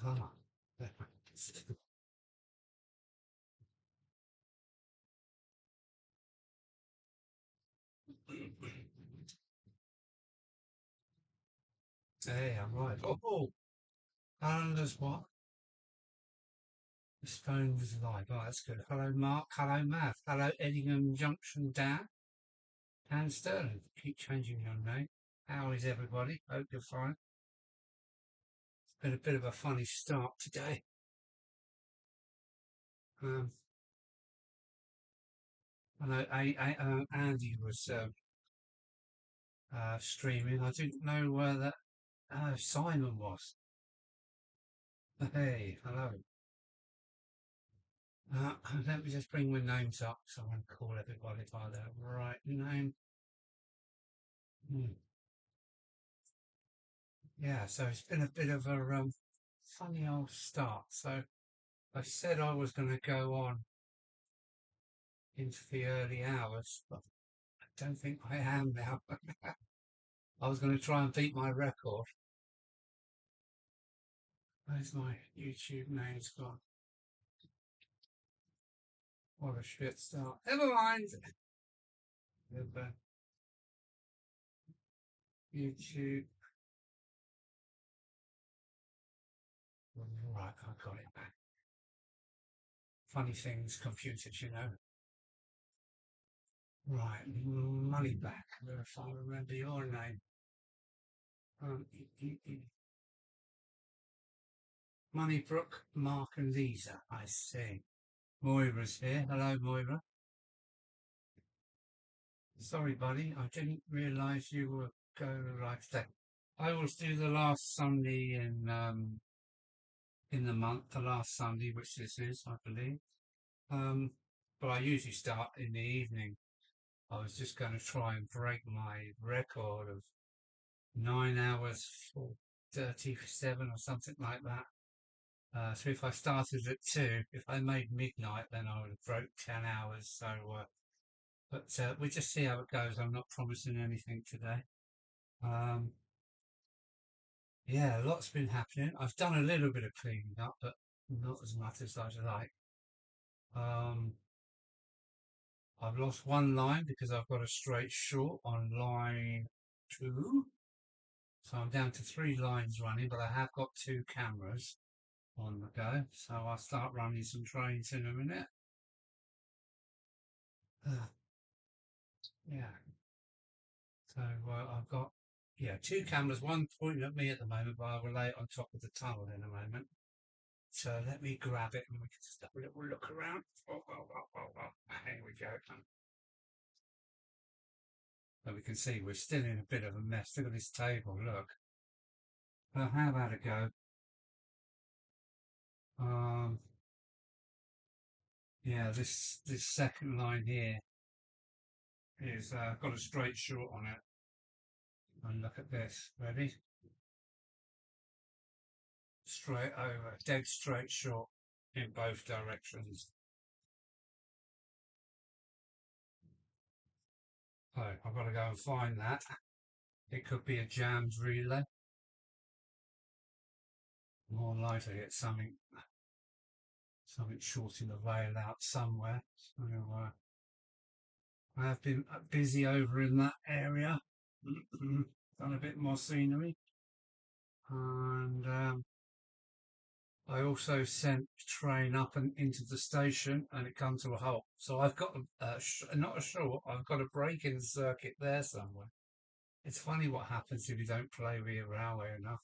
Ah. Hey, I'm right. Oh, Alan's what? This phone was live. Oh, that's good. Hello, Mark. Hello, Matt. Hello, Edingham Junction, Dan Sterling. Keep changing your name. How is everybody? Hope you're fine. It's been a bit of a funny start today. Um, I know Andy was streaming. I didn't know where that Simon was. Hey, hello. Uh, Let me just bring my names up so I can call everybody by their right name. Hmm. Yeah, so it's been a bit of a funny old start. So I said I was going to go on into the early hours, but I don't think I am now. I was going to try and beat my record. Where's my YouTube name's gone? What a shit start. Never mind. YouTube. Right, I got it back. Funny things, computers, you know. Right, money back. If I remember your name. Moneybrook, Mark and Lisa, I see. Moira's here. Hello, Moira. Sorry, buddy, I didn't realise you were going live today. I always do the last Sunday in the month, the last Sunday, which this is, I believe. Um, but I usually start in the evening. I was just going to try and break my record of 9 hours, 37 or something like that. So if I started at 2, if I made midnight, then I would have broke 10 hours. So, but we just see how it goes. I'm not promising anything today. Um, yeah, a lot's been happening. I've done a little bit of cleaning up, but not as much as I'd like. Um, I've lost one line because I've got a straight short on line 2. So I'm down to 3 lines running, but I have got 2 cameras on the go. So I'll start running some trains in a minute. Yeah. So I've got, yeah, 2 cameras, one pointing at me at the moment, but I'll lay it on top of the tunnel in a moment. So let me grab it and we can just have a little look around. Here we go. And we can see we're still in a bit of a mess. Look at this table, look. How about it go? Um, yeah, this second line here is got a straight short on it. And look at this. Ready? Straight over, dead straight short in both directions. So I've got to go and find that. It could be a jammed relay. More likely it's something shorting the rail out somewhere. So I have been busy over in that area. Done a bit more scenery. And I also sent a train up and into the station and it come to a halt. So I've got, not a short, I've got a break-in circuit there somewhere. It's funny what happens if you don't play with your railway enough.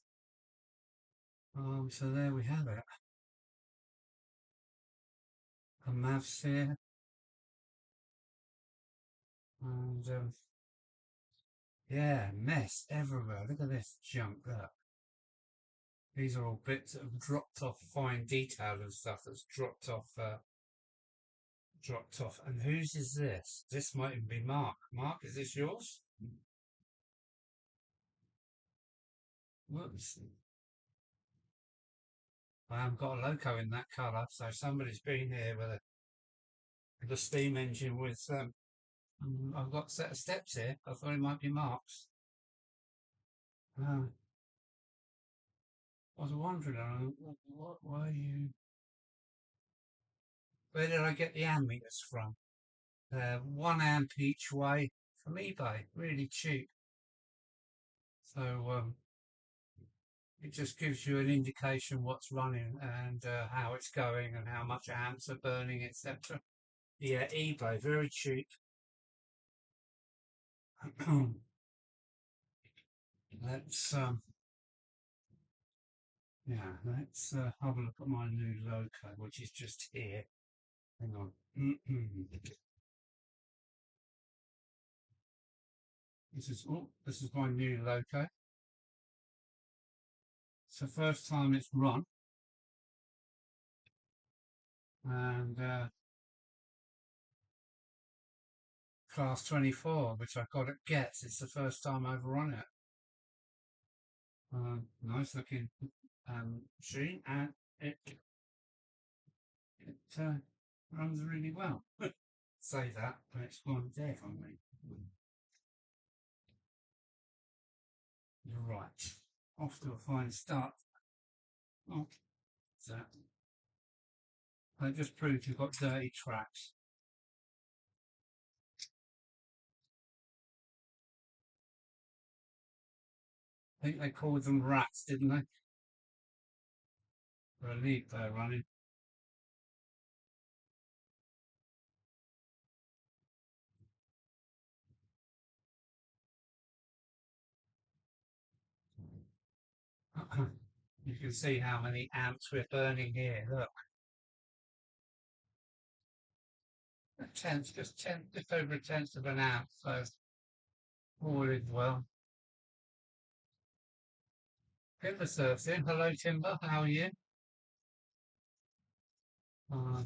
So there we have it. A maths here. And yeah, mess everywhere. Look at this junk there. These are all bits that have dropped off, fine detail and stuff that's dropped off. Dropped off. And whose is this? This might even be Mark. Mark, is this yours? Whoops. I haven't got a loco in that colour, so somebody's been here with a steam engine with. I've got a set of steps here. I thought it might be Mark's. I was wondering, what were you? Where did I get the ammeters from? 1 amp each way from eBay, really cheap. So it just gives you an indication what's running and how it's going and how much amps are burning, etc. Yeah, eBay, very cheap. let's yeah, let's have a look at my new loco, which is just here. Hang on. This is my new loco. It's the first time it's run, and class 24, which I got at Getz. It's the first time I've run it. Nice looking machine, and it runs really well. Say that, but it's gone dead on me. You're right. Off to a fine start. Oh, so that just proved you've got dirty tracks. I think they called them rats, didn't they? For a league they're running. You can see how many amps we're burning here. Look, a tenth, just over a tenth of an amp. So all is well. Timber surfs in. Hello, Timber. How are you? Uh,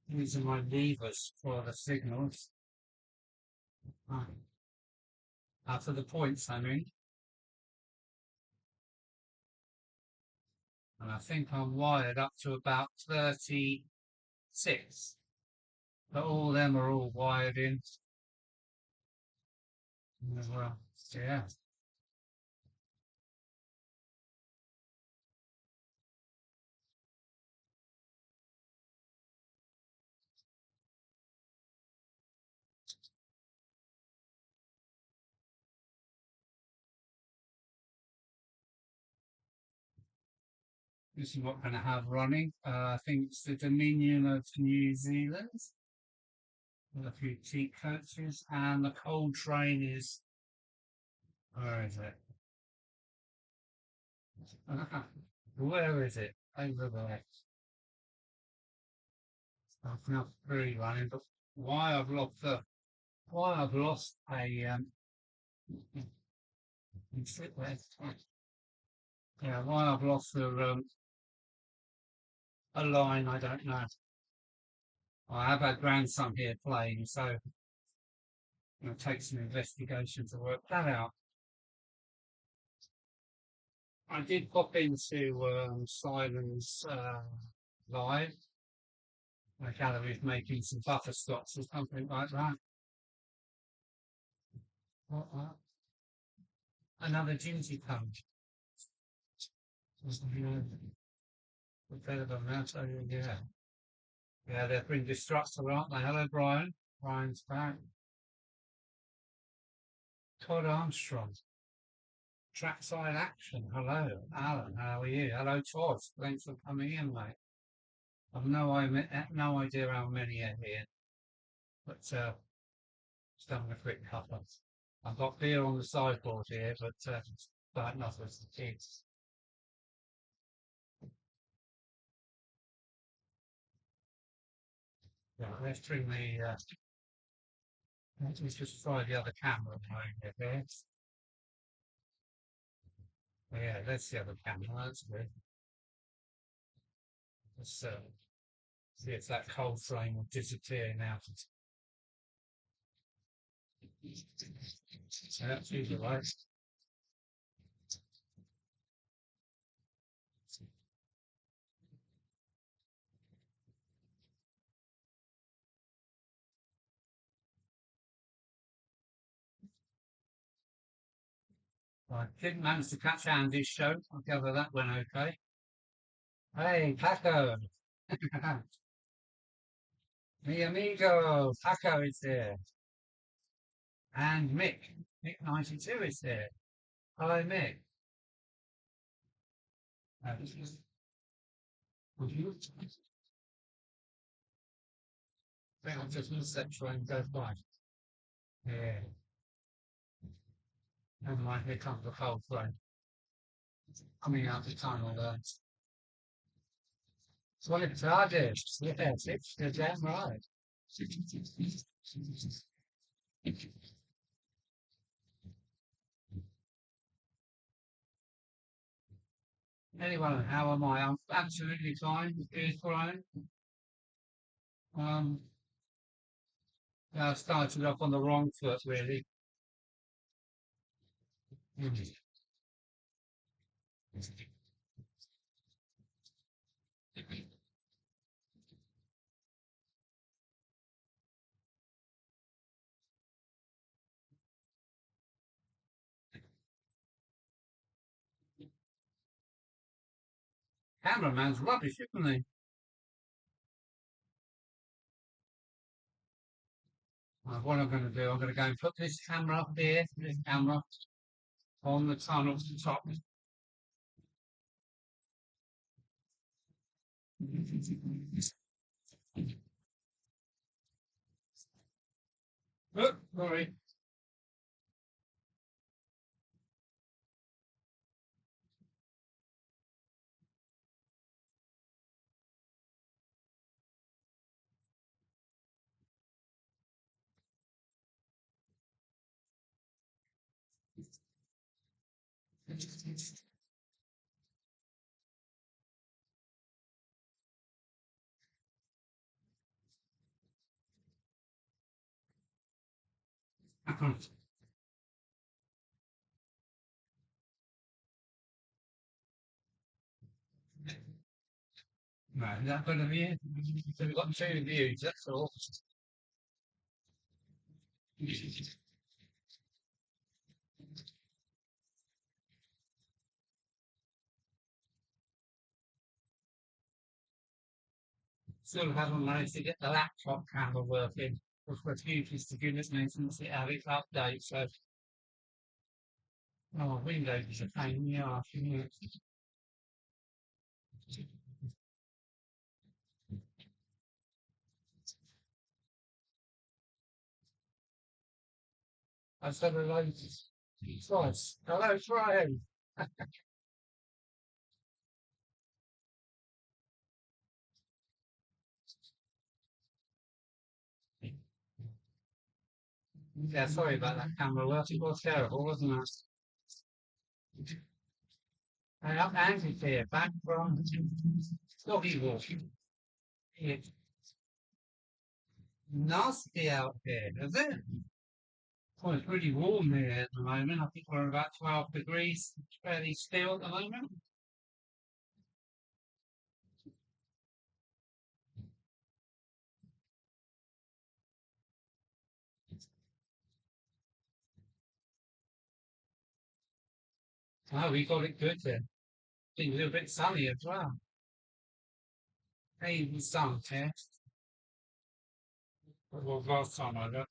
these are my levers for the signals. For the points, I mean. And I think I'm wired up to about 36. But all them are all wired in as well. Yeah. This is what we're going to have running. I think it's the Dominion of New Zealand with a few cheap coaches, and the coal train is, where is it? Where is it? Over there. I've now three running, but why I've lost the why I've lost a yeah, why I've lost a line, I don't know. I have had grandson here playing, so it takes some investigation to work that out. I did pop into Simon's live. I gather he's making some buffer stocks or something like that. What? Another duty comes. Better than that, so yeah. Yeah, they've been destructive, aren't they? Hello, Brian. Brian's back. Todd Armstrong. Trackside action. Hello, Alan. How are you? Hello, Todd. Thanks for coming in, mate. I've no idea how many are here, but just having a quick couple. I've got beer on the sideboard here, but starting off with the kids. Yeah, let's bring the. Let's just try the other camera over here. Yeah, that's the other camera. That's good. Let's see if that cold frame will disappear now. So that's usually right. I didn't manage to catch Andy's show. I gather that went okay. Hey, Paco. Mi amigo. Paco is there. And Mick. Mick92 is there. Hello, Mick. This is- would you? I think I'm just going to set try and go by. Yeah. Never mind, here comes the whole flow. Coming out the tunnel there. That's what it charges. Yes, it's the damn right. Anyway, how am I? I'm absolutely fine. Here's Brian. Um, I started off on the wrong foot, really. Cameraman's rubbish, isn't he? What I'm going to do, I'm going to go and put this camera up here, this camera, on the tunnel top. Oh, sorry. No, is that going to be it? So we've got two views, that's all. Still haven't managed to get the laptop camera working, which refuses to give us maintenance to have its update. So, oh, Windows is a pain in the arse, isn't it? I said hello twice. Hello, Brian. Yeah, sorry about that camera work. It was terrible, wasn't it? Hey, up Andy's here, back from doggy walking. It's nasty out here, is it? Well, it's really warm here at the moment. I think we're about 12 degrees. It's fairly still at the moment. Oh, we got it good then. Been a little bit sunny as well. Hey, the sun test. What was last time I looked?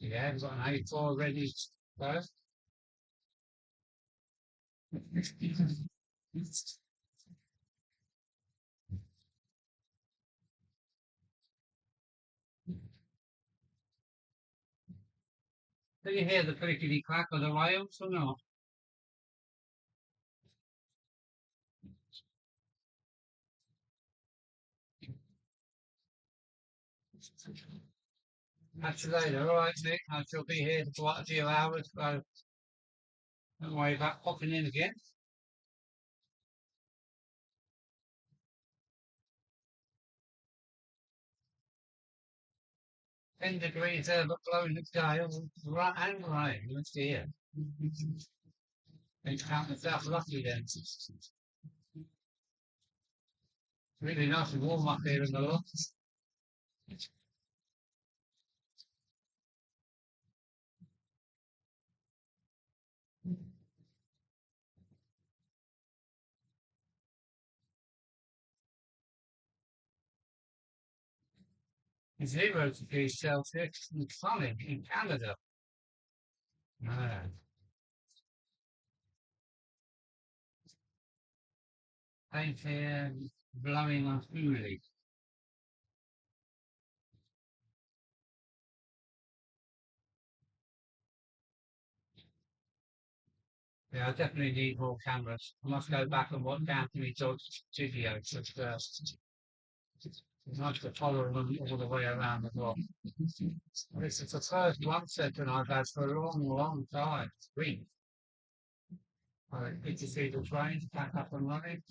Yeah, we've got an A4 ready first. Do you hear the clickety clack of the rails or not? Catch you later. All right, Nick. I shall be here for quite a few hours, so don't worry about popping in again. 10 degrees there, but blowing the gale. Right and rain. Let's see it. And count myself lucky then. It's really nice and warm up here in the loft. 0 degrees Celsius and sunny in Canada. 8 a.m. blowing on coolie. Yeah, I definitely need more cameras. I must go back and watch Anthony Dodds' videos. It's nice to follow them all the way around the block. This is the first one session I've had for a long, long time. Week. Good to see the trains back up and running.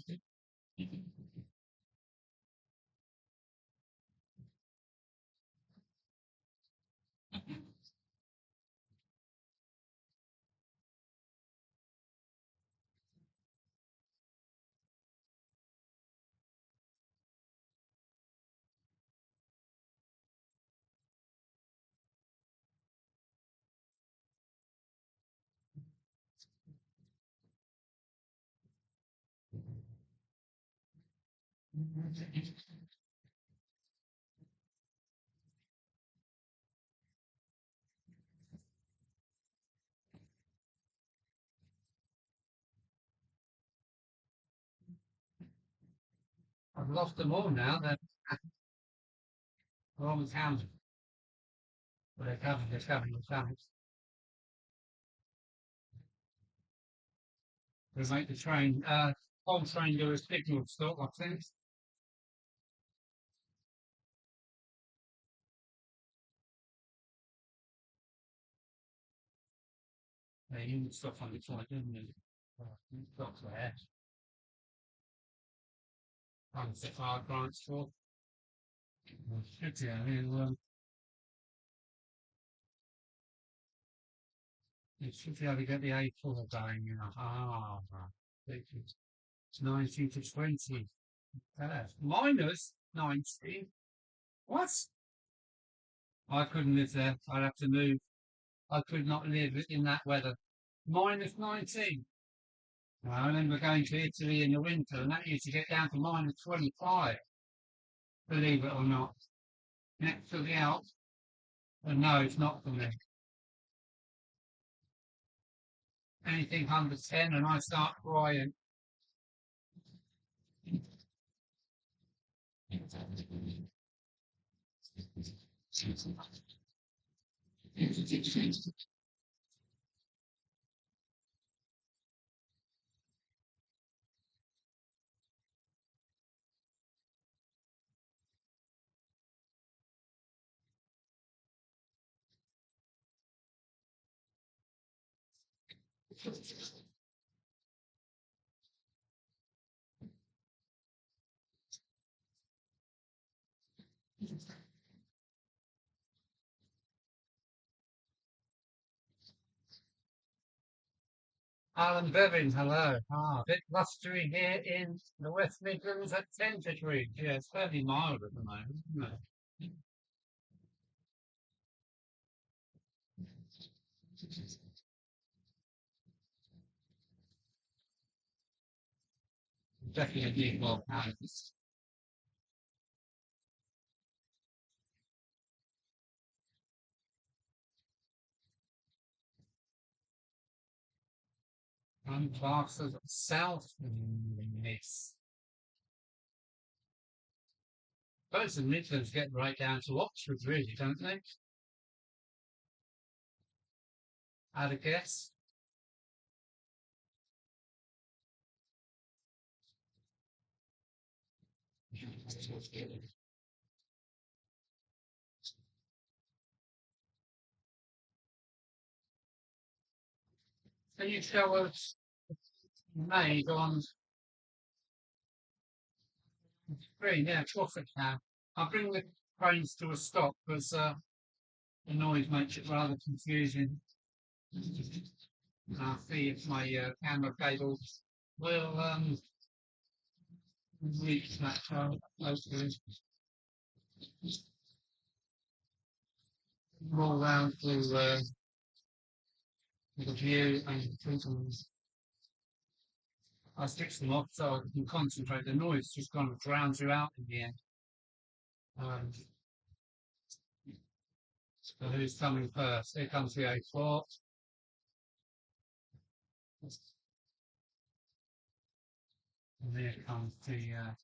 I've lost them all now. They're wrong town. But they're coming. They make the train, whole train do a signal stop, I think. They even stop on the train, didn't they? Stop there. On the far branch for. Yeah, you should be able to get the A4 going, you know. It's 19 to 20. Minus 19. What? I couldn't live there. I'd have to move. I could not live in that weather. Minus 19. I remember going to Italy in the winter, and that used to get down to minus 25, believe it or not. Next to the Alps. But no, it's not for me. Anything under 10, and I start crying. Alan Bevan, hello. A bit blustery here in the West Midlands at 10 degrees. Yeah, it's fairly mild at the moment, isn't it? Definitely more pounds. I'm classed as south in this. Both the Midlands get right down to Oxford, really, don't they? I'd a guess. Can you show us made on screen? Yeah, of course I can. I'll bring the trains to a stop because the noise makes it rather confusing. I'll see if my camera cable will reach that hopefully. Roll round to the view and I switch them off so I can concentrate. The noise just kind of drowns you out in the end. Um, So who's coming first? Here comes the A4. And here comes the,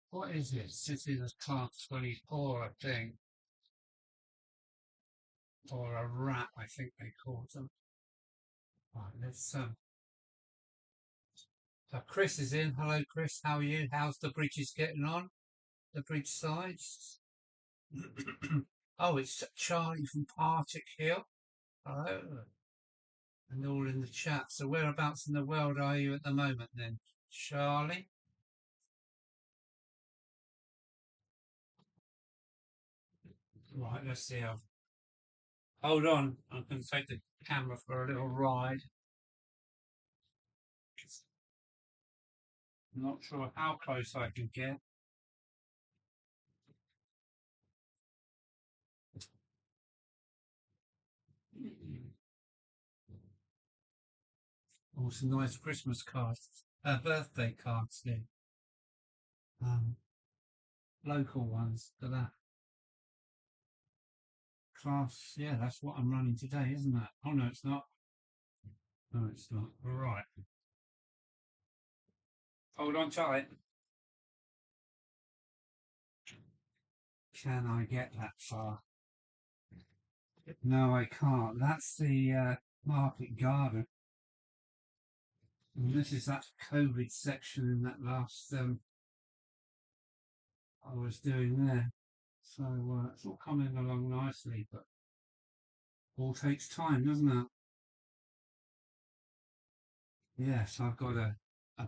what is it? City of Class 24, I think. Or a rat, I think they called them. Right, let's, so Chris is in. Hello, Chris. How are you? How's the bridges getting on? The bridge sides? Oh, it's Charlie from Partick Hill. Hello. And all in the chat. So whereabouts in the world are you at the moment then, Charlie? Right, let's see. Hold on. I'm going to take the camera for a little ride. I'm not sure how close I can get. Oh, some nice Christmas cards, birthday cards here. Um, Local ones for that class. Yeah, that's what I'm running today, isn't it? Oh no, it's not. No, it's not. All right. Hold on tight. Can I get that far? No, I can't. That's the market garden. And this is that COVID section in that last I was doing there. So it's all coming along nicely, but all takes time, doesn't it? Yes, I've got a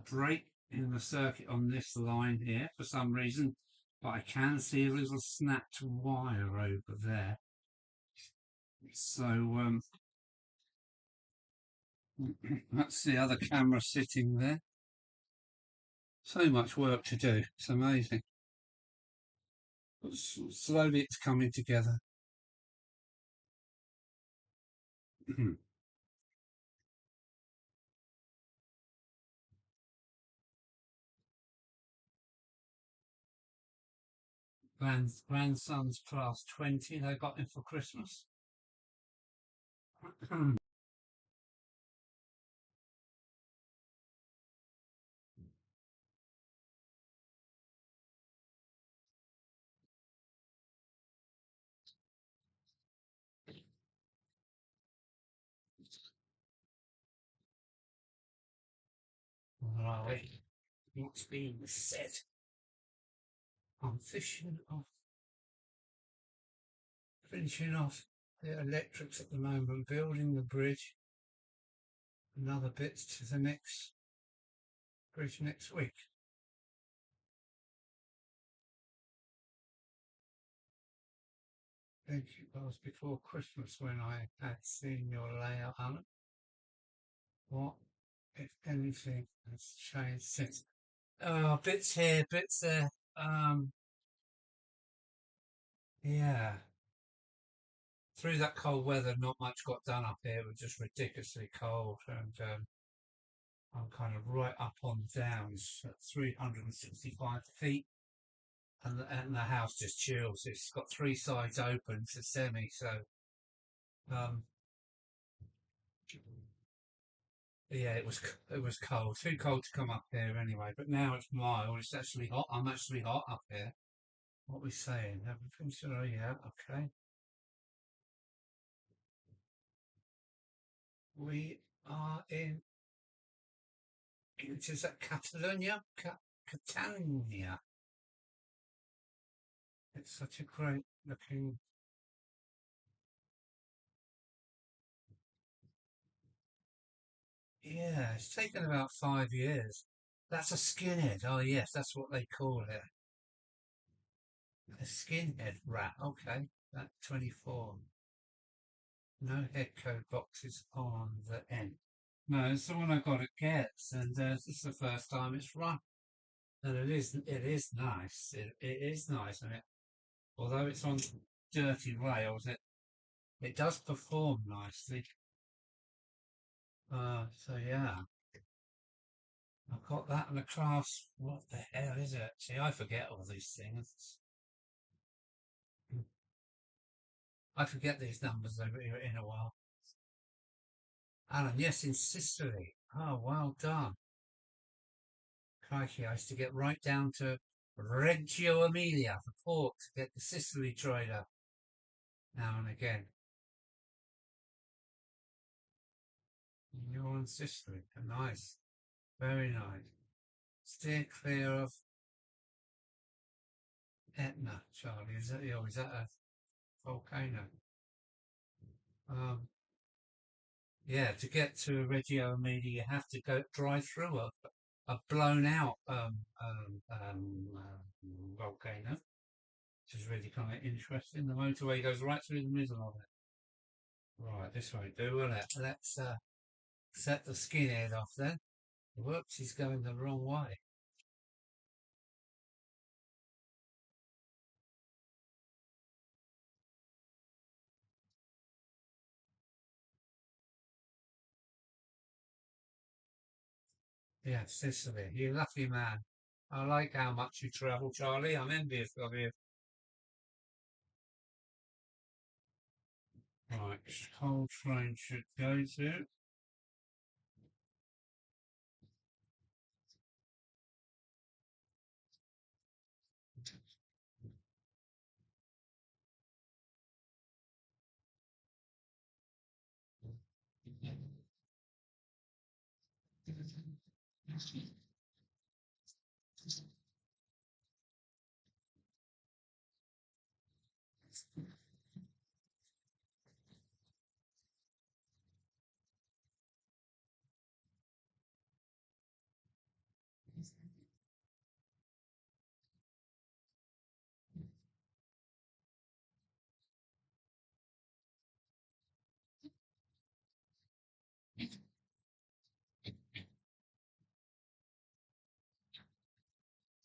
break in the circuit on this line here for some reason, but I can see a little snapped wire over there. So that's the other camera sitting there. So much work to do. It's amazing. But slowly it's coming together. Grandson's class 20, they got him for Christmas. Where are we? What's being said? I'm finishing off the electrics at the moment, building the bridge. Another bit to the next bridge next week. I think it was before Christmas when I had seen your layout, Alan. What, if anything, has changed since? Oh, bits here, bits there. Um, yeah. Through that cold weather, not much got done up here. It was just ridiculously cold, and I'm kind of right up on downs at 365 feet, and the house just chills. It's got three sides open. It's a semi, so um, yeah, it was cold, too cold to come up here anyway. But now it's mild. It's actually hot. I'm actually hot up here. What are we saying? Everything's all right. Yeah, okay. We are in. Which is that Catalonia? Catalonia. It's such a great looking. Yeah, it's taken about 5 years. That's a skinhead. Oh yes, that's what they call it. A skinhead rat. Okay, that 24. No head code boxes on the end. No, it's the one I got at Gets, and this is the first time it's run, and it is nice. It is nice, and although it's on dirty rails, it does perform nicely. So yeah, I've got that in the class. What the hell is it? See, I forget all these things. I forget these numbers in a while. Alan, yes, in Sicily. Oh, well done. Crikey, I used to get right down to Reggio Emilia for pork to get the Sicily trader now and again. You're in Sicily. Nice. Very nice. Steer clear of Etna, Charlie. Is that a volcano? Um, yeah, to get to Reggio Emilia, you have to go drive through a blown out volcano, which is really kind of interesting. The motorway goes right through the middle of it. Right, this won't do, will it? Let's set the skinhead off then. Whoops, he's going the wrong way. Yeah, Sicily. You lucky man. I like how much you travel, Charlie. I'm envious of you. Right, whole train should go to.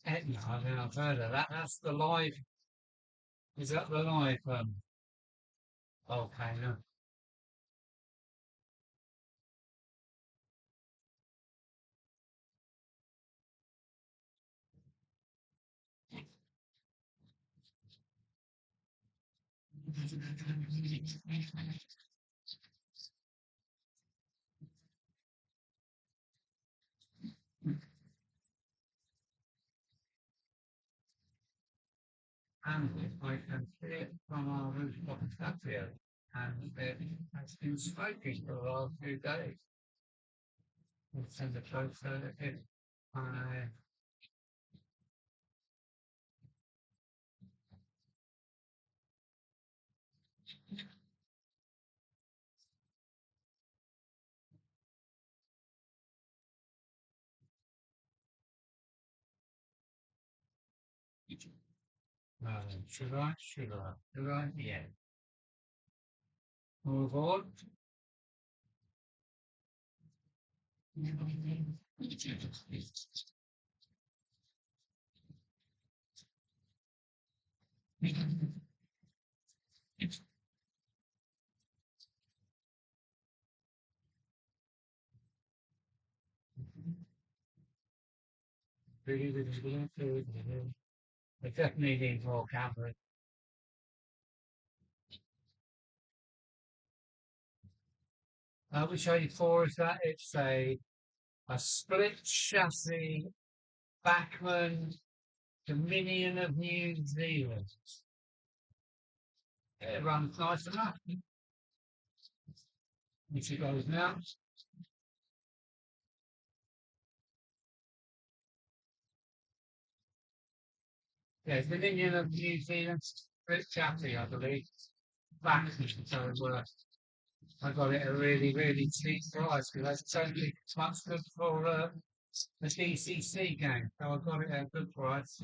Etna, I think I've heard of that. That's the live. Is that the live volcano? And I can see it from our rooftop patio, and it has been smoking for the last few days. We'll send a photo in. I, should I? Should I? Should I? Yeah. Move on. It definitely needs more cameras. Which 84 is that? It's a split chassis Backman Dominion of New Zealand. It runs nice enough. Which it goes now. Yeah, Dominion of New Zealand split chassis, I believe. Backman, so I got it at a really, really cheap price because that's totally much good for the DCC game. So I got it at a good price.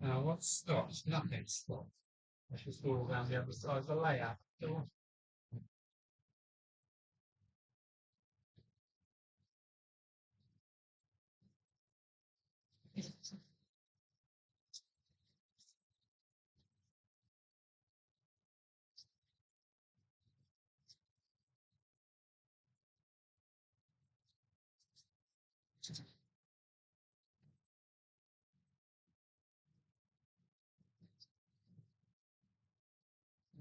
Now, what stops? Nothing stops. Let's just go around the other side of the layout.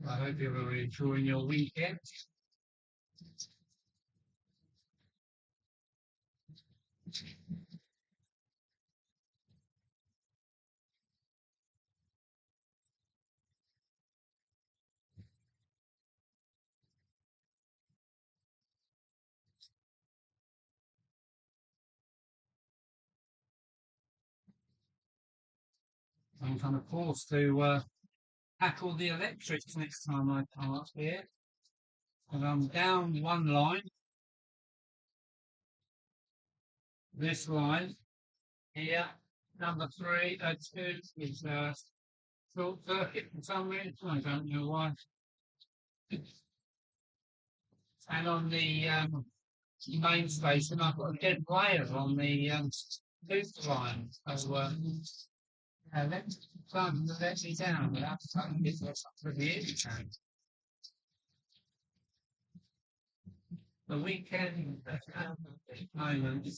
I hope you're really enjoying your weekend. I'm kind of forced to tackle the electrics next time I come up here. And I'm down one line, this line here, number 2 is short circuit for some reason, I don't know why. And on the main station, I've got a dead wire on the loop line. So, let's let me down without starting this for the interchange. The weekend at the moment,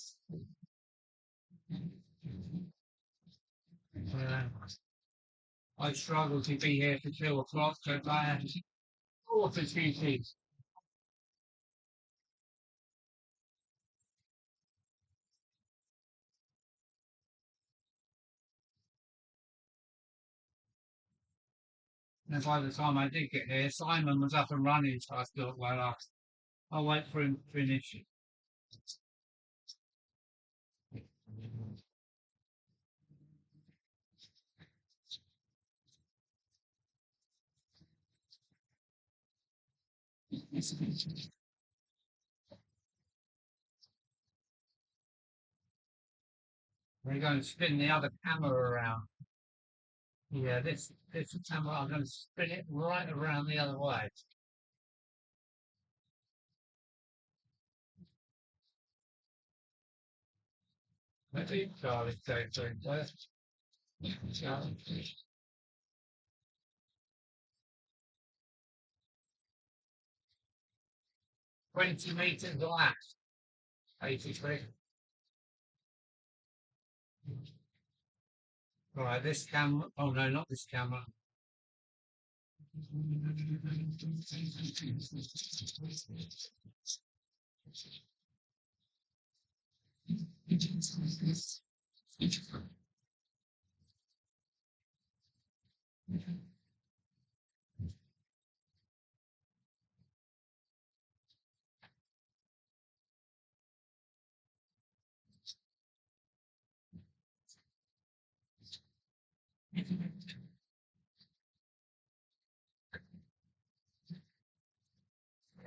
I struggle to be here for 2 o'clock, so I have opportunities. And by the time I did get here, Simon was up and running, so I thought, well, I'll wait for him to finish. We're going to spin the other camera around. Yeah, this camera, I'm going to spin it right around the other way. Maybe Charlie going first. Charlie. 20 meters left. 83. Right, this camera. Oh no, not this camera.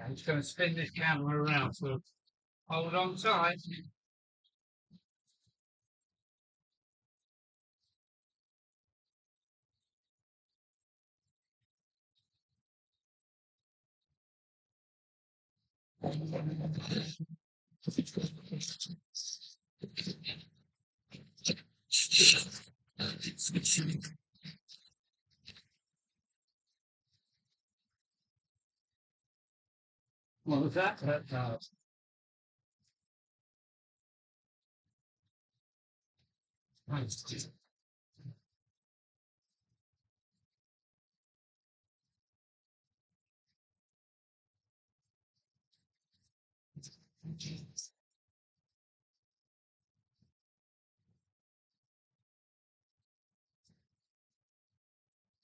I'm just going to spin this camera around, so hold on tight. What was that?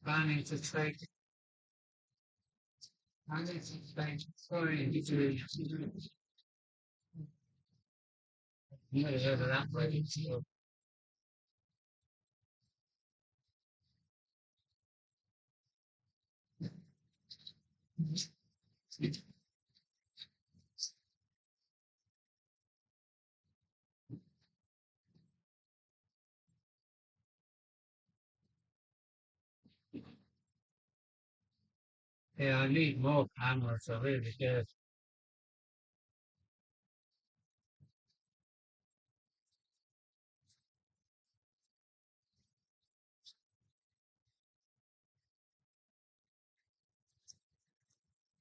Planning to take. Planning to take 3 to. Never heard of that way. Yeah, I need more cameras, I really do.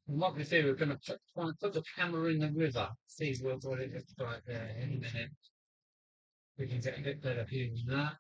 And what we do, we're going to try and put the camera in the river, see what it looks like there in a minute. We can get a bit better view than that.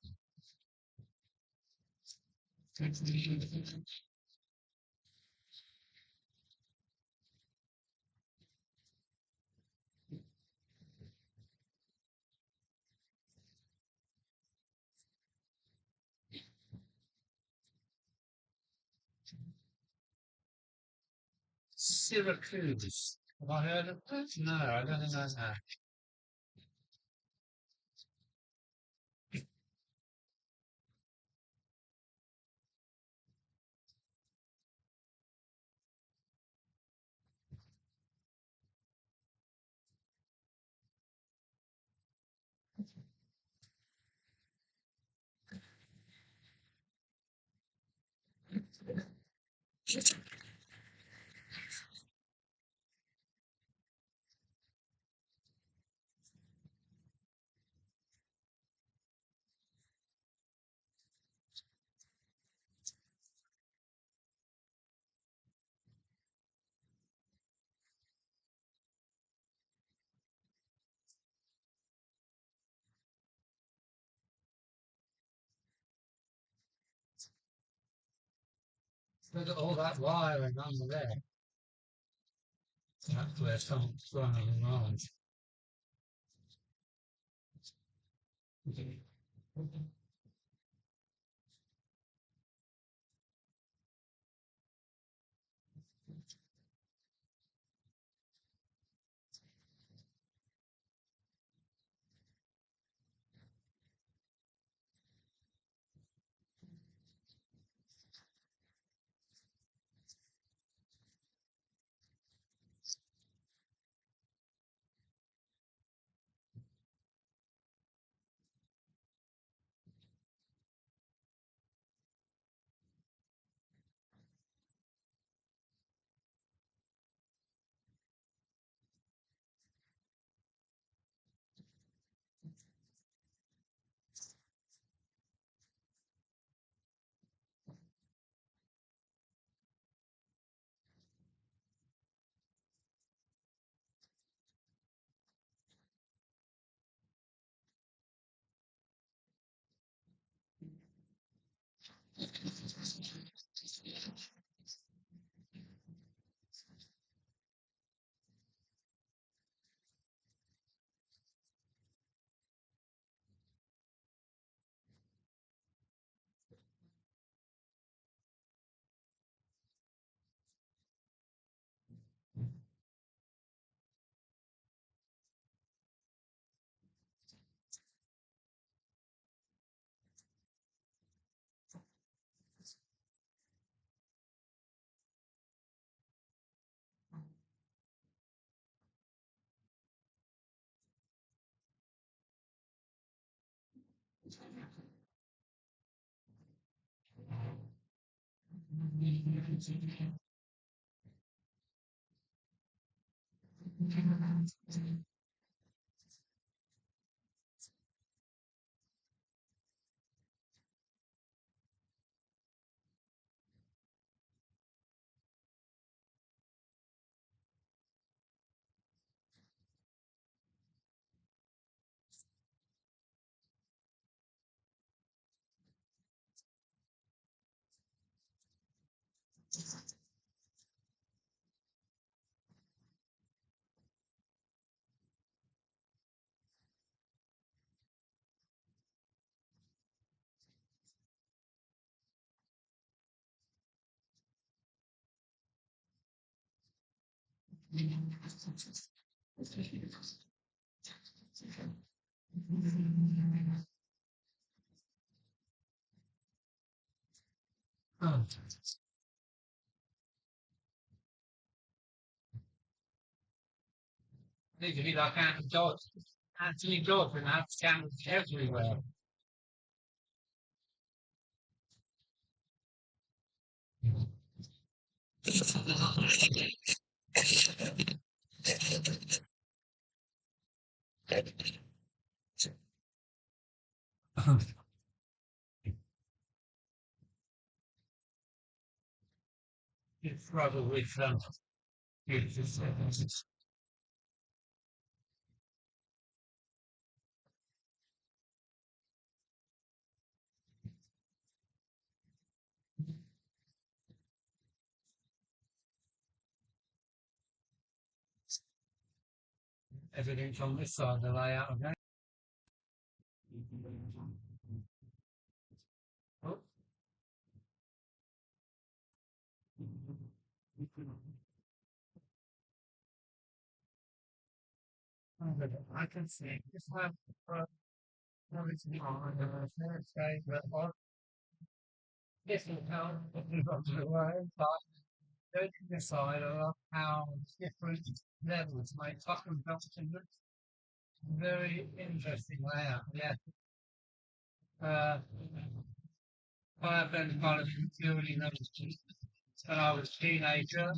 Syracuse. Have I heard of that? No, I don't think I have. Look at all that wiring under there. That's where something's running around. Oh, need to be like Anthony Dodds. Anthony Dodds and have cameras everywhere. You struggle with everything from this side of the layout again. Oh. I can see this one. It's behind the first day, but on this account, we've got to worry, but go to the side of how different levels make Buckland Junction look. Very interesting layout. Yeah. Uh, I have been kind of purely noticed when I was a teenager,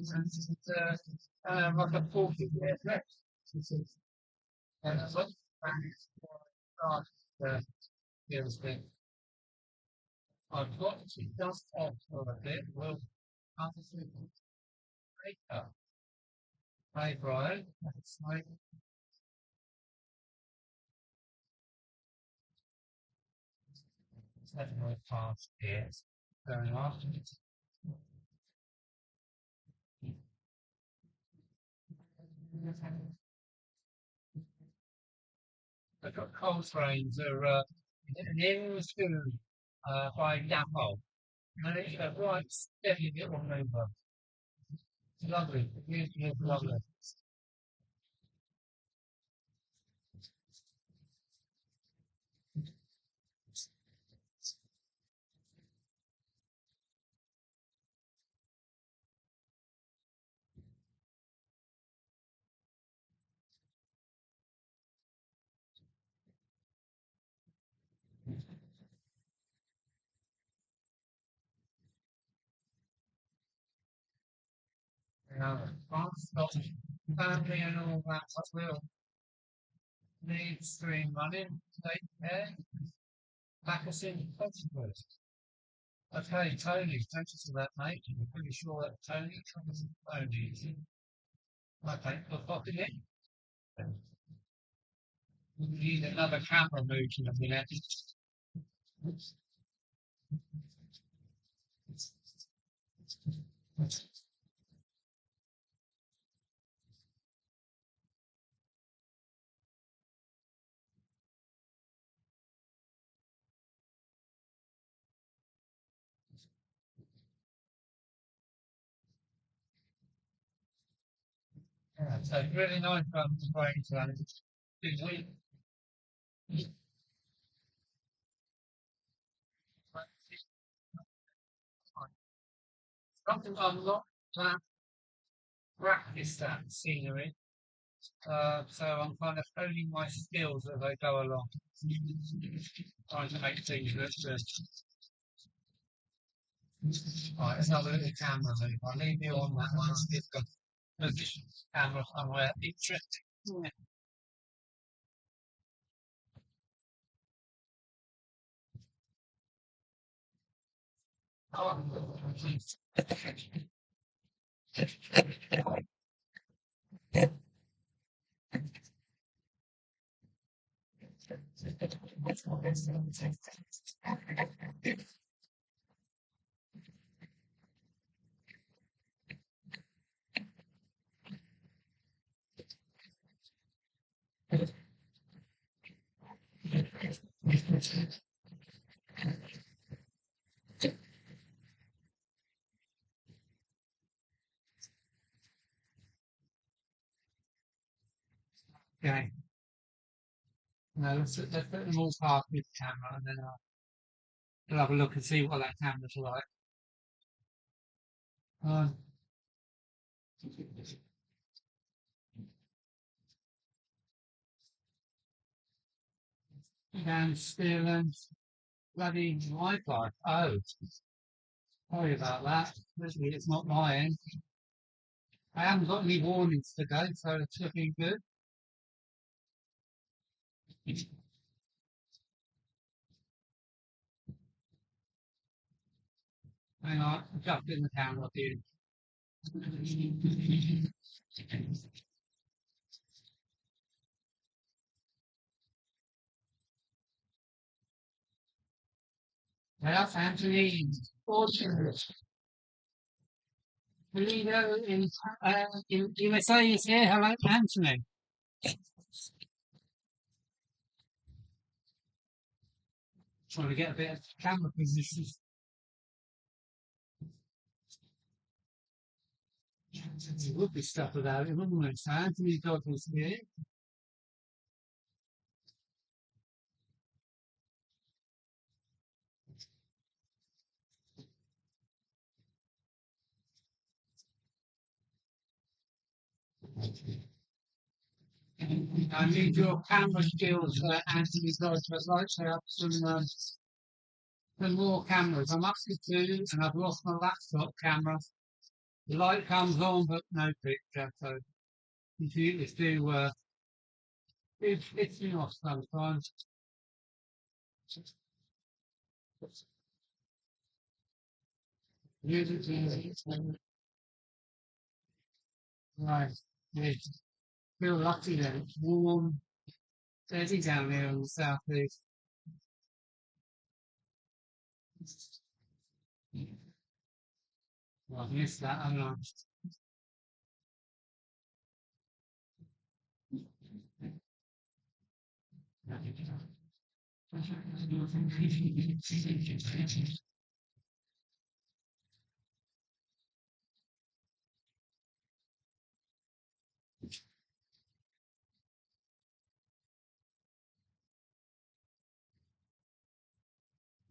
and like a 40-year left. And I went back to the thing. I've got to dust off for a bit. We'll have to see later. Hey, Brian. That's like 7.5 years. Going on. I've got cold frames are in school by Dapple. And it's a right steady little mover. It's lovely. It really is lovely. I've got family and all that, but we'll need stream running, take care, back us in consequence. Okay, Tony, thank you for that, mate. I'm pretty sure that Tony covers Tony. Okay, we'll pop it in. We need another camera move in a minute. Yeah, so really nice to brain today. Did we? Something I'm not that practiced at scenery, so I'm kind of honing my skills as I go along, trying to make things look good. Right, let's have a little camera move. I'll leave you on that one. See if the position camera somewhere interesting. Yeah. Oh, okay. No, let's put them all past with the camera and then we'll have a look and see what that camera's like. Um, and still bloody Wi-Fi. Oh, sorry about that. Literally, it's not my end. I haven't got any warnings today, so it's looking good. Hang on, I'm just in the camera here. Well, Anthony, fortunate. Polino in USA is here. Hello, Anthony. Trying to get a bit of camera position. There would be stuff about it, wouldn't there? So Anthony Dodd was here. I need your camera skills, Anthony, because I'd like to have some more cameras. I'm up to two, and I've lost my laptop camera. The light comes on, but no picture. So computers do it pisses me off sometimes. Right. Yeah. Feel lucky that it's warm, steady down here in the southeast. Well, I missed that, haven't I?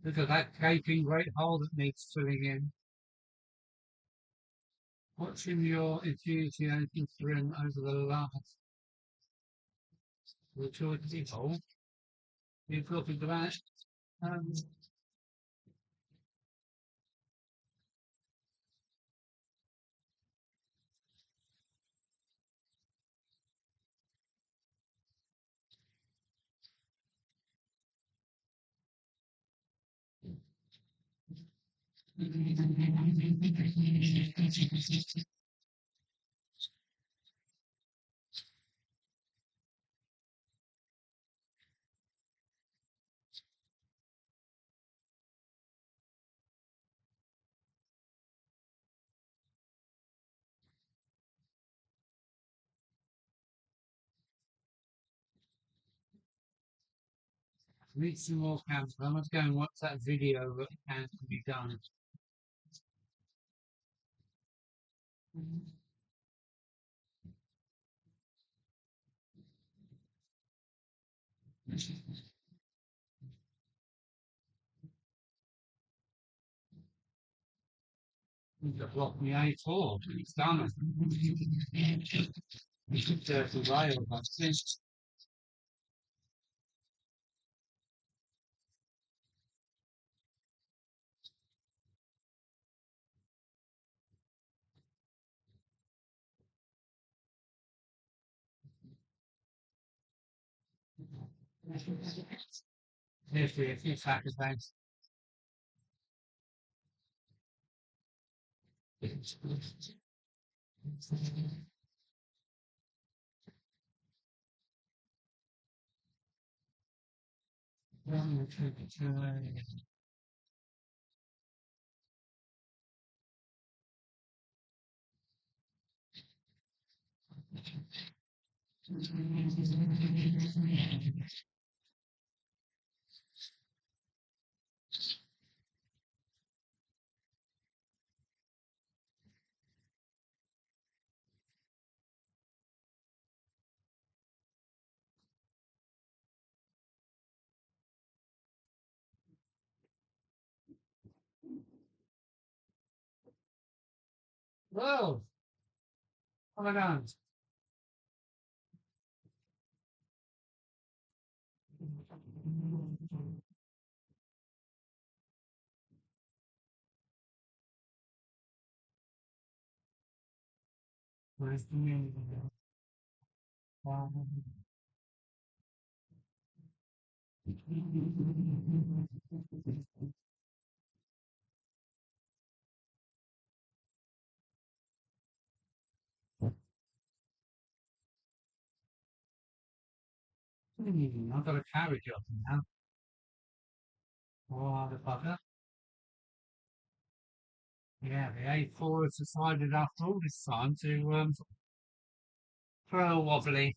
Look at that gaping great hole that needs filling in. Watching your enthusiasm through over the last maturity hole. You've got to go out. Um, need some more cameras. I must go and watch that video that can be done. You've blocked me A4. It's done. Dirty rail, I think. Here's the few seconds, thanks. Whoa! Oh my God. Nice to meet you. Wow. I've got a carriage up now. Oh, the bugger. Yeah, the A4 has decided after all this time to throw a wobbly.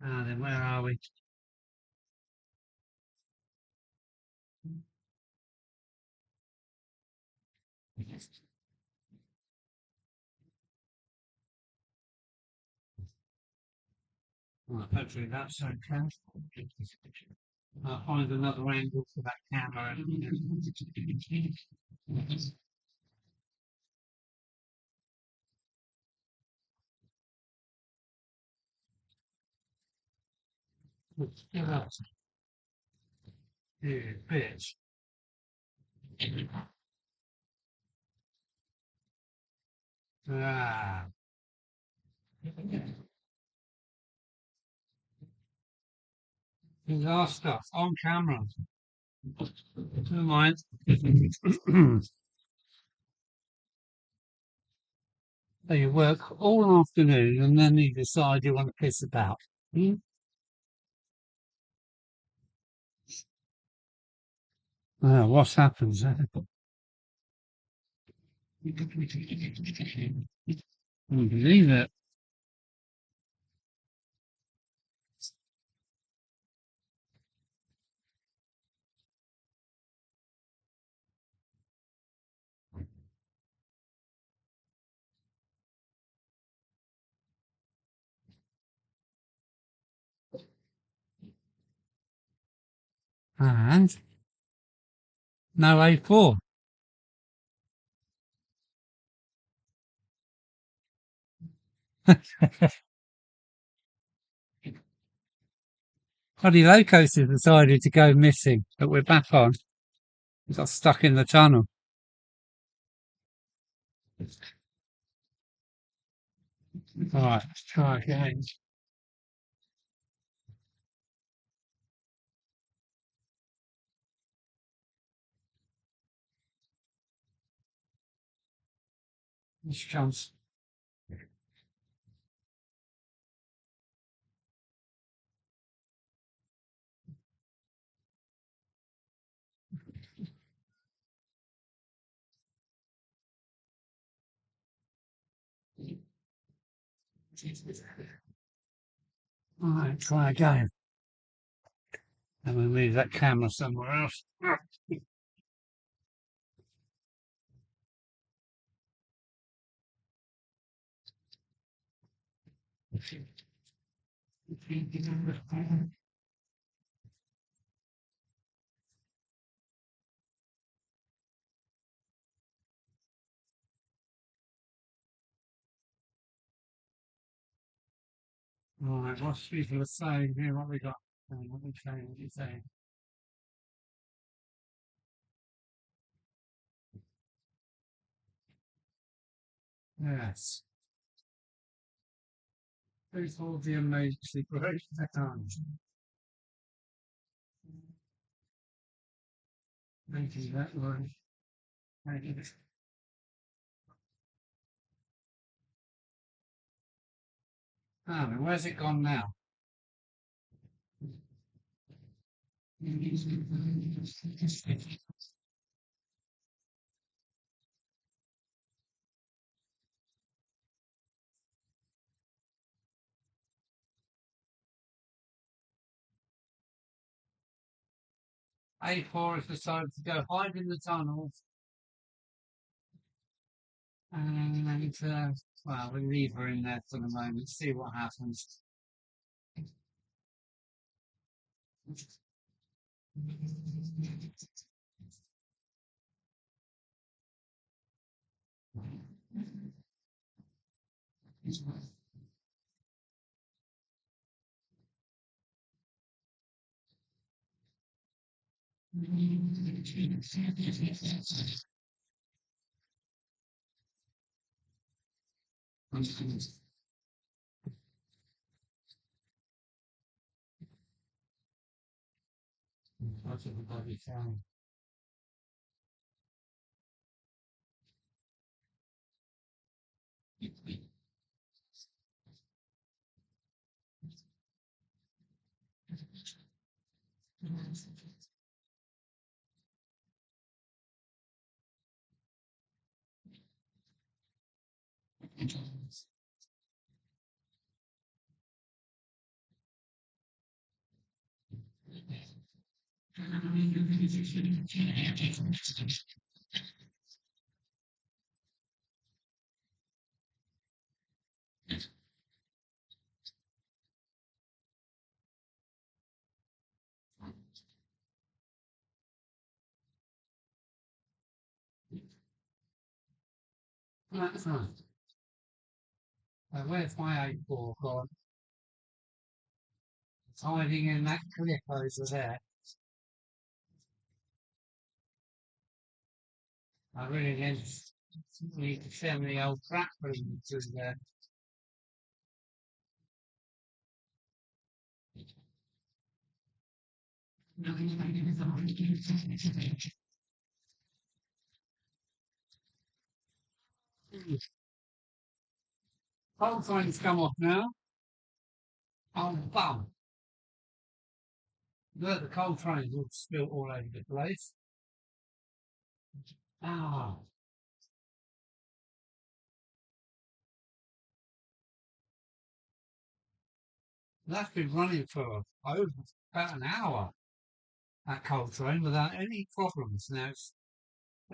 Ah, then where are we? Well, hopefully that's okay. I'll find another angle for that camera. You bitch. Ah. There's our stuff on camera. Never mind. So you work all afternoon and then you decide you want to piss about. Hmm? What happens? Can't believe it. And no A4. Bloody Locomotive decided to go missing, but we're back on. We got stuck in the tunnel. Alright, let's try again. Let's chance. Alright, try again. And we'll move that camera somewhere else. Alright, what's people are saying here? What we got? What we saying? What you saying? Yes. Please hold the emergency brake down. Thank you, that one. Thank you. Where's it gone now? A4 has decided to go hide in the tunnel and well, we'll leave her in there for the moment, see what happens. What's everybody saying? Where's my A4 gone? hiding in that cliff over there. I really need to send the old crap room to there. Whole thing's come off now. Oh, bum. Look, the coal train's all spilt all over the place. Ah, that's been running for over about an hour, that coal train, without any problems. Now,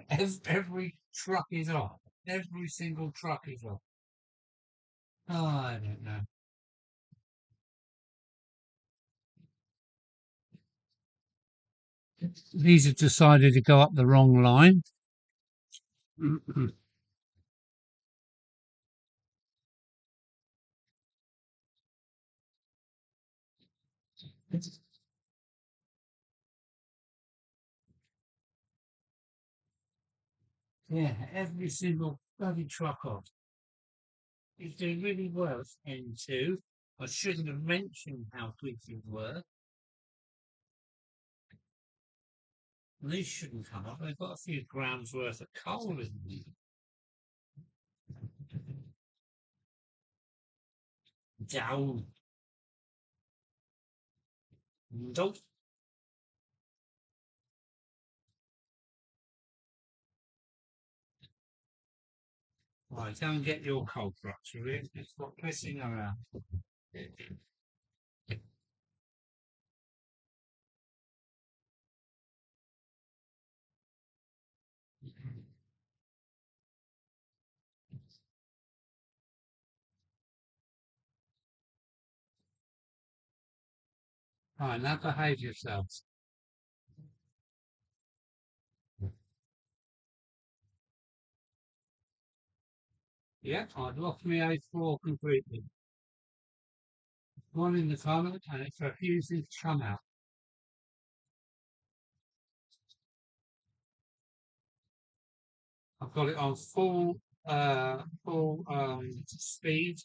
every truck is off. Every single truck is off. Oh, I don't know. These have decided to go up the wrong line. Yeah, every single bloody truck off. It's doing really well, N2. I shouldn't have mentioned how quick you were. These shouldn't come up. They've got a few grams worth of coal in them. Down. Nope. Right, go and get your coal trucks, will you? It's got pissing around. Right, now behave yourselves. Yep, I've lost my A4 completely. One in the tunnel and it's refusing to come out. I've got it on full speed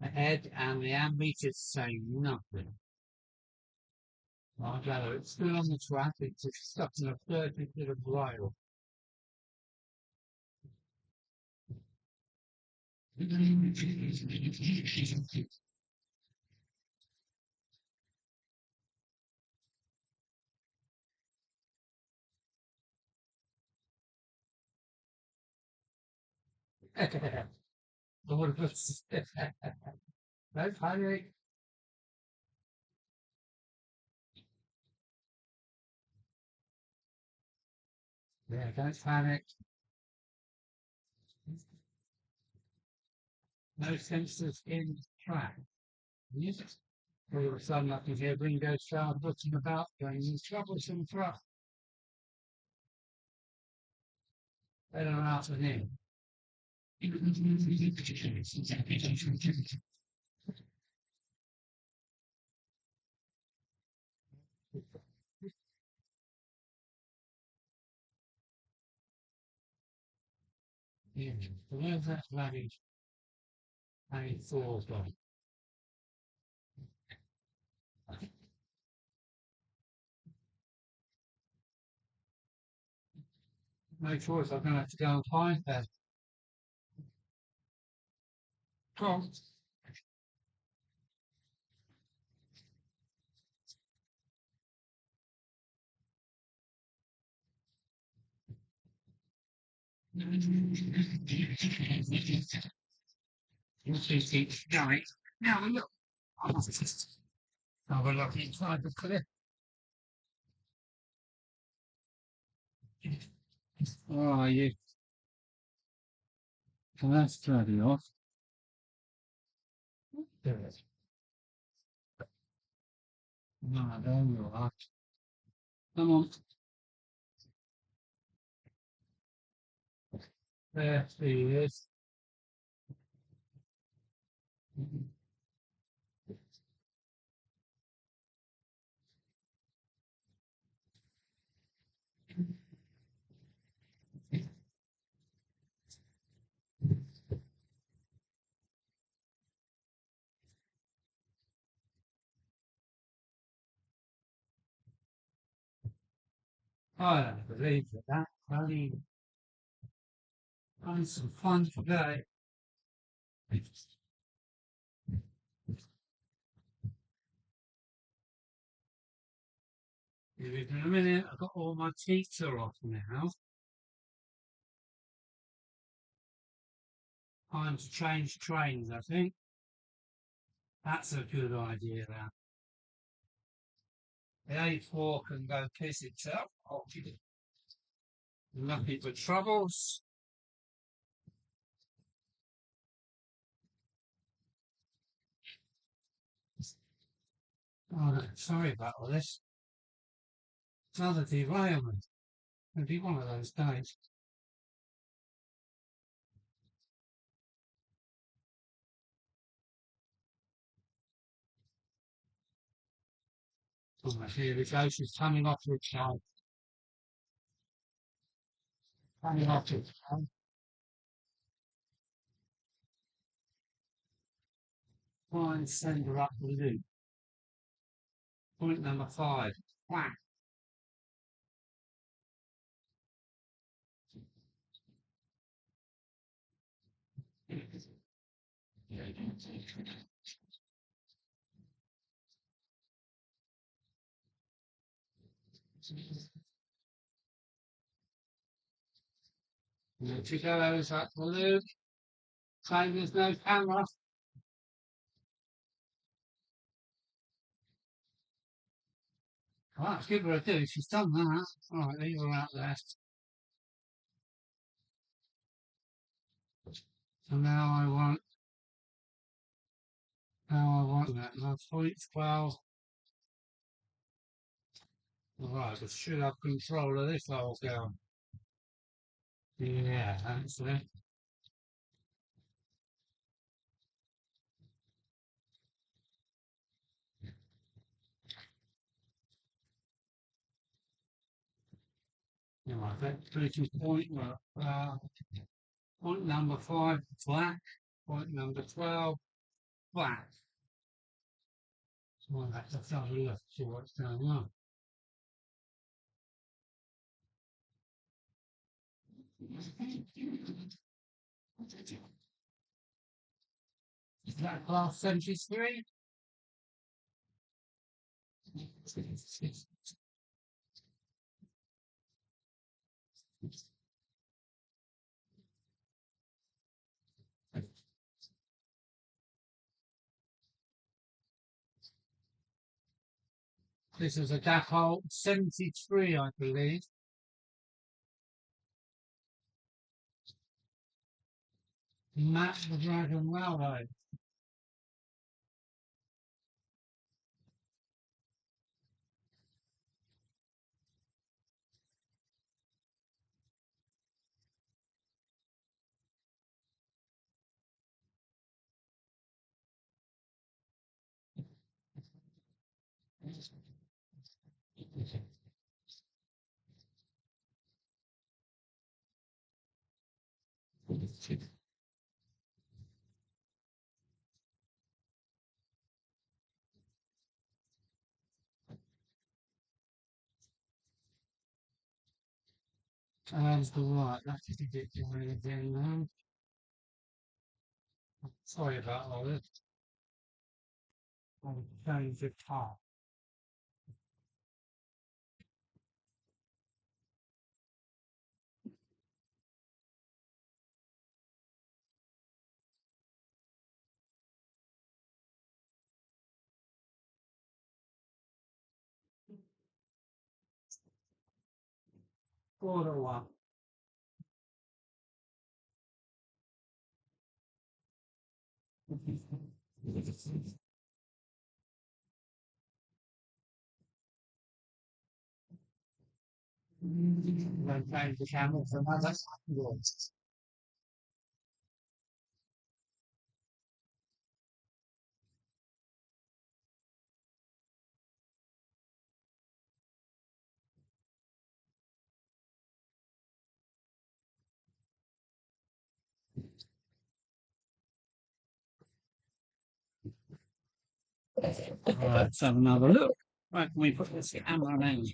ahead and the ammeter's saying nothing. I know it's still on the track, it's just stuck in a 30 foot of rail. Don't panic. Yeah, don't panic. No sensors in track. Yes. All of a sudden I can hear Ringo Starr looking about going, "There's troublesome truck." Better out than him. Yeah. So where's that bloody Thor gone? No choice, I'm gonna have to go and find that. Tom. You see, right. Now look. I'll just have a look inside the cliff. Oh, are you? So that's bloody off. There it is. No, there you are. Come on. There he is. I don't believe that. Bloody having some fun today. Give it in a minute. I've got all my teeth are off now. Time to change trains, I think. That's a good idea, that. The A4 can go piss itself. Oh, lucky for troubles. Oh, no, sorry about all this. Another derailment. It'll be one of those days. Oh, here we go. She's coming off the train. Coming off the train. Try and send her up the loop. Point number 5. Whack. There she goes up the loop. Saying there's no camera. Right, give her a do. She's done that. All right, leave her out there. So now I want that. Now point 12. All right, I should have control of this whole girl. Yeah, that's it. Yeah, right, that reaches point number 5, black. Point number 12, black. So let's have a look, see what's going on. Is that class 73? This is a Dapol 73, I believe. Map the Dragon Railway. Turns the right. That's just a bit again now. Sorry about all this. I'll change the car. Quarter one. Then change the camera for another. Right, let's have another look. Right, can we put this camera in?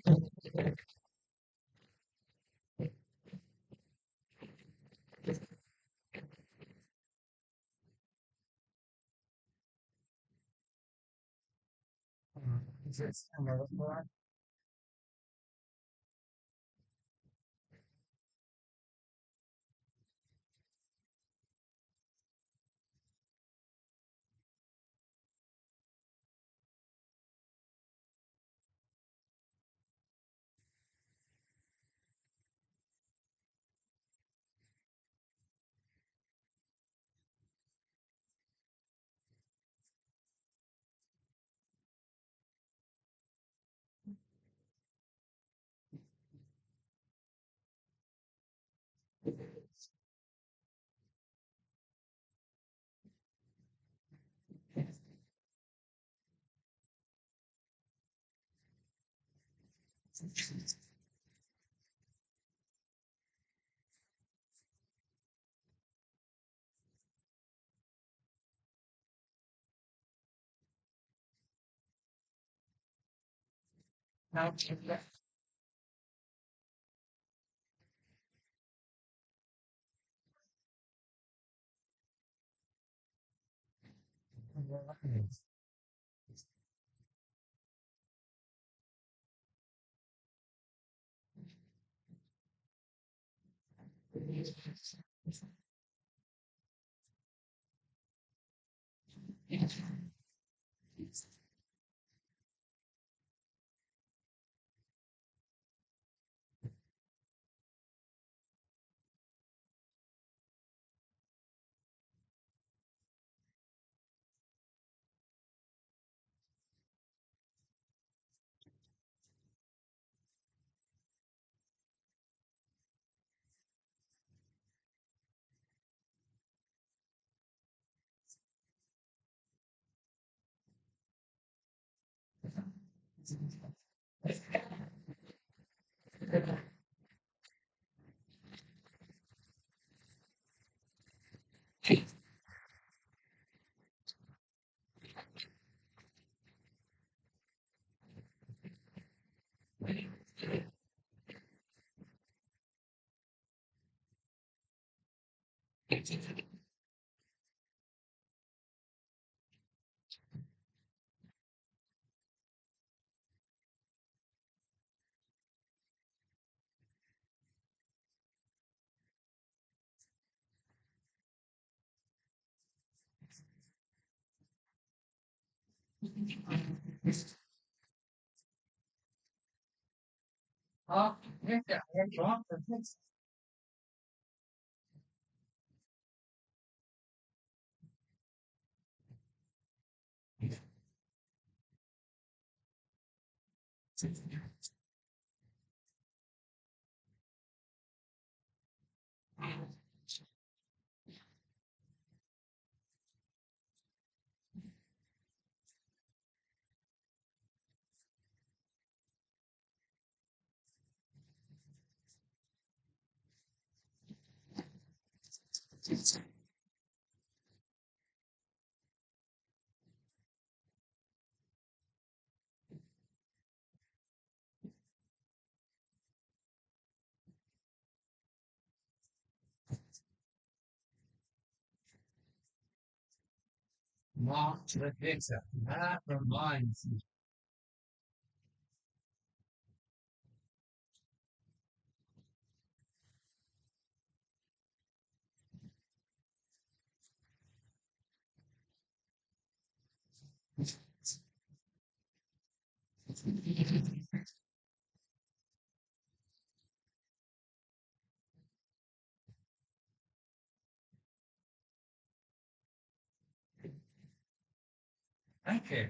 Mark to the picture. That reminds me. Thank you.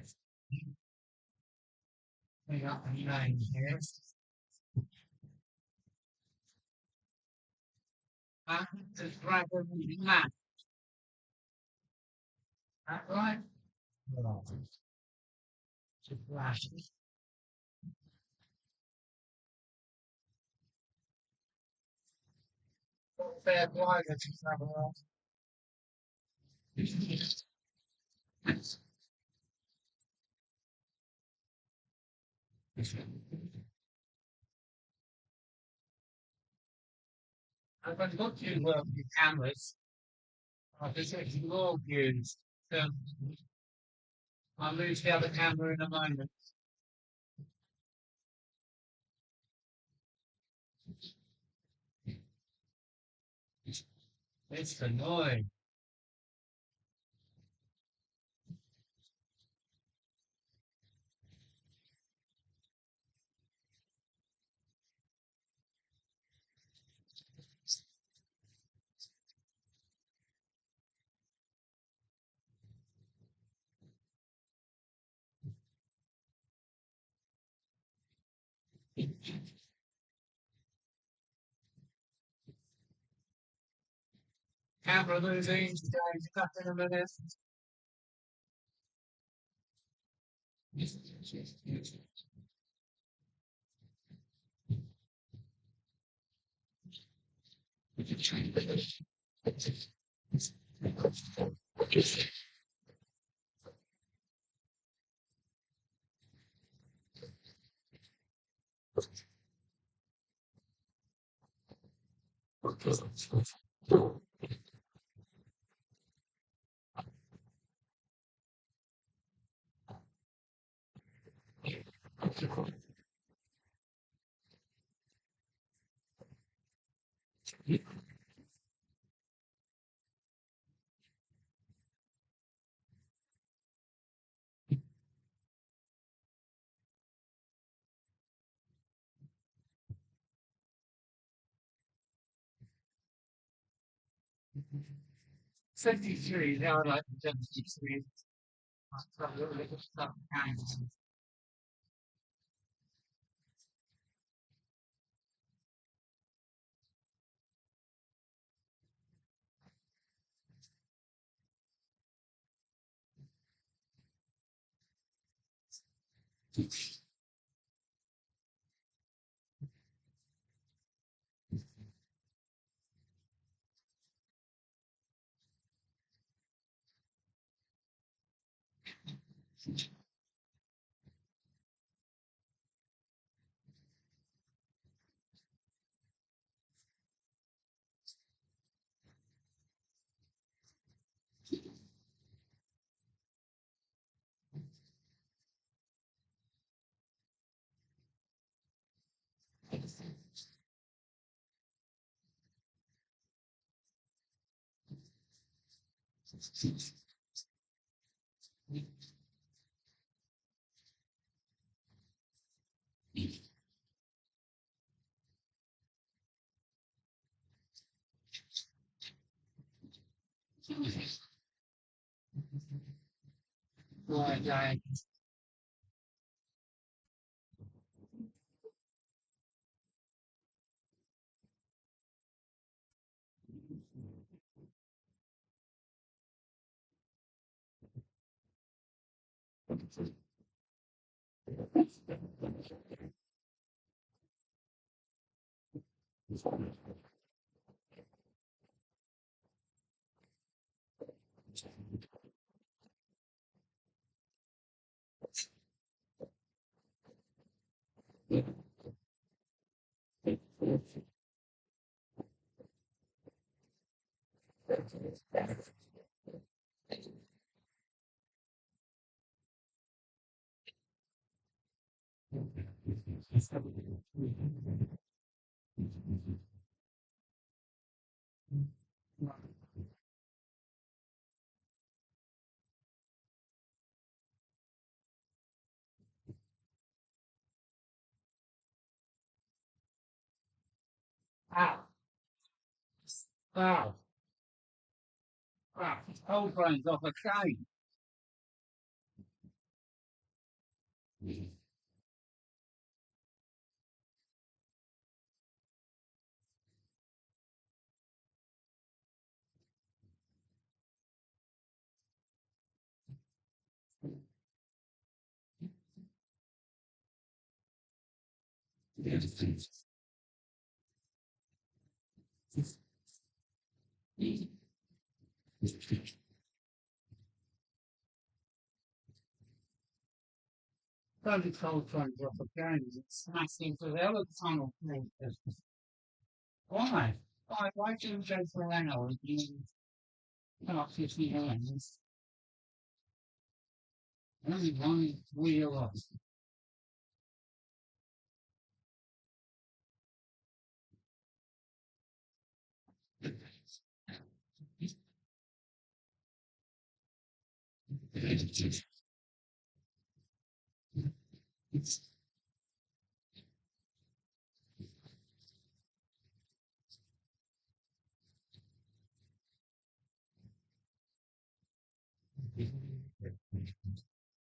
We got the name here. And the dragon map. That right? Oh, it's a flash. Fair play that you have a I've got to work with cameras. I've been taking more views. So I'll move to the other camera in a moment. It's annoying. Camera moving, going to cut in a minute. '53, now I'd like to '73. A little bit of stuff behind. Right, ow, ow, ow, whole brain's off a chain. Bloody whole brain's off a chain. It's smashed into the other tunnel. Why? Why do you go for an hour and you can't 50 hands? Only one wheel off.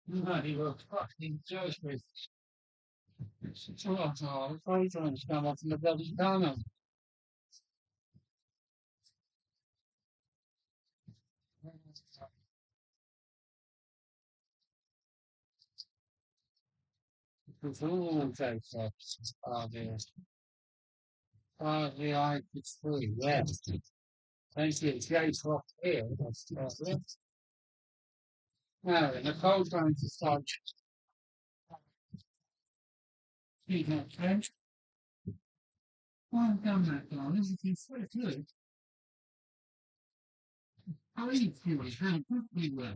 Bloody well fucking Joseph. Oh, the photon's come off in the bloody tunnel. It's all takes off. Oh dear. Oh, the I it's free, yeah. Thank you. It's gates off here. That's it. Now then, the cold going to start. Keep that trench. Why have done that, darling? If you swear to it, how easy it was, how good we were.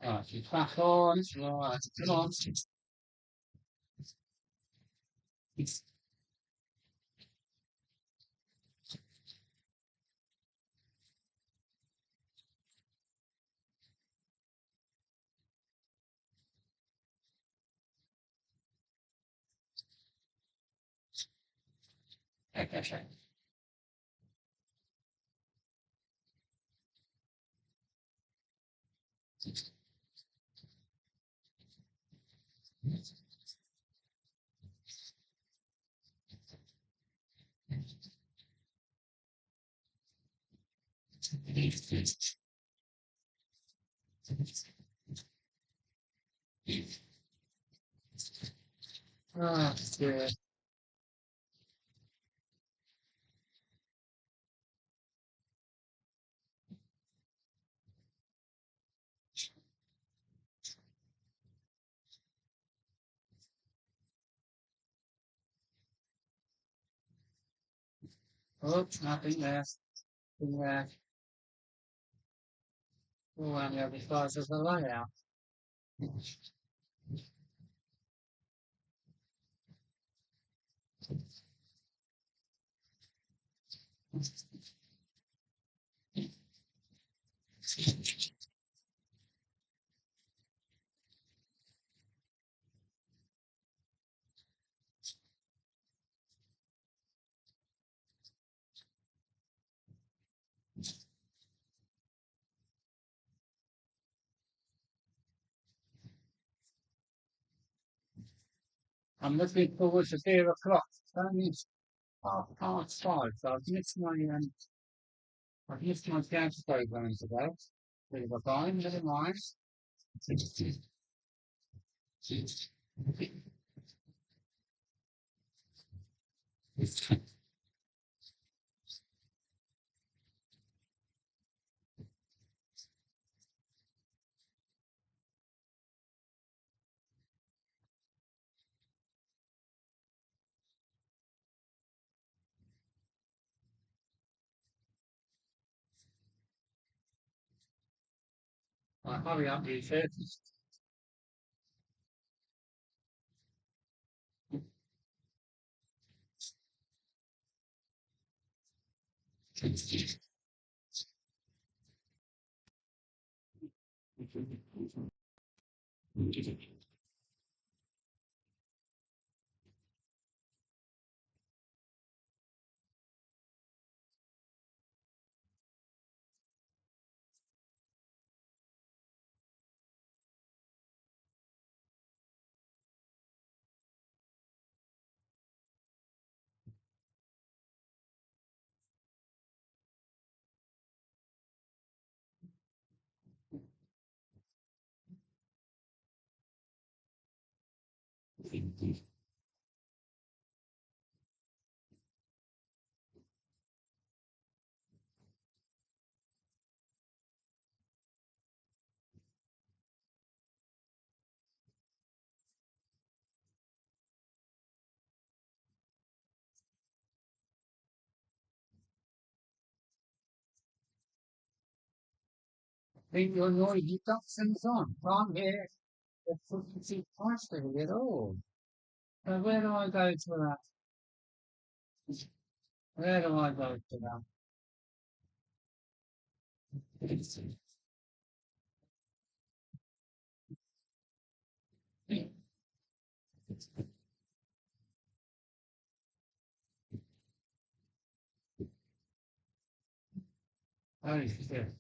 Right, she's back on. Right, come on. Ah, dear. Oops, nothing there. Nothing there. Oh, and the other side of the layout. I'm looking forward to 4 o'clock. It's only 5:30, so I've missed my dance program today. Bit of a fine, never mind. Right, hurry up, Richard. Leave your noisy Dachshunds on. Can't hear the frequency pricing at all. So where do I go to that? Where do I go to that? Oh, shit.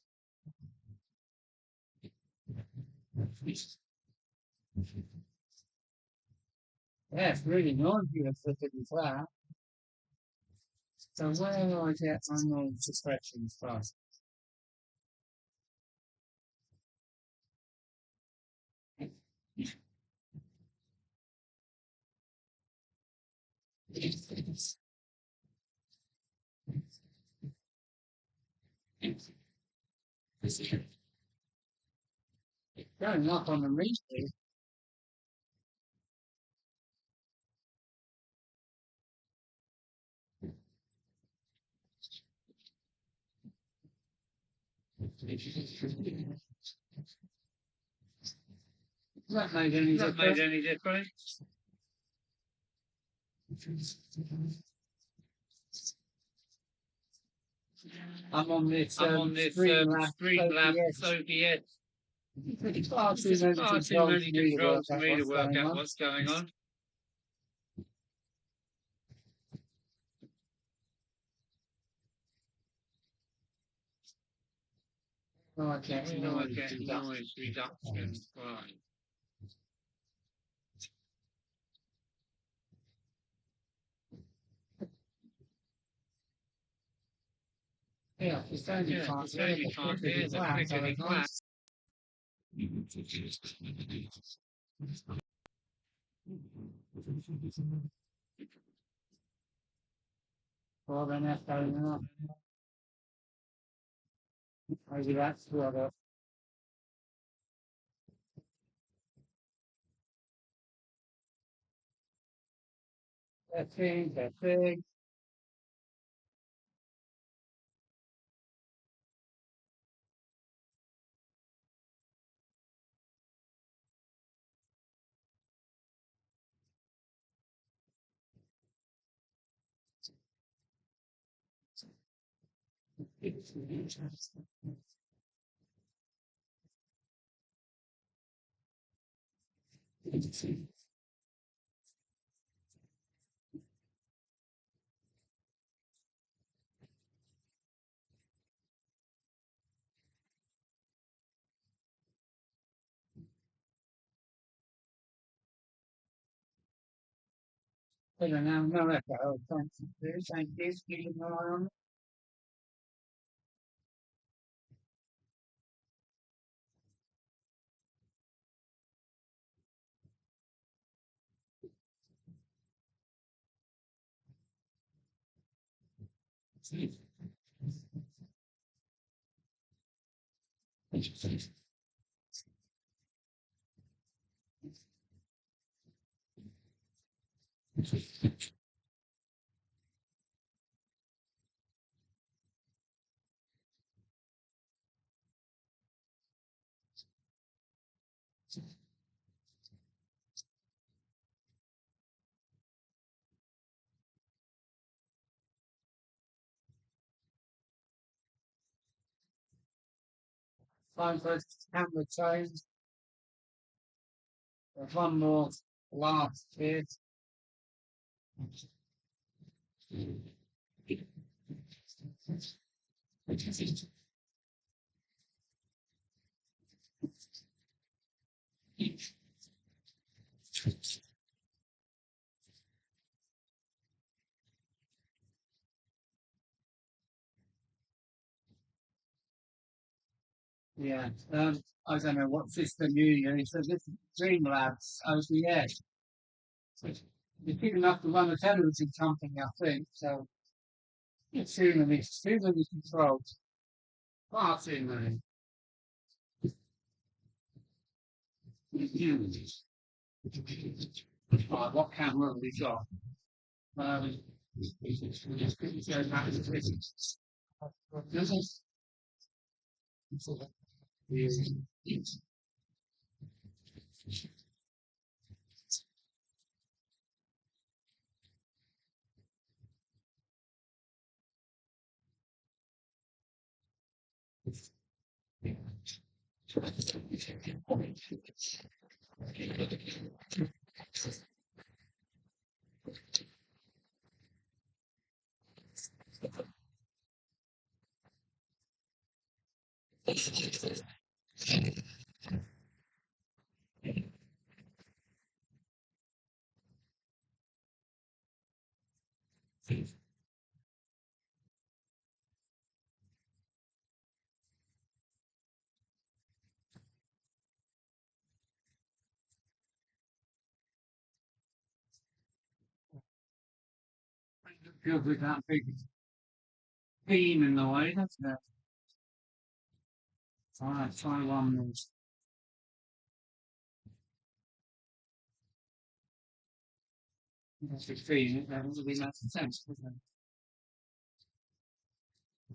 Yeah, it's really noisy if it is that. So where do I get my noise suppression from? Going up on the replay. That made any difference? That made any difference? I'm on this Streamlabs OBS. It's far too many controls for me to work out what's going on. No, I get noise reduction. Right. Yeah, it's only can't hear the click of the glass. Well, then that's going on. Maybe that's what it. That's big. I don't know, no echo. Thank you. Thank you. Keep an eye on time for camera change. There's one more last bit. Yeah, I don't know what system you use. So this is Streamlabs OBS. It's big enough to run a television company, I think. So it's too many controls. Far too many. Right, what camera have we got? Just go back to this. Good with that big beam in the way, doesn't it? Try one more. That's 15, that doesn't really make sense, does it?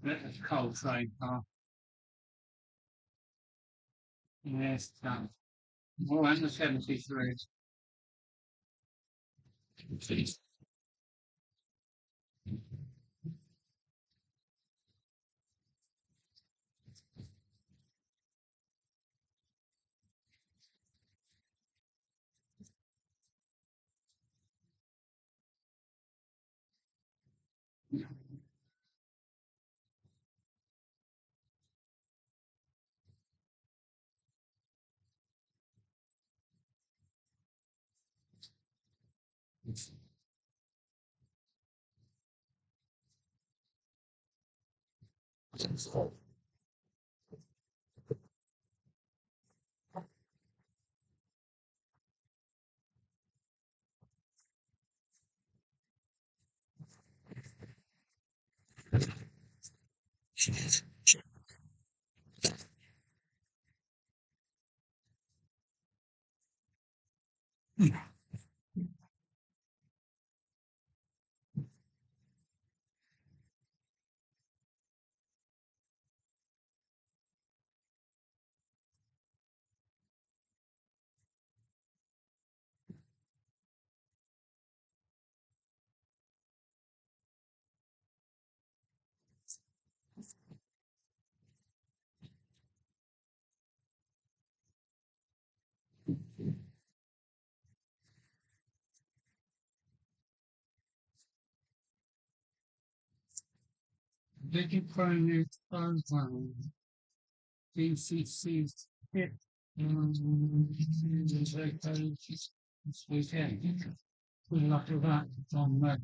That's a cold trade car. Yes, done. Oh, and the 73. Did you primary program? DCC hit this weekend. Good luck with that, John May.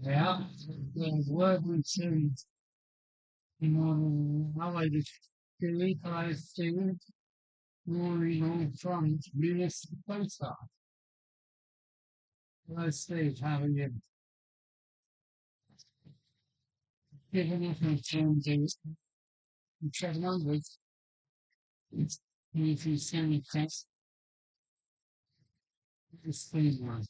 Yeah, there's word we see, how I just delete I see morning on front, municipal post office. Let's see how you given it in terms of check numbers. If you send me text, it's free one.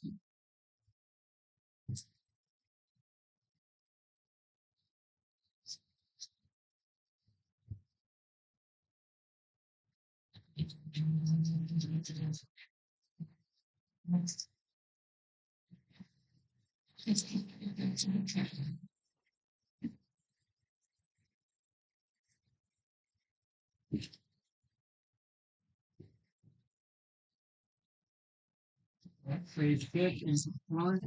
Page good is one.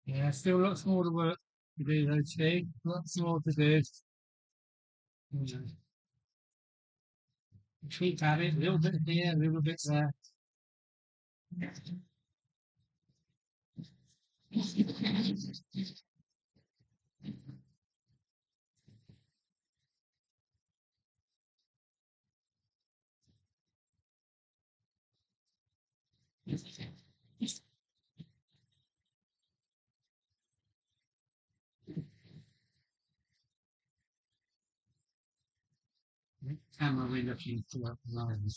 Yeah, still lots more to work to do though, Steve. Lots more to do. Keep at it, a little bit here, a little bit there. camera we're looking for at the moment.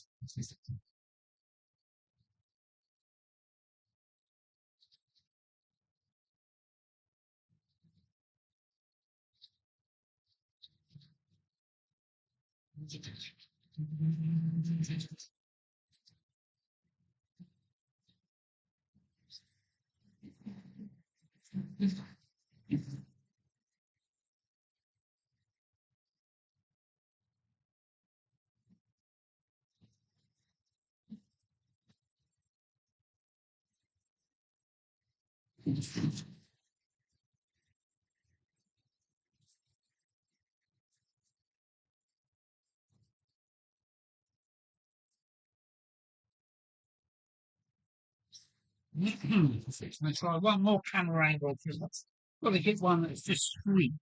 I'm going to try one more camera angle because I've got to get one that's just sweet.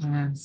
And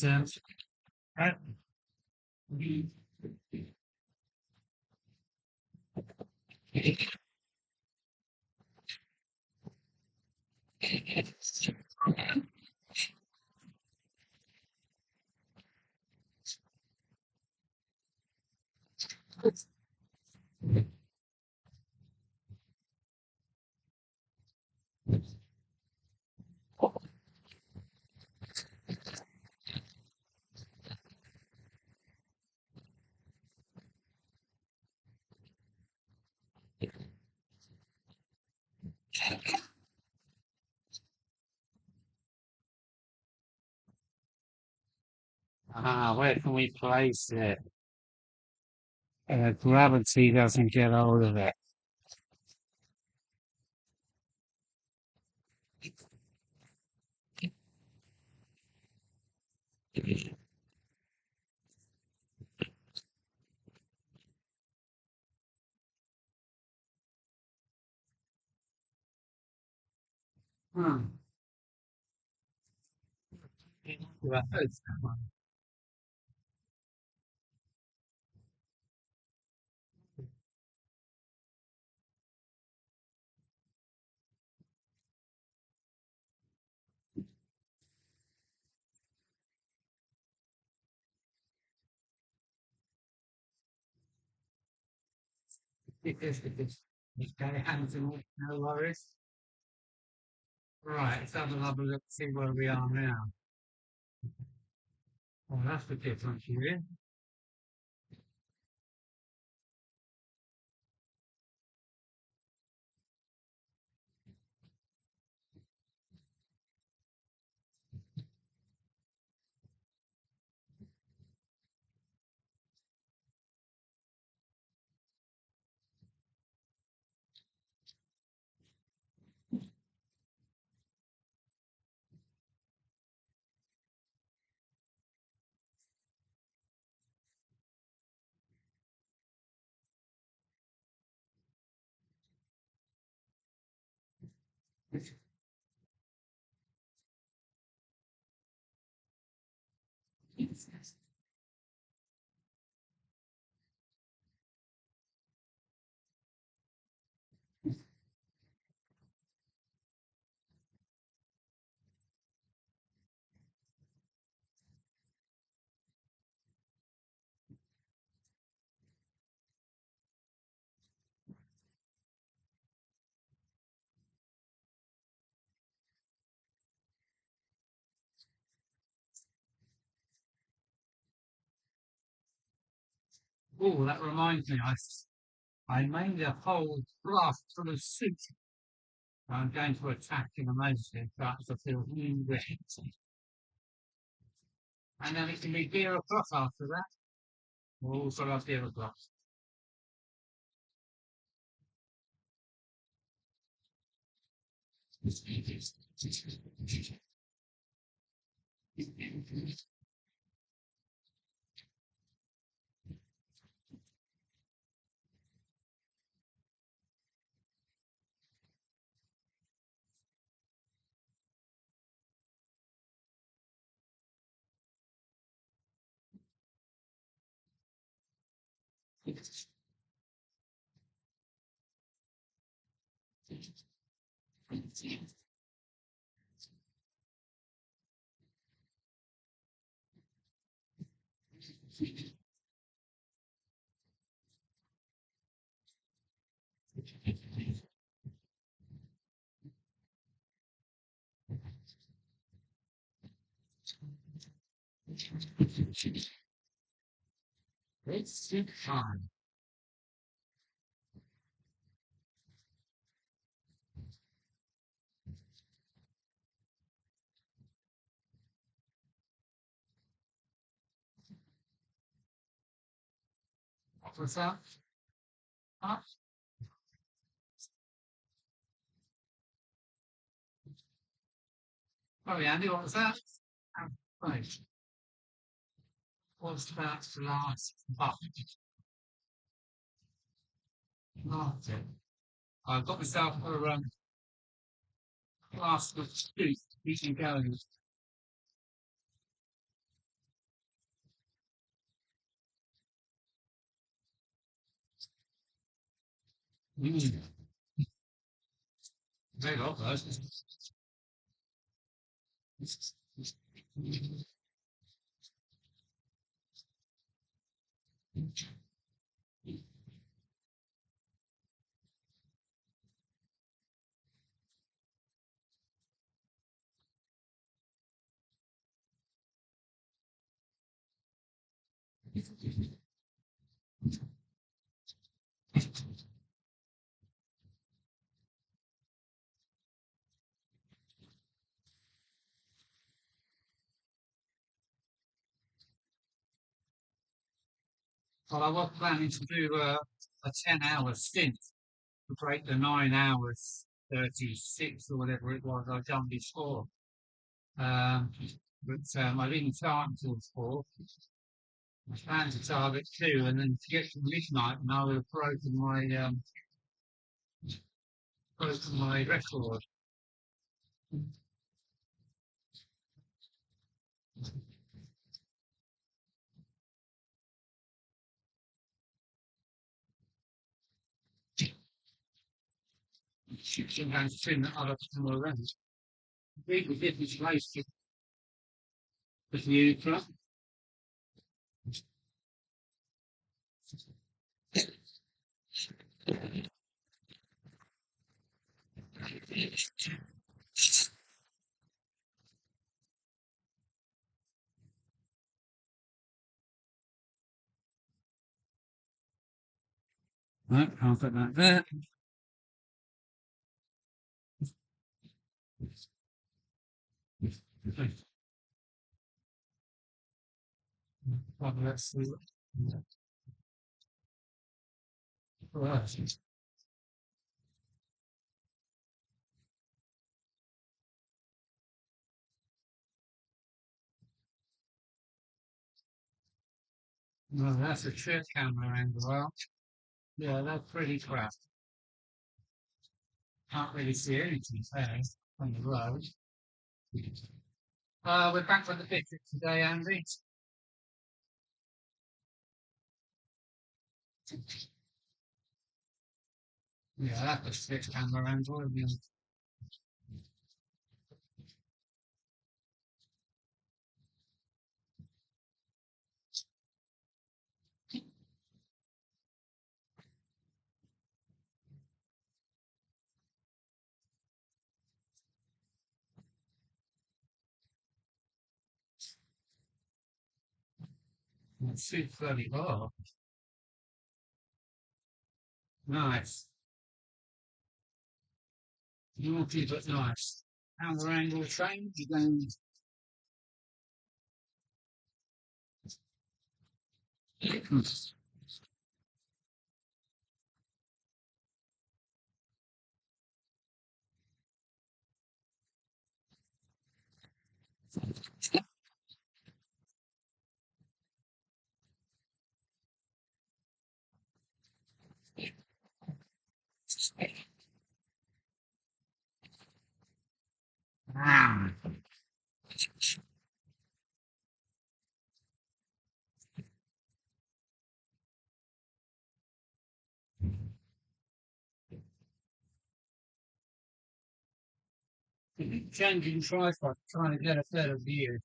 uh, where can we place it? Gravity doesn't get hold of it. Hmm. Okay, Anthony, no worries. Right, let's have another look, see where we are now. Well, that's the difference here. Oh, that reminds me, I made a whole blast full of soup. I'm going to attack in a moment, but I feel really wet. And then it can be beer o'clock after that. We'll also have beer o'clock. It's fine. What was that? Huh? Sorry, Andy, what was that? Right. What's that last button? Martin. I've got myself a flask of soup we can go. Very well, those. Well, I was planning to do a 10-hour stint to break the 9 hours 36 or whatever it was I'd done before. Um, but I didn't start until 4. I planned to target 2 and then to get to midnight and I would have broken my record. Sometimes thin other people around. People different place to the view from. Right, I'll put that there. Well, let's see. Right. Well, that's a trip camera angle. Well, yeah, that's pretty crap. Can't really see anything there on the road. We're back with the picture today, Andy. Yeah, that's a trip camera angle. It's super bloody hard. Nice. Naughty but nice. Camera angle change. You're going. Ah. Changing tripod, trying to get a better view.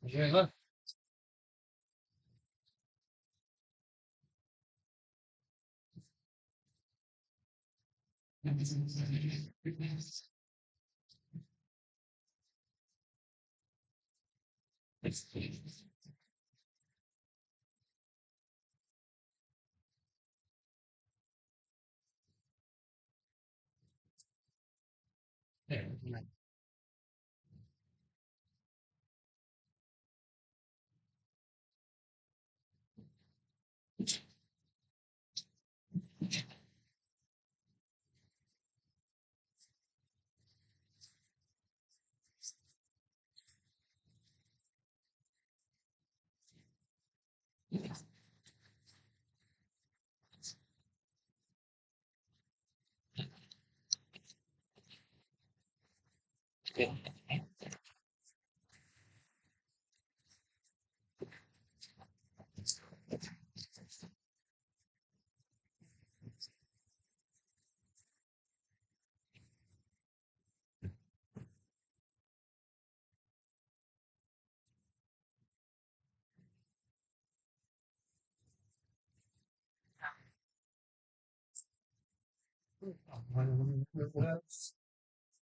Yeah.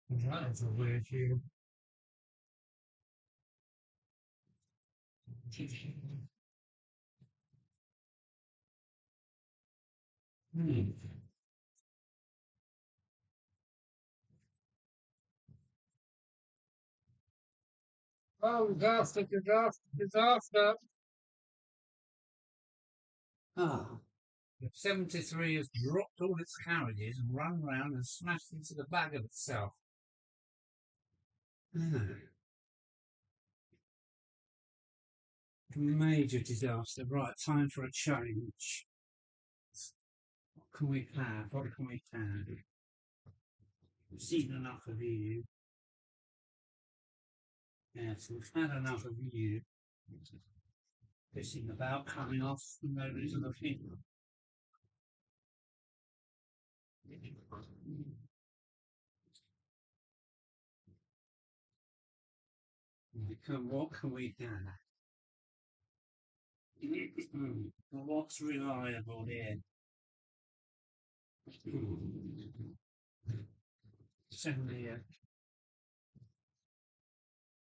That was a weird view. Hmm. Oh, disaster, disaster, disaster. Ah. The 73 has dropped all its carriages and run round and smashed into the back of itself. Ah. Major disaster. Right, time for a change. What can we have? What can we have? We've seen enough of you. Yes, we've had enough of you. Pissing about, coming off, for no reason of him. What can we have? What's reliable here? Send me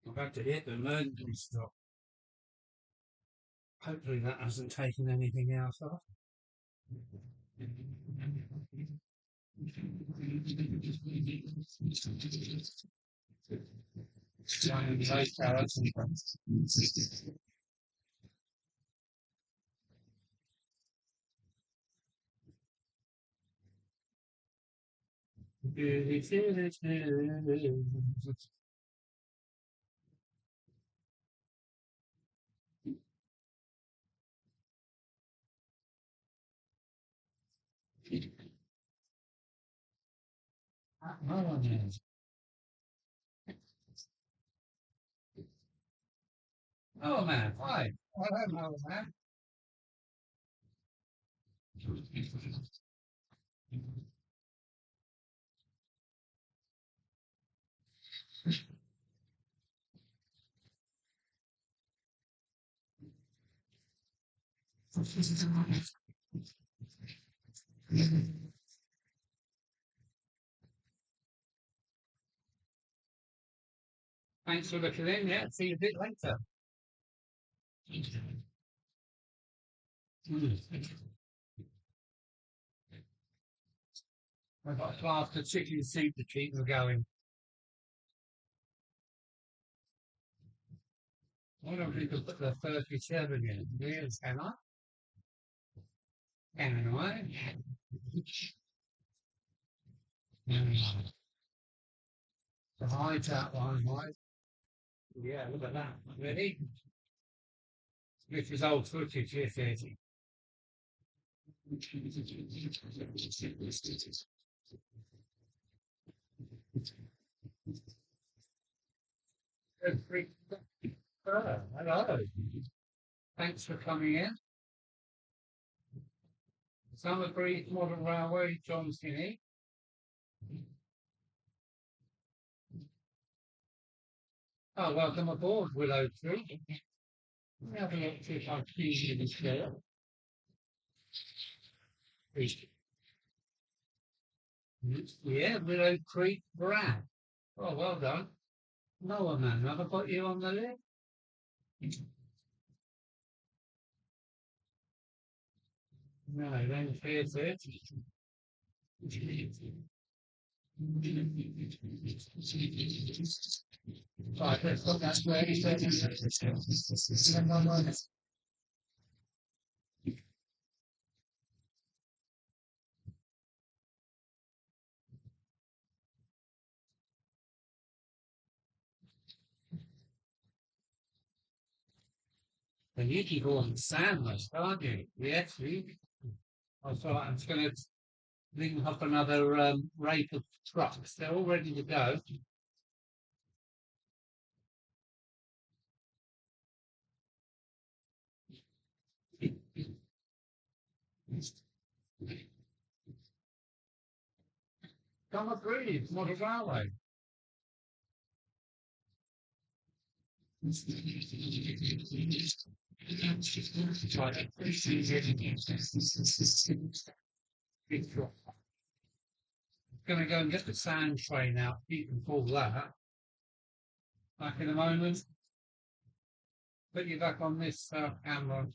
I've had to hit the emergency stop. Hopefully that hasn't taken anything else off. Oh man, why? I don't know, man. Thanks for looking in. Yeah, see you a bit later. I've got to ask the chicken soup to keep them going. Why don't we put the 37 in? Yes, can I? Can I? The high that one, right? Yeah, look at that. Ready? This is old footage, yes, it is. Hello. Thanks for coming in. Summer Breeze Modern Railway, John Finney. Oh, welcome aboard, Willow Tree. Let me have a look, see if I can see you this there. Yeah, Willow Creek Brad. Oh, well done. No, man, have I got you on the list? No, then here's it. Right, let's put that way. And you can go on the sand most, can't you? Yes, you. I thought I was going to link up another rake of trucks. They're all ready to go. Come and breathe, not a railway. Going to go and get the sand train out. You can pull that. Back in a moment. Put you back on this camera.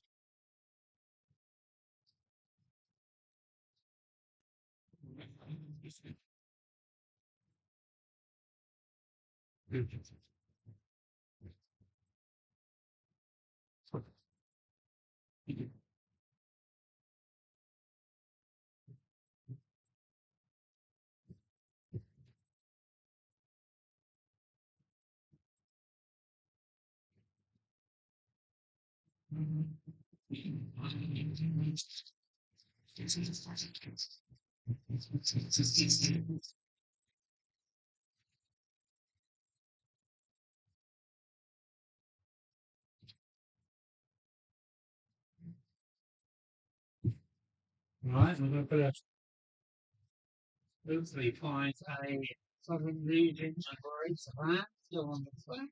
Right, we're going to put a hopefully find a southern region operates that. Still on the flat.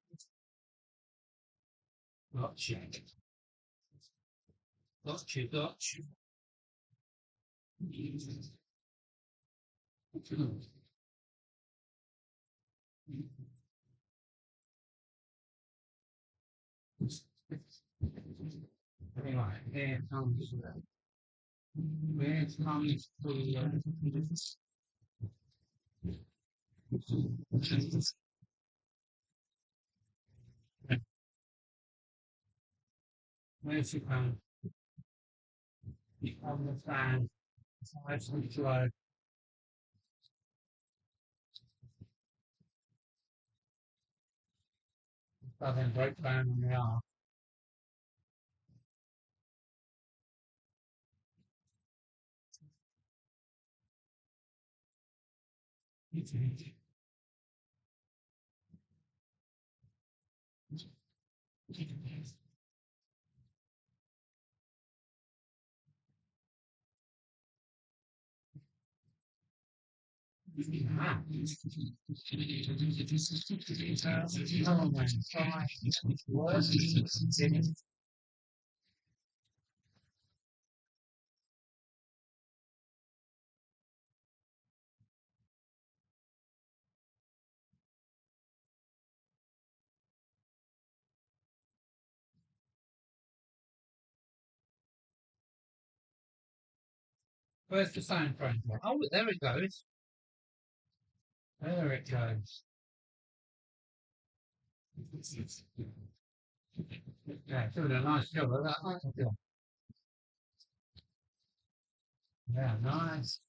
Gotcha. Gotcha, gotcha. Anyway, here comes where comes the where's it come on the fan? Sides and flow. Southern breakdown on the arm. Where's the sound frame? Oh, there it goes. There it goes. Yeah, doing a nice job of that, aren't you? Yeah, nice.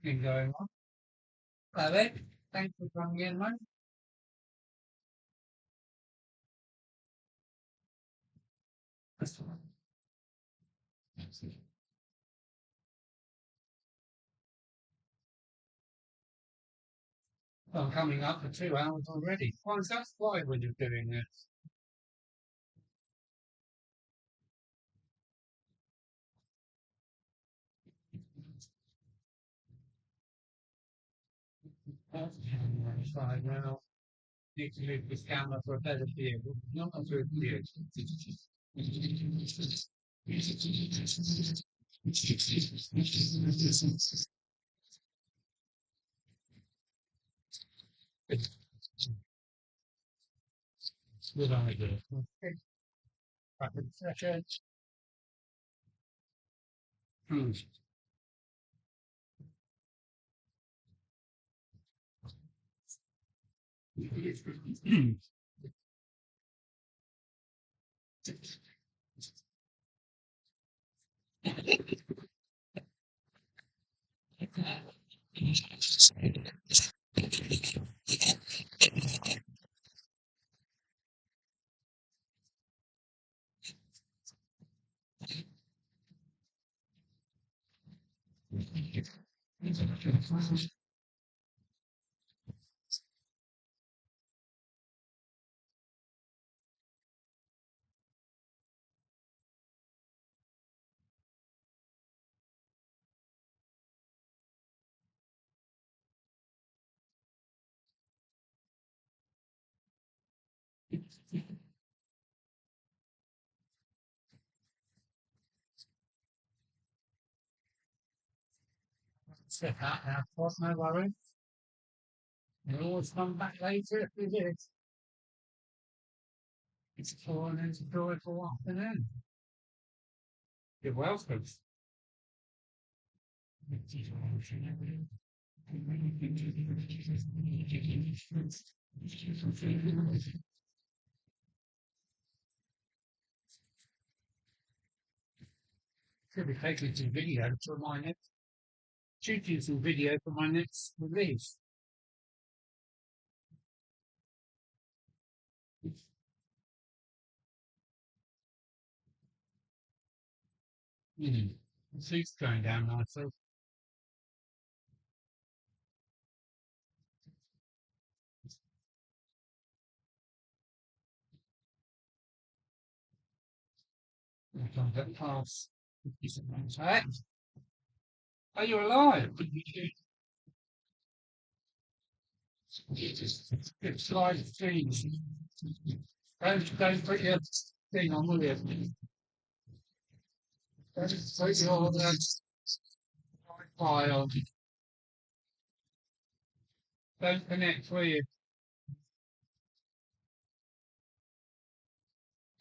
Been going on. Hello, thanks for coming in, mate. I'm coming up for 2 hours already. Why is that why when you're doing this? Right now. Need to move this camera for a better view. Not a good view. Good idea. Okay. Back in a second. Hmm. Set that now, of course, no worry. We'll always come back later if we did. It's an enjoyable afternoon. You're welcome. Should be taking some video for my next, shooting some video for my next release. The seat's going down nicely. I can't get past. Hey, are you alive? Good slide change. Don't put your thing on, will you? Don't put your Wi-Fi on. Don't connect, will you?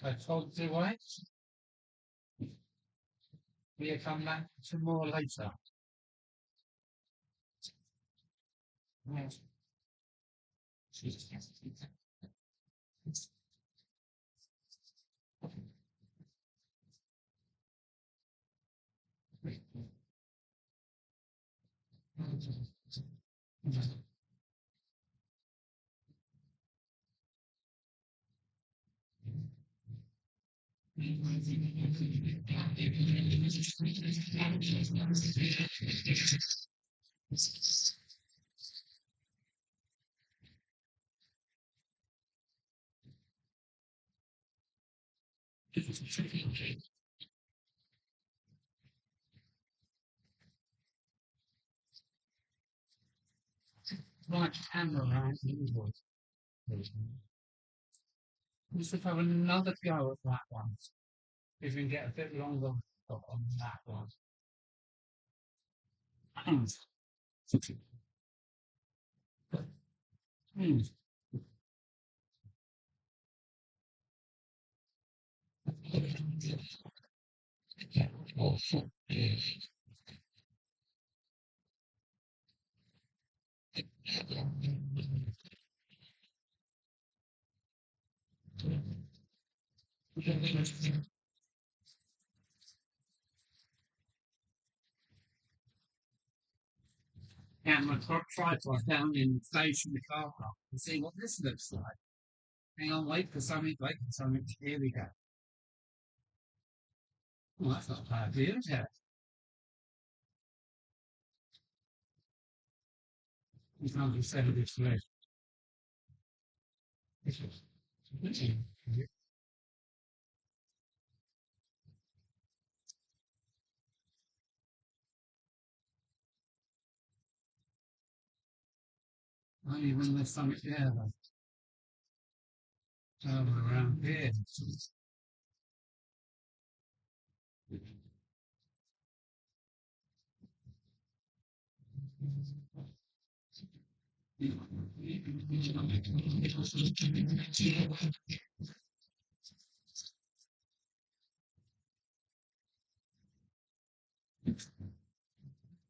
I told you wait. We'll come back to more later. Yes. Right camera around the invoice. We should have another go at that one. If we can get a bit longer on that one. Hmm. Yeah, my tripod down in the station, the car park, and see what this looks like. Hang on, wait for something, wait for something. Here we go. Well, that's not a bad view, is it? You can't just send this left. Only when there's something there, though. Around here.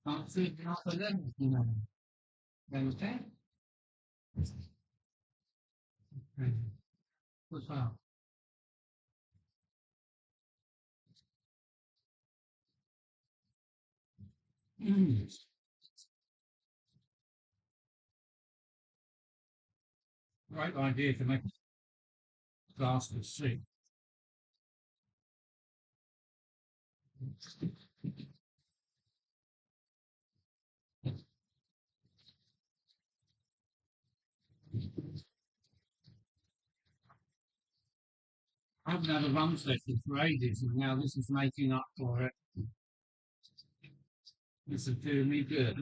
Can't see enough of them, you know. Okay? What's that? Great idea to make a glass of soup. I haven't had a run session for ages, and now this is making up for it. This is doing me good.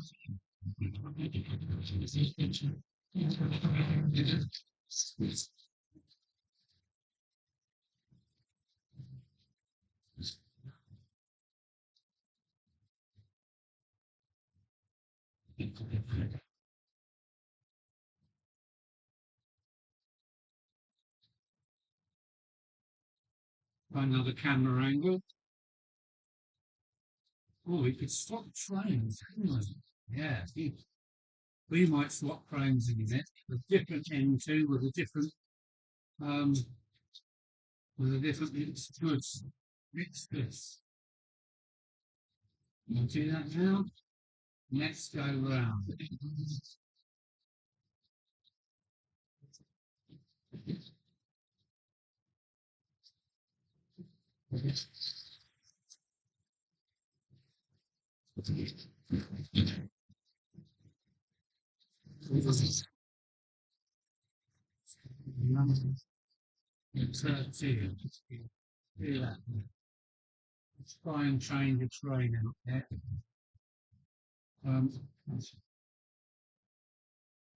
Another camera angle. Oh, we could swap frames. Yeah, we might swap frames in it. A different M2 um with a different mixed goods. Mixed goods. We'll do that now. Next go round. Yeah. Let's try and change the train out there. Um,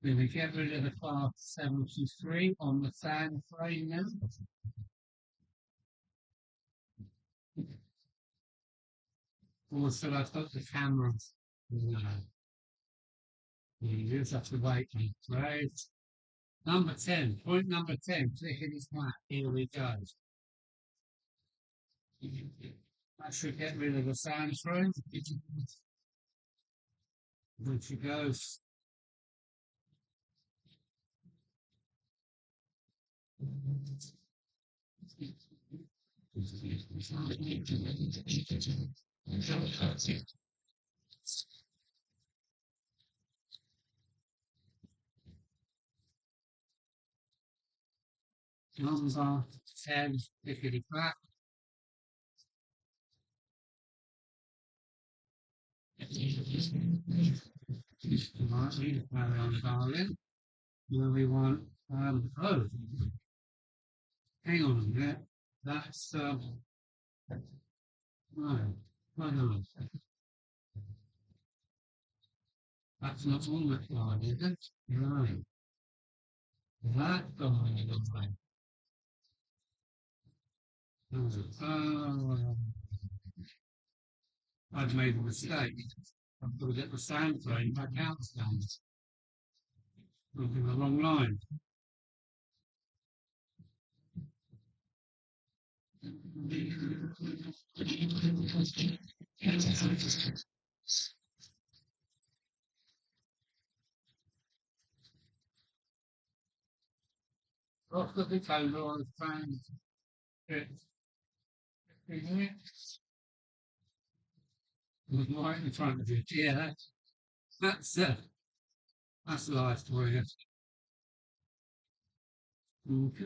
then we get rid of the class 73 on the fan frame now. Or should I put the camera? No. You just have to wait. Right. Number 10, point number 10, clicking his back. Here we go. That should get rid of the sound frame. Good to go. Number 10, clickety clack. Right, we carry on darling. Then we want, oh, hang on a minute. That's, no, no. That's not on the slide, is it? Right. That's going on. Oh, I've made a mistake. I've got to get the sound frame back out again. Looking the wrong line. Off the decoder on the frame. It was right in front of you. Yeah, that's life for you. Okay.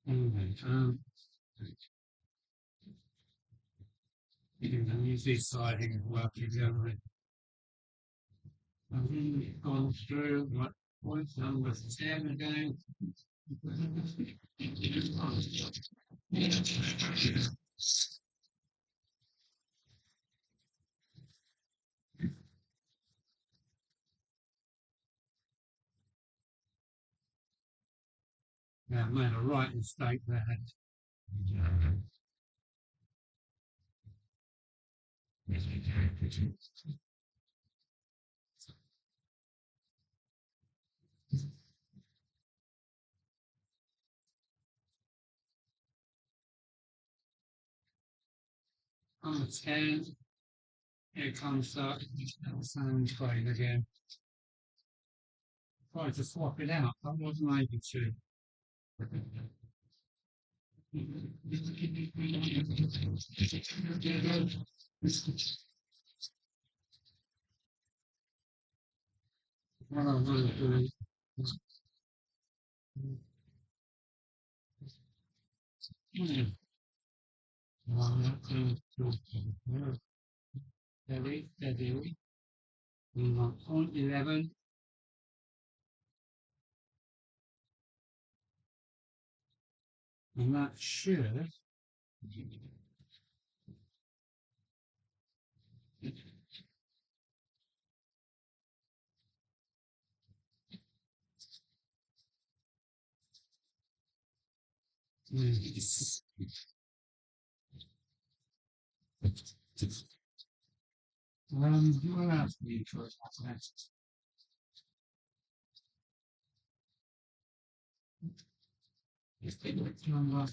Anyway, Usually siding is working generally. I've really gone through what point number 10 again. Yeah, I made a right mistake there. Number 10, here comes that sound train again. Tried to swap it out, I wasn't able to. What I'm going to do steady, steady. We want point 11, and that should yes. What else do you try next? Number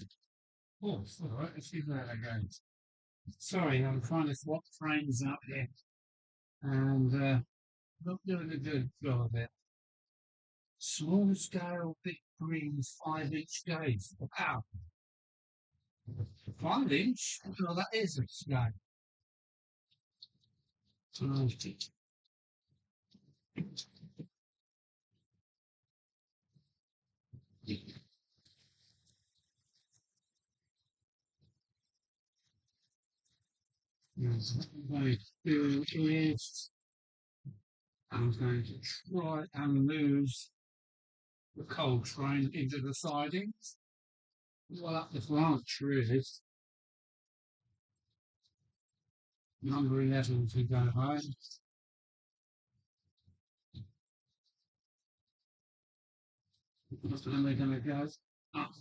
4, alright, let's see where that goes. Sorry, I'm trying to swap frames up here, and not doing a good job of it. Small scale, big greens, 5-inch gauge. Wow, 5-inch? Well, that is a scale. Yes, what I'm going to do is I'm going to try and lose the cold train into the sidings. Well, up the branch really. Number 11 to go home. And we're going to go up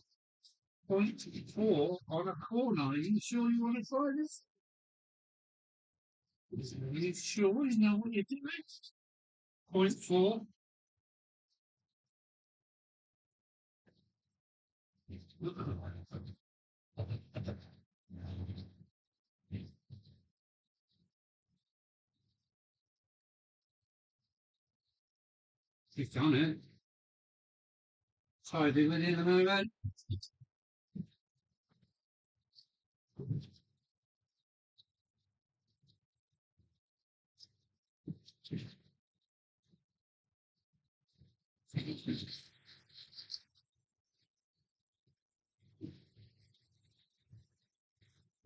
point 4 on a corner. Are you sure you want to try this? Are you sure you know what you're doing? Point 4. He's done it. So I do it in a moment.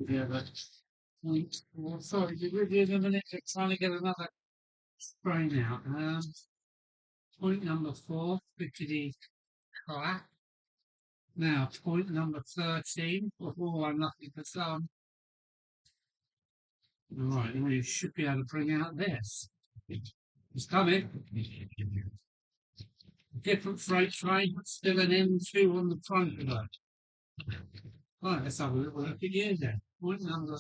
Yeah, but point 4. Sorry, be with you in a minute. Trying to get another sprain out. Point number 4, pickety clack. Now, point number 13, before I'm lucky for some. Right, and you should be able to bring out this. It's coming. Different freight train, but still an M2 on the front of it. Right, let's have a little look at you then. Point number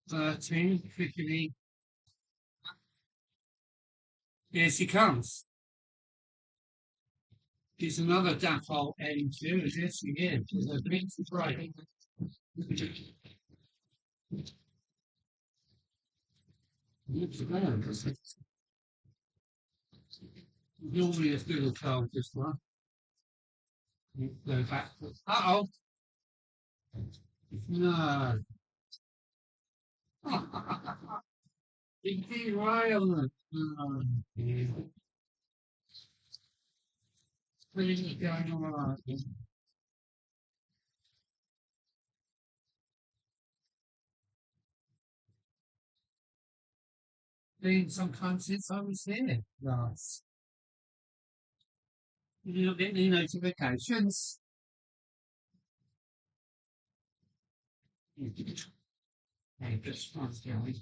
13, pickety. Here she comes. It's another Dapol M2, yes, again. It's a big freight. Normally it's little cold, this one. Go back. Uh-oh. No. Big derailment. No. Things going on. been some time since I was here last. You not get any notifications? Hey, this one's going.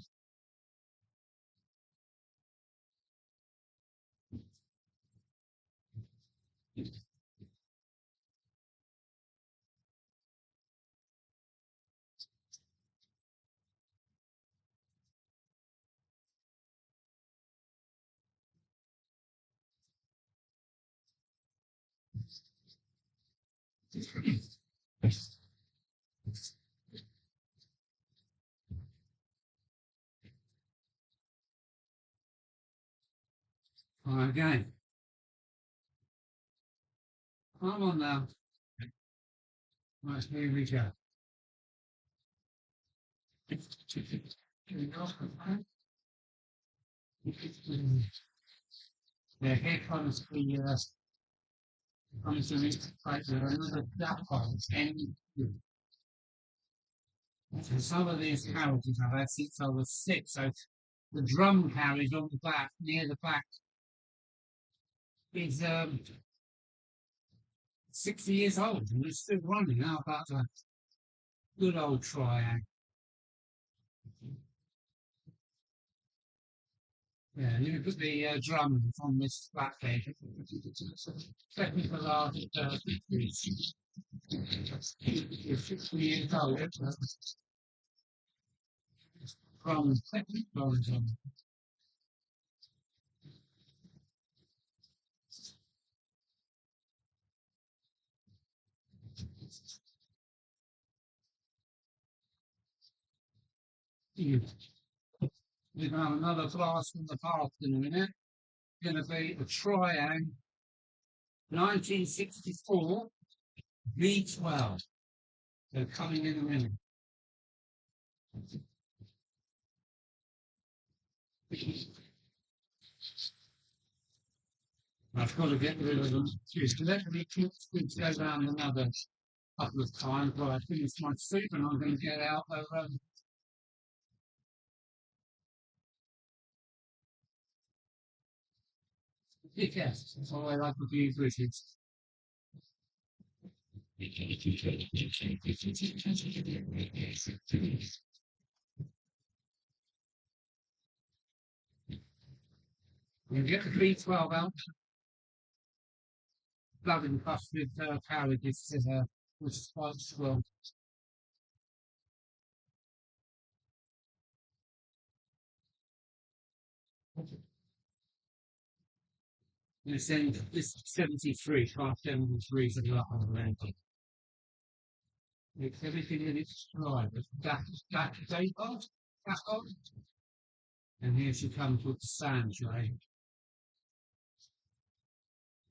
Again, I'm on now. Right, here we go. Yeah, here comes the right there, another black hole, and some of these carriages I've had since I was 6, so the drum carriage on the back, near the back, is 60 years old and it's still running. How about a good old triangle? Yeah, you put the drum on this flatbed. Second to last, 60 years old. From second drums on. We're going to have another blast from the past in a minute. Going to be a triangle 1964 V12. They're coming in a minute. I've got to get rid of them. Just let me go down another couple of times while I finish my soup and I'm going to get out the yes, that's all I like with the British. You get the B12 out, flooding past with carriages, which is quite strong. This 73, class 73 is a lot of renting. It's everything in its stride. That day off, that on. And here she comes with the sand tray.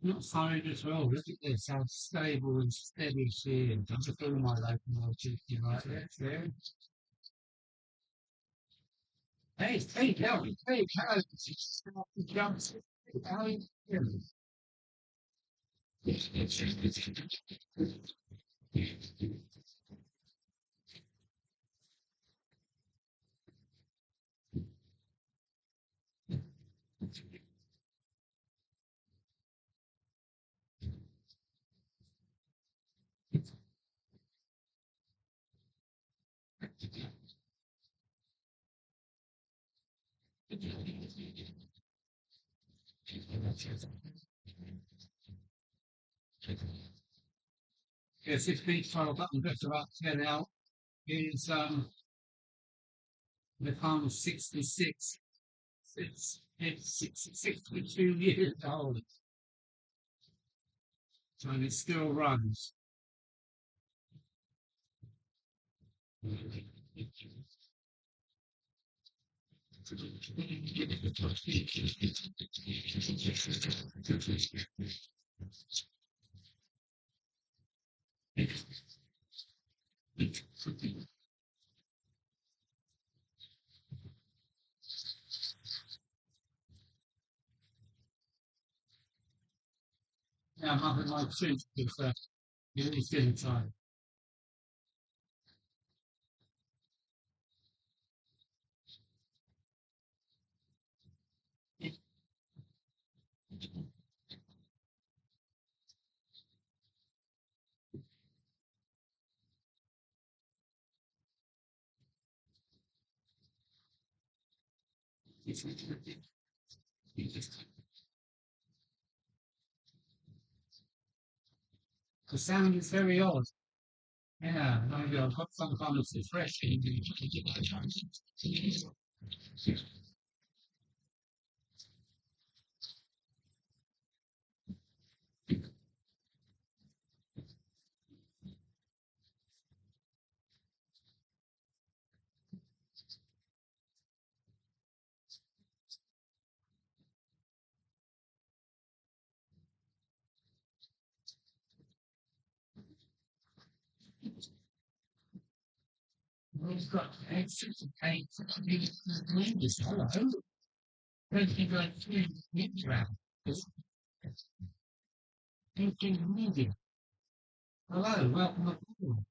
Not hurried at all. Look at this, how stable and steady she is. I'm just doing my locomotive right there. Hey, Kelly, hey, Kelly. Jumps. Kelly. Yes, this beach file button just about to get out is become 66. It's 62 years old. So it still runs. Now I'm having my soup because it is dinner time. The sound is very odd. Yeah, maybe I've got some kind of suppression. We've got extras of paint for this. Hello. Thank you very much. Thank you. Hello, welcome aboard.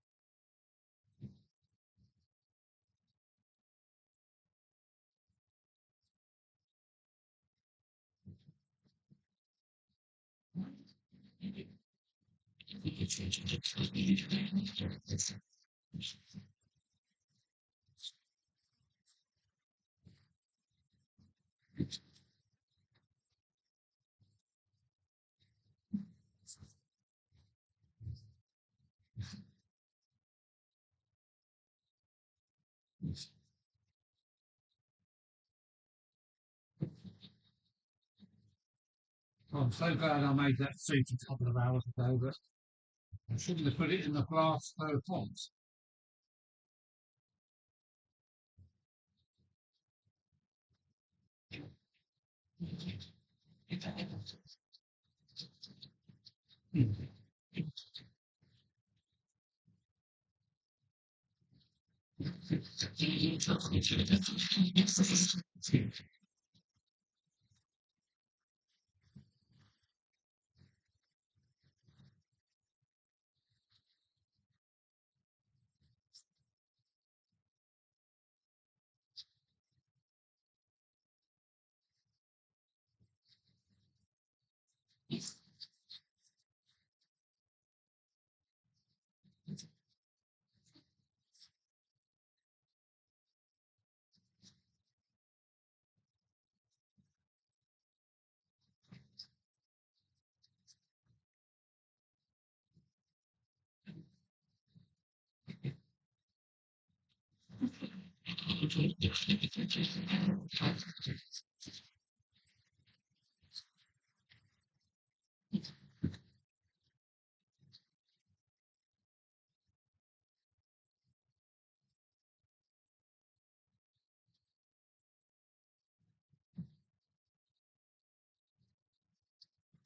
I'm so glad I made that suit a couple of hours ago, but I shouldn't have put it in the glass pot.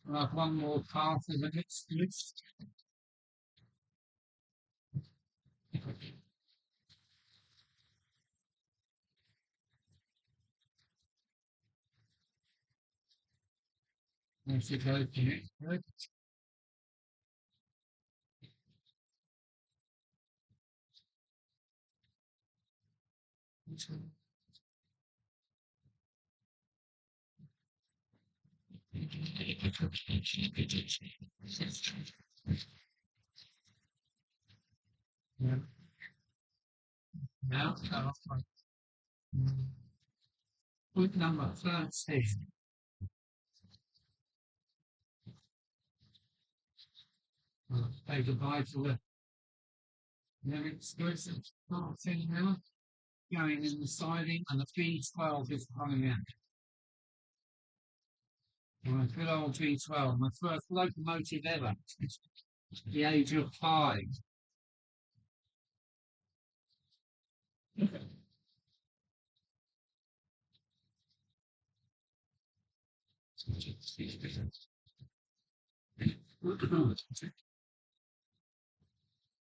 I'll have one more pass of the next list. I should go to it. Good. Yeah. Now, point number 13. Say goodbye to the exclusive thing now. Going in the siding, and the B12 is coming out. My good old B12, my first locomotive ever. At the age of 5.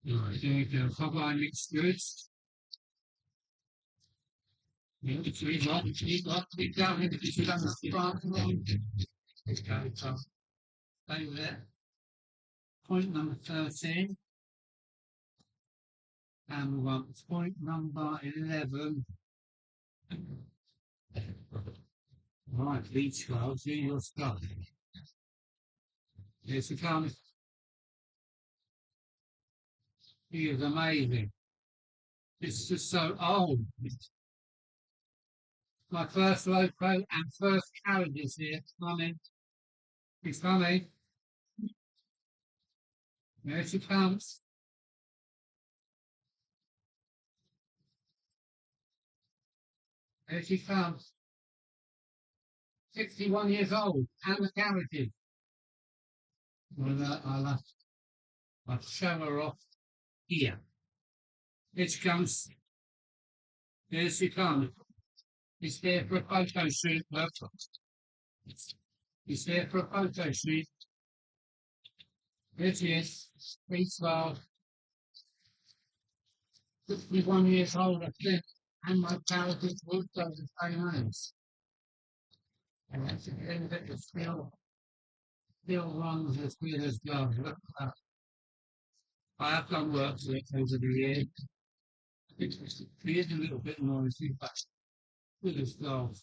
Right, there you go. Hotline mixed goods. Keep down here because you don't have to start okay, so stay there. Point number 13. And we want point number 11. Right, B12, do your stuff. Here's the gun. He is amazing. It's just so old. My first loco and first carriages here. Coming. He's coming. There she comes. There she comes. 61 years old and the carriages. Well, I'll show her off here. Here she comes. Here she comes. He's here for a photo shoot, love. He's here for a photo shoot. Here she is. Peace love. 61 years old, I think. And my carriages would go the same age. And that's the thing that it still runs as good as goes. Look at that. I have done work with it over the years. It is a little bit noisy, but good as gold.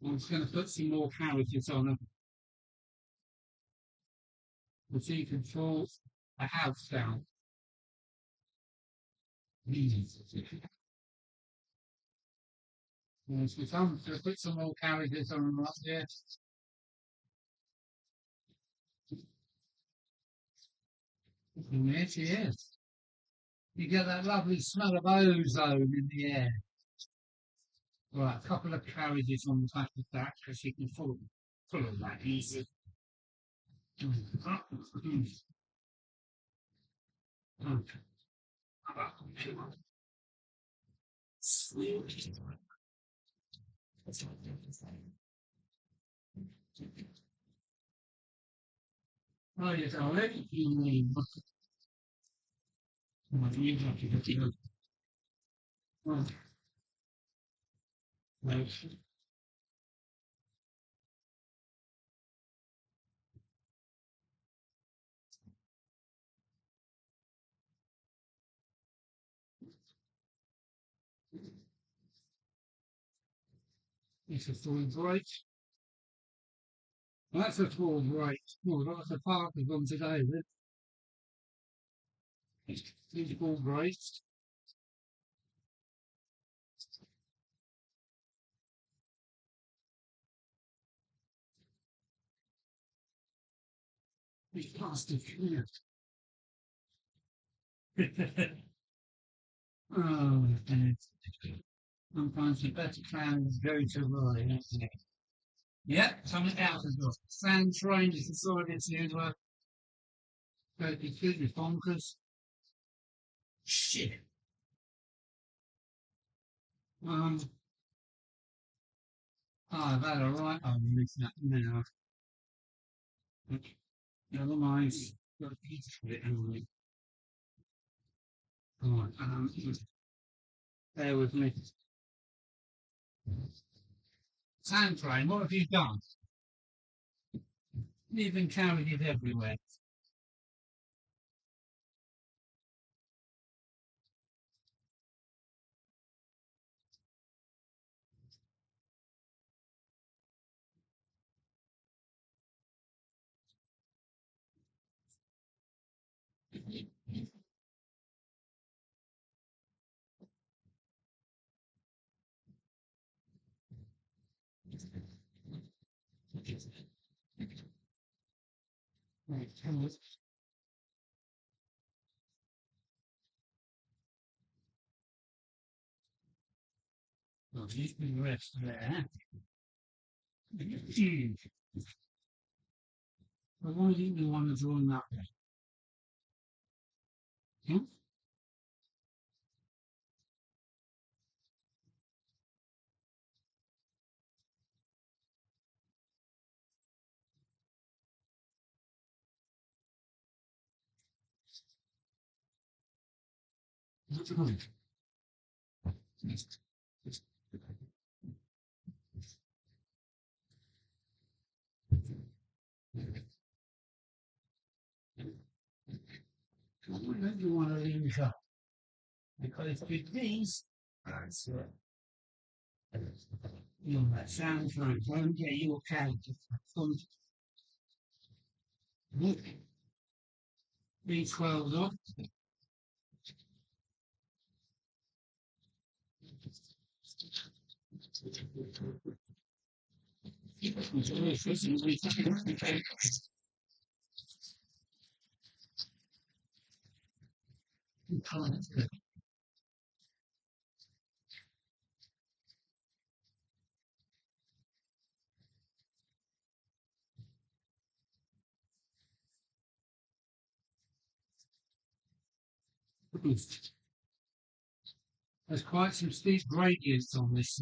I'm just going to put some more carriages on them, which you can pull a house down. And so I'm going to put some more carriages on them up there. And there she is. You get that lovely smell of ozone in the air. Right, a couple of carriages on the back of that because you can pull that easy. Oh, yes, already. It's a full bright. That's a full bright. Oh, lots of parkers on today, is it? It's full bright. It's plastic, isn't it? Oh, sometimes the better plans go to right. Yeah, coming out as well. Sand train is decided to go to food bonkers. Shit. Um, I've had a right I'm missing that now. Never mind. Got a piece of it anyway. Right, bear with me. Sand train, what have you done? You've been carrying it everywhere. Right, come on. Well, you've been rest there. Well, why didn't you want to join that way? Hmm? Why don't you want to leave up? Because with these, that's it. You know, that sounds right. Don't get your character from B12 off. There's quite some steep gradients on this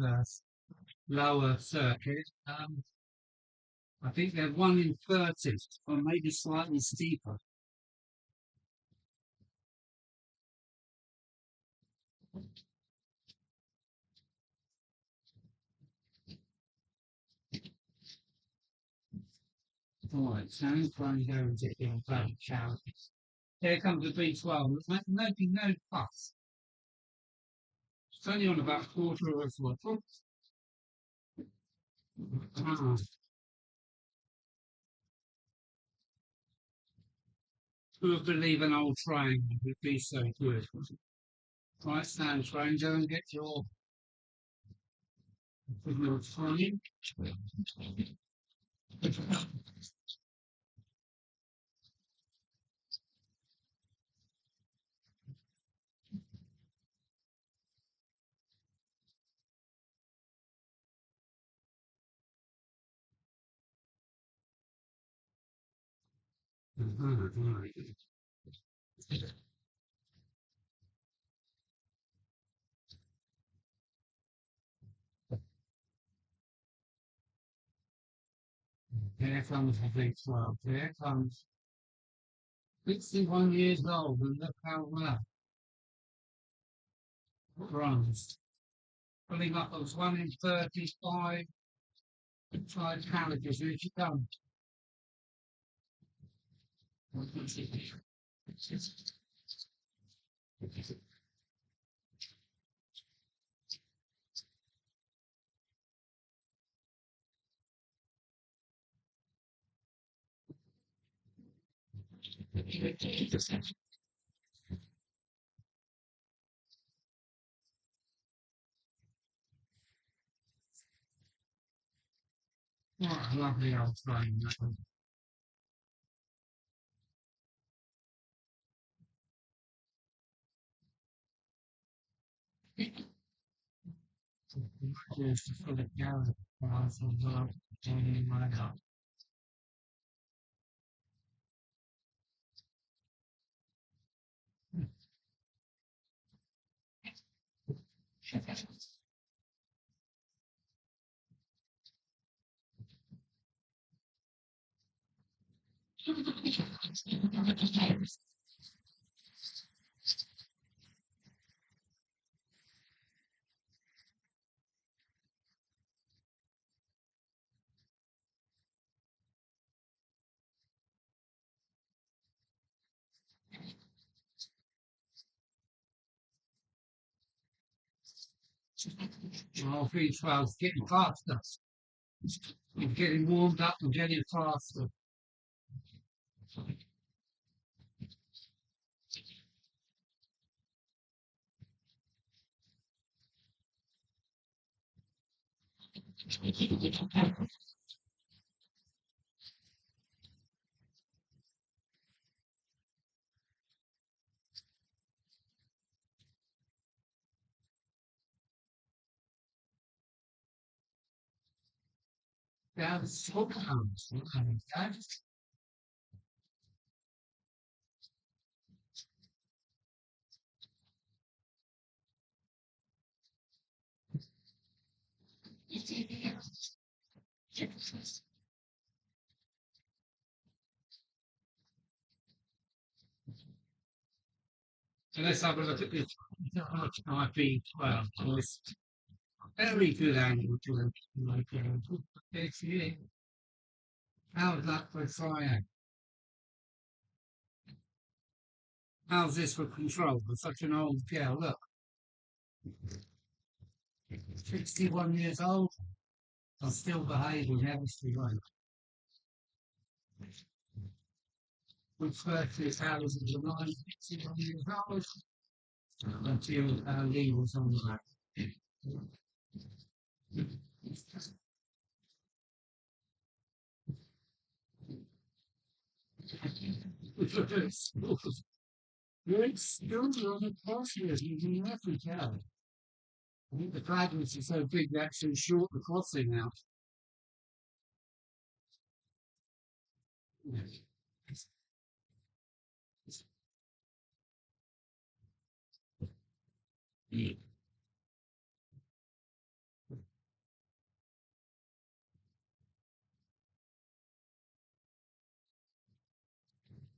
lower circuit. I think they're 1 in 30, or maybe slightly steeper. Right, so I'm going to go and get your bloody challenges. Here comes the B12. There's making no fuss. It's only on about a quarter of a foot. Ah, who would believe an old train would be so good? Right, stand train, go and get your train. Right. Here comes the B12. Here comes 61 years old, and look how well runs. Pulling up those 1 in 35 carriages. Here she comes. What a lovely old train. Just to fill it down. Oh, B12's getting faster. It's getting warmed up and getting faster. Down so comes. So let's have a look at this. B12. This very good angle to it. It's here. How's that for triangle? How's this for control for such an old girl? Look, 61 years old, I'm still behaving ever so well. Which first is thousands of lives, 61 years old, until Lee was on the back. You're still on the crossroads, you can never tell. I think the fragments are so big they actually short the crossing out.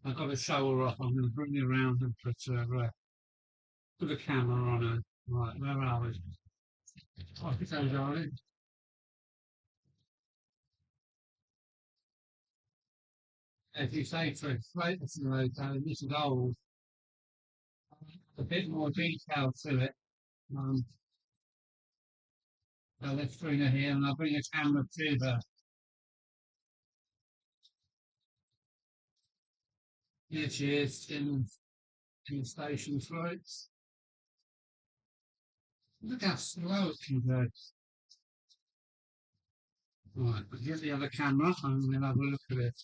I've got to show her off. I'm going to bring her around and put a camera on her. Right, where are we? Oh, so darling. As you say, for a focus road, this is old. A bit more detail to it. Um, so let's bring her here and I'll bring a camera to her. Here she is in the station floats. Look how slow it can go. Right, we'll get the other camera and we'll have a look at it.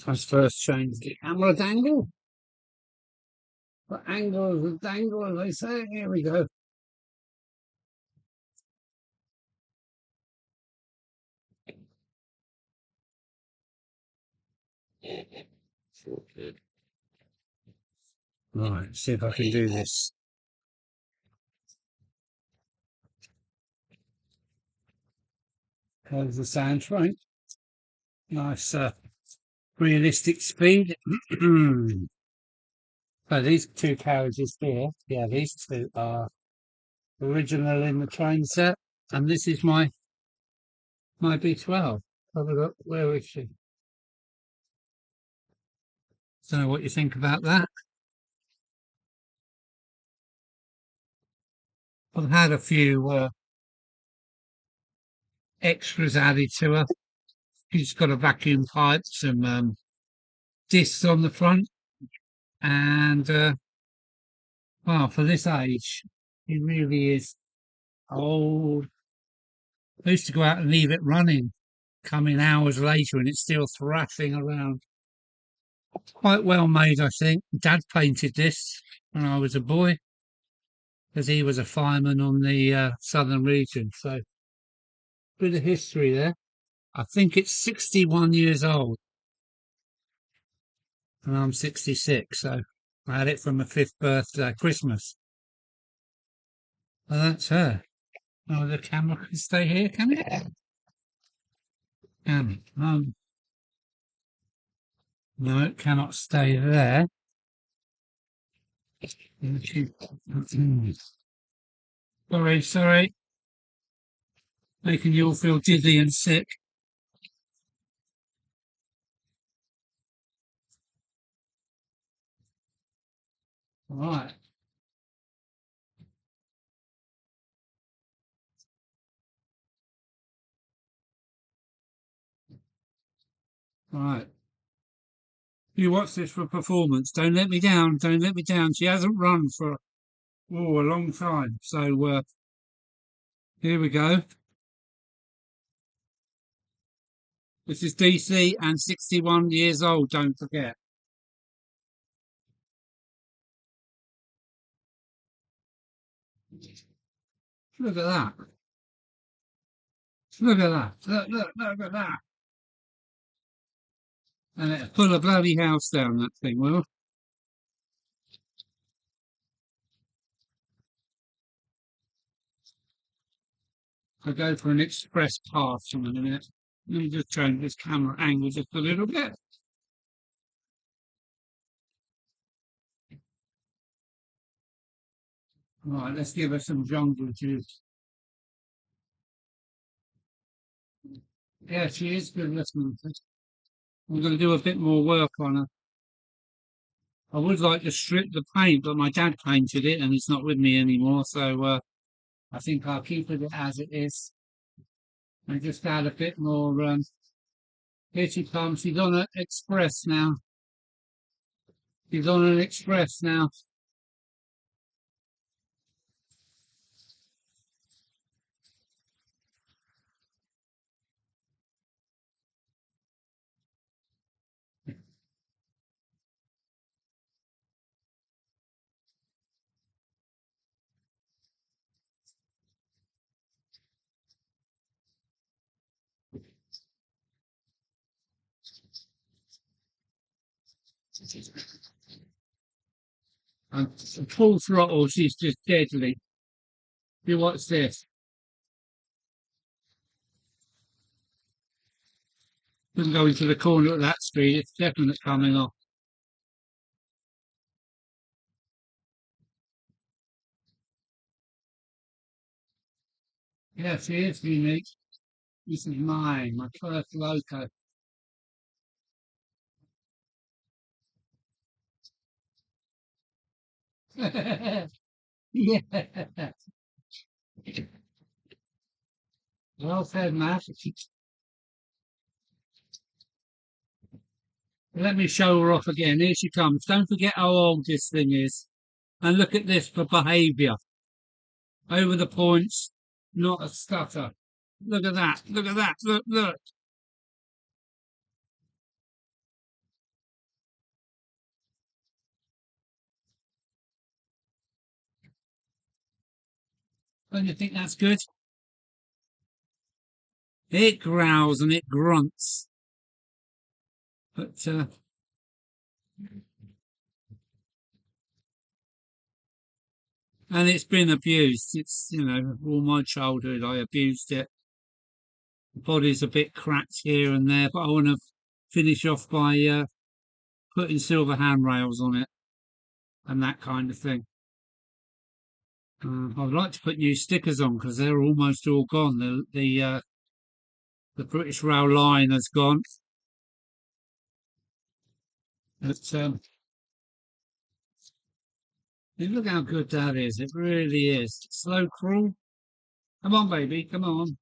Let's first change the camera angle. The angle is the dangle, as they say. Here we go. Right, see if I can do this. There's the sound train. Nice, realistic speed. So these two carriages here, yeah, these two are original in the train set, and this is my B12. Have a look. Where is she? Don't know what you think about that. I've had a few extras added to her. She's got a vacuum pipe, some discs on the front, and well, for this age, it really is old. I used to go out and leave it running, come in hours later, and it's still thrashing around. Quite well made, I think. Dad painted this when I was a boy, because he was a fireman on the southern region. So, bit of history there. I think it's 61 years old, and I'm 66. So, I had it for my 5th birthday, Christmas. Well, that's her. Oh, the camera can stay here, can it? Can. No, it cannot stay there. Sorry. Making you all feel dizzy and sick. Right. Right. You watch this for performance. Don't let me down. Don't let me down. She hasn't run for a long time. So here we go. This is DC and 61 years old. Don't forget. Look at that. Look at that. Look at that. And it'll pull a bloody house down, that thing will. I'll go for an express pass in a minute. Let me just change this camera angle just a little bit. Right, let's give her some jungle juice. Yeah, she is good listening. I'm going to do a bit more work on her. I would like to strip the paint, but my dad painted it and it's not with me anymore, so I think I'll keep it as it is. I just add a bit more. Here she comes. She's on an express now. She's on an express now. And full throttle, she's just deadly. You watch this. Doesn't go into the corner at that speed. It's definitely coming off. Yeah, she is unique. This is mine, my first loco. Yeah. Well said, Matt. Let me show her off again. Here she comes. Don't forget how old this thing is. And look at this for behaviour. Over the points, not a stutter. Look at that. Look at that. Look, look. Don't you think that's good? It growls and it grunts. But and it's been abused. It's, all my childhood I abused it. The body's a bit cracked here and there, but I want to finish off by putting silver handrails on it and that kind of thing. I'd like to put new stickers on because they're almost all gone. The British Rail line has gone. But look how good that is. It really is. Slow crawl. Come on, baby. Come on.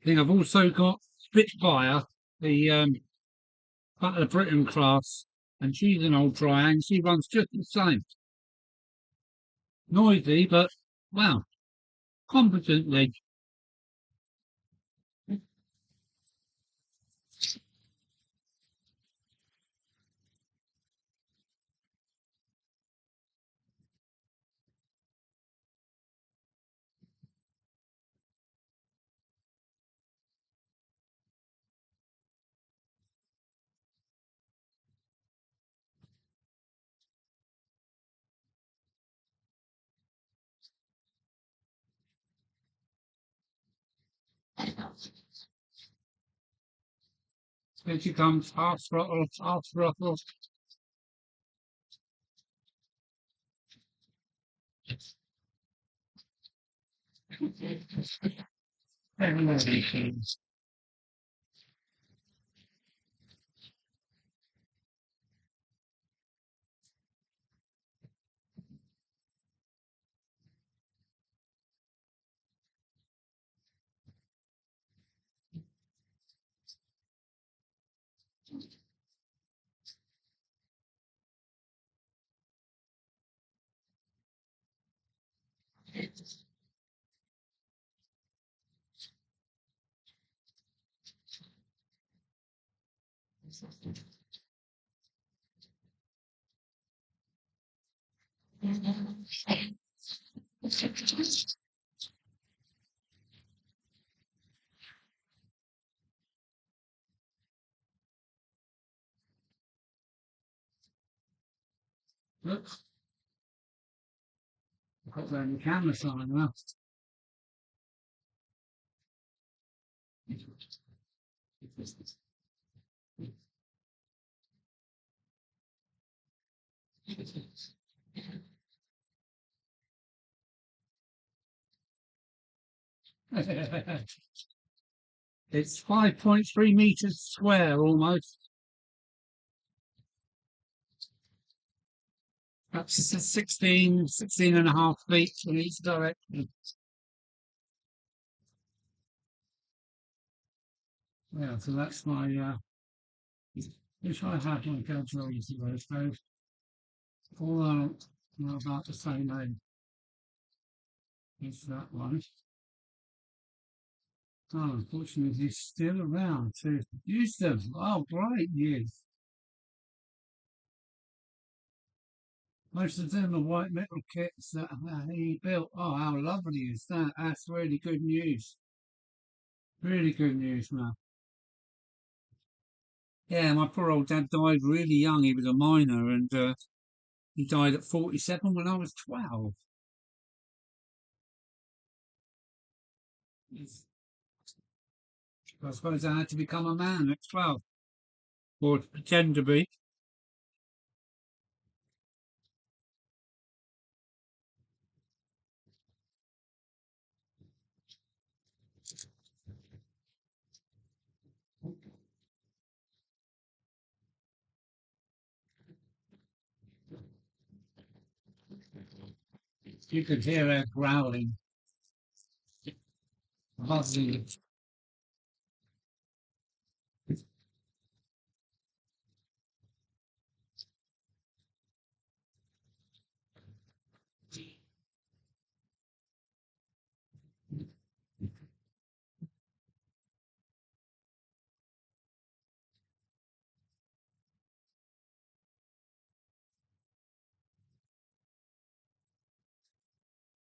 I think I've also got Spitfire, the Battle of Britain class, and she's an old triangle. She runs just the same. Noisy, but, well, competently. Here she comes, half throttle, half throttle. Oops, I've got the camera sign now. It's 5.3 meters square almost. That's 16 and a half feet in each direction. Yeah, so that's my, wish I had my calculator today, so all are about the same age as that one. Oh, unfortunately, he's still around to use them. Oh, great news. Most of them are white metal kits that he built. Oh, how lovely is that? That's really good news. Really good news, man. Yeah, my poor old dad died really young. He was a miner and he died at 47 when I was 12. I suppose I had to become a man at 12, or pretend to be. You could hear her growling, buzzing.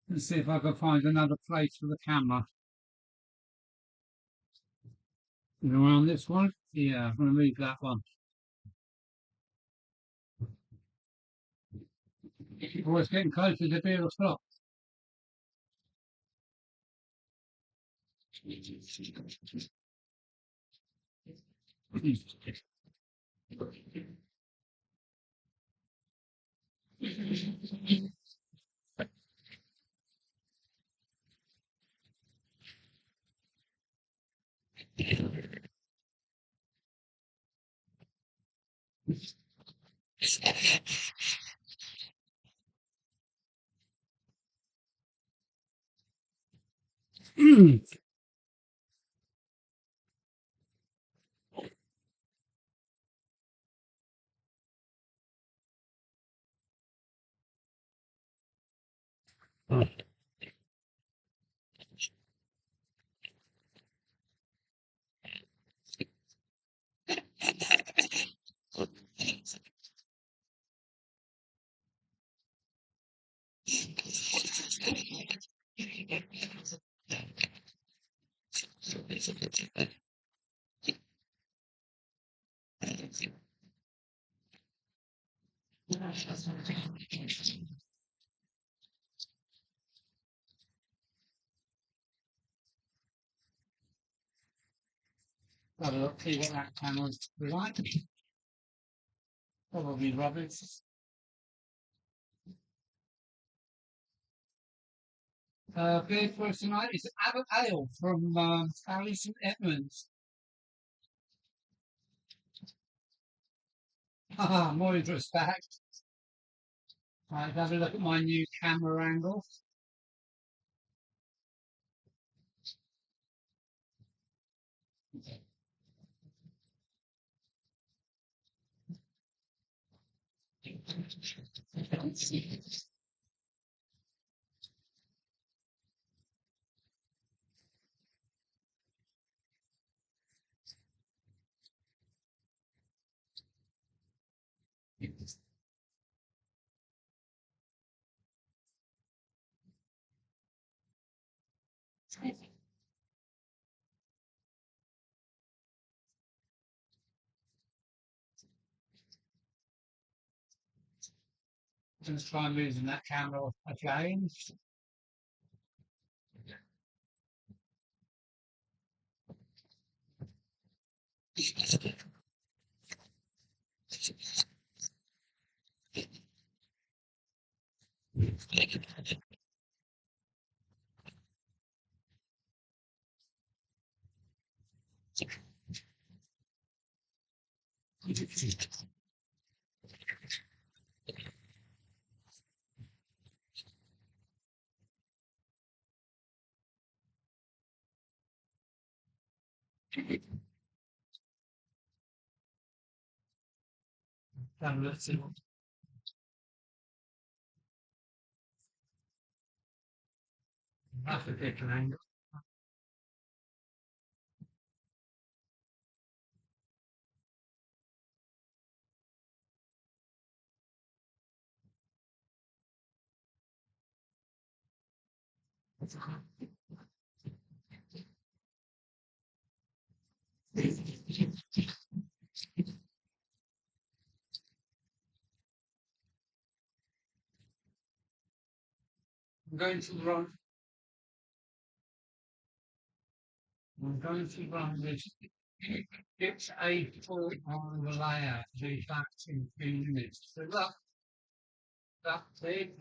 Let's see if I can find another place for the camera. Around this one? Yeah, I'm going to leave that one. Oh, it's getting closer to being o'clock. Have a look, see what that camera's like. Probably rubbish. Beer for us tonight is Abbott Ale from Sally St Edmunds. Ah, Moira's back. Right, have a look at my new camera angle. going to try moving that camera again. Have a look, see what that's a different angle. I'm going to run. I'm going to run this. It's a full on the layout. Be back in 2 minutes. So that's it.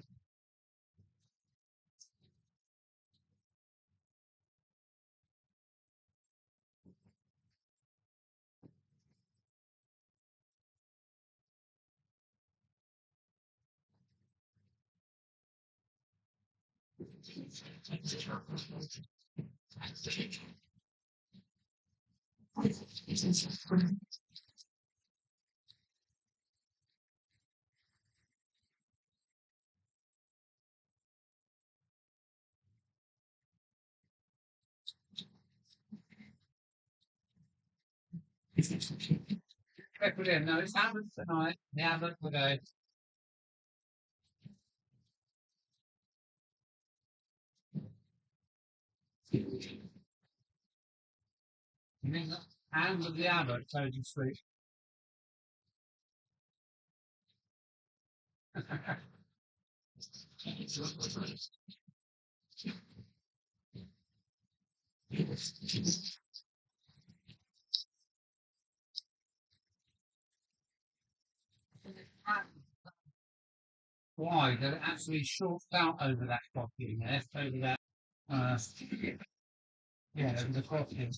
Put in. No, it's happened tonight. It happened today. And with the Abbott, so to speak. Why? That it actually shorts out over that crossing there, over that, uh, yeah, over the crossing.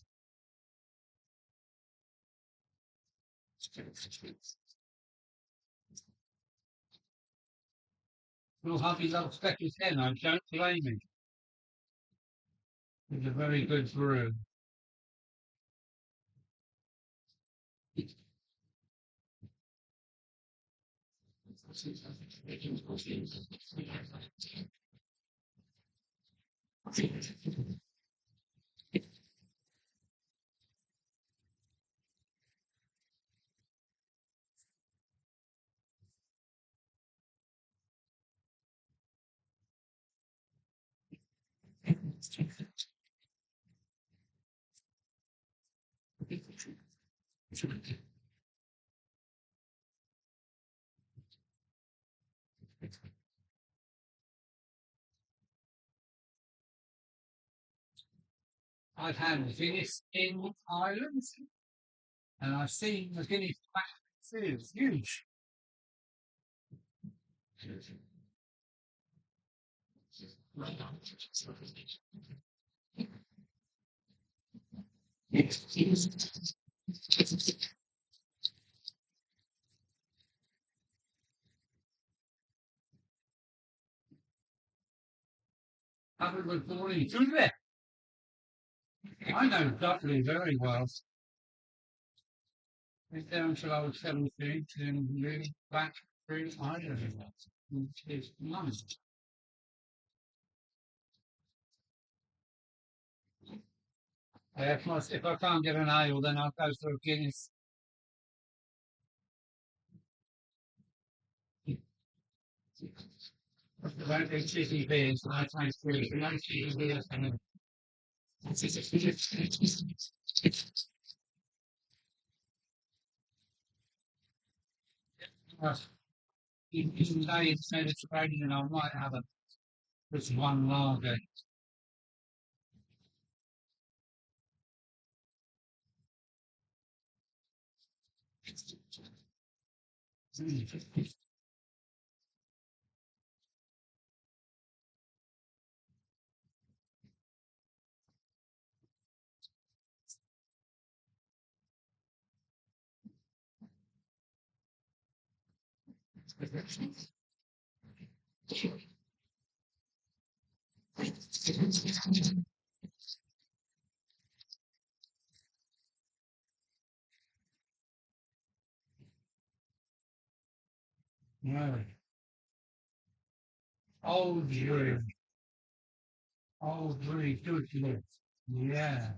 Your hubby loves Becky's hen, I don't blame him. He's a very good brew. I've had Guinness in Ireland, and I've seen the Guinness back too. It's huge. Hubby was born in Quebec. I know Dudley very well. Went there until I was 17 and moved back through Ireland. Which is nice. If I can't get an ale, then I'll go for a Guinness. I won't do cheesy beers. I taste really no cheesy beers. even though it's Mediterranean, I might have just one lager. Right. Old brew. Old brew, good list. Yeah.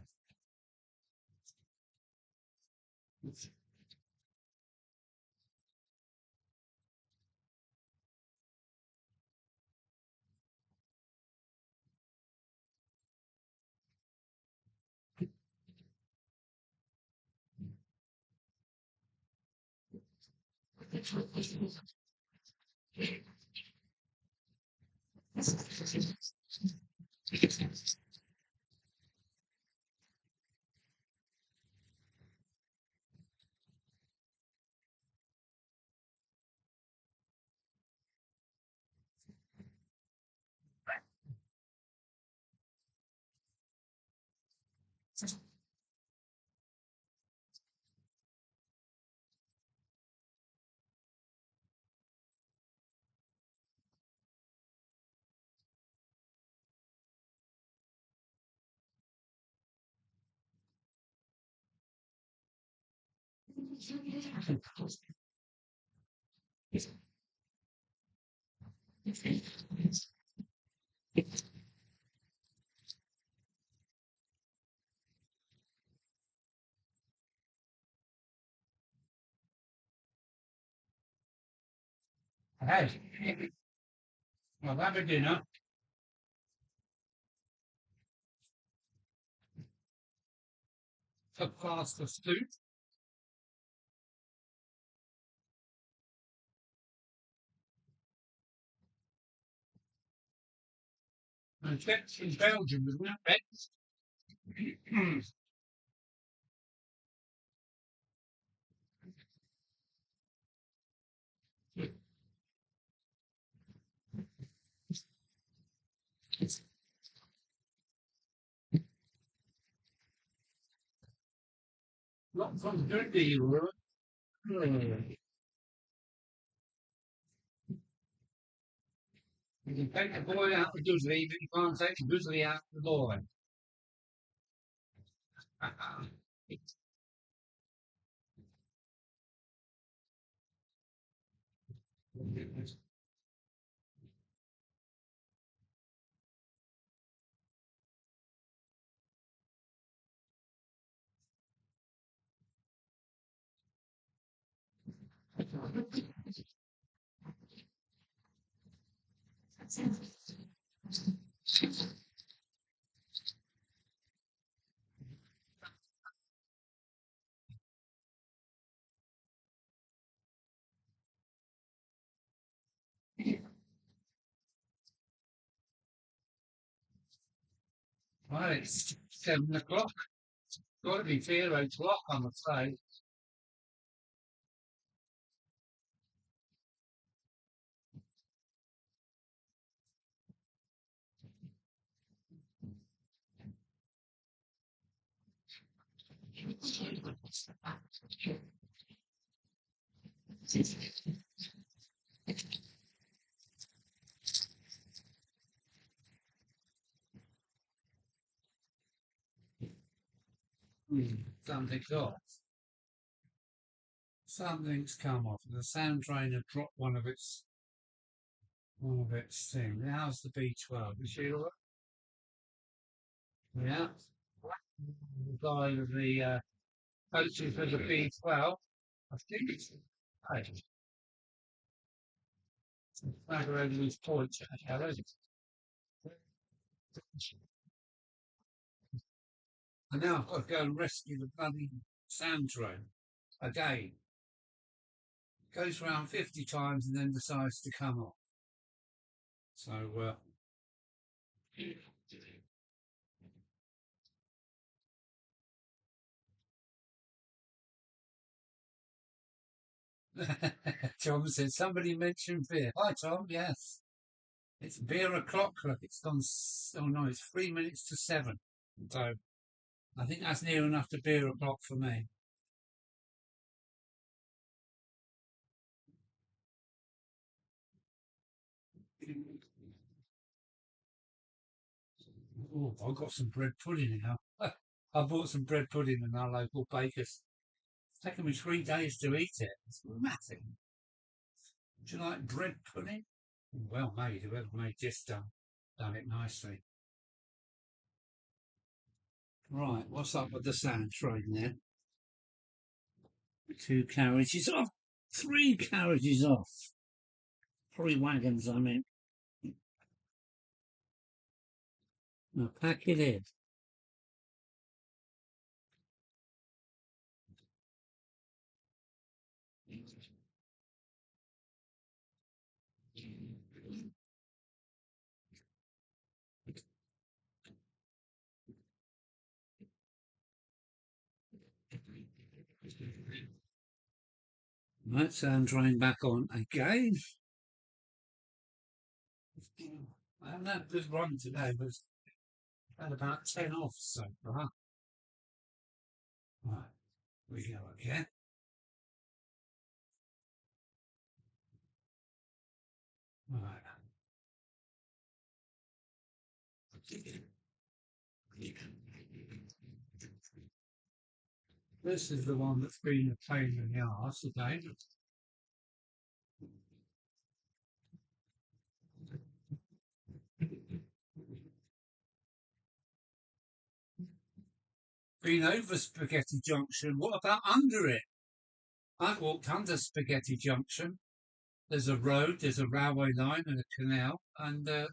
Hey, well, have a dinner. A glass of soup. And it's in Belgium, isn't it? Not from dirty, you were. You can take the boy out the doozley, but you can't take the doozley out the boy. Well, it's 7 o'clock. Got to be 8 o'clock, I'm afraid. Something's off. Something's come off. The sound train had dropped one of its things. How's the B12? Is she all right? Yeah. The guy with the coaching for the B12. I think it's right. Back over these points. And now I've got to go and rescue the bloody sound train again. Goes around 50 times and then decides to come off. So, Tom said, somebody mentioned beer. Hi, Tom. Yes. It's beer o'clock. Look, it's gone. Oh, no, it's 3 minutes to 7. So, I think that's near enough to beer o'clock for me. Oh, I've got some bread pudding now. I bought some bread pudding in our local baker's. It's taken me 3 days to eat it. It's massive. Do you like bread pudding? Well made. Whoever made this done it nicely. Right, what's up with the sand train then? 2 carriages off. 3 carriages off. 3 wagons, I mean. Now pack it in. Right, sand train back on again. I haven't had a good run today, but I've had about 10 off so far. Right, we go again. Right. This is the one that's been a pain in the arse today. Been over Spaghetti Junction. What about under it? I've walked under Spaghetti Junction. There's a road, there's a railway line and a canal, and a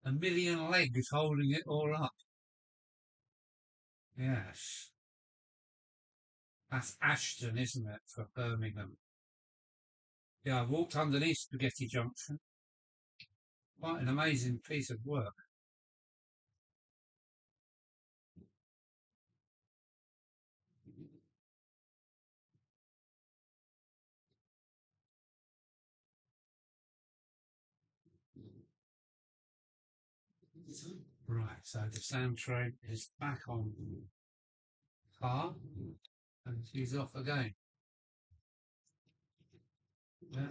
million legs holding it all up. Yes. That's Ashton, isn't it, for Birmingham? Yeah, I walked underneath Spaghetti Junction. Quite an amazing piece of work. Right, so the sound train is back on car and she's off again. Yeah.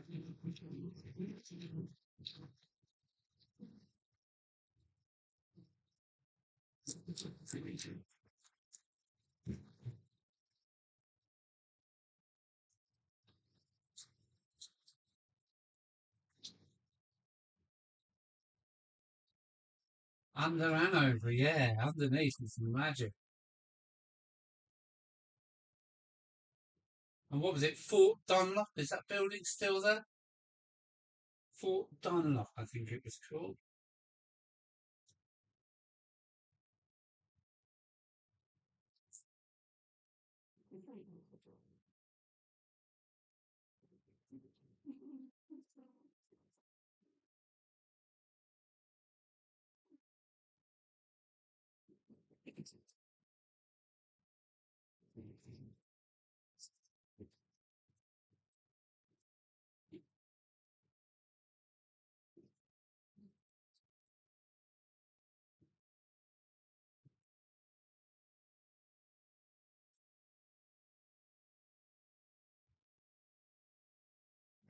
Under Hanover, yeah, underneath is magic. And what was it, Fort Dunlop? Is that building still there? Fort Dunlop, I think it was called.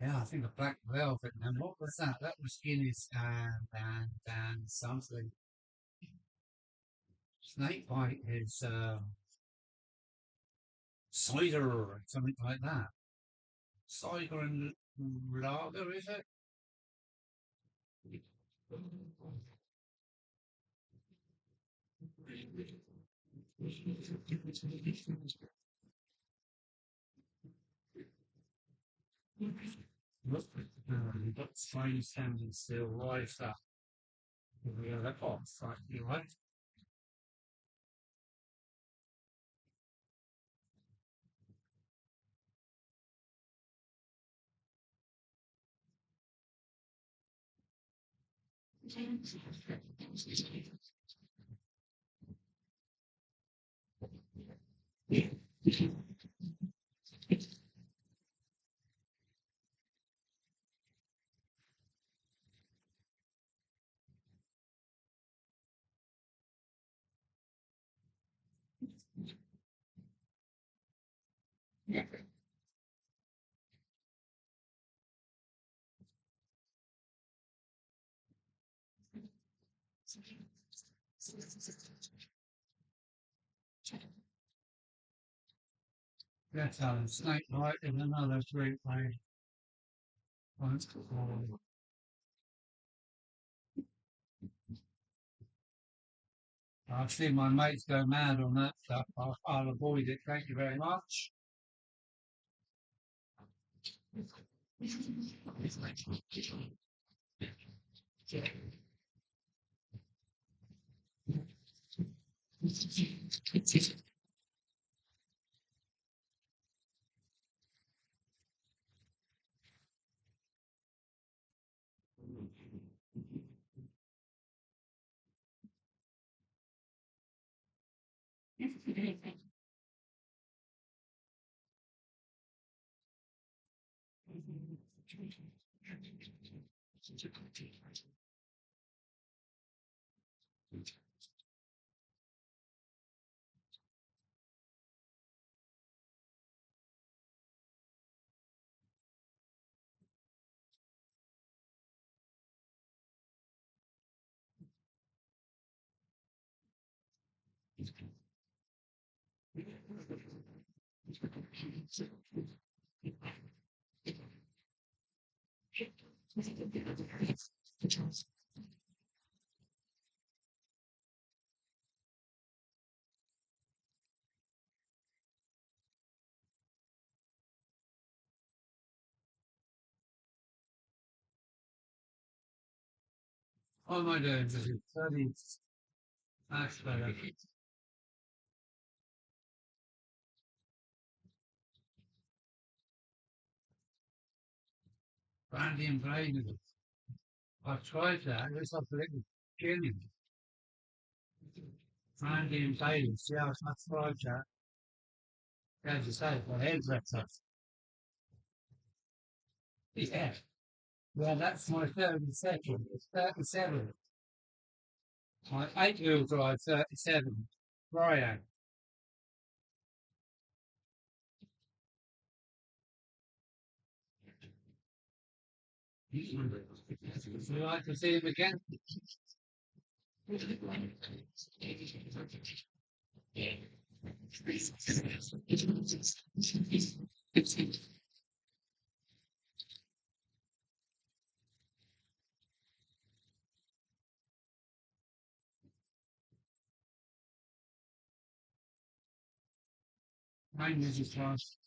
Yeah, I think a black velvet. And what was that? That was Guinness and something. Snakebite is cider or something like that. Cider and lager, is it? Look, you've got train standing still right up. Yeah, that box, right, you're right. That's a snake bite in another great way. Once I've seen my mates go mad on that stuff. I'll avoid it. Thank you very much. What am I doing? Just 30. That's better. Brandy and Braden. I've tried that. It looks like a little killing. Brandy and Braden. See, I've tried that. As you say, my head's better. Yeah. Well, that's my 32nd. It's 37. My 8-wheel drive 37. Brian. Would you like to see him again? Mine is just last.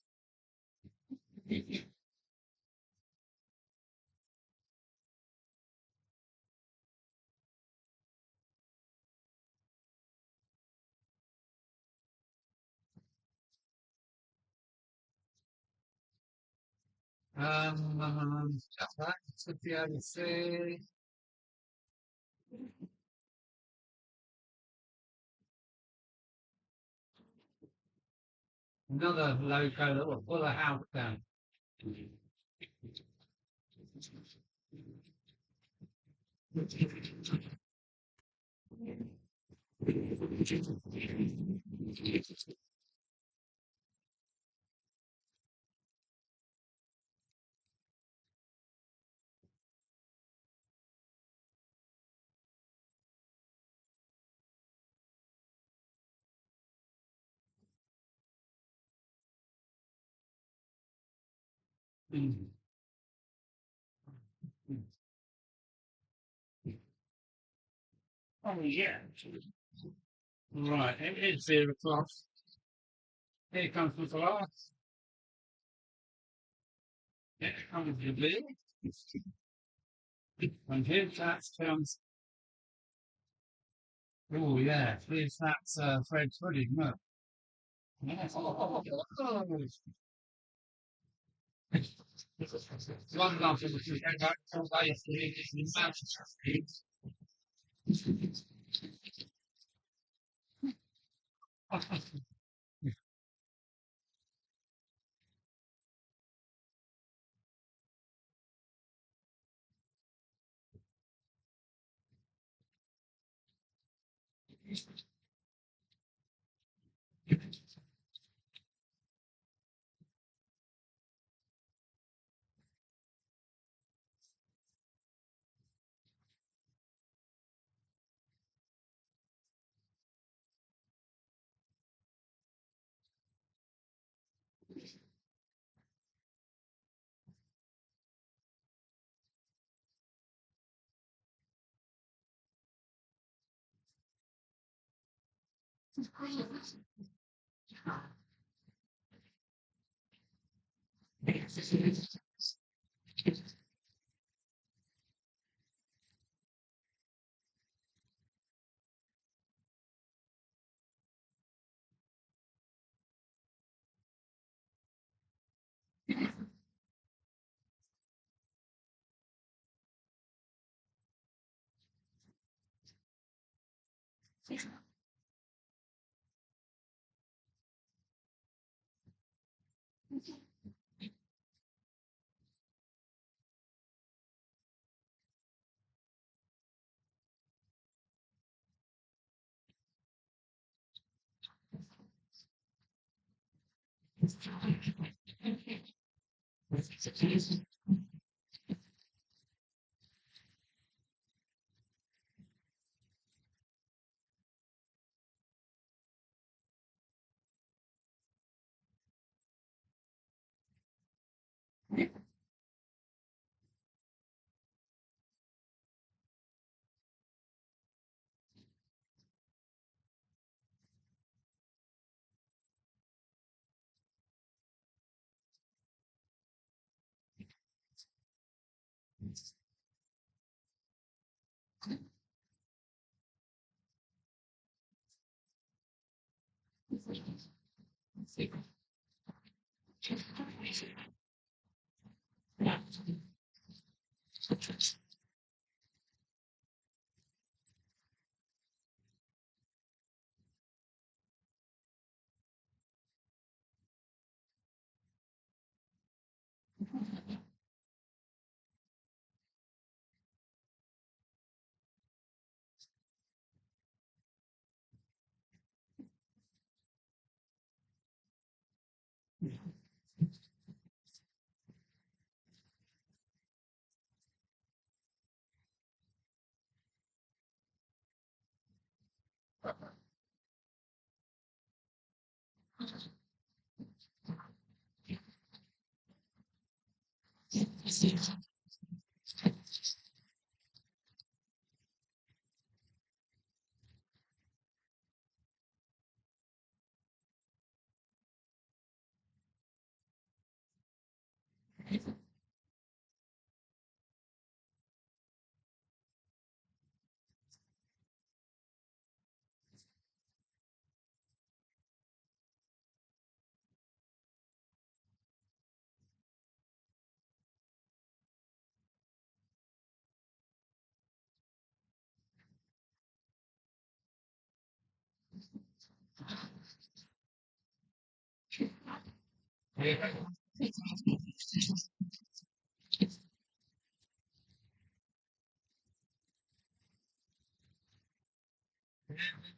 That should be able to see another loco that will pull a house down. Mm. Oh yeah. Right, it is 0 o'clock. Here comes the glass. Here comes the beer. And here that comes. Oh yeah, here's that Fred's pudding. Look. Yes. Oh, one nothing to get back to life in Manchester.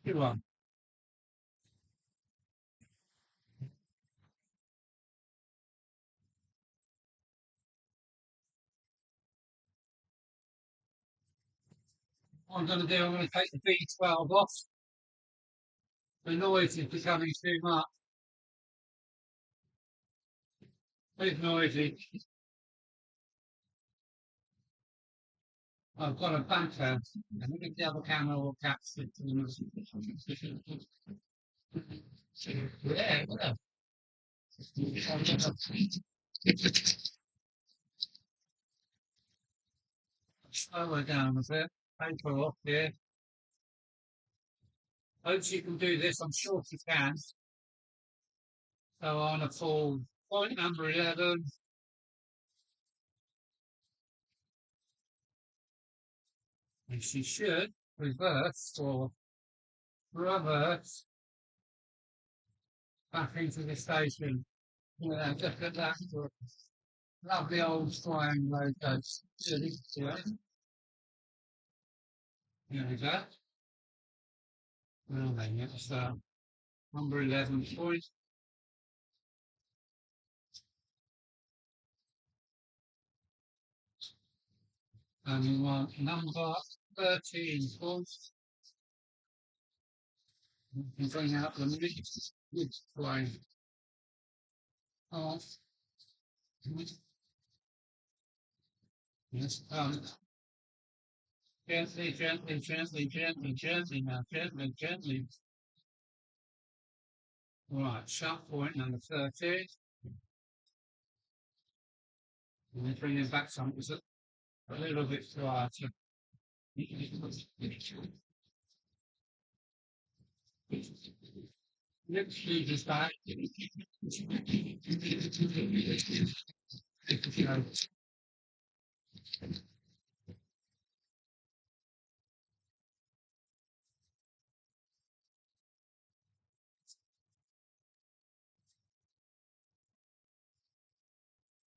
Good one. What I'm going to do, I'm going to take the B12 off. The noise is becoming too much. It's noisy. I've got a banter. I think the other camera will capture it. Yeah, yeah. Slower down a bit. Paper off here. Hope you can do this. I'm sure you can. So on a full point number 11, and she should reverse or reverse back into the station. Yeah, just at that sort of lovely old flying logos. Yeah, there we go. Well then, it's number 11 point. And we want number 13 point. We can bring out the mid plane off. Yes, gently, gently, gently, gently, gently now, gently, gently. Right, sharp point number 13. And then bring it back some, it's a little bit quieter. Literally just back.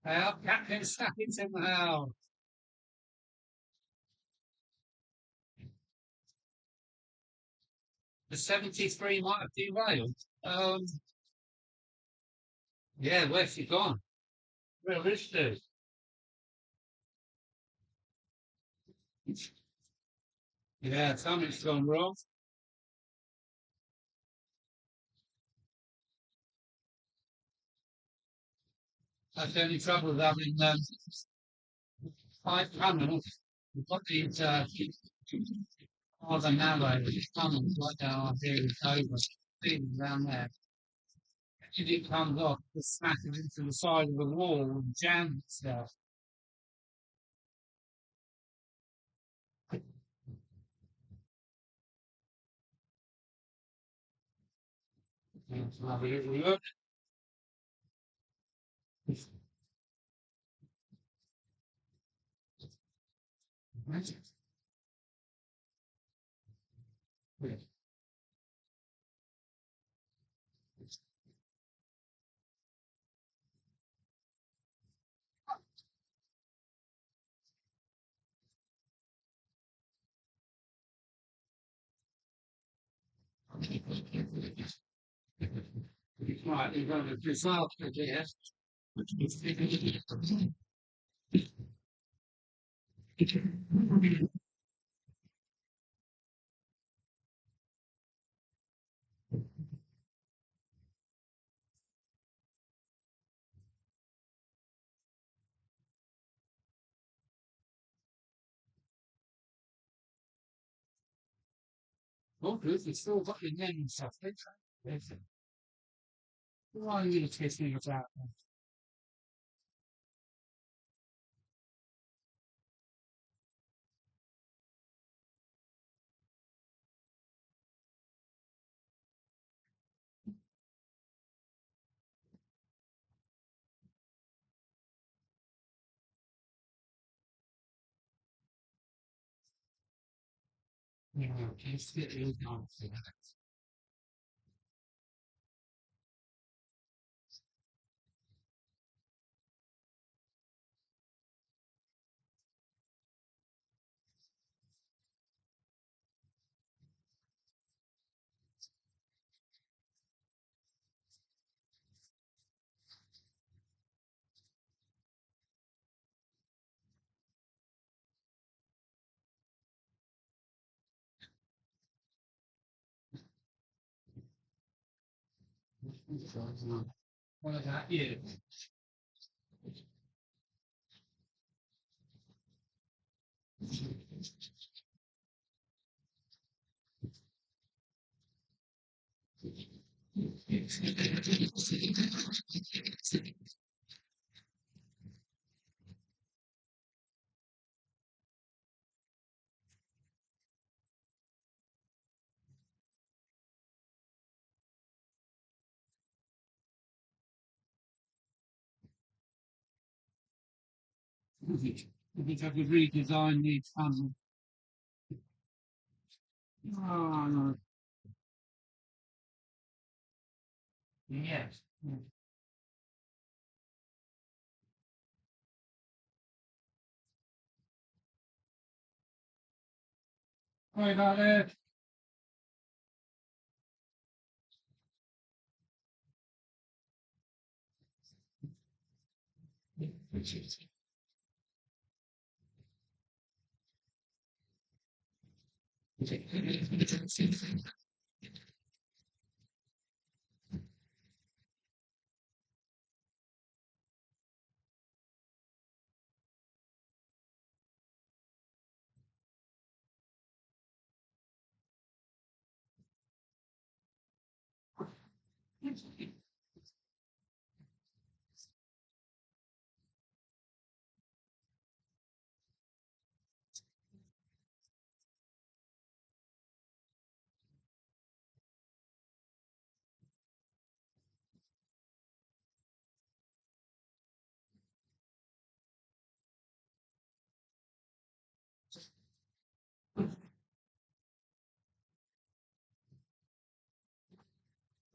Help, Captain Stackett's in the house. The 73 might have derailed. Yeah, where's she gone? Where is she? Yeah, something's gone wrong. That's the only trouble with having 5 tunnels. We've got these rather narrow tunnels right down here in Dover, things down there. If it comes off, just smack it into the side of the wall and jam itself. Let's have a little look. Right, we've got a disaster here. Oh, good, we've still got your name and stuff. Why are you testing it out? Yeah, just get it on. What is that? Yeah. I think I could redesign the tunnel. Oh, no. Yes. Sorry about that.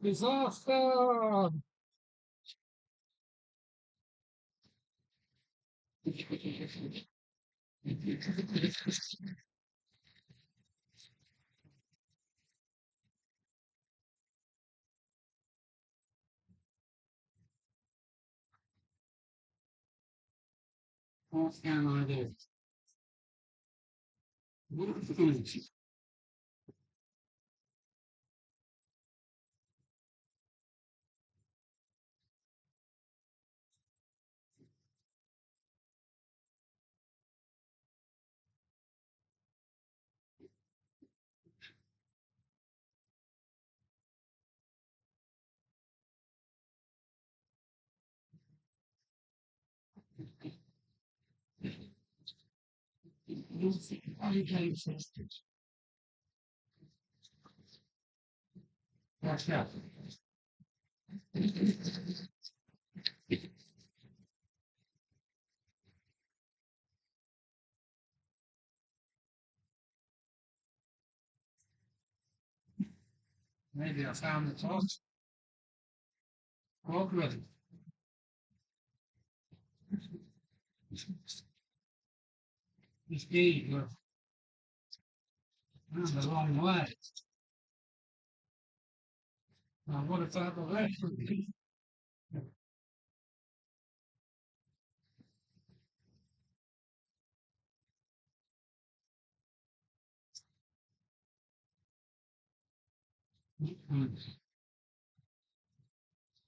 Disaster! What can I do? Watch out. Maybe I found the top. Already. This gate was the wrong way. Now, what about the rest of it?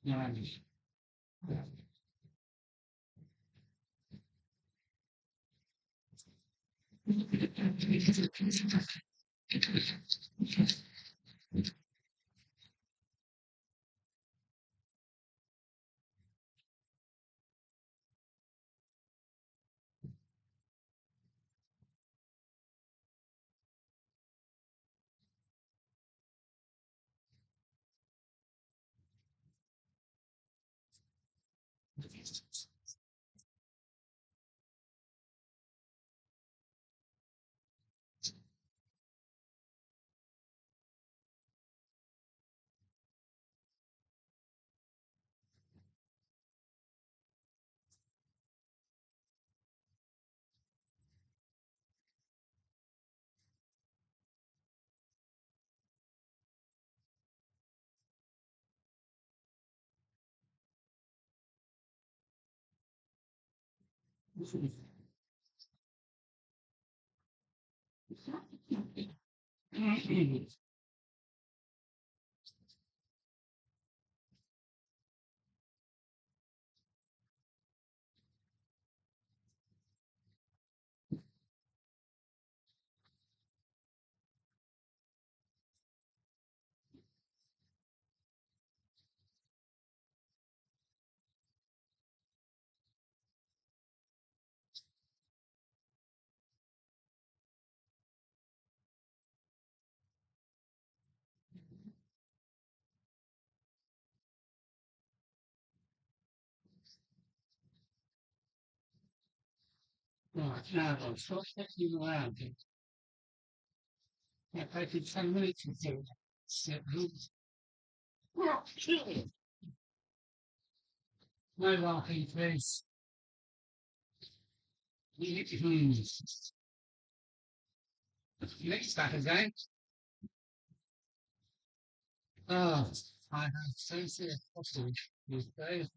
Yeah, right, now, stop checking around. It taken 10 minutes to do that. No laughing, please. Next back again. Oh, I have so serious coffee these days.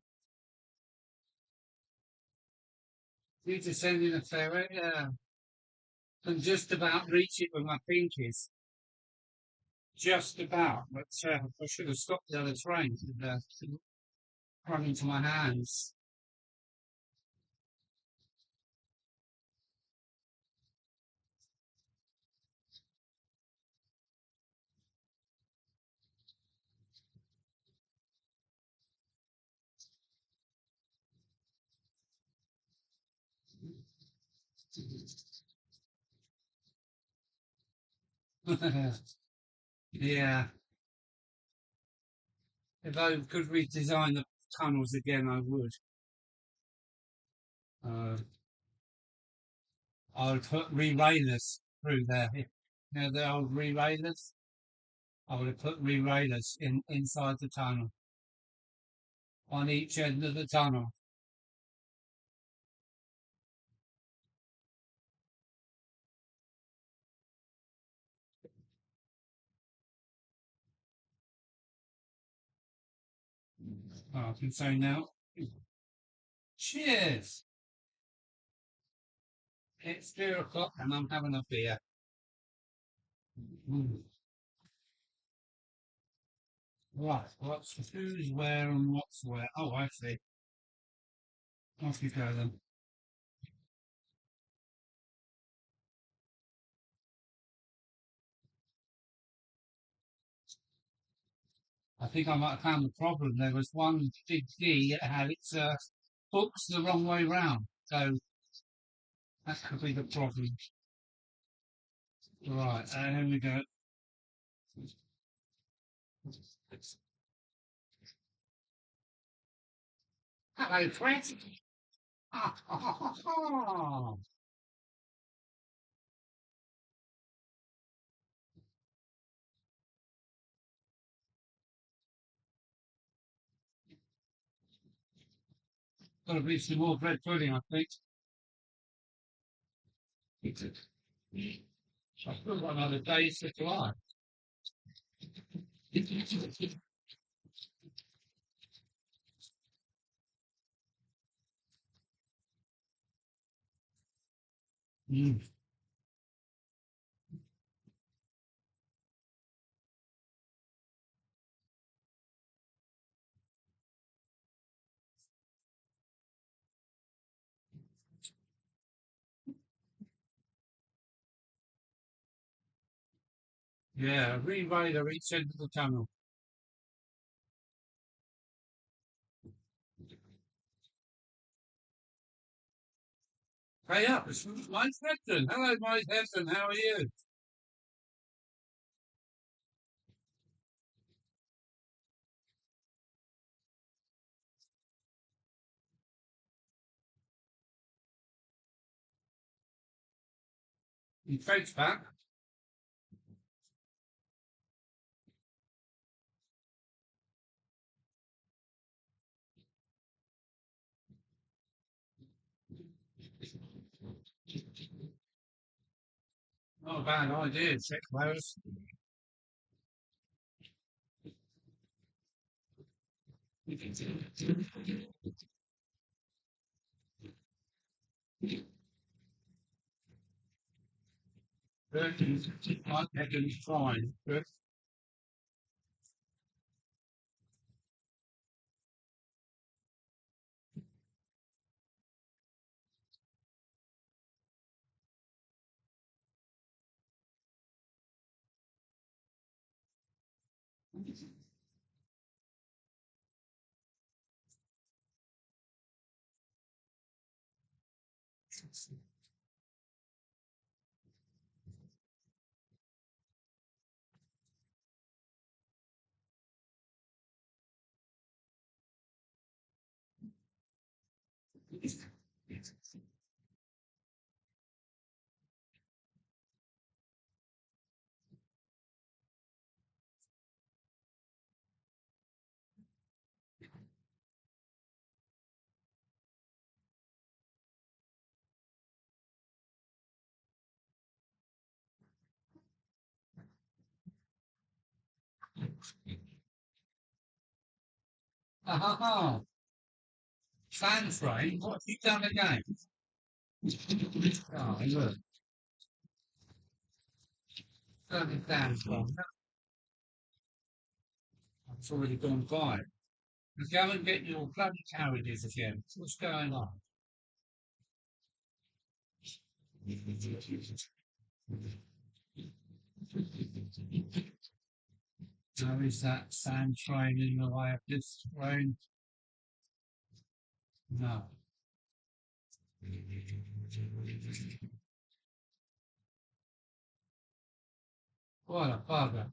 Due to sending a ferret, and just about reach it with my pinkies. Just about, but I should have stopped the other train and run into my hands. Yeah, if I could redesign the tunnels again, I would. Uh, I would put re-railers through there. You know, the old re-railers? I would have put re-railers inside the tunnel, on each end of the tunnel. Oh, I can say now. Cheers! It's 2 o'clock and I'm having a beer. Mm. Right, what's who's where and what's where? Oh, I see. Off you go then. I think I might have found the problem. There was one big D that had its hooks the wrong way round. So that could be the problem. Right, here we go. Hello, Fred. Got to be some more bread pudding, I think. I've still got another day's supply. Mm. Yeah, re-railer each end of the tunnel. Hey up, it's Mike Heston. Hello, Mike Heston. How are you? Your coat's back. Not a bad idea, check those. Mike Heston's fine. Good. Ha ha ha! Fan frame? What have you done again? Oh, look, turn it down from. It's already gone by. Go and get your bloody carriages again. What's going on? Now is that sand train in the way of this train? No. What a bugger.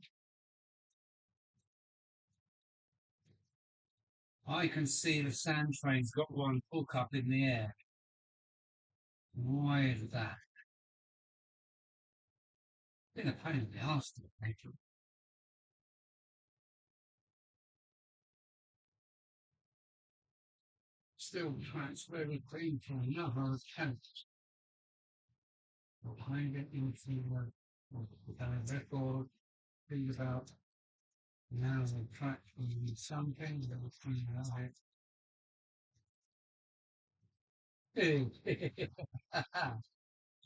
I can see the sand train's got one hook up in the air. Why is that? Been a pain in the arse to make it. Still transferring clean from another attempt. Behind it into the record, think about now the track from something that was coming out.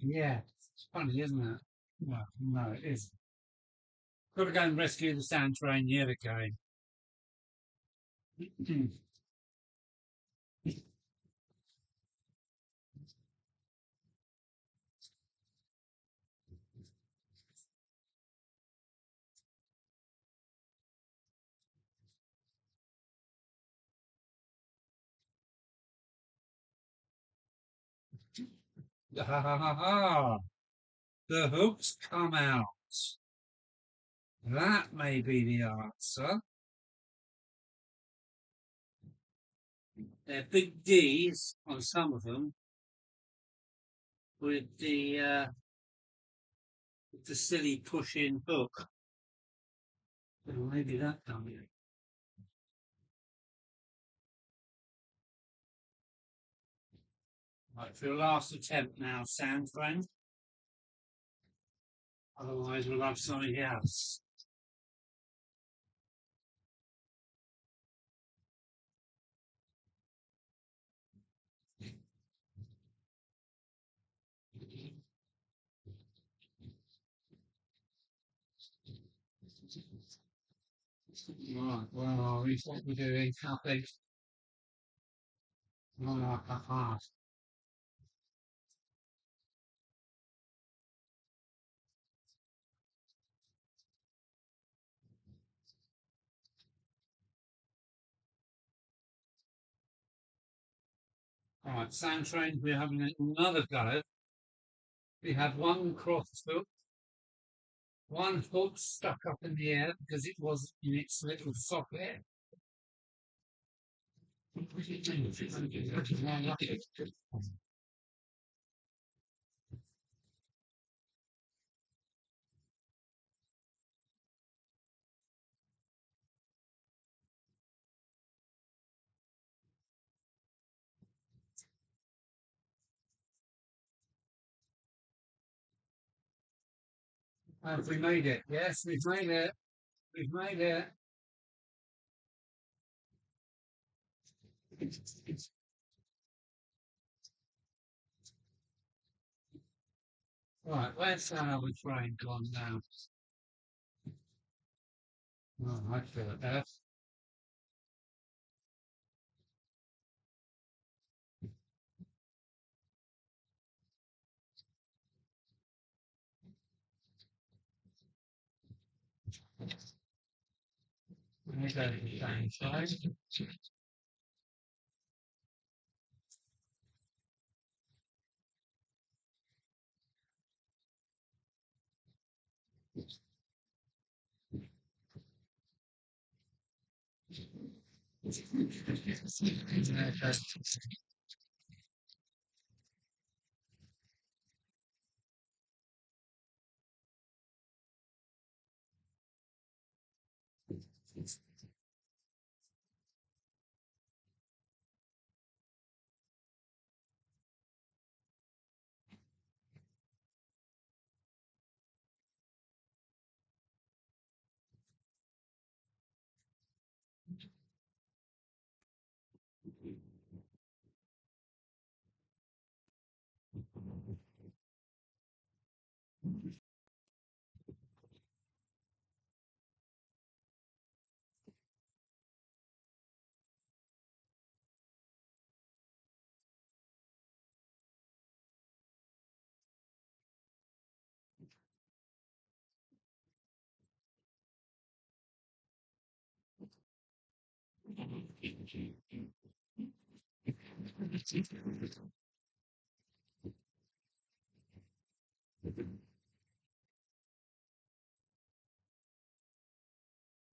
Yeah, it's funny, isn't it? No, no, it isn't. Got to go and rescue the sand train yet again. Ha ha ha ha! The hooks come out. That may be the answer. They're big D's on some of them with the silly push-in hook. Well, maybe that done it. Right, for your last attempt now, sand friend. Otherwise, we'll have something else. Right, well, we what we're doing, happy. Right, sand train, we're having another go. We had one cross hook, one hook stuck up in the air because it was in its little socket. Have we made it? Yes, we've made it. We've made it. Right, where's our train gone now? Oh, I feel it there. We go to the same side.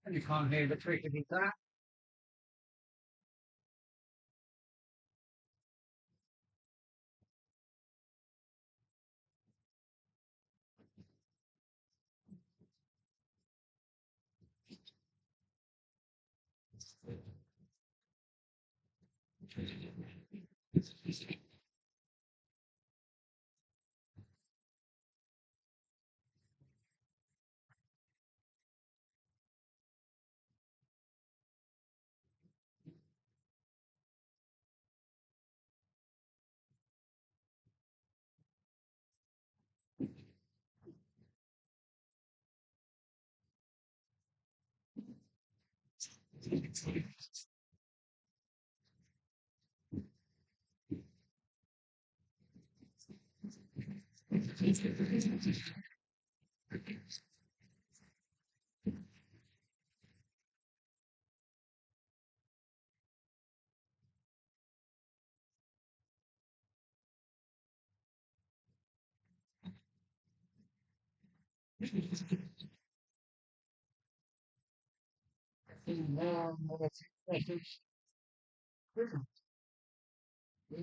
And you can't hear the crickety clap.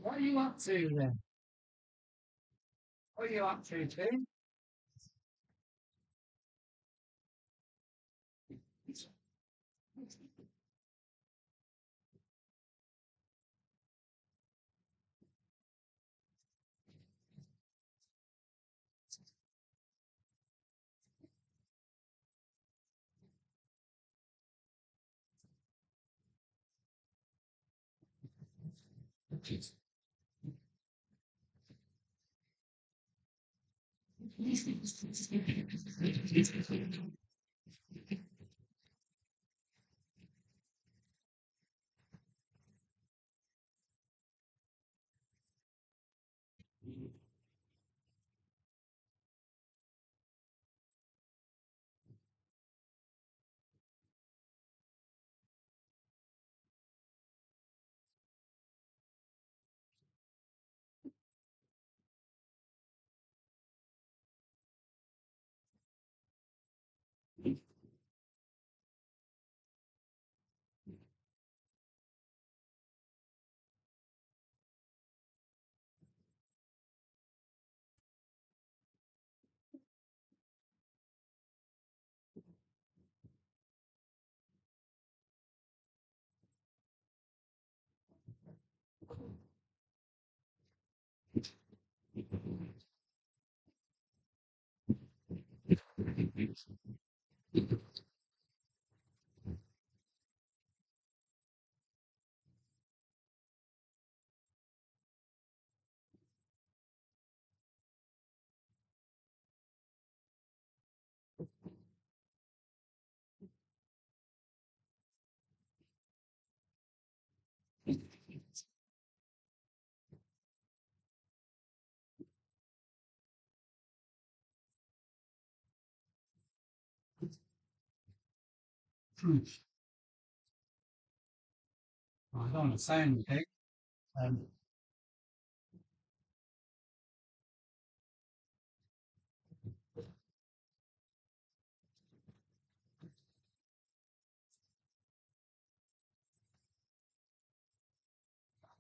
What are you up to then? What are you up to, Tim? I don't want to say anything. Um,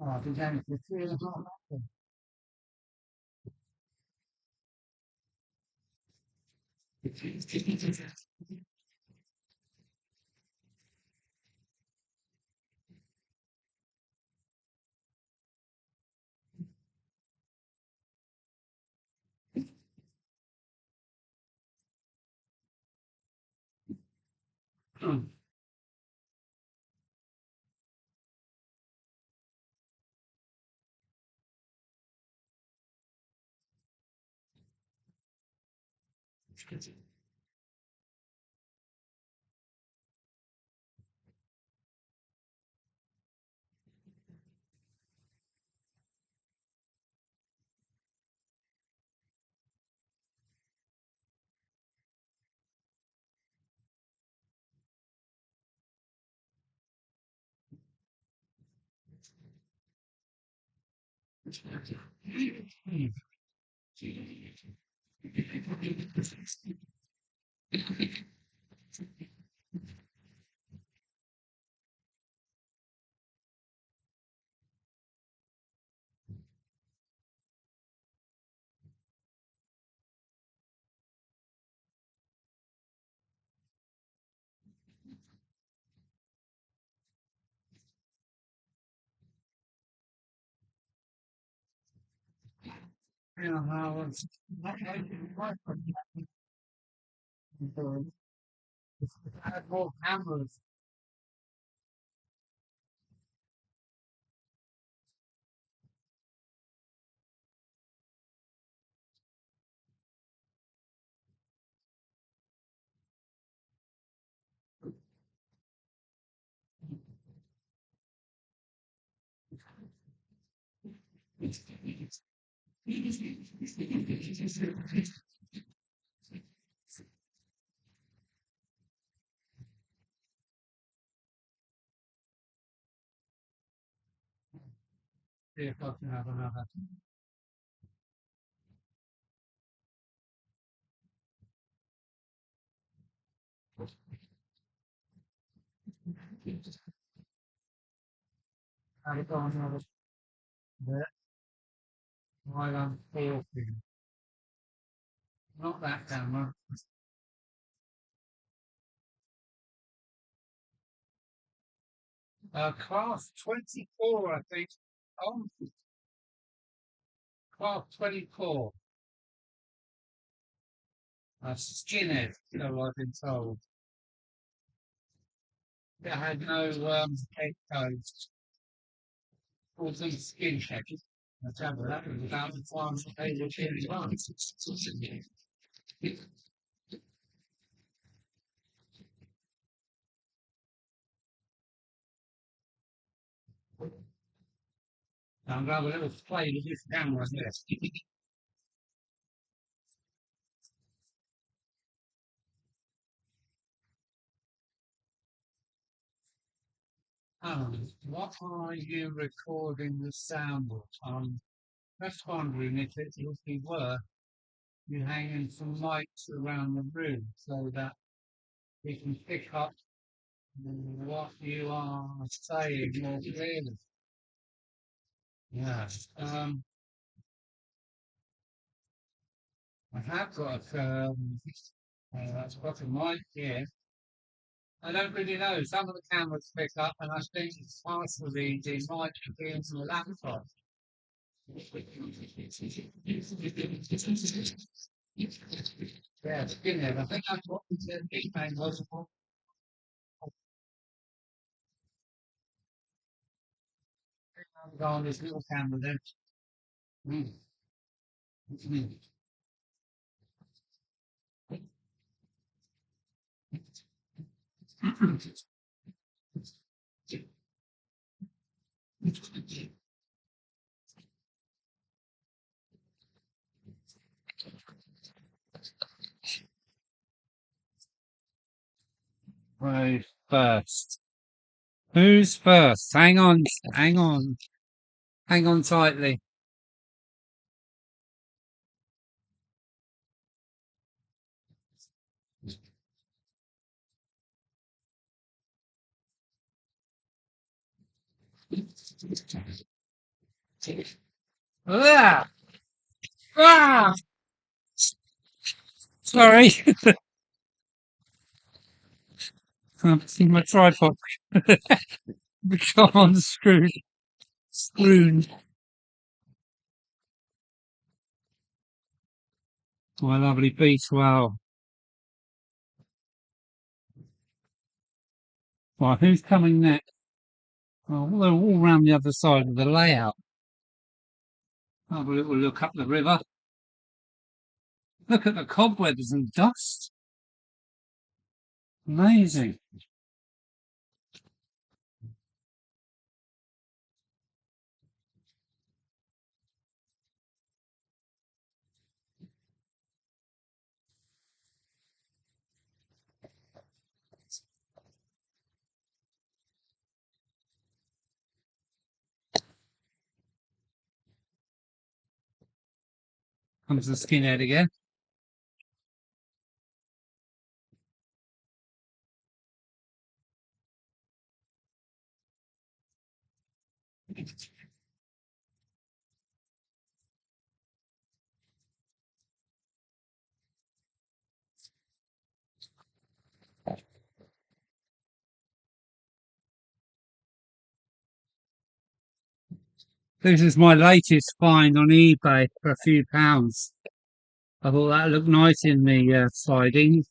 I've been going for 3.5 hours. You know, I was not making work from that. I had more cameras. See if I can have another. Have it on another bit while I'm talking. Not that camera. Class 24, I think. Oh, class 24. Skinhead, so I've been told. It had no head codes. All these skinhead. I tell you, that was about the time they were getting on. I'm glad we little play with this camera here. What are you recording the sound of? Just wondering if it would be worth you hanging some mics around the room so that we can pick up what you are saying more clearly. Yeah. I have got a mic here. I don't really know. Some of the cameras pick up, and I think it's partially the mic being to the laptop. Yeah, skinhead. I think that's what we said. Big bang was. Go on this little camera then. Mm. Mm. Right, first. Who's first? Hang on tightly. Ah! Ah! Sorry. I think my tripod become unscrewed. Screwed. My lovely B12. Right, who's coming next? Oh, well, they're all round the other side of the layout. Have a little look up the river. Look at the cobwebs and dust. Amazing. Comes the skinhead again. This is my latest find on eBay for a few pounds. I thought that looked nice in the siding.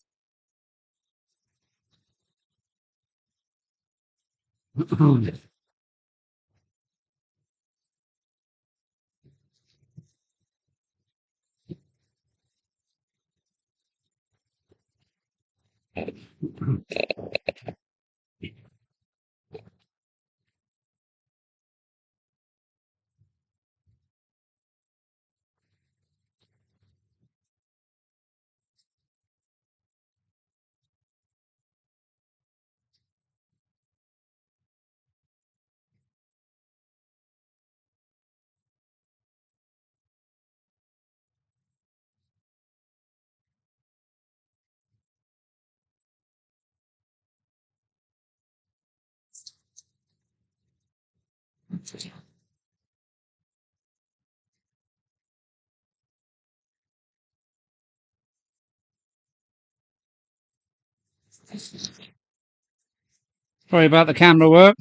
Sorry about the camera work.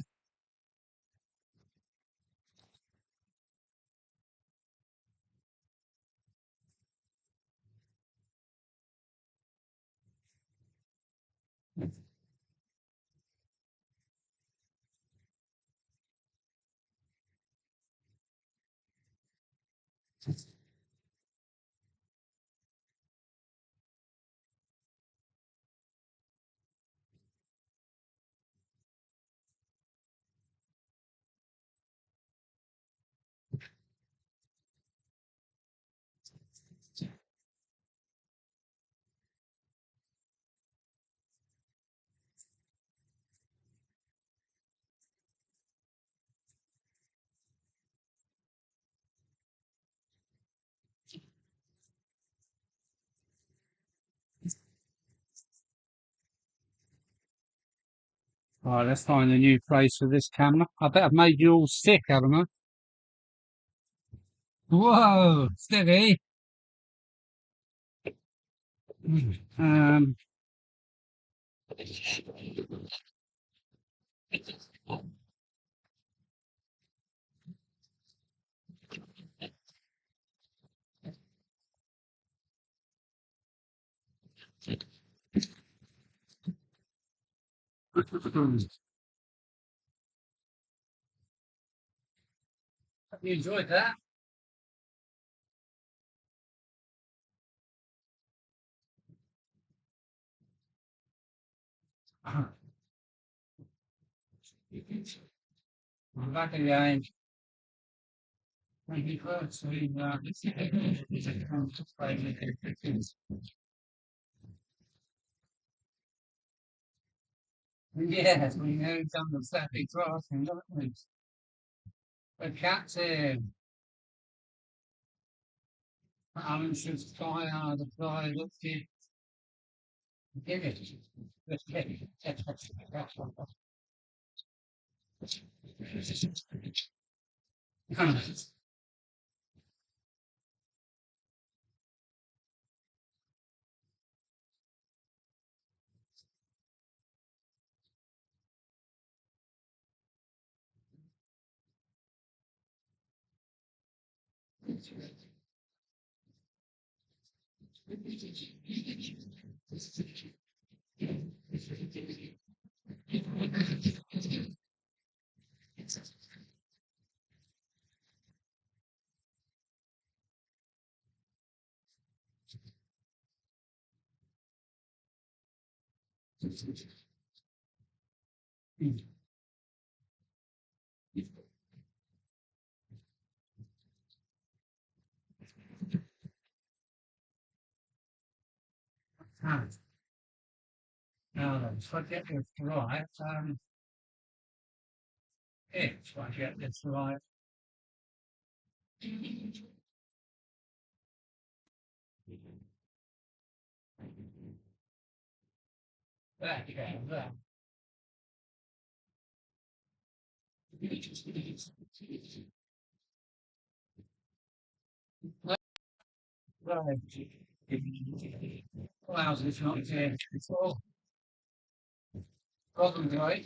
Right, let's find a new place for this camera. I bet I've made you all sick, haven't I? Whoa, steady. Um, you enjoyed that? I'm back again. Thank you for seeing that. Yes, we know done the static crossing, haven't we? The captain, Alan should fire the fly lifted. Give it. Now then, if I get this right, if I get this right, That down there. Right. Allows us not to control problems, right?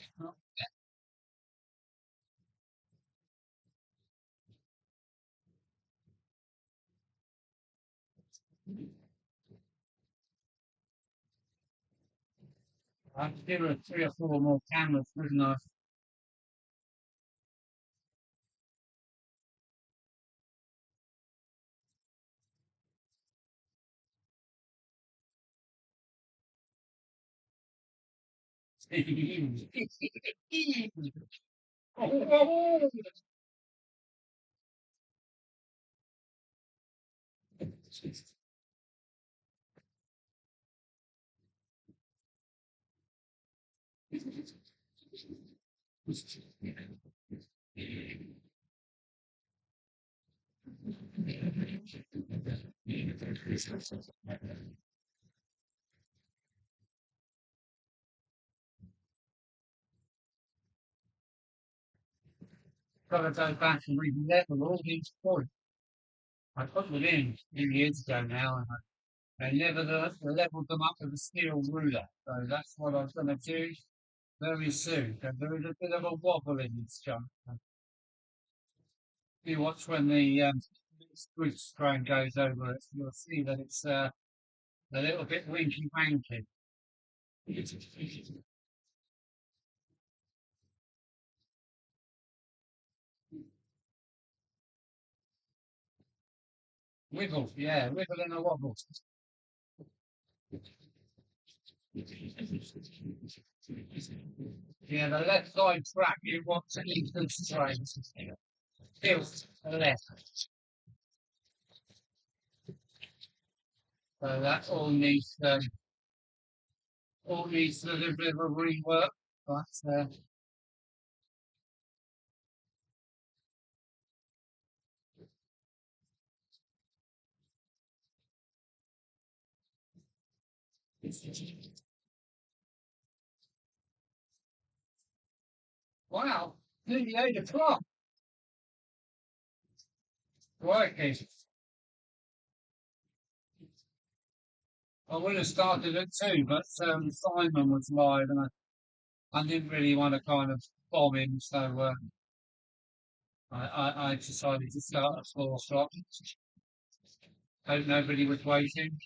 I'd give her 3 or 4 more cameras, wouldn't I? Oh, got to go back and re-level all these points. I put them in years ago now, and I never leveled them up with a steel ruler. So that's what I'm going to do very soon. So there is a bit of a wobble in this jump. If you watch when the squid train goes over it, you'll see that it's a little bit winky wanky. Wiggle, yeah, wiggle and a wobble. Yeah, the left side track you want to keep them straight. Tilt to the left. So that all needs a little bit of a rework, but wow, nearly 8 o'clock. Right, I would have started at 2, but Simon was live and I didn't really want to kind of bomb him, so I decided to start at 4 o'clock. Hope nobody was waiting.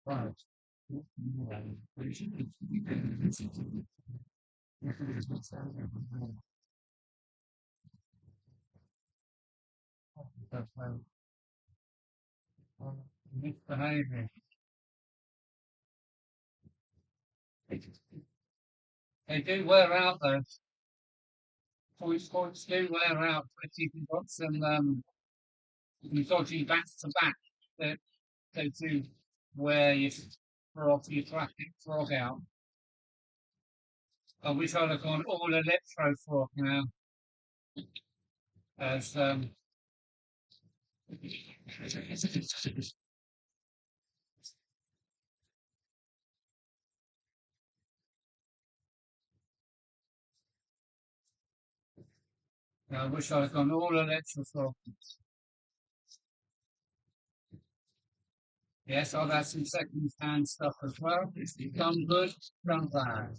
Right. Misbehaving. They do wear out though. Points do wear out, but if you've got some dodgy back to back, that they do wear your traffic frog out. I wish I'd have gone all electro frog now, as I wish I'd have gone all electro frog. Yes, I've had some second hand stuff as well. Done good, done bad.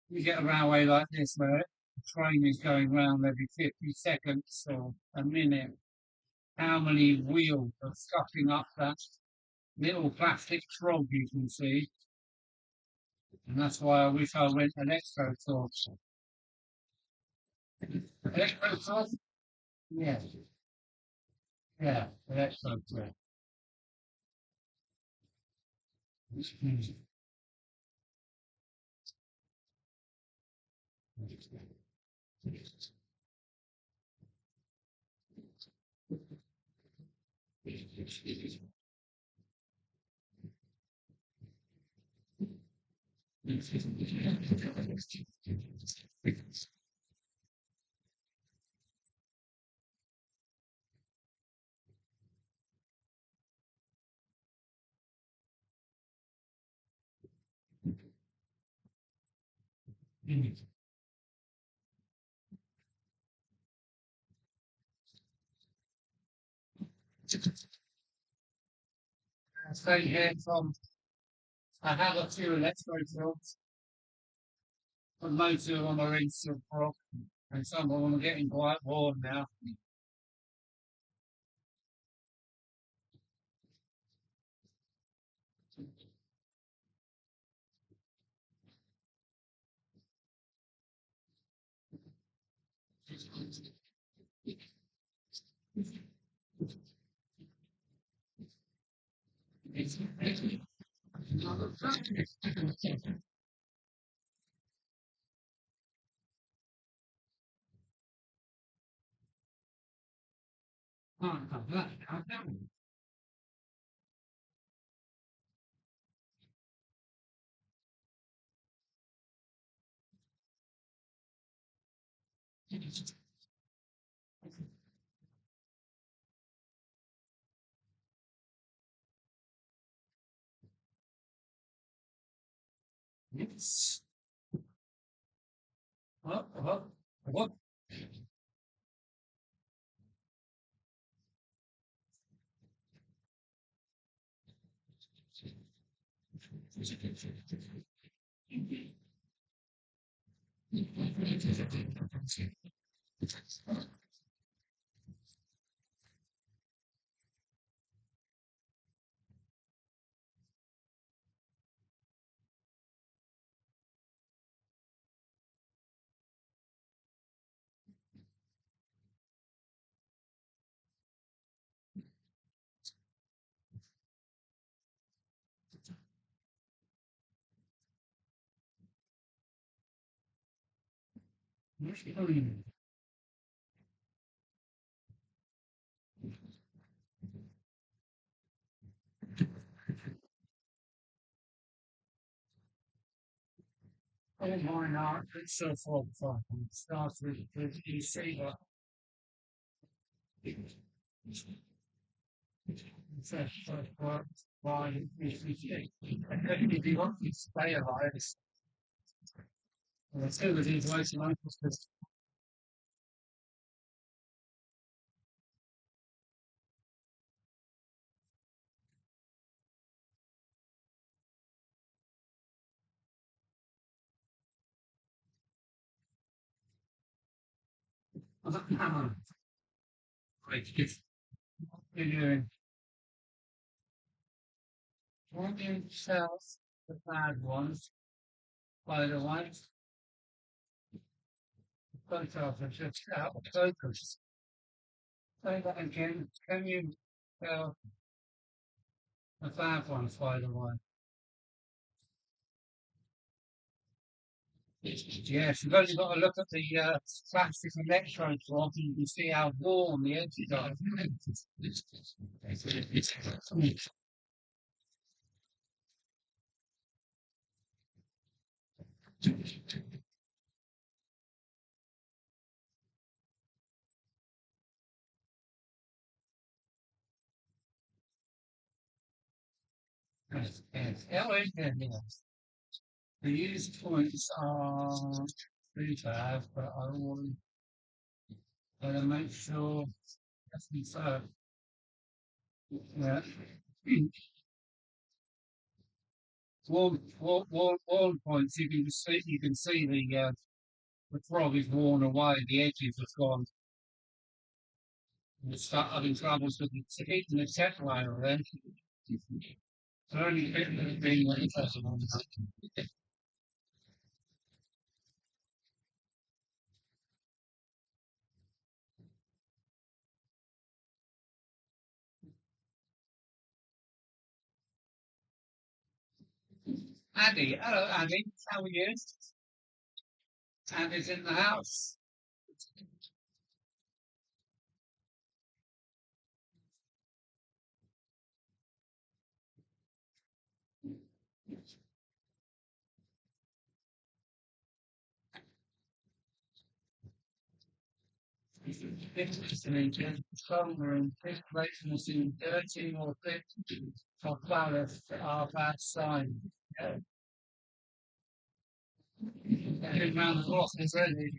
you get a railway like this where the train is going round every 50 seconds or a minute, how many wheels are scuffing up that little plastic frog you can see? And that's why I wish I went electro torch. Electro torch? Yeah, yeah, electro torch. So here from I have a few electro torches, but most of them are in silk rock, and some of them are getting quite worn now. Yes. What? Oh my God, it's so full of fun. It starts with you see what first work by if you want to stay alive, it's still with these ways of because great, just doing one in south, the bad ones, by the way, photographs are just out of focus. Say that again. Can you tell the bad ones, by the way? Yes, you've only got to look at the plastic electrode block and you can see how worn the edges are. Yes, yes. Yes. The used points are pretty bad, but I always gotta make sure that's confirmed. Yeah. Worn points. You can see the frog is worn away. The edges have gone. You start having troubles with keeping the check layer then. The only bit that's been interesting on that. Andy, hello Andy, how are you? Andy's in the house. Interesting, somewhere in this place was in 13 or 15 for Clarif are that sign. Yeah. Getting round the block already.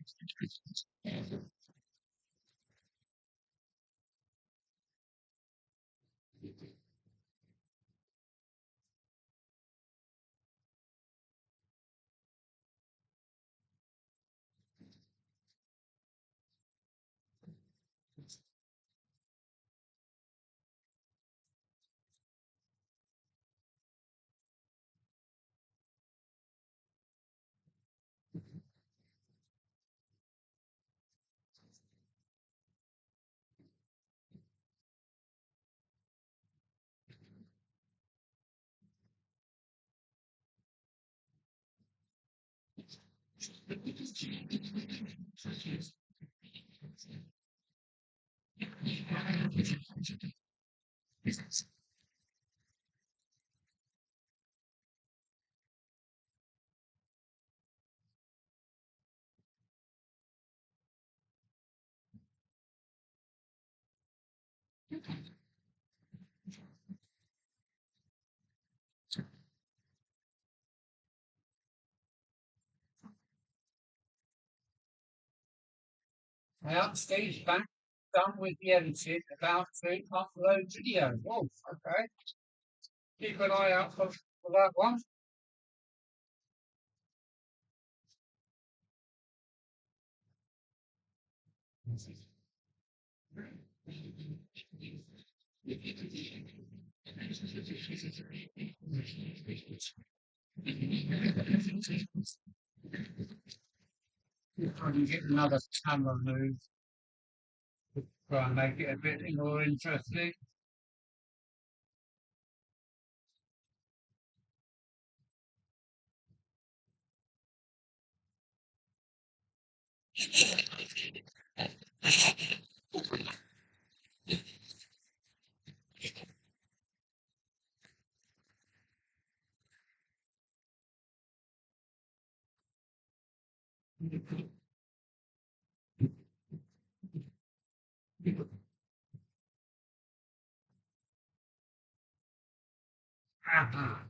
Well, Steve's back, done with the editing, about to upload video. Oh, okay. Keep an eye out for that one. Try and get another camera move. Try and make it a bit more interesting. Aha.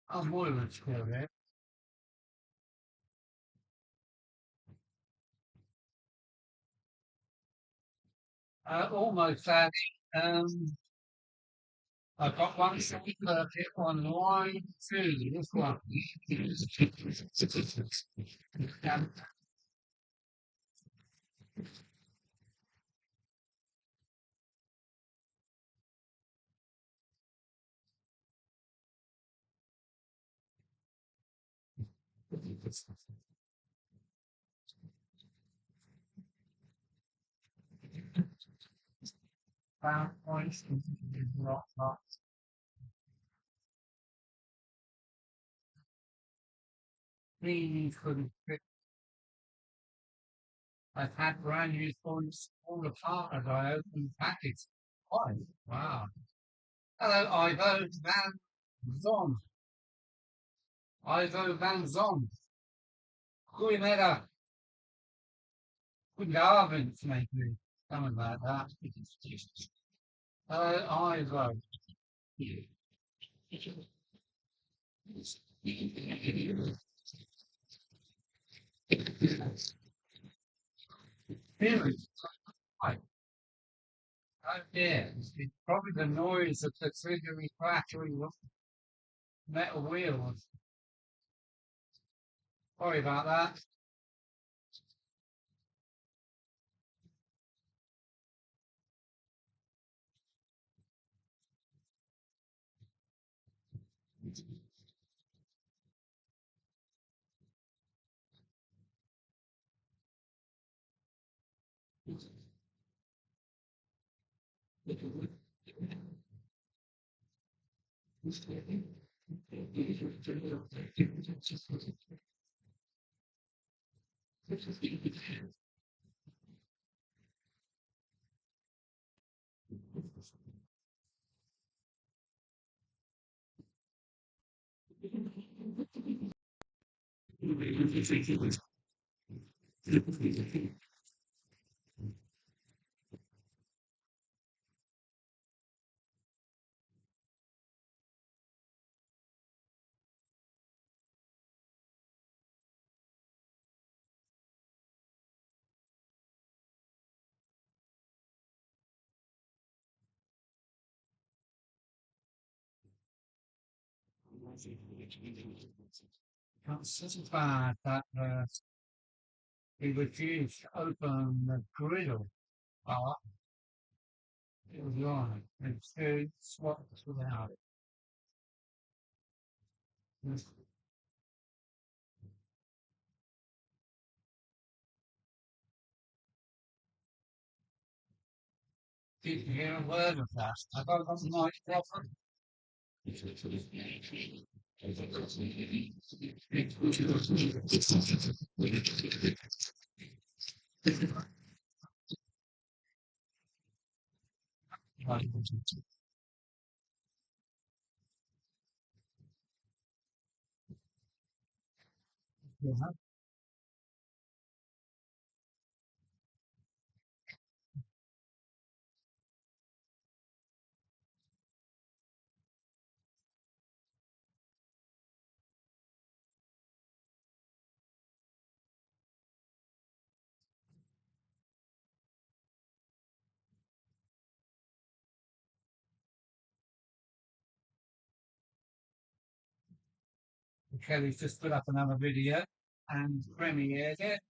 Avoidance period. Almost had I've got one circuit on line two. This one. Um, Found points rock rock. Cleaning couldn't fit. I've had brand new points all apart as I opened the package. Oh, wow. Hello, Ivo Van Zon. Ivo Van Zon. Goedemiddag. Goedenavond, maybe. Something like that. Hello, Ivo. Really? Right. Oh dear. It's probably the noise of the triggering clattering of metal wheels. Sorry about that. That's so bad that he refused to open the griddle. Oh, it was wrong. And two swaps without it. Didn't hear a word of that. I got it on the microphone. Yeah. Kelly's just put up another video and premiered it.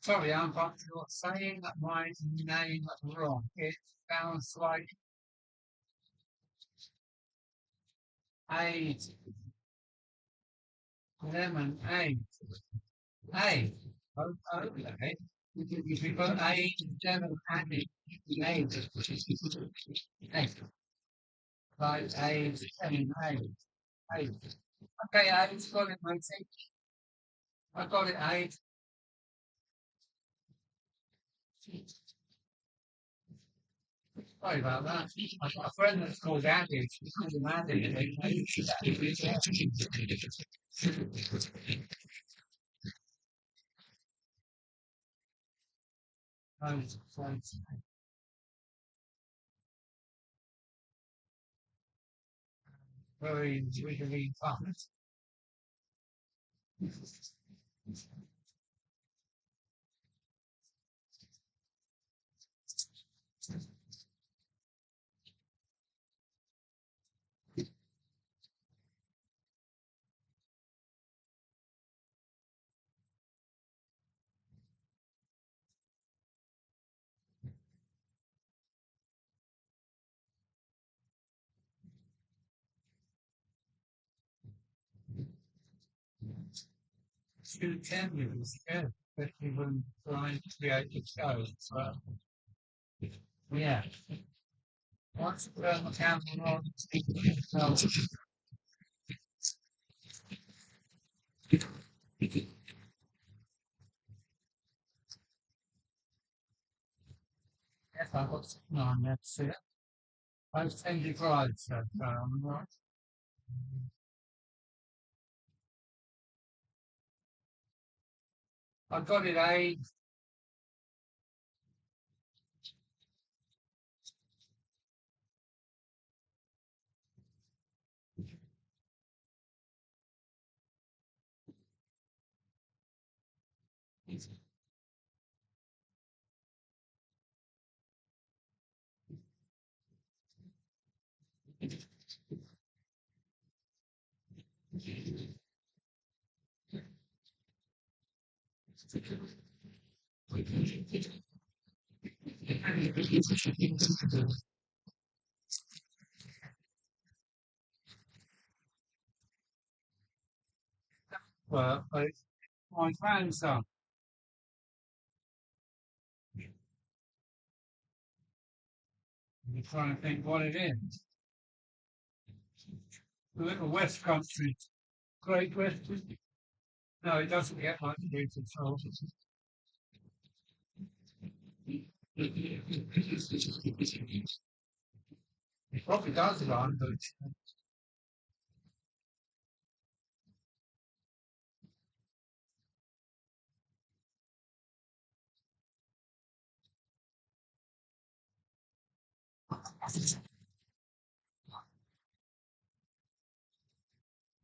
Sorry, but you're saying that my name is wrong. It sounds like aid, lemon, aid, aid. Oh, okay. If you put aid, lemon, aid, aid, aid, like aid, lemon, aid, aid. Okay, aid, got it, matey. I got it, aid. Sorry about that. I've got a friend that's called Andy. She's called him Andy. And very wiggly fun. too tenders, yeah, especially when trying to create the show. So, yeah. Once you turn the camera on, so, yes, I've got something on there to see it. Those 10 degrees, so, right. I got it aged. Well, it's my grandson. I'm trying to think what it is. The little West Country, Great Western. No, it doesn't get much use at all. It probably does run, but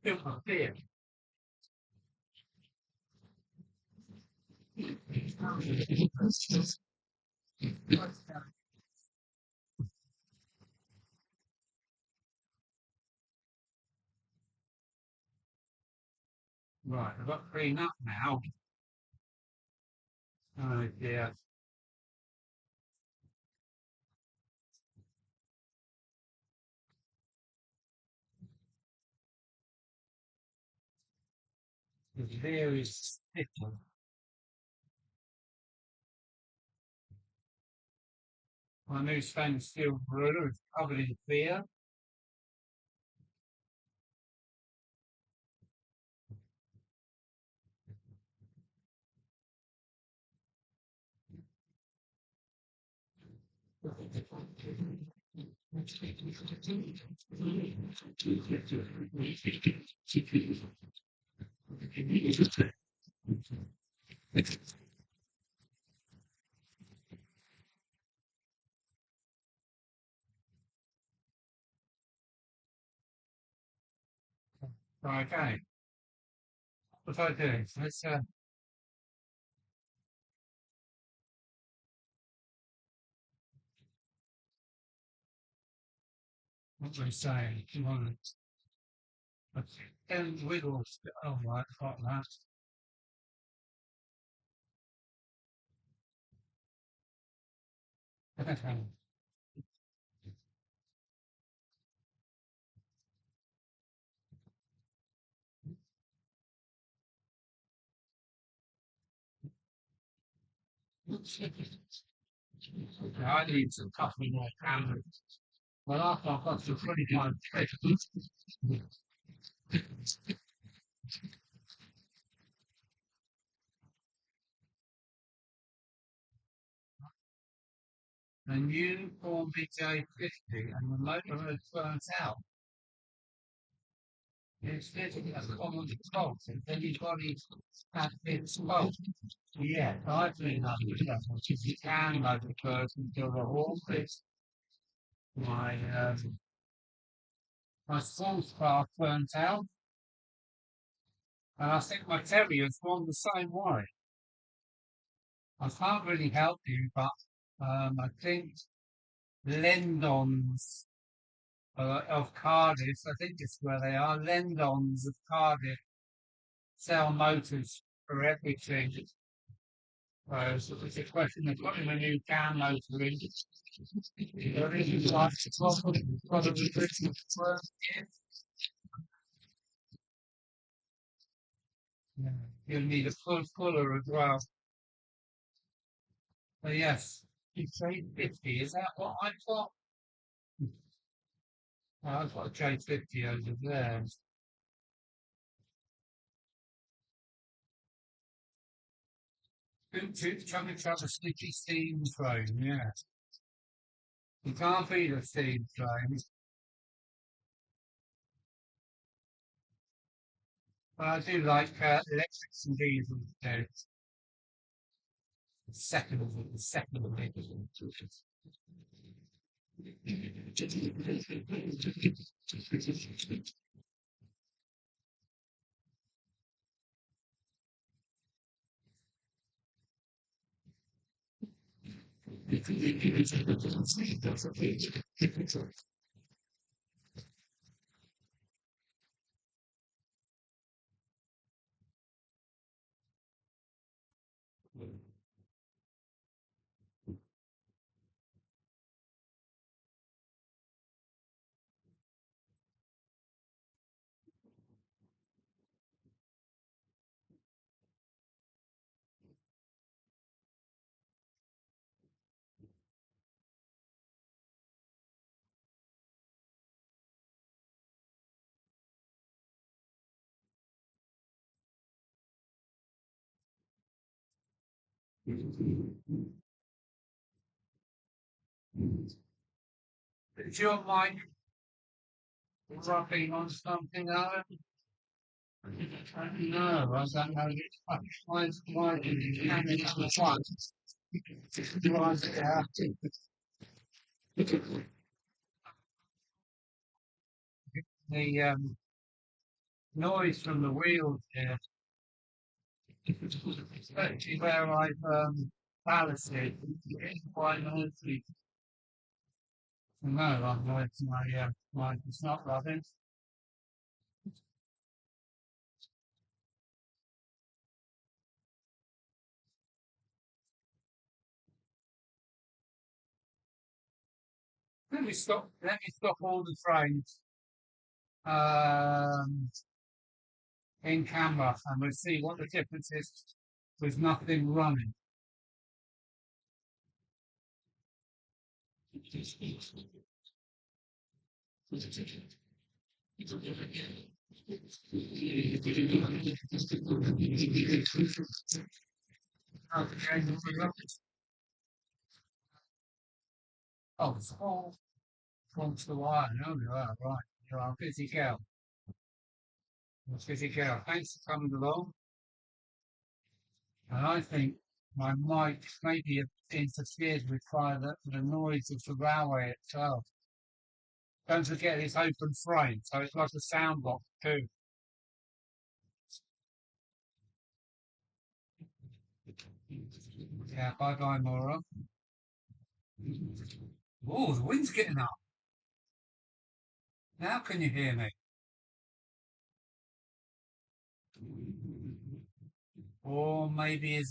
still not there. Right, I've got three up now. Oh dear. The beer is sticky. My new stainless steel brewer is covered in beer. Okay, what I do? Let's what we say. Come on, ten wiggles. Oh right, got that. I need some coffee more cameras. Well, after I've got some pretty fine tricks. A new Form BJ50 and the motor has burnt out. It's literally a common fault. If anybody has its fault, yeah, I've been up with that, which is you can motor first until the whole fix. My my sports car burnt out, and I think my Terrier's gone the same way. I can't really help you, but I think Lendons of Cardiff, I think it's where they are, Lendons of Cardiff sell motors for everything. So it's a question of putting a new cam motor in. There is like probably work. Yeah. You'll need a fuller as well. But yes, you say 50. Is that what I've got? Oh, I've got a J50 over there. Trying to have a sticky steam train, yeah. You can't beat a steam train. But I do like electrics and diesels too. Second of it. Is your mic rubbing on something, Alan? No, I don't know. Why did you hand it on the front? The noise from the wheels here, especially where I've ballasted, it's quite noisy. No, I'm going to my it's not rubbing. Let me stop all the frames um, in camera and we'll see what the difference is with nothing running. Oh, it's all from the wire. No, you are right. You are a busy girl. A busy girl. Thanks for coming along. And I think my mic maybe interfered with the noise of the railway itself. Don't forget it's open frame, so it's like a sound box too. Yeah, bye bye, Maura. Oh, the wind's getting up. Now can you hear me? Or maybe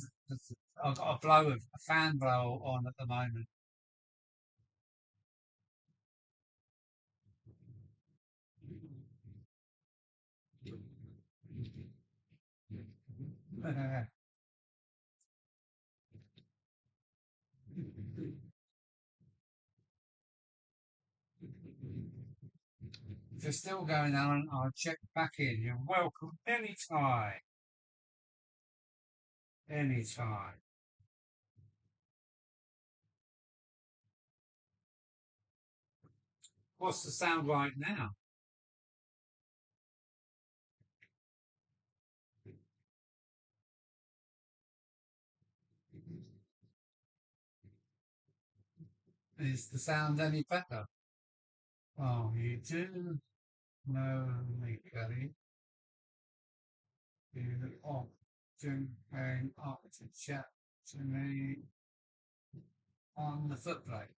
I've got a fan blow on at the moment. If you're still going on, I'll check back in. You're welcome anytime. Anytime. What's the sound like now? Is the sound any better? Oh, you do know me, Kelly. You often hang up to chat to me on the footplate.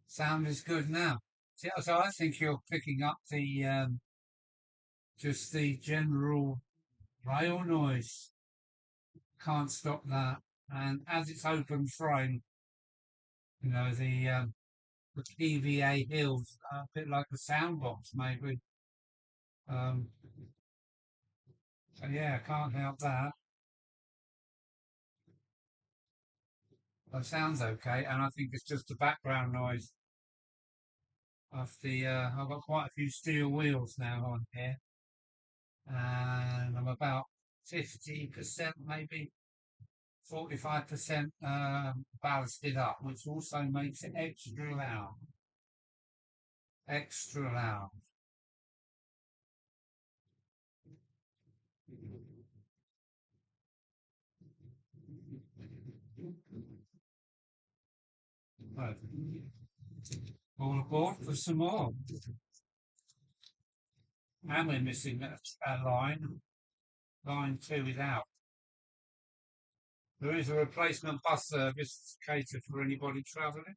Sound is good now. So I think you're picking up the just the general rail noise. Can't stop that. And as it's open frame, you know the the PVA hills, a bit like a sound box maybe. Um, so yeah, can't help that. But sounds okay, and I think it's just the background noise of the. I've got quite a few steel wheels now on here, and I'm about 50%, maybe 45% ballasted up, which also makes it extra loud. Extra loud. Right. All aboard for some more. And we're missing a line. Line 2 is out. There is a replacement bus service catered for anybody travelling.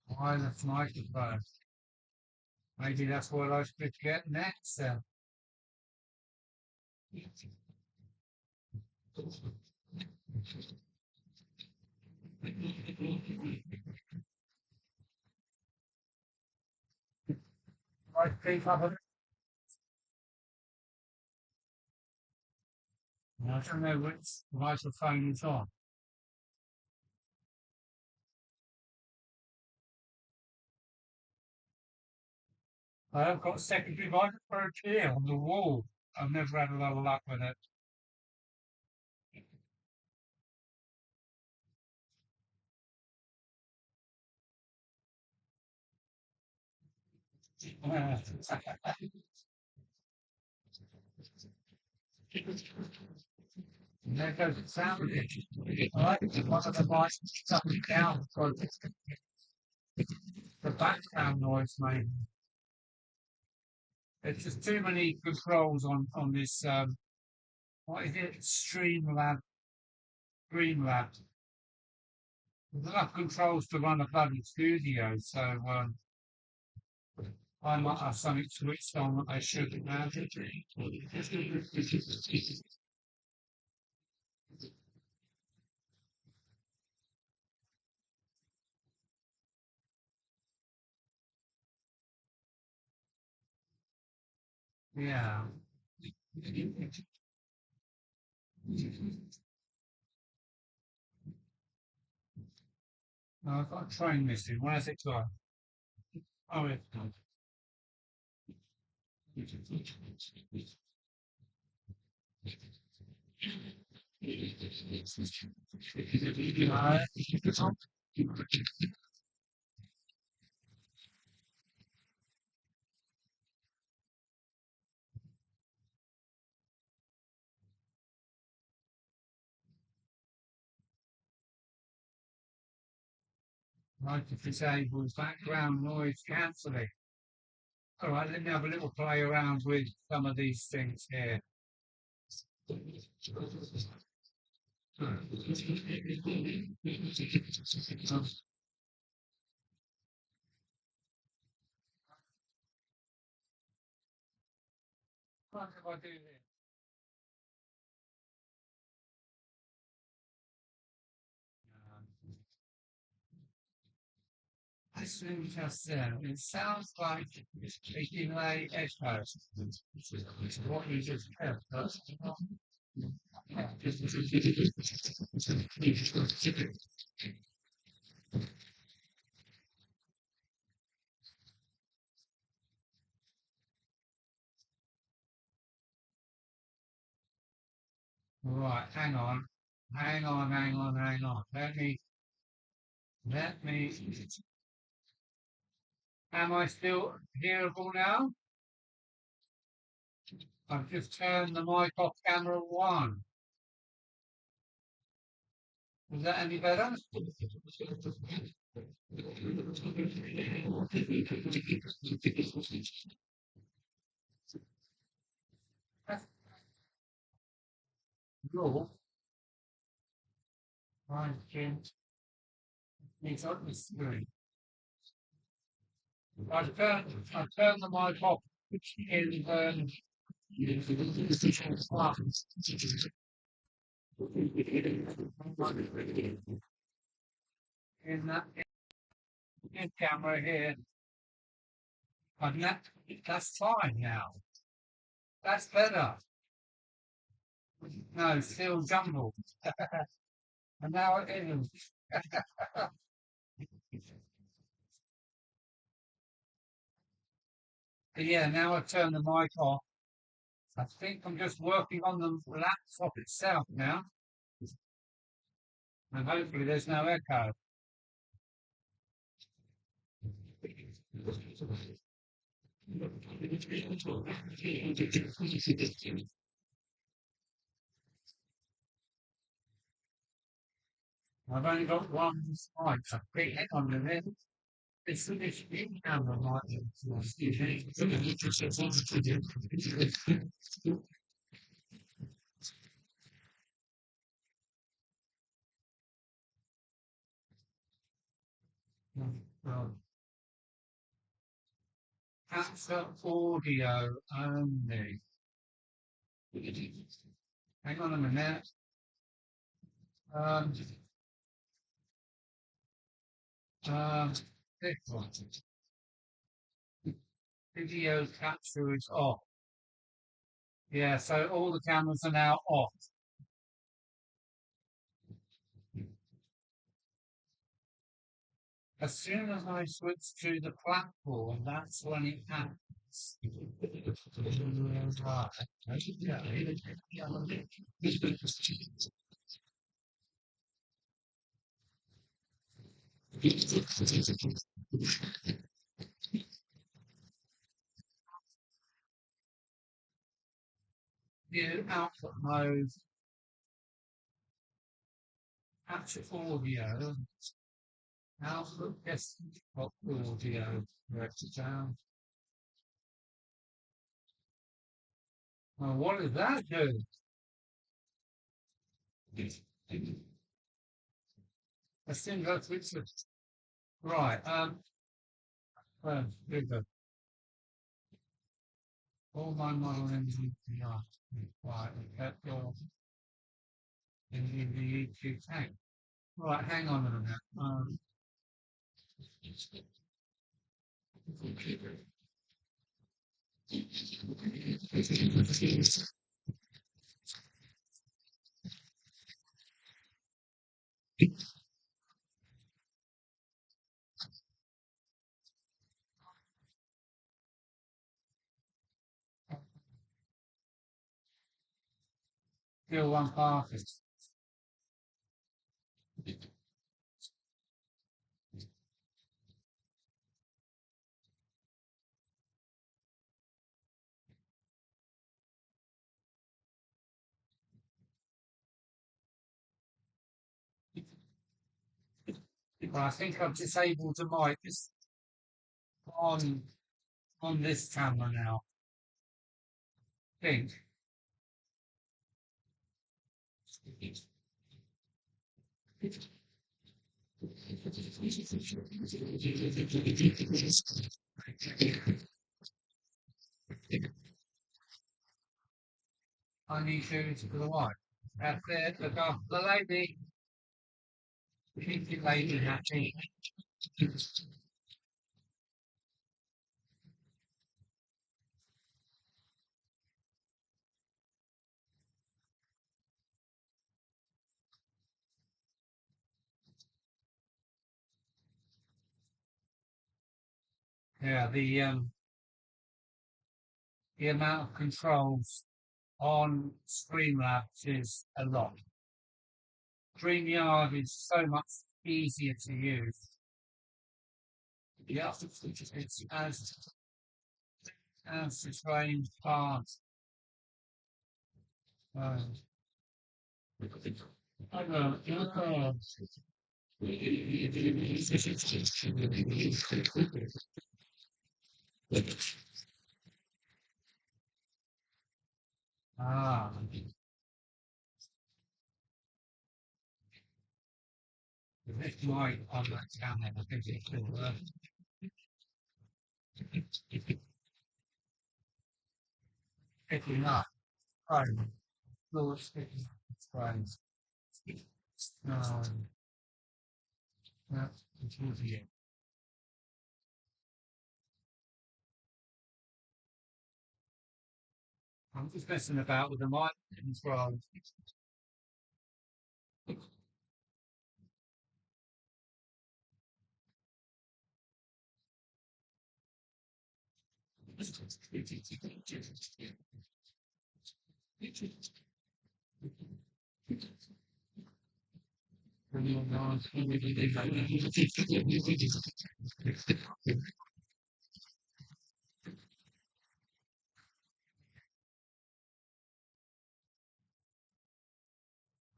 Wireless microphone. Maybe that's what I should get next. I think I don't know which microphone it's on. I have got secondary microphones here on the wall. I've never had a lot of luck with it. And there goes the sound again. I like one of the mics stuck down for the background noise, mate. There's just too many controls on this. What is it? Streamlab. There's enough controls to run a bloody studio, so I might have something switched on that I shouldn't have. Yeah. No, I've got a train missing. Where's it gone? Oh, it's gone. Right, to disable background noise cancelling. All right, let me have a little play around with some of these things here. What if I do this? This room just there. It sounds like it's taking a echo. What you just heard. Right, hang on. Hang on, hang on, hang on. Let me. Am I still hearable now? I've just turned the mic off camera one. Is that any better? No. Right, Jim. He's on the screen. I've turned the mic off in in that in camera here. And that's fine now. That's better. No, still jumbled. And now it isn't. But yeah, now I've turned the mic off. I think I'm just working on the laptop itself now. And hopefully there's no echo. I've only got one mic. I think on the left. It's this big camera might be. Well, that's the audio only. Hang on a minute. Um, this one. Video capture is off. Yeah, so all the cameras are now off. As soon as I switch to the platform, that's when it happens. View output mode, capture audio, output desktop audio, correct it down. Well, what does that do? I still go through it. Right, here we go. All my model engine right, okay, well, in the EQ tank. Right, hang on a minute. Still one passes. Well, I think I've disabled the mic on on this camera now. I think. I need to the right. That's it. Look after the lady. Keep the lady happy. Yeah, the amount of controls on Streamlabs is a lot. StreamYard is so much easier to use. Yeah, it's as the train pass I know, ah, it's my on that channel. I think it's called picking up phone. Little sticky phones. Um, that's confusing. I'm just messing about with the mic as well.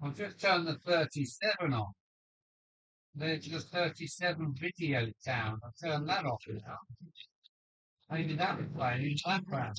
I've just turned the 37 on. There's the 37 video down. I've turned that off now. Maybe that would play in the background.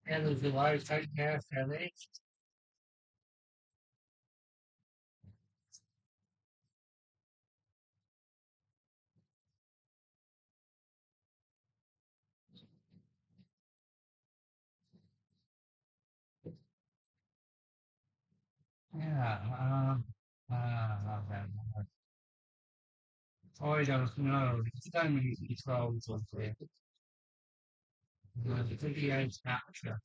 And there's the light take care, Kelly. Yeah, I don't know. There's so many controls on here. The video capture.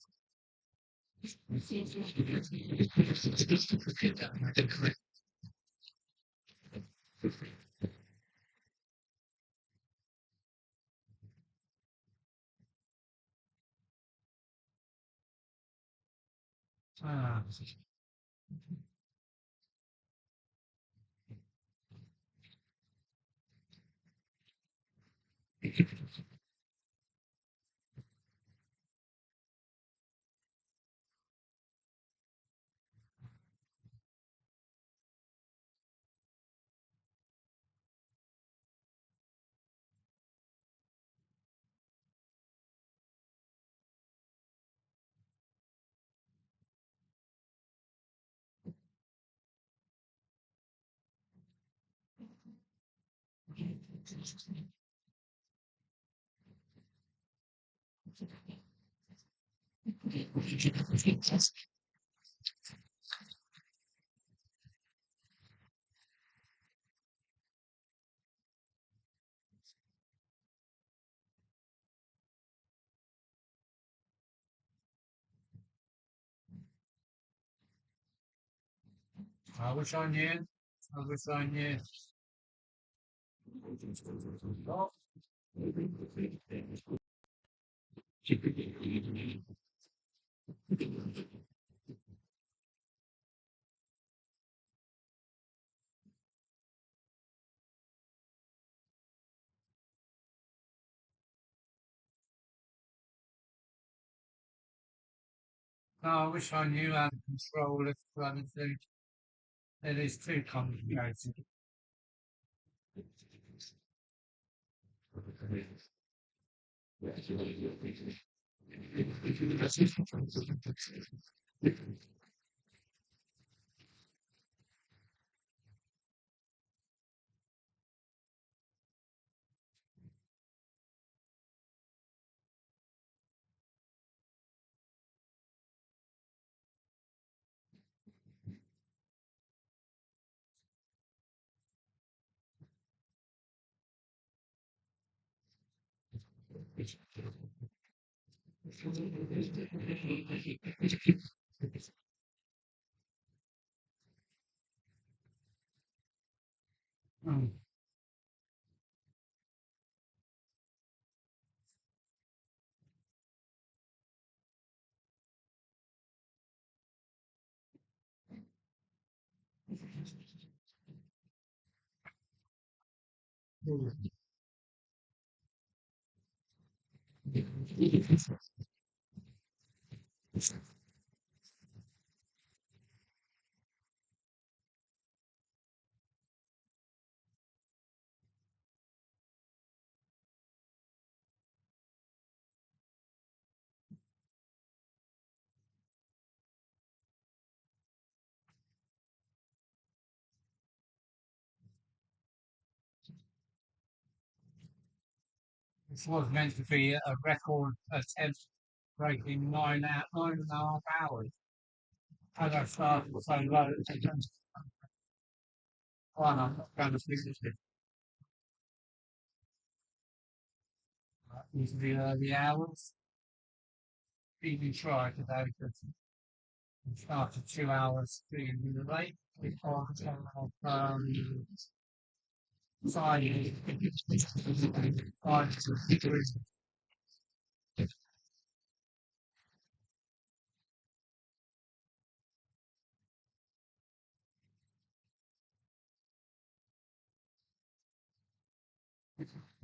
Ah, I wish I knew. I wish I knew. Oh, no, I wish I knew how to control this kind of thing. It is too complicated. Mm. This was meant to be a record attempt breaking 9.5 hours. As I started so low, I'm not going to finish it. These are the early hours. Even try today because we started 2 hours being late. We can't sign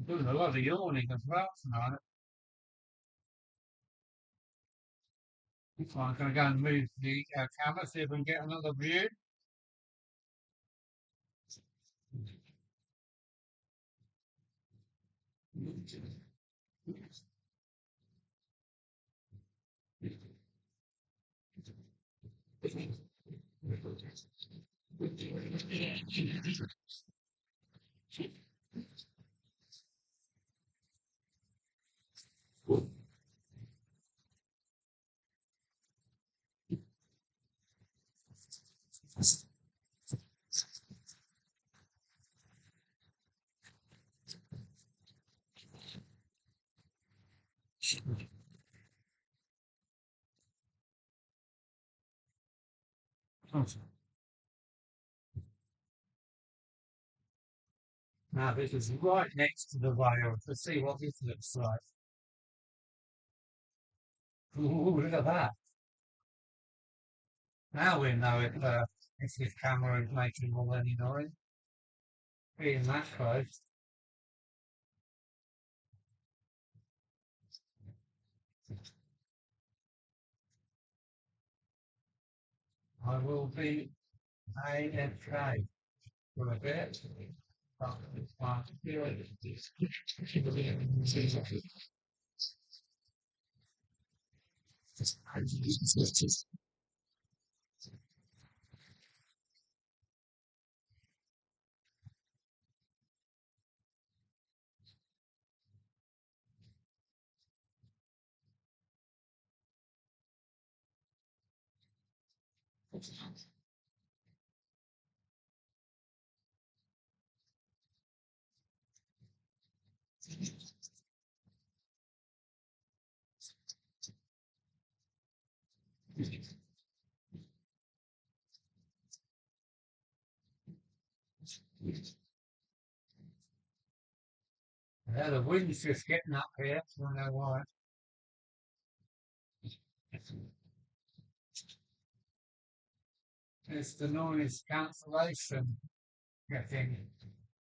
doing a lot of yawning as well tonight. So I'm going to go and move the camera, see if we can get another view. Now this is right next to the rail to see what this looks like. Ooh, look at that. Now we know if this camera is making all any noise. Being that close. I will be AFK for a bit. Yeah, the wind's just getting up here. I don't know why. It's the noise cancellation getting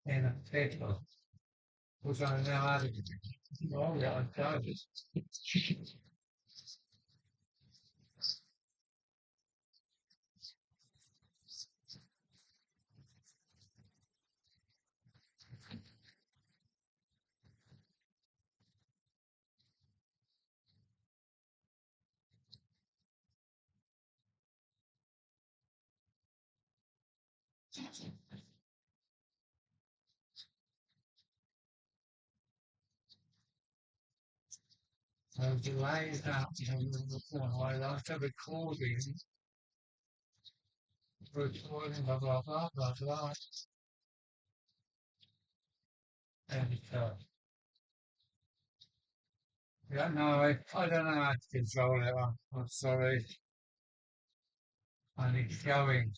in a fiddle, which I now added. Oh, yeah, I got it. So delays out I like to recording, blah blah blah blah blah, and yeah, no, I don't know how to control it. I'm sorry. I need going.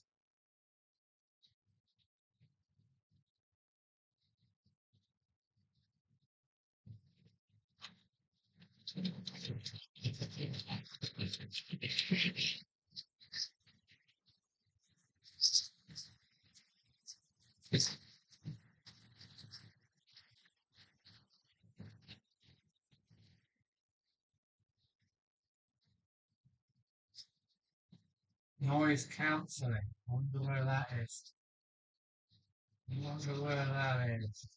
Noise cancelling. I wonder where that is. I wonder where that is.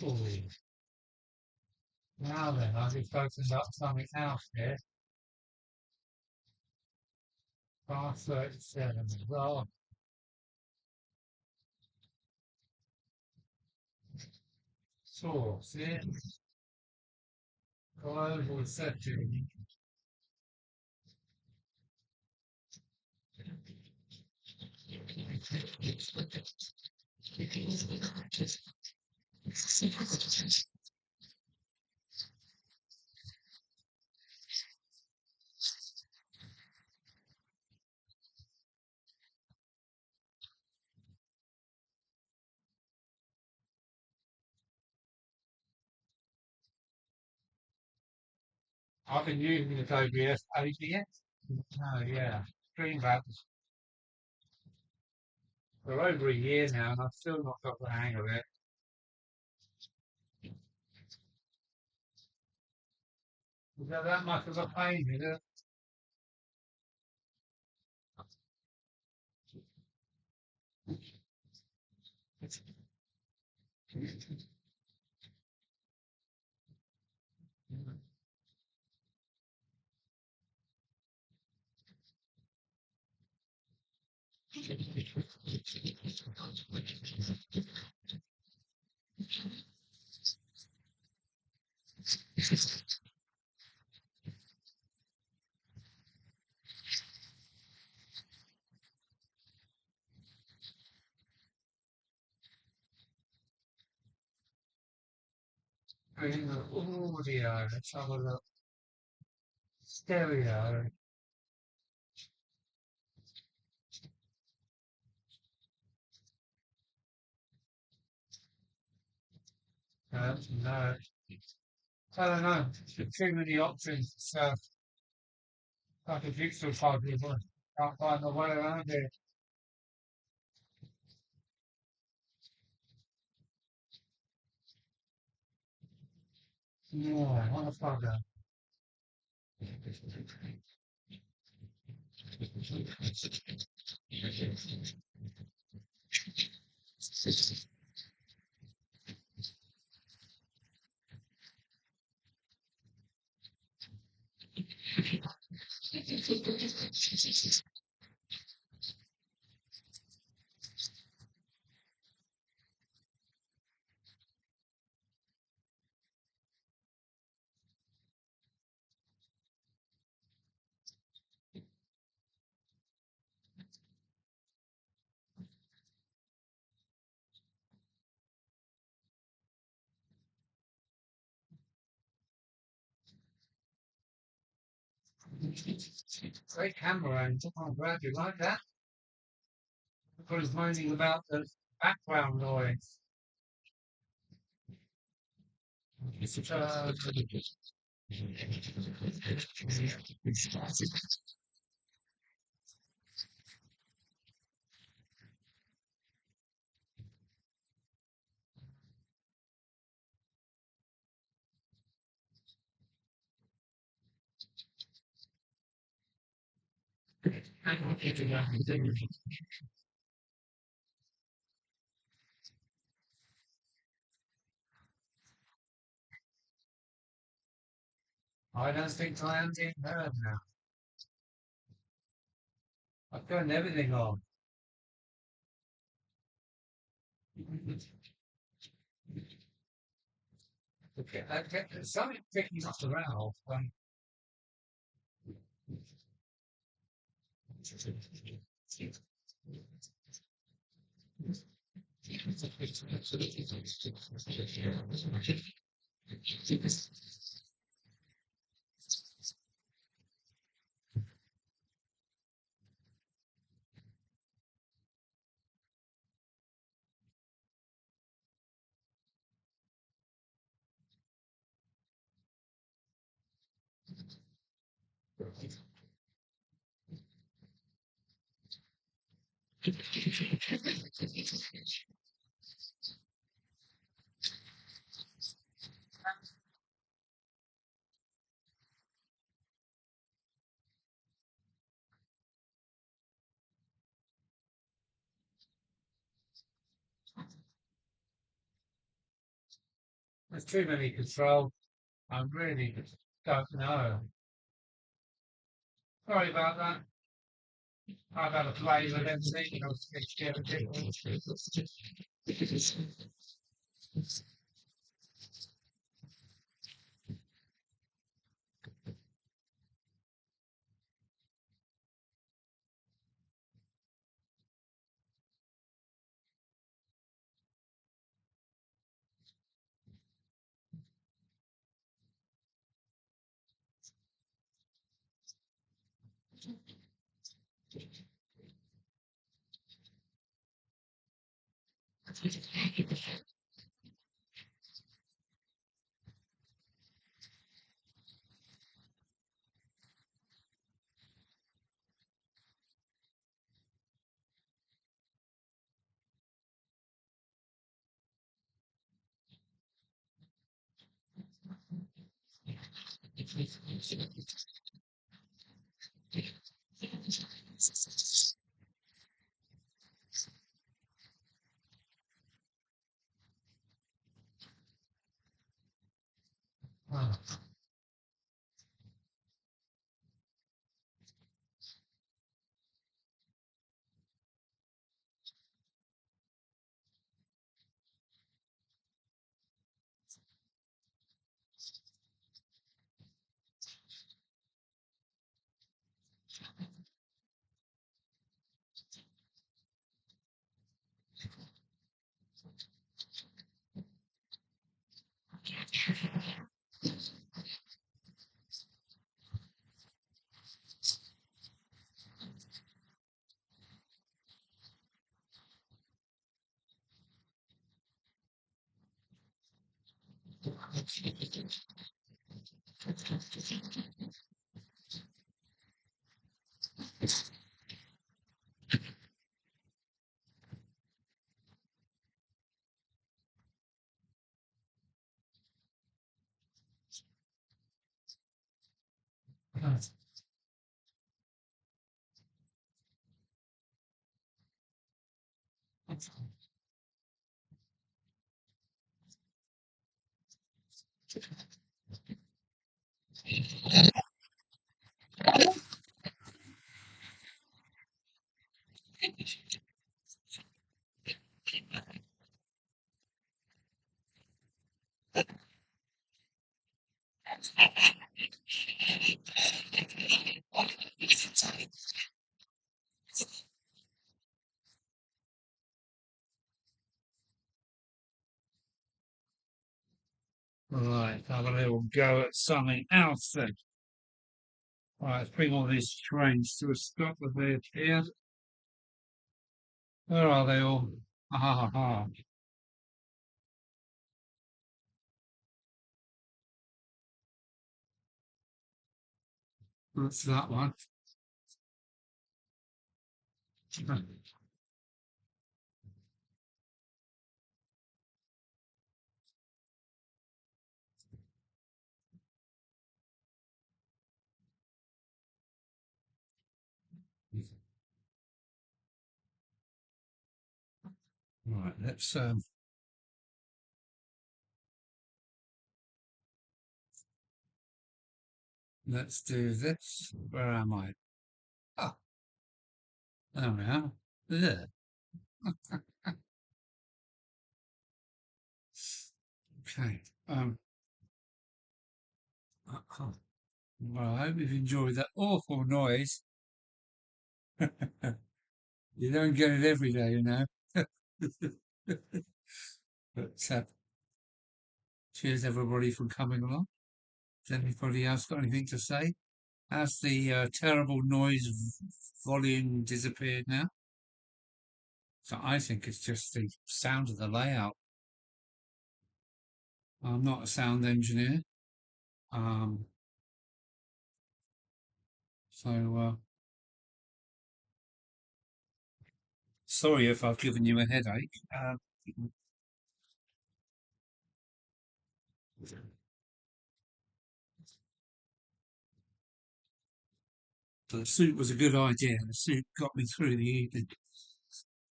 Ooh. Now then, I've just opened up something else here. Bar 37 as well. Source in global setting. I've been using this OBS ABS. Oh yeah, Streamlabs for over a year now, and I've still not got the hang of it. Is that much of a pain, is it? Bring the audio, let's have a look. Stereo. No. I don't know. Too many options. So, like a jigsaw puzzle, but can't find the way around it. Yeah, what a bugger. Great camera angles. I'm glad you like that. Everybody's moaning about the background noise. It's I don't think I am being heard now. I've turned everything on. Okay, something picking up the valve. There's too many controls. I really don't know. Sorry about that. I've had a play with everything. I was scared of it. Oh. Right, have a little go at something else then. Right, let's bring all these trains to a stop a bit here. Where are they all? Ha ha ha ha. That's that one. Right, let's Let's do this. Where am I? Ah, there we are. There. Okay. Well, I hope you've enjoyed that awful noise. You don't get it every day, you know. But cheers everybody for coming along. Has anybody else got anything to say? Has the terrible noise volume disappeared now? So I think it's just the sound of the layout. I'm not a sound engineer, um, so sorry if I've given you a headache. The suit was a good idea. The suit got me through the evening. It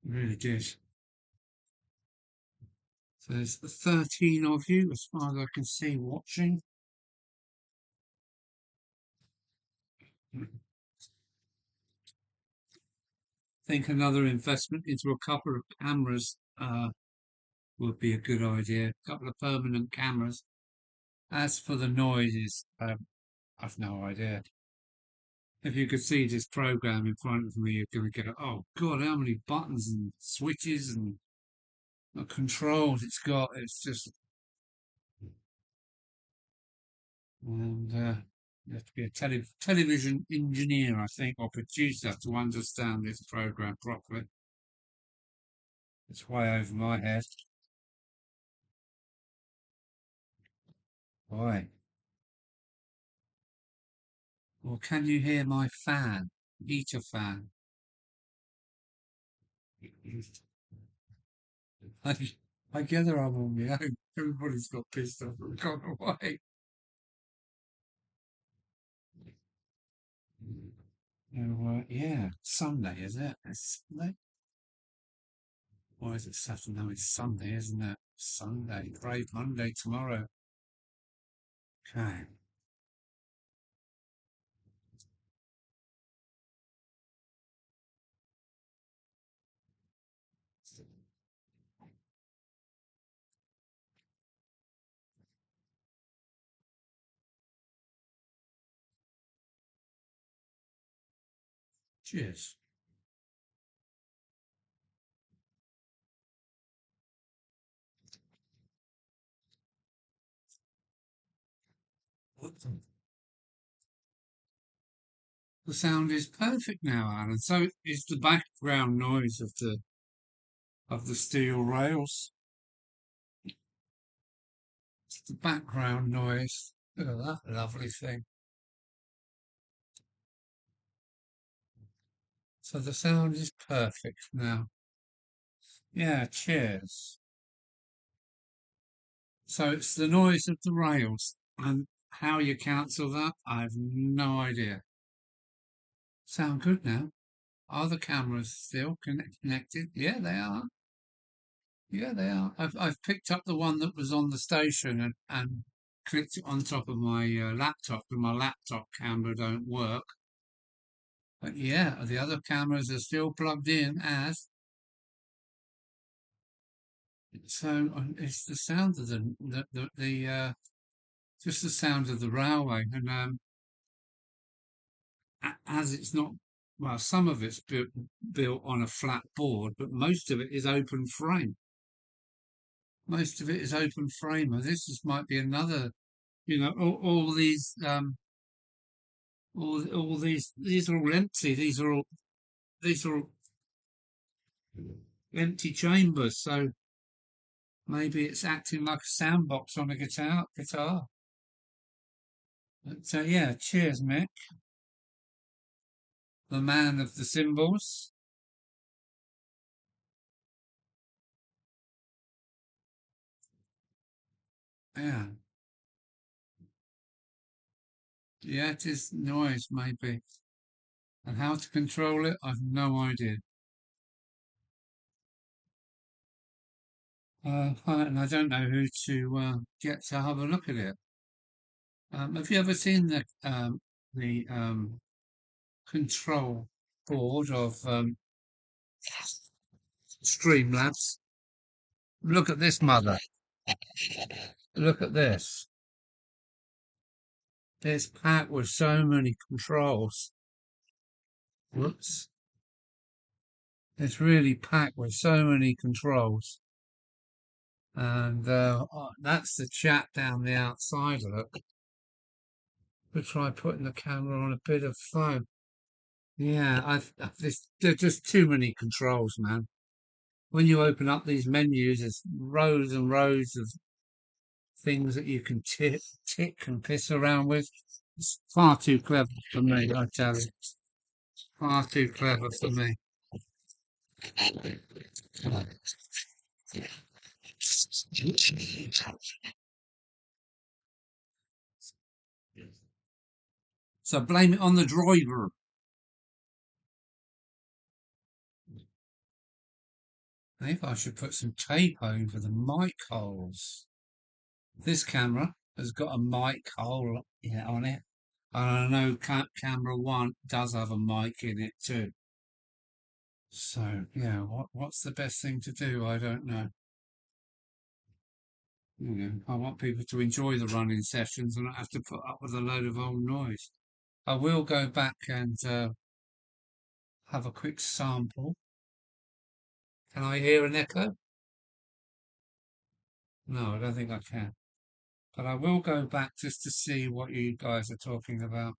really did. So there's 13 of you, as far as I can see, watching. I think another investment into a couple of cameras would be a good idea. A couple of permanent cameras. As for the noises, I've no idea. If you could see this program in front of me, you're going to go, oh God, how many buttons and switches and controls it's got. It's just, and you have to be a television engineer, I think, or producer to understand this program properly. It's way over my head. Boy. Well, can you hear my fan? Heater fan. I, I gather I'm on my own. Everybody's got pissed off and gone away. So, yeah, Sunday, is it? It's Sunday? Or is it Saturday? No, it's Sunday, isn't it? Sunday. Brave Monday tomorrow. Okay. Cheers. The sound is perfect now, Alan. So is the background noise of the steel rails. It's the background noise. Look at that lovely thing. So the sound is perfect now. Yeah, cheers. So it's the noise of the rails, and how you cancel that, I have no idea. Sound good now. Are the cameras still connected? Yeah, they are. Yeah, they are. I've picked up the one that was on the station and clicked it on top of my laptop, and my laptop camera don't work. But yeah, the other cameras are still plugged in as. So it's the sound of the just the sound of the railway, and as it's not, well, some of it's built on a flat board, but most of it is open frame. Most of it is open frame, and might be another. All these all these are all empty. These are all empty chambers. So maybe it's acting like a sandbox on a guitar. But yeah, cheers, Mick, the man of the cymbals. Yeah, yeah, it is noise maybe, and how to control it, I've no idea. And I don't know who to get to have a look at it. Have you ever seen the control board of Streamlabs? Look at this mother. Look at this. It's packed with so many controls. Whoops. It's really packed with so many controls. And that's the chat down the outside. Look. We'll try putting the camera on a bit of foam. Yeah, there's just too many controls, man. When you open up these menus, there's rows and rows of things that you can tick and piss around with. It's far too clever for me, I tell you. Far too clever for me. So blame it on the driver. Maybe I should put some tape over the mic holes. This camera has got a mic hole on it. And I know camera one does have a mic in it too. So yeah, what's the best thing to do? I don't know. You know, I want people to enjoy the running sessions and not have to put up with a load of old noise. I will go back and have a quick sample. Can I hear an echo? No, I don't think I can. But I will go back just to see what you guys are talking about.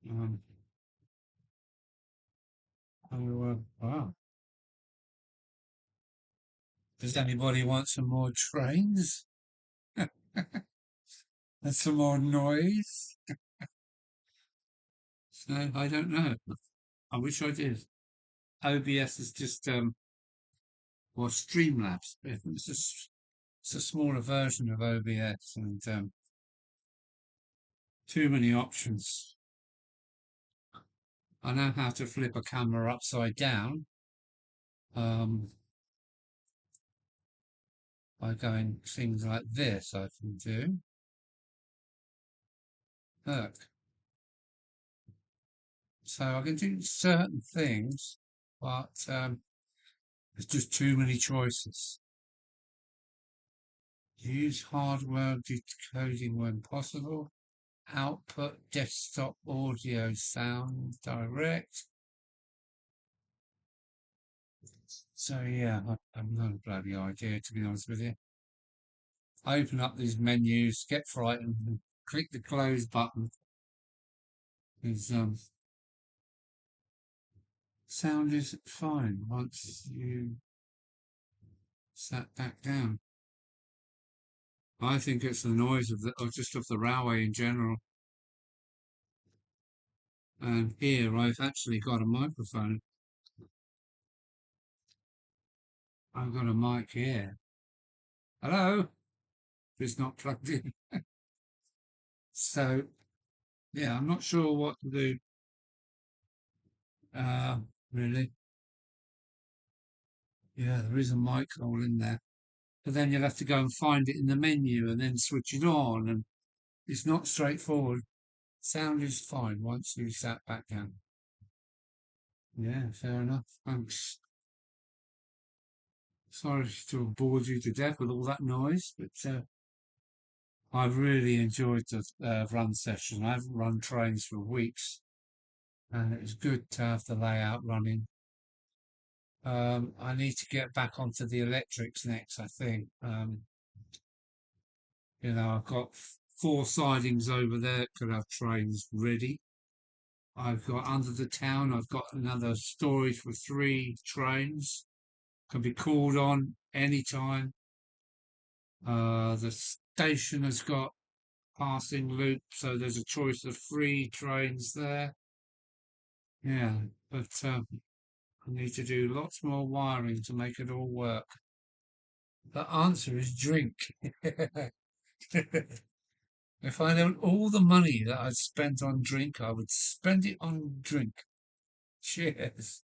Um, wow. Does anybody want some more trains? And some more noise? So I don't know. I wish I did. OBS is just well, Streamlabs. It's a smaller version of OBS and too many options. I know how to flip a camera upside down by going things like this. I can do. Look. So I can do certain things, but there's just too many choices. Use hardware decoding when possible. Output desktop audio sound direct. So yeah, I've no bloody idea, to be honest with you. I open up these menus, get frightened, and click the close button. Because sound is fine once you sat back down. I think it's the noise of just of the railway in general. And here I've actually got a microphone. I've got a mic here. Hello? It's not plugged in. So yeah, I'm not sure what to do. Really. Yeah, there is a mic hole in there. But then you'll have to go and find it in the menu and then switch it on, and it's not straightforward. Sound is fine once you sat back down. Yeah, fair enough. Thanks. Sorry to have bored you to death with all that noise, but I've really enjoyed the run session. I haven't run trains for weeks, and it was good to have the layout running. I need to get back onto the electrics next, I think. You know, I've got 4 sidings over there that could have trains ready. I've got under the town, I've got another storage for 3 trains. Can be called on anytime. The station has got passing loop, so there's a choice of 3 trains there. Yeah, but I need to do lots more wiring to make it all work. The answer is drink. If I had all the money that I'd spent on drink, I would spend it on drink. Cheers.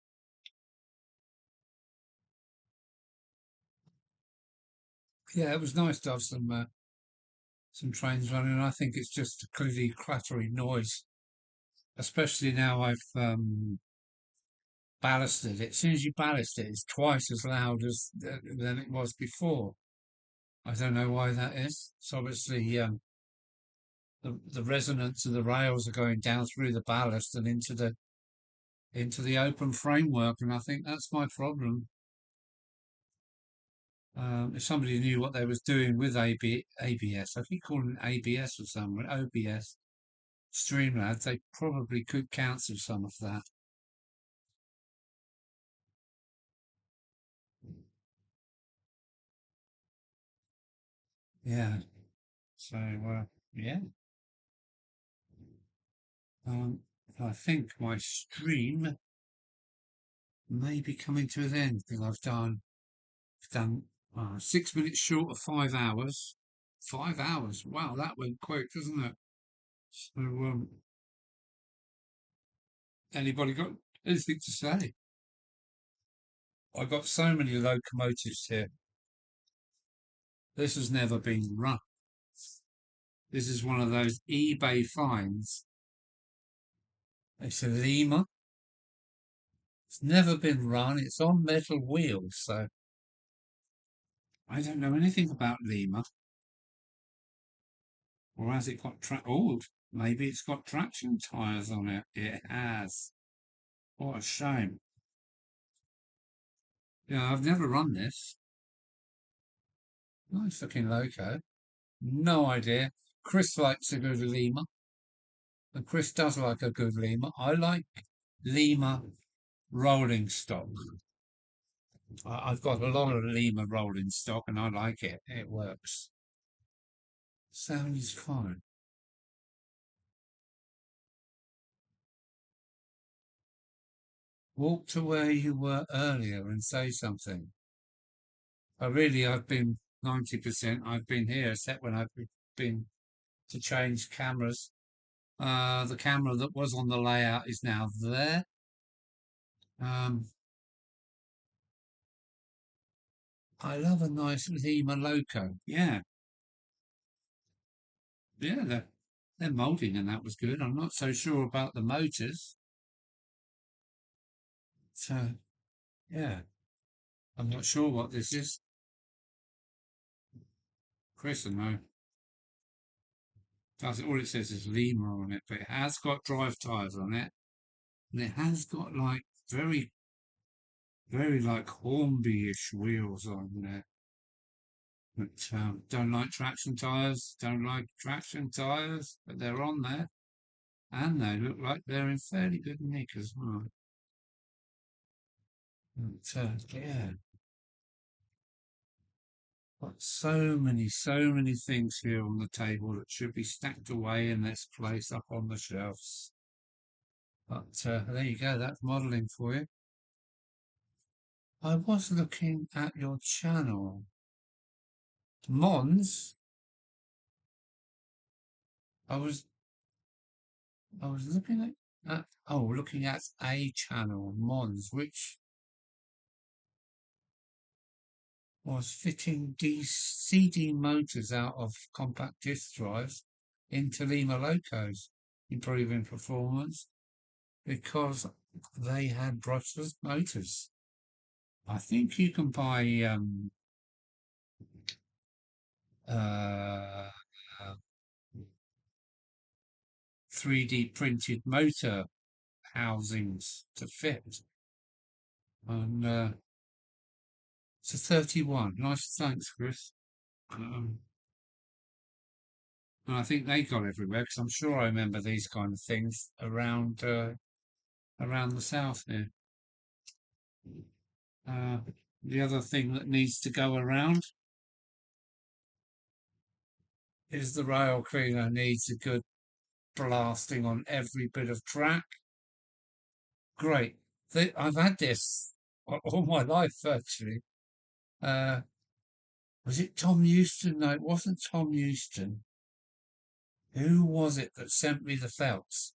Yeah, it was nice to have some trains running. I think it's just a clearly clattery noise, especially now I've ballasted it. As soon as you ballast it, it's twice as loud as than it was before. I don't know why that is. It's obviously the resonance of the rails are going down through the ballast and into the open framework, and I think that's my problem. If somebody knew what they was doing with ABS, I keep calling it ABS or something, OBS, Streamlabs, they probably could cancel some of that. Yeah. So, yeah. Um, I think my stream may be coming to an end because I've done 6 minutes short of 5 hours. 5 hours. Wow, that went quick, doesn't it? So, anybody got anything to say? I've got so many locomotives here. This has never been run. This is one of those eBay finds. It's a Lima. It's never been run. It's on metal wheels, so I don't know anything about Lima. Or has it got oh, maybe it's got traction tyres on it. It has. What a shame. Yeah, I've never run this. Nice looking loco. No idea. Chris likes a good Lima. And Chris does like a good Lima. I like Lima rolling stock. I've got a lot of Lima rolling stock and I like it. It works. Sound is fine. Walk to where you were earlier and say something. I've been 90%. I've been here, except when I've been to change cameras. The camera that was on the layout is now there. Um, I love a nice Lima Loco. Yeah, yeah, they're moulding and that was good. I'm not so sure about the motors. So, yeah, I'm not sure what this is. Chris, I know. All it says is Lima on it, but it has got drive tyres on it. And it has got like very, very like Hornby-ish wheels on there. But don't like traction tyres, don't like traction tyres, but they're on there. And they look like they're in fairly good nick as well. But yeah, got so many things here on the table that should be stacked away in this place up on the shelves. But there you go, that's modelling for you. I was looking at your channel. Mons, I was looking at a channel, Mons, which was fitting CD motors out of compact disc drives into Lima locos, improving performance because they had brushless motors. I think you can buy uh, 3D printed motor housings to fit. And it's a 31. Nice, thanks, Chris. And I think they got everywhere because I'm sure I remember these kind of things around the south here. Uh, the other thing that needs to go around is the rail cleaner needs a good blasting on every bit of track. Great. I've had this all my life actually. Uh, was it Tom Houston? No, it wasn't Tom Houston. Who was it that sent me the felts?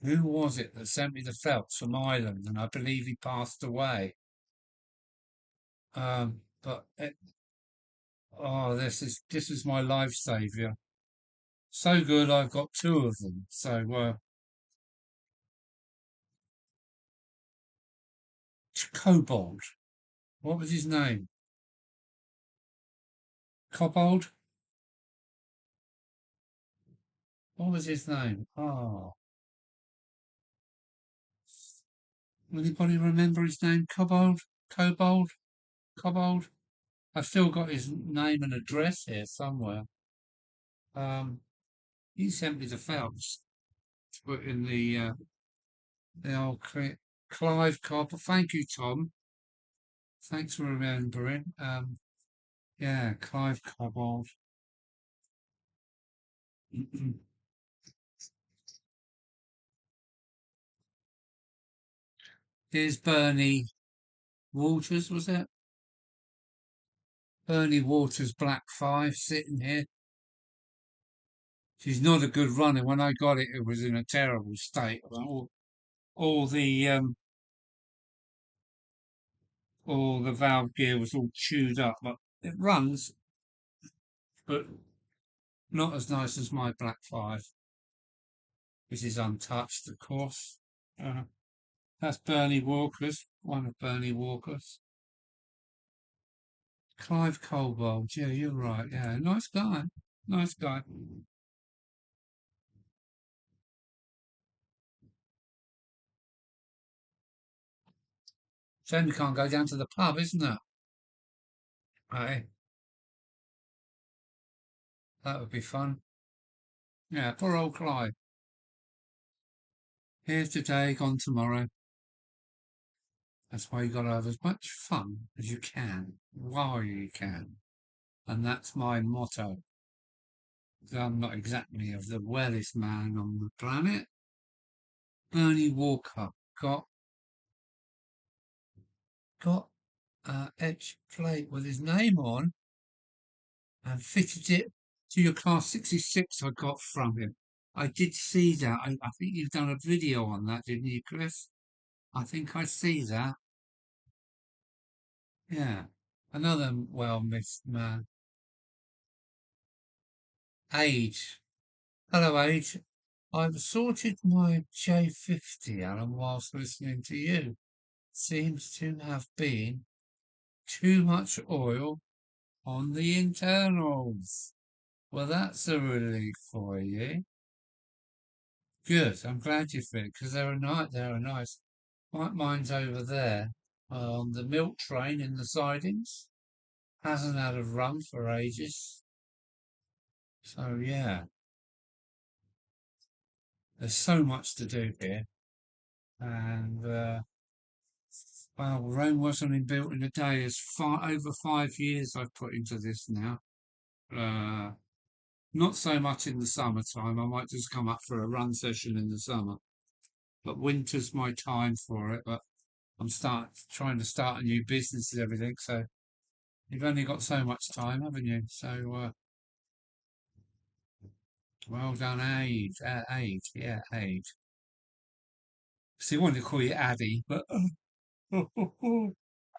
Who was it that sent me the felts from Ireland? And I believe he passed away. But Oh, this is my life savior. So good, I've got two of them. So, Cobalt. What was his name? Cobalt. What was his name? Oh, anybody remember his name? Cobalt. Cobalt. Cobalt. I've still got his name and address here somewhere. Um, he sent me the files to put in the old Clive Cobb. Thank you, Tom. Thanks for remembering. Yeah, Clive Cobbold. Here's Bernie Waters, was it? Bernie Waters Black 5 sitting here. She's not a good runner. When I got it, it was in a terrible state. All the all the valve gear was all chewed up, but it runs, but not as nice as my Black 5, which is untouched, of course. Uh, that's Bernie Walker's, one of Bernie Walker's. Clive Colbold, yeah, you're right. Yeah, nice guy. Nice guy. Shame we can't go down to the pub, isn't it? Hey, that would be fun. Yeah, poor old Clive. Here today, gone tomorrow. That's why you got to have as much fun as you can while you can. And that's my motto. I'm not exactly of the wellest man on the planet. Bernie Walker got etched plate with his name on and fitted it to your Class 66 I got from him. I did see that. I think you've done a video on that, didn't you, Chris? I think I see that. Yeah. Another well missed man. Age. Hello, Age. I've sorted my J50, Alan, whilst listening to you. Seems to have been too much oil on the internals. Well, that's a relief for you. Good. I'm glad you fit because they're nice. They're nice. Mine's over there on the milk train in the sidings. Hasn't had a run for ages. So yeah, there's so much to do here, and well, Rome wasn't built in a day. It's over 5 years I've put into this now. Uh, not so much in the summertime. I might just come up for a run session in the summer, but winter's my time for it. But I'm trying to start a new business and everything, so you've only got so much time, haven't you? So well done, Age. Age, yeah, Age. So you wanted to call you Addy, but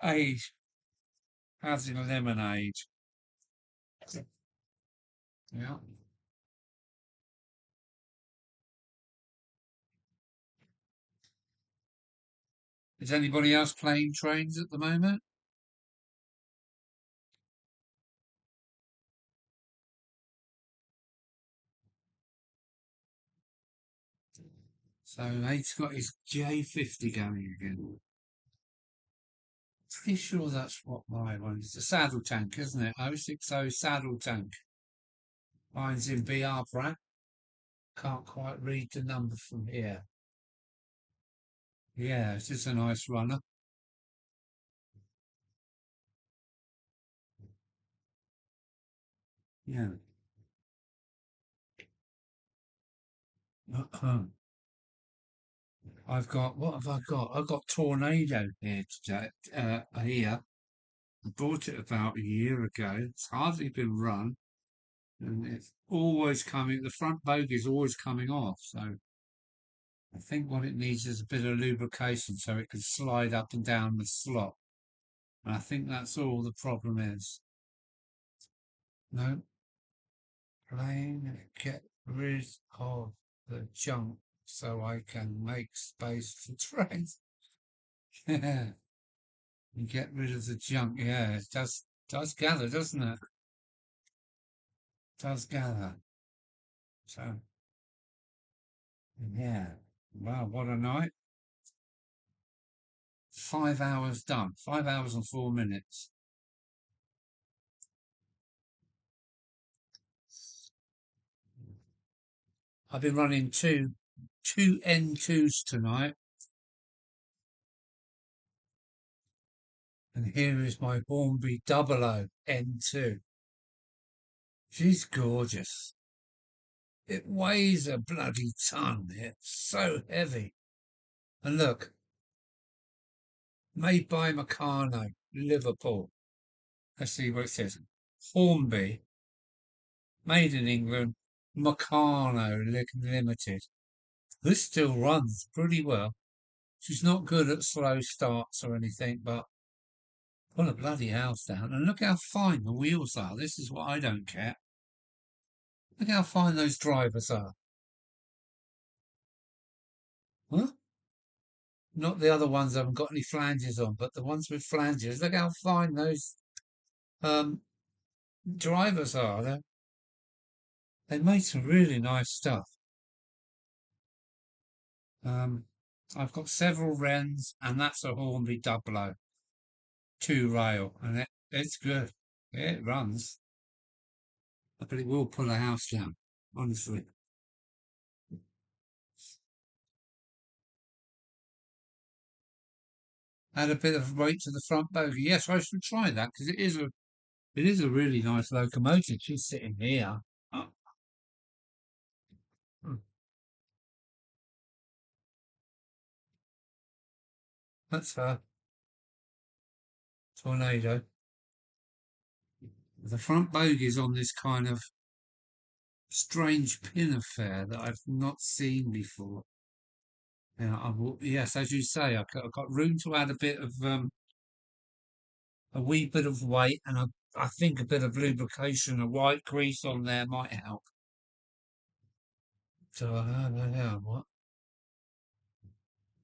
Age, as in lemonade. Yeah. Is anybody else playing trains at the moment? So Age's got his J50 going again. Pretty sure that's what my one is. A saddle tank, isn't it? 060 saddle tank. Mine's in BR Brat. Can't quite read the number from here. Yeah, it's just a nice runner. Yeah. What have I got? I've got Tornado here today. Here. I bought it about a year ago. It's hardly been run, and it's always coming. The front bogey's always coming off. So I think what it needs is a bit of lubrication so it can slide up and down the slot. And I think that's all the problem is. No, plane, get rid of the junk so I can make space for trains. Yeah, you get rid of the junk. Yeah, it does gather, doesn't it? Does gather. So yeah. Wow, what a night. 5 hours done. 5 hours and 4 minutes. I've been running two N2s tonight, and here is my Hornby 00 N2. She's gorgeous. It weighs a bloody ton. It's so heavy. And look, made by Meccano, Liverpool. Let's see what it says. Hornby, made in England, Meccano Limited. This still runs pretty well. She's not good at slow starts or anything, but put a bloody house down. And look how fine the wheels are. This is what I don't care. Look how fine those drivers are. Huh? Not the other ones that haven't got any flanges on, but the ones with flanges. Look how fine those um, drivers are. They made some really nice stuff. Um, I've got several Wrens, and that's a Hornby 00 two rail, and it's good. It runs, but it will pull a house down, honestly. Add a bit of weight to the front bogey. Yes, I should try that because it is a really nice locomotive. She's sitting here. Oh, that's her tornado. The front bogey's on this kind of strange pin affair that I've not seen before. Yeah, yes, as you say, I've got room to add a wee bit of weight, and I think a bit of lubrication, a white grease on there might help. So what?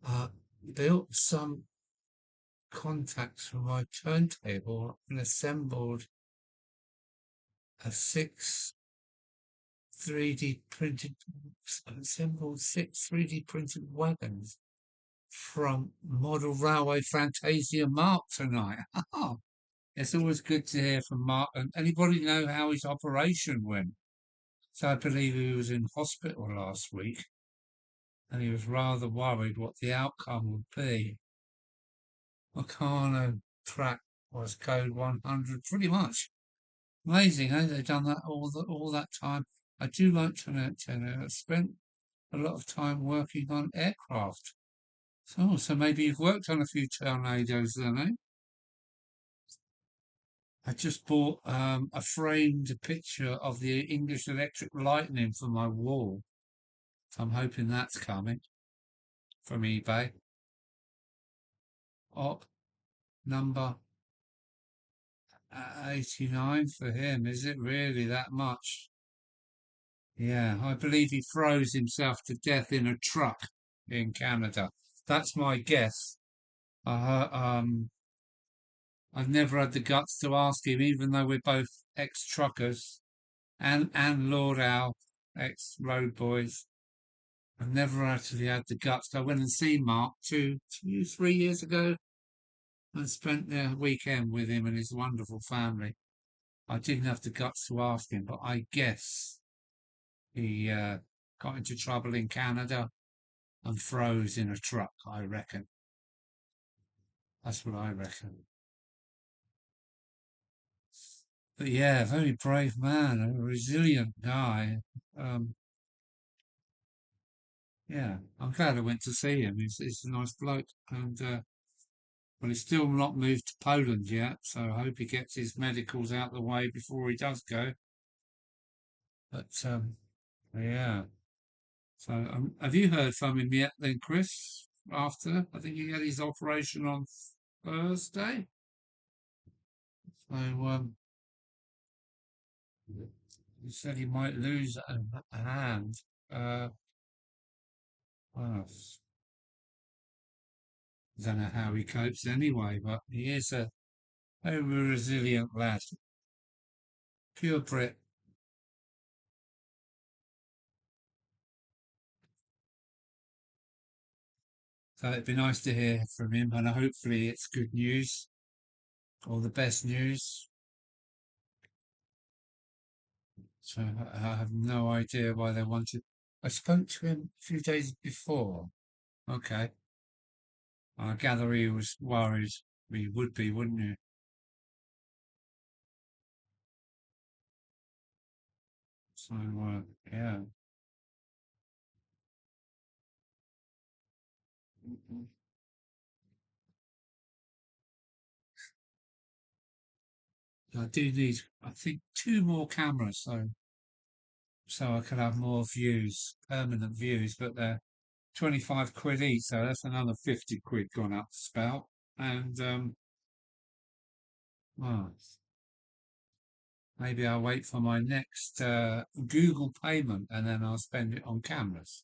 Uh, built some contacts for my turntable and assembled a 6 3D printed wagons from Model Railway Fantasia Mark tonight. It's always good to hear from Mark. And anybody know how his operation went? So I believe he was in hospital last week, and he was rather worried what the outcome would be. Meccano track was code 100, pretty much. Amazing, eh? They've done that all that time. I do like to know. I've spent a lot of time working on aircraft. So maybe you've worked on a few tornadoes then, eh? I just bought a framed picture of the English Electric Lightning for my wall. So I'm hoping that's coming from eBay. Op number 89 for him. Is it really that much? Yeah, I believe he froze himself to death in a truck in Canada. That's my guess. I've never had the guts to ask him, even though we're both ex-truckers and Lord Al, ex-road boys. I've never actually had the guts. I went and seen Mark 3 years ago and spent the weekend with him and his wonderful family. I didn't have the guts to ask him, but I guess he got into trouble in Canada and froze in a truck, I reckon. That's what I reckon. But yeah, very brave man, a resilient guy. Um, yeah, I'm glad I went to see him. He's a nice bloke. And, well, he's still not moved to Poland yet, so I hope he gets his medicals out the way before he does go. But, yeah. So, have you heard from him yet then, Chris? After? I think he had his operation on Thursday. So, He said he might lose a hand. Well, I don't know how he copes anyway, but he is a very resilient lad. Pure Brit. So it'd be nice to hear from him, and hopefully it's good news or the best news. So I have no idea why they wanted. I spoke to him a few days before. Okay. I gather he was worried. He would be, wouldn't he? So, yeah. I do need, I think, two more cameras, so I can have more views, permanent views, but they're 25 quid each, so that's another 50 quid gone up the spout. And, well, maybe I'll wait for my next Google payment and then I'll spend it on cameras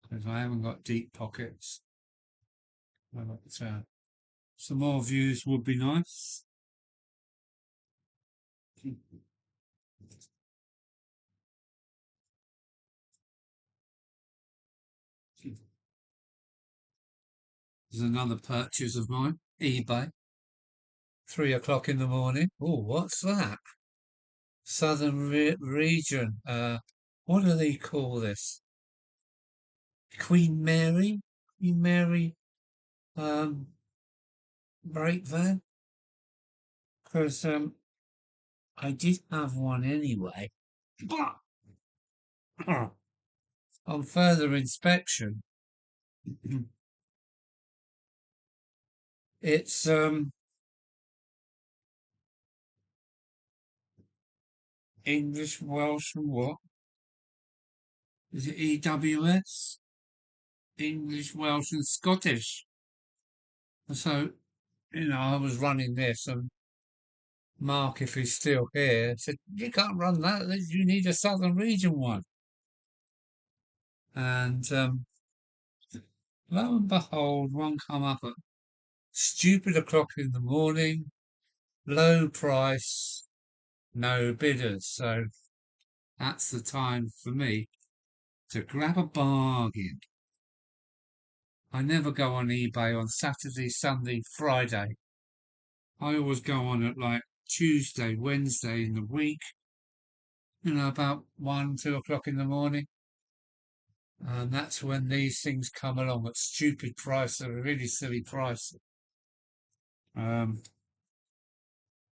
because I haven't got deep pockets. But, some more views would be nice. There's another purchase of mine, eBay. 3 o'clock in the morning. Oh, what's that? Southern region. What do they call this? Queen Mary? Queen Mary um, brake van? Because I did have one anyway. But on further inspection, it's English, Welsh, and what? Is it EWS? English, Welsh, and Scottish. So, I was running this, and Mark, if he's still here, said, "You can't run that. You need a Southern Region one." And lo and behold, one come up at stupid o'clock in the morning, low price, no bidders. So that's the time for me to grab a bargain. I never go on eBay on Saturday, Sunday, Friday. I always go on at like Tuesday, Wednesday in the week, about 1, 2 o'clock in the morning. And that's when these things come along at stupid prices, a really silly price. Um,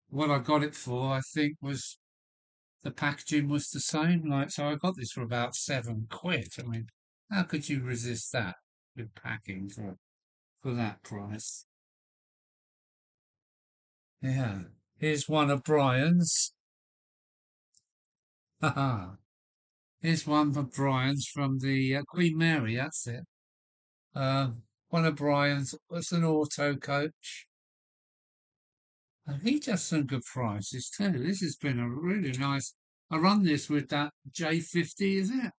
what I got it for, I think, was the packaging was the same. Like, so I got this for about 7 quid. I mean, how could you resist that with packing for that price? Yeah. Here's one of Brian's. Haha. Here's one for Brian's from the Queen Mary. That's it. One of Brian's. It's an auto coach. And he does some good prices too. This has been a really nice. I run this with that J50, is it?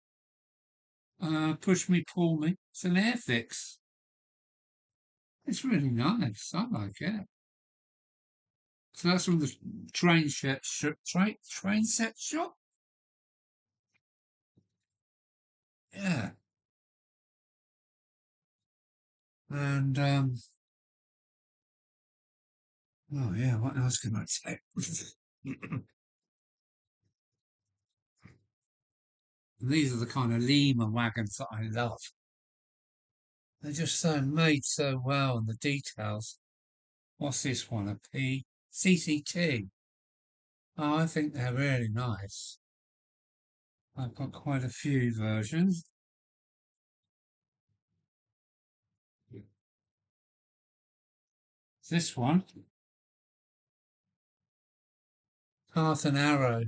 Push me, pull me. It's an Airfix. It's really nice. I like it. So that's from the train set shop. Yeah. And oh yeah, what else can I say? These are the kind of Lima wagons that I love. They're just so made so well, and the details. What's this one? A CCT. Oh, I think they're really nice. I've got quite a few versions. This one, Hearth and Arrow,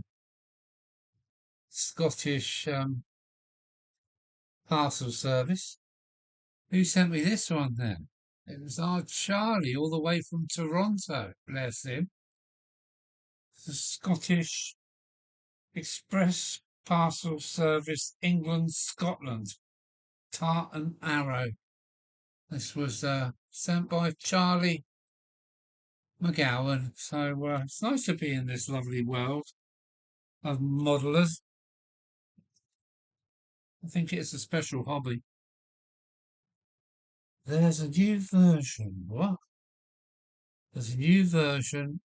Scottish parcel service. Who sent me this one then? It was our Charlie, all the way from Toronto. Bless him. The Scottish. Express Parcel Service England, Scotland, Tartan Arrow. This was sent by Charlie McGowan. So it's nice to be in this lovely world of modelers. I think it's a special hobby. There's a new version. What? There's a new version,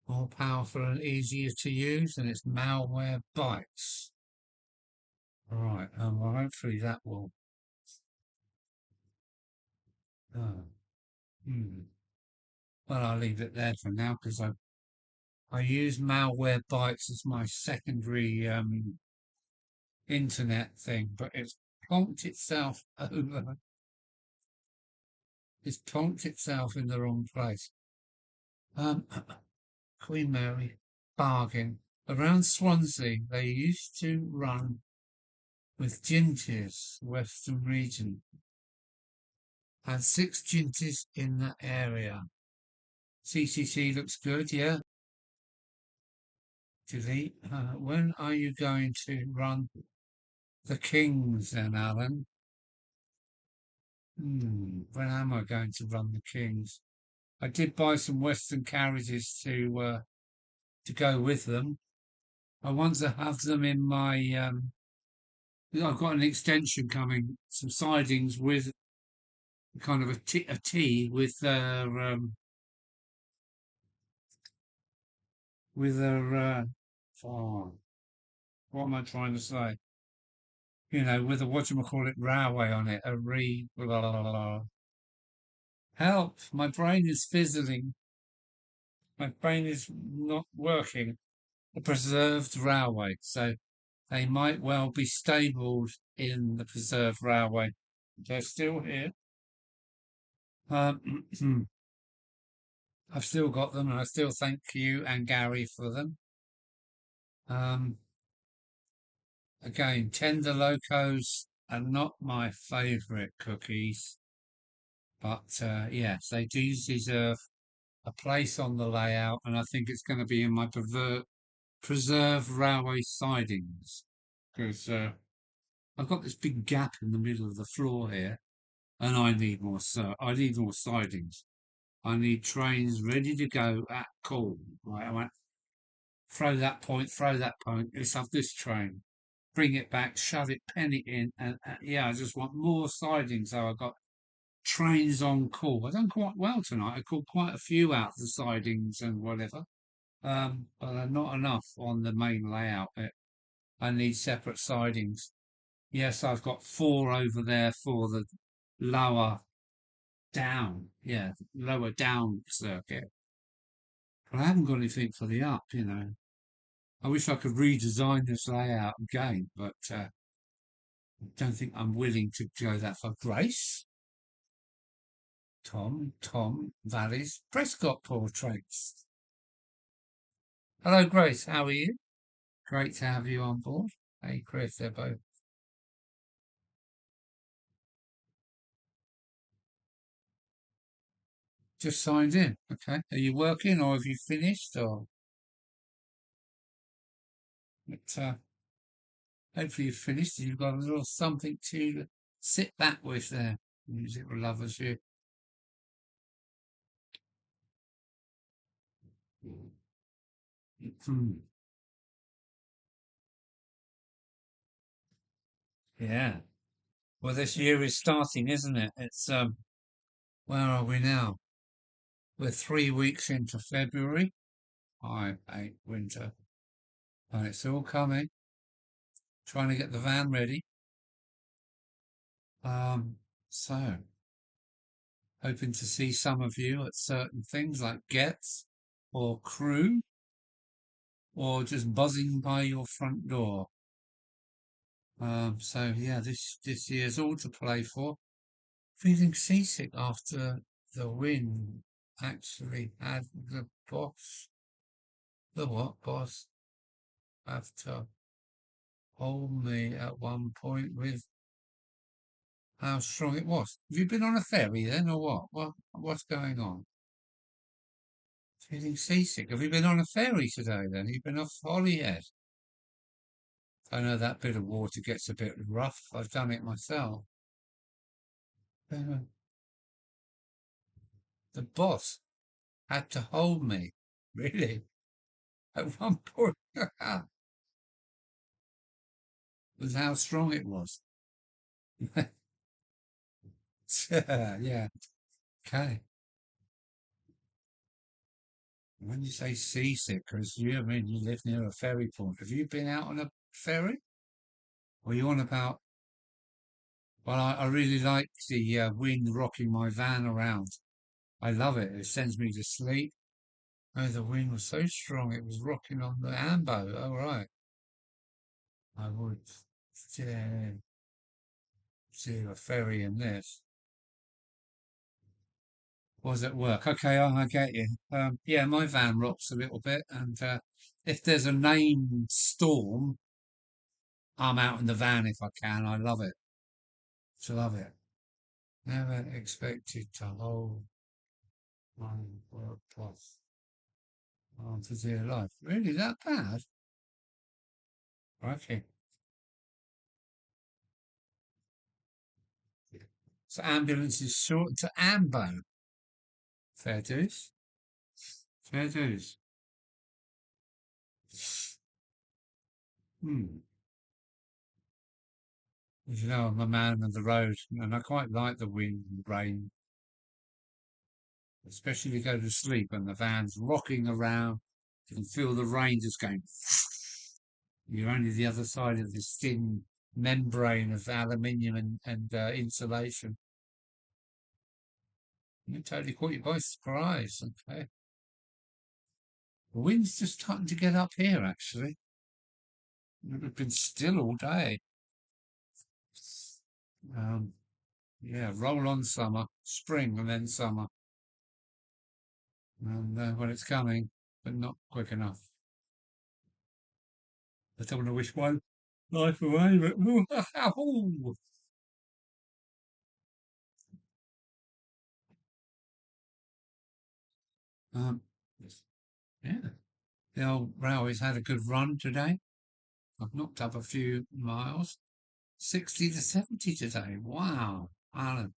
more powerful and easier to use, and it's malware bytes. Right, well, hopefully that will. Oh, Well, I'll leave it there for now because I use malware bytes as my secondary internet thing, but it's plonked itself over. It's plonked itself in the wrong place. Queen Mary, bargain. Around Swansea, they used to run with ginties, Western region. Had 6 ginties in that area. CCC looks good, yeah. Delete. When are you going to run the Kings then, Alan? When am I going to run the Kings? I did buy some Western carriages to go with them. I want to have them in my. I've got an extension coming, some sidings with kind of a T with a oh, what am I trying to say? You know, with a whatchamacallit railway on it, blah, blah, blah. Help! My brain is fizzling. My brain is not working. A preserved railway, so they might well be stabled in the preserved railway. They're still here. I've still got them, and I still thank you and Gary for them. Again, tender locos are not my favourite cookies, but yes, they do deserve a place on the layout, and I think it's going to be in my preserved railway sidings because I've got this big gap in the middle of the floor here, and I need more. I need more sidings. I need trains ready to go at call. Right, I went throw that point, throw that point. Let's have this train. Bring it back, shove it, pen it in, and yeah, I just want more sidings. So I got trains on call. I've done quite well tonight. I called quite a few out the sidings and whatever, but not enough on the main layout. I need separate sidings. Yes, I've got 4 over there for the lower down, yeah, lower down circuit. But I haven't got anything for the up, you know. I wish I could redesign this layout again, but I don't think I'm willing to go that far. Grace? Tom Valley's Prescott portraits. Hello, Grace. How are you? Great to have you on board. Hey, Chris, they're both. Just signed in. Okay. Are you working or have you finished or? But, hopefully you've finished and you've got a little something to sit back with there. Music lovers, you. Yeah. Well, this year is starting, isn't it? It's where are we now? We're 3 weeks into February. I hate winter, and it's all coming. Trying to get the van ready. So hoping to see some of you at certain things like Gets or Crew, or just buzzing by your front door. So yeah, this year's all to play for. Feeling seasick after the win actually had the boss. The what boss? Have to hold me at one point with how strong it was. Have you been on a ferry then, or what? What's going on? Feeling seasick. Have you been on a ferry today then? You've been off Holyhead. I know that bit of water gets a bit rough. I've done it myself. Uh, The boss had to hold me. Really? At one point. Was how strong it was. Yeah. Okay. When you say seasick, because I mean you live near a ferry port. Have you been out on a ferry? Or are you on about? Well, I really like the wind rocking my van around. I love it. It sends me to sleep. Oh, the wind was so strong it was rocking on the ambo. Oh, right. I would yeah, see a ferry in this. Was at work. Okay, I get you. Yeah, my van rocks a little bit, and if there's a named storm, I'm out in the van if I can. I love it. To love it. Never expected to hold my work plus on to dear life. Really, that bad? Okay. So ambulance is short to ambo. Fair dues. Fair dues. Hmm. As you know, I'm a man of the road, and I quite like the wind and rain, especially if you go to sleep and the van's rocking around. You can feel the rain just going. You're only the other side of this thin membrane of aluminium and insulation. You totally caught you by surprise. Okay. The wind's just starting to get up here, actually. It's been still all day. Um, yeah, roll on summer, spring, and then summer. And when it's coming, but not quick enough. I don't want to wish my life away, but um, yeah, the old railway's had a good run today. I've knocked up a few miles, 60 to 70 today. Wow, Alan,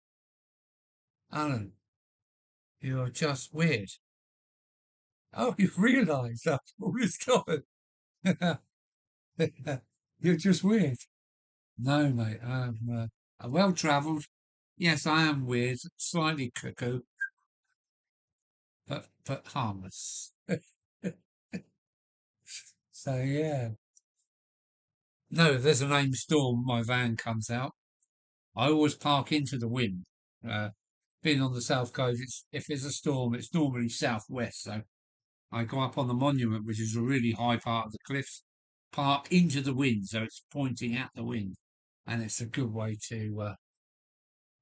you're just weird. Oh, you've realised after all this time. You're just weird. No, mate, I'm well travelled. Yes, I am weird, slightly cuckoo, but harmless. So yeah. No, if there's a named storm, my van comes out. I always park into the wind. Uh, being on the south coast, if there's a storm, it's normally southwest. So I go up on the monument, which is a really high part of the cliffs, park into the wind, so it's pointing at the wind, and it's a good way to.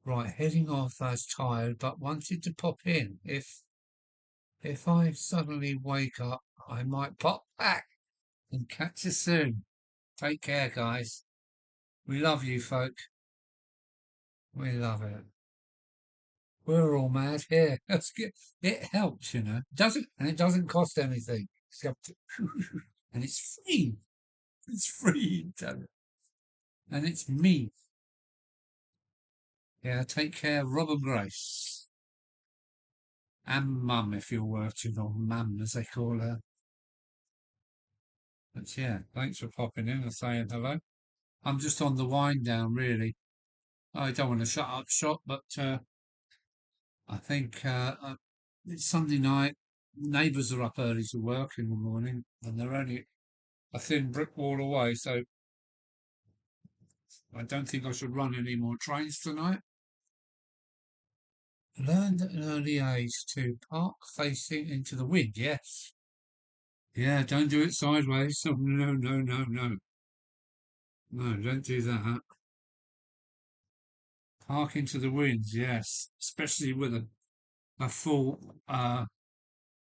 Right, heading off. I was tired, but wanted to pop in. If I suddenly wake up, I might pop back and catch you soon. Take care, guys. We love you, folk. We love it. We're all mad here. That's good. It helps, you know. And it doesn't cost anything. And it's free. It's free. And it's me. Yeah, take care, Rob and Grace. And Mum, if you're working on Mum, as they call her. But yeah, thanks for popping in and saying hello. I'm just on the wind down, really. I don't want to shut up shop, but I think it's Sunday night. Neighbours are up early to work in the morning, and they're only a thin brick wall away, so I don't think I should run any more trains tonight. Learned at an early age to park facing into the wind. Yes. Yeah, don't do it sideways. Oh, no, no, no, no. No, don't do that. Park into the wind, yes. Especially with a full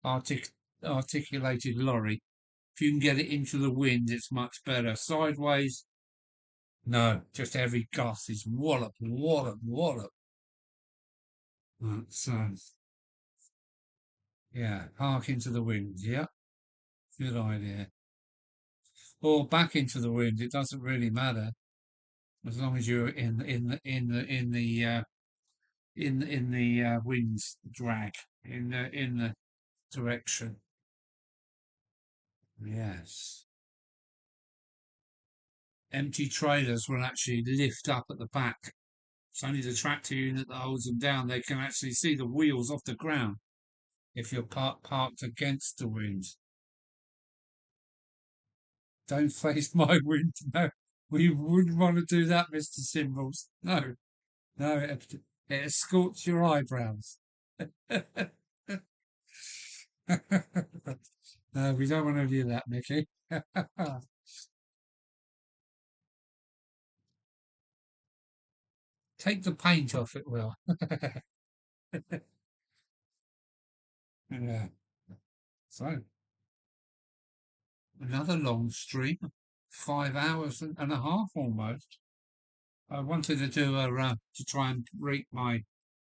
articulated lorry. If you can get it into the wind, it's much better. Sideways, no, just every gust is wallop, wallop, wallop. So, Yeah, park into the wind. Yeah, good idea. Or back into the wind. It doesn't really matter as long as you're in the wind's drag in the direction. Yes. Empty trailers will actually lift up at the back. It's only the tractor unit that holds them down. They can actually see the wheels off the ground if you're parked against the wind. Don't face my wind. No, we wouldn't want to do that, Mr. Symbols. No, no, it scorch your eyebrows. No, we don't want to do that, Mickey. Take the paint off it, Will. Yeah. So, another long stream, 5 hours and a half almost. I wanted to do to try and break my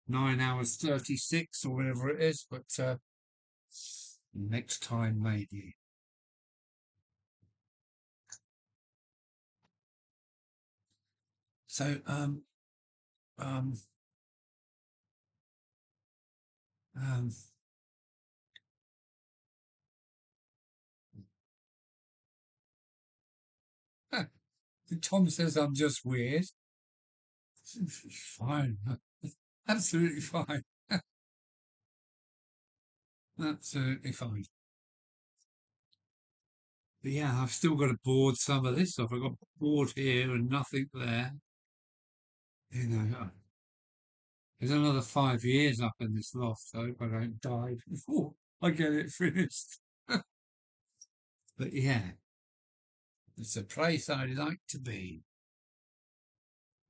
9 hours 36 or whatever it is, but next time maybe. So um, um, Tom says I'm just weird. Fine, absolutely fine, absolutely fine. But yeah, I've still got to board some of this stuff. I've got board here and nothing there. You know, there's another 5 years up in this loft. I hope I don't die before I get it finished. But yeah, it's a place I like to be.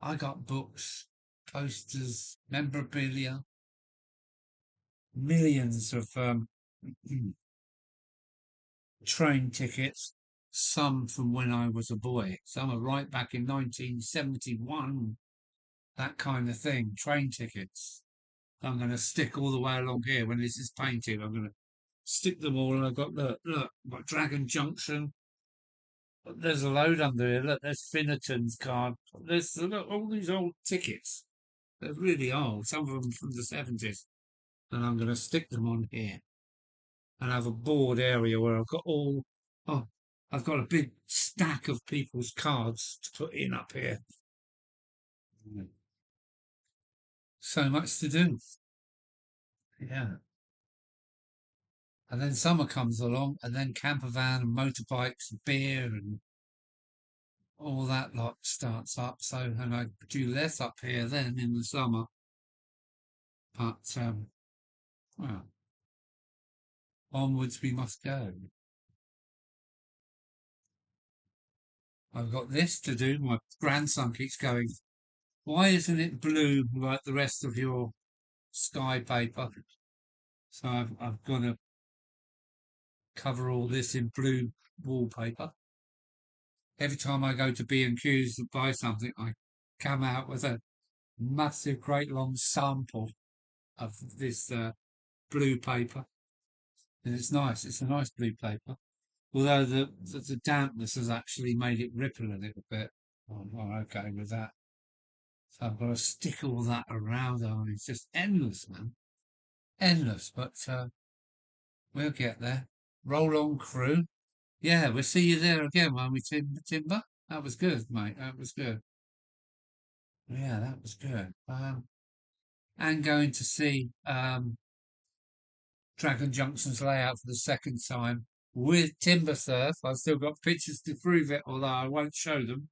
I got books, posters, memorabilia, millions of train tickets, some from when I was a boy, some are right back in 1971, that kind of thing, train tickets. I'm going to stick all the way along here when this is painted. I'm going to stick them all. And I've got, look, got Dragon Junction. There's a load under here. Look, there's Finnerton's card. Look, all these old tickets. They're really old, some of them from the 70s. And I'm going to stick them on here and have a board area where I've got oh, I've got a big stack of people's cards to put in up here. So much to do. Yeah. And then summer comes along, and then camper van and motorbikes and beer and all that lot starts up. So, and I do less up here then in the summer. But, well, onwards we must go. I've got this to do. My grandson keeps going, why isn't it blue like the rest of your sky paper? So I've got to cover all this in blue wallpaper. Every time I go to B&Q's to buy something, I come out with a massive, great long sample of this blue paper. And it's nice. It's a nice blue paper. Although the dampness has actually made it ripple a little bit. I'm okay with that. So I've got to stick all that around. I mean, it's just endless, man. Endless. But we'll get there. Roll on, crew. Yeah, we'll see you there again, won't we, Timber? That was good, mate. That was good. Yeah, that was good. And going to see Dragon Junction's layout for the second time with Timber Surf. I've still got pictures to prove it, although I won't show them.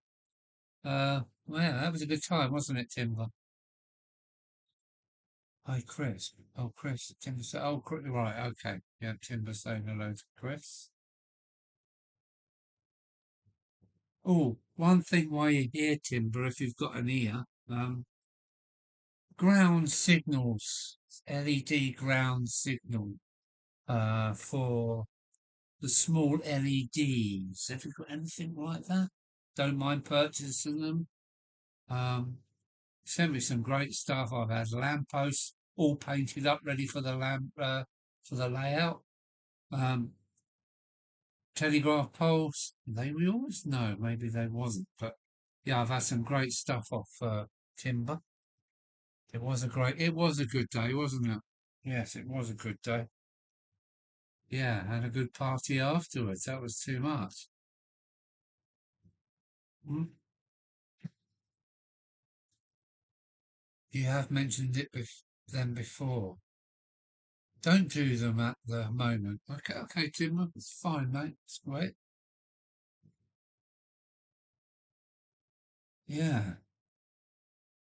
Well, that was a good time, wasn't it, Timber? Hi, Chris. Oh, Chris. Timber Surf. Oh, right. Okay. Yeah, Timber saying hello to Chris. Oh, one thing while you're here, Timber, if you've got an ear, ground signals, LED ground signal, for the small LEDs. Have you got anything like that? Don't mind purchasing them. Um, Sent me some great stuff. I've had lampposts all painted up, ready for the for the layout. Um, telegraph poles, they we always know, maybe they wasn't, but yeah, I've had some great stuff off timber. It was a good day, wasn't it? Yes, it was a good day. Yeah, had a good party afterwards. That was too much. Hmm? You have mentioned it them before. Don't do them at the moment. Okay, okay, timber, it's fine, mate. It's great. Yeah.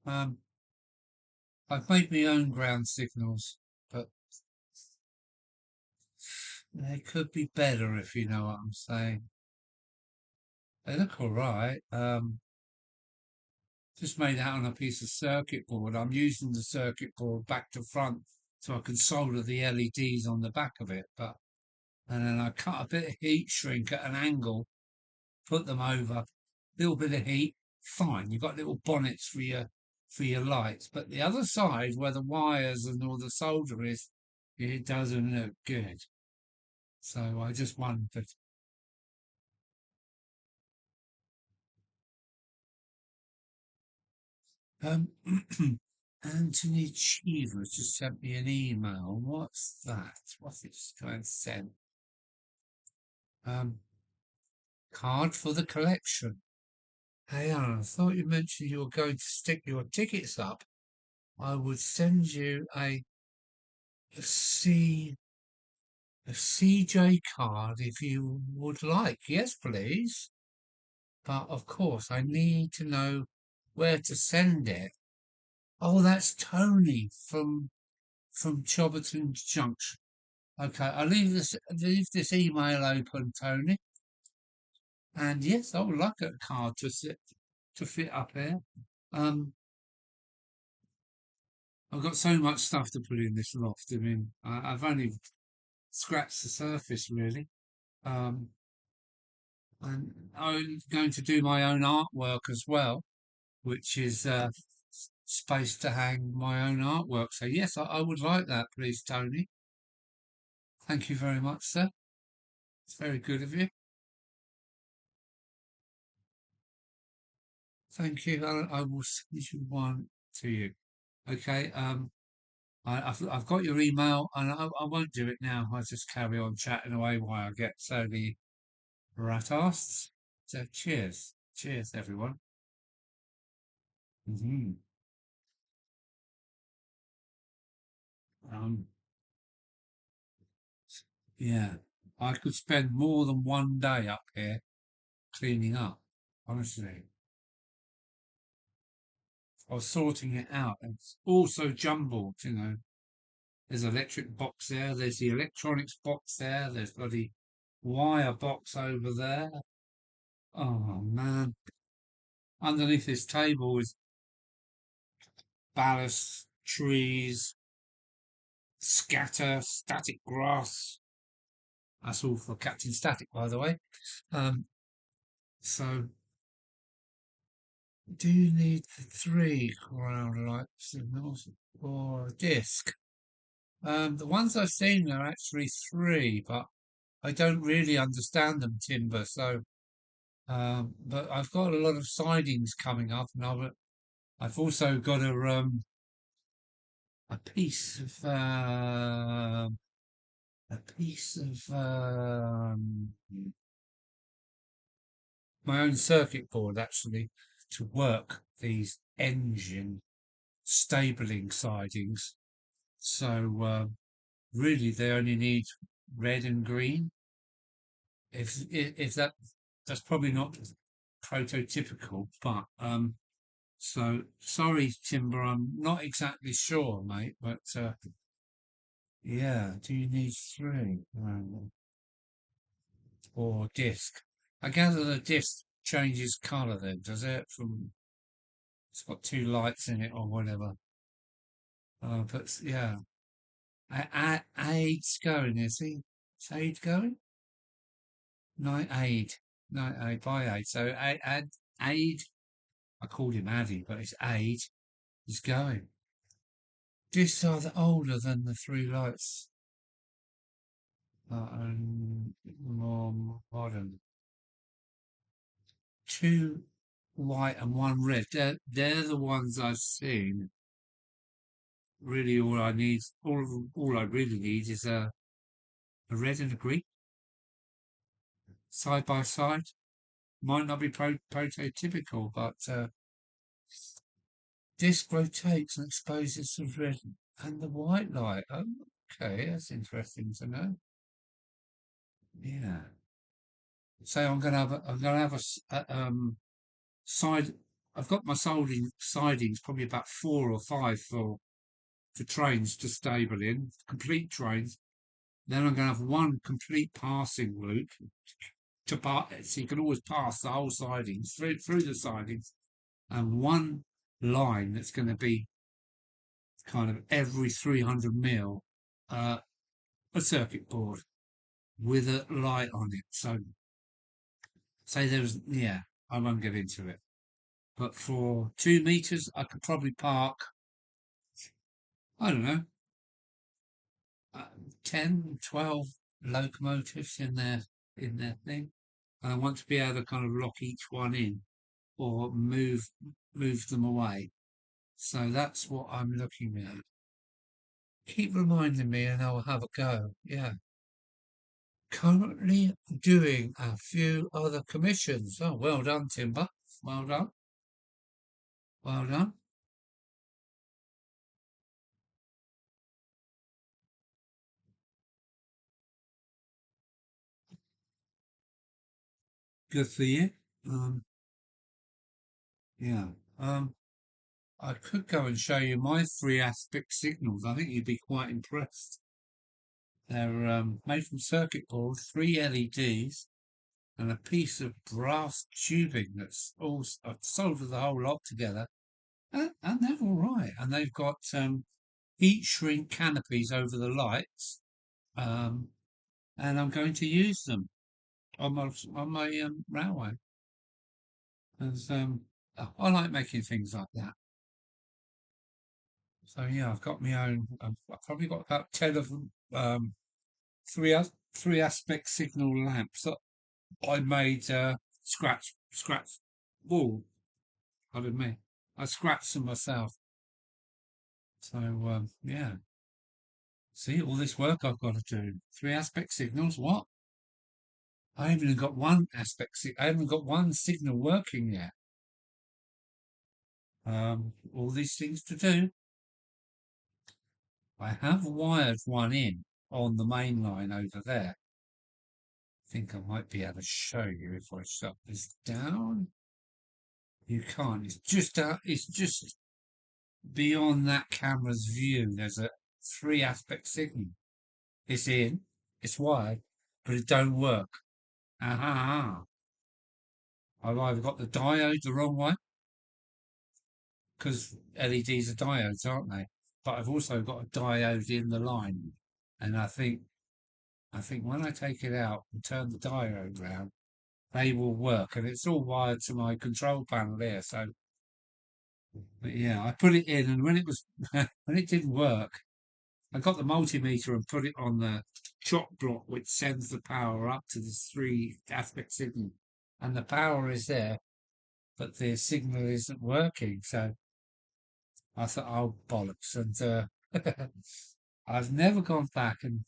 Um, I've made my own ground signals, but they could be better if you know what I'm saying. They look all right. Just made out on a piece of circuit board. I'm using the circuit board back to front so I can solder the LEDs on the back of it. But and then I cut a bit of heat shrink at an angle, put them over, little bit of heat, fine. You've got little bonnets for your lights. But the other side where the wires and all the solder is, it doesn't look good. So I just wondered. Um, Anthony Cheever just sent me an email. What's that? What's it going to send? Um, card for the collection. Hey, Alan, I thought you mentioned you were going to stick your tickets up. I would send you a C a CJ card if you would like. Yes, please. But of course, I need to know where to send it. Oh, that's Tony from Chobberton Junction. Okay, I'll leave this email open, Tony. And yes, I would like a card to fit up here. Um, I've got so much stuff to put in this loft. I mean, I've only scratched the surface really. Um, and I'm going to do my own artwork as well, which is space to hang my own artwork. So yes, I would like that, please, Tony. Thank you very much, sir. It's very good of you. Thank you. I will send you one to you. Okay. I've got your email, and I won't do it now. I'll just carry on chatting away while I get slowly rat-assed. So cheers. Cheers, everyone. Hmm. Um, yeah, I could spend more than one day up here cleaning up. Honestly, I was sorting it out. It's all so jumbled, you know. There's electric box there. There's the electronics box there. There's bloody wire box over there. Oh man! Underneath this table is ballast, trees, scatter, static grass. That's all for Captain Static, by the way. Um, so, do you need three ground light signals or a disc? The ones I've seen are actually three, but I don't really understand them, Timber. So, but I've got a lot of sidings coming up, and I've also got a piece of a piece of my own circuit board actually to work these engine stabling sidings. So really, they only need red and green. If that's probably not prototypical, but so sorry, Timber, I'm not exactly sure, mate. But yeah, do you need three or disc? I gather the disc changes colour then, does it? From it's got two lights in it or whatever. But yeah, Aid's going, is he? Is Aid going? Night Aid. Night Aid by Aid. So Aid, I called him Addy, but it's Aid, is going. Discs are older than the three lights. and more modern. Two white and one red. They're the ones I've seen. Really, all I need, all I really need is a red and a green side by side. Might not be prototypical, but disc rotates and exposes the red and the white light. Oh, okay, that's interesting to know. Yeah. So I'm gonna have side. I've got my sidings probably about 4 or 5 for trains to stable in, complete trains. Then I'm going to have one complete passing loop to pass, so you can always pass the whole sidings through the sidings, and one line that's going to be kind of every 300 mil, uh, a circuit board with a light on it. So say yeah, I won't get into it, but for 2 meters, I could probably park, I don't know, uh, 10, 12 locomotives in their thing. And I want to be able to kind of lock each one in or move them away. So that's what I'm looking at. Keep reminding me and I'll have a go. Yeah. Currently doing a few other commissions. Oh, well done, Timber. Well done. Well done. Good for you. Um, yeah. Um, I could go and show you my 3 aspect signals. I think you'd be quite impressed. They're made from circuit boards, 3 LEDs, and a piece of brass tubing that's all soldered the whole lot together. And they're all right. And they've got heat shrink canopies over the lights. Um, and I'm going to use them on my railway. As I like making things like that. So yeah, I've got my own. I've probably got about 10 of them. Three three aspect signal lamps that I made scratch wool. Pardon me. I scratched them myself. So yeah. See all this work I've got to do. 3 aspect signals. What? I haven't even got one aspect. I haven't got one signal working yet. All these things to do. I have wired one in on the main line over there. I think I might be able to show you if I shut this down. You can't. It's just out. It's just beyond that camera's view. There's a 3 aspect signal. It's in. It's wired, but it don't work. Aha! I've either got the diode the wrong way, because LEDs are diodes, aren't they? But I've also got a diode in the line, and I think when I take it out and turn the diode round, they will work, and it's all wired to my control panel there. So, but yeah, I put it in, and when it was when it didn't work, I got the multimeter and put it on the chock block, which sends the power up to this 3 aspect signal, and the power is there, but the signal isn't working. So I thought, oh bollocks, and I've never gone back and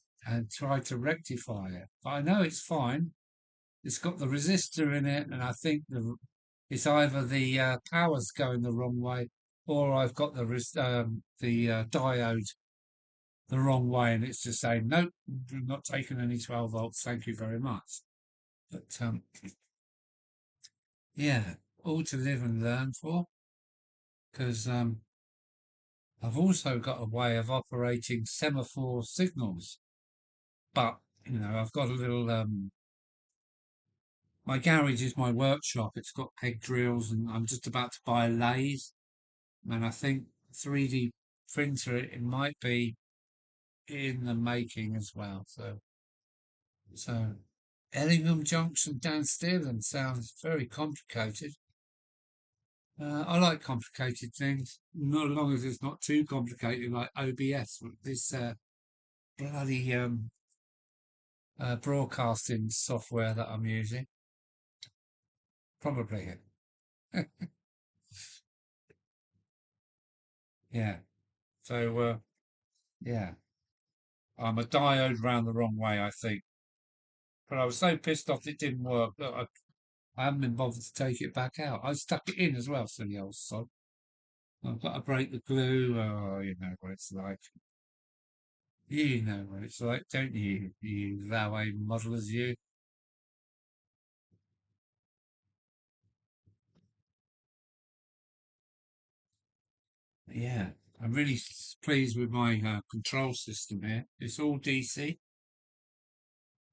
tried to rectify it. But I know it's fine. It's got the resistor in it, and I think it's either the power's going the wrong way, or I've got the diode the wrong way, and it's just saying nope, I'm not taking any 12 volts. Thank you very much. But yeah, all to live and learn for, because I've also got a way of operating semaphore signals. But I've got a little. My garage is my workshop. It's got peg drills, and I'm just about to buy a lathe. And I think 3D printer it might be in the making as well. So Ellingham Junction down Stirling sounds very complicated. I like complicated things, not as long as it's not too complicated like OBS. This bloody broadcasting software that I'm using. Probably. Yeah. So, yeah. I'm a diode round the wrong way, I think. But I was so pissed off it didn't work that I haven't been bothered to take it back out. I stuck it in as well, silly old sod. I've got to break the glue. Oh, you know what it's like. You know what it's like, don't you? You railway modelers, you. Yeah. I'm really pleased with my control system here. It's all DC,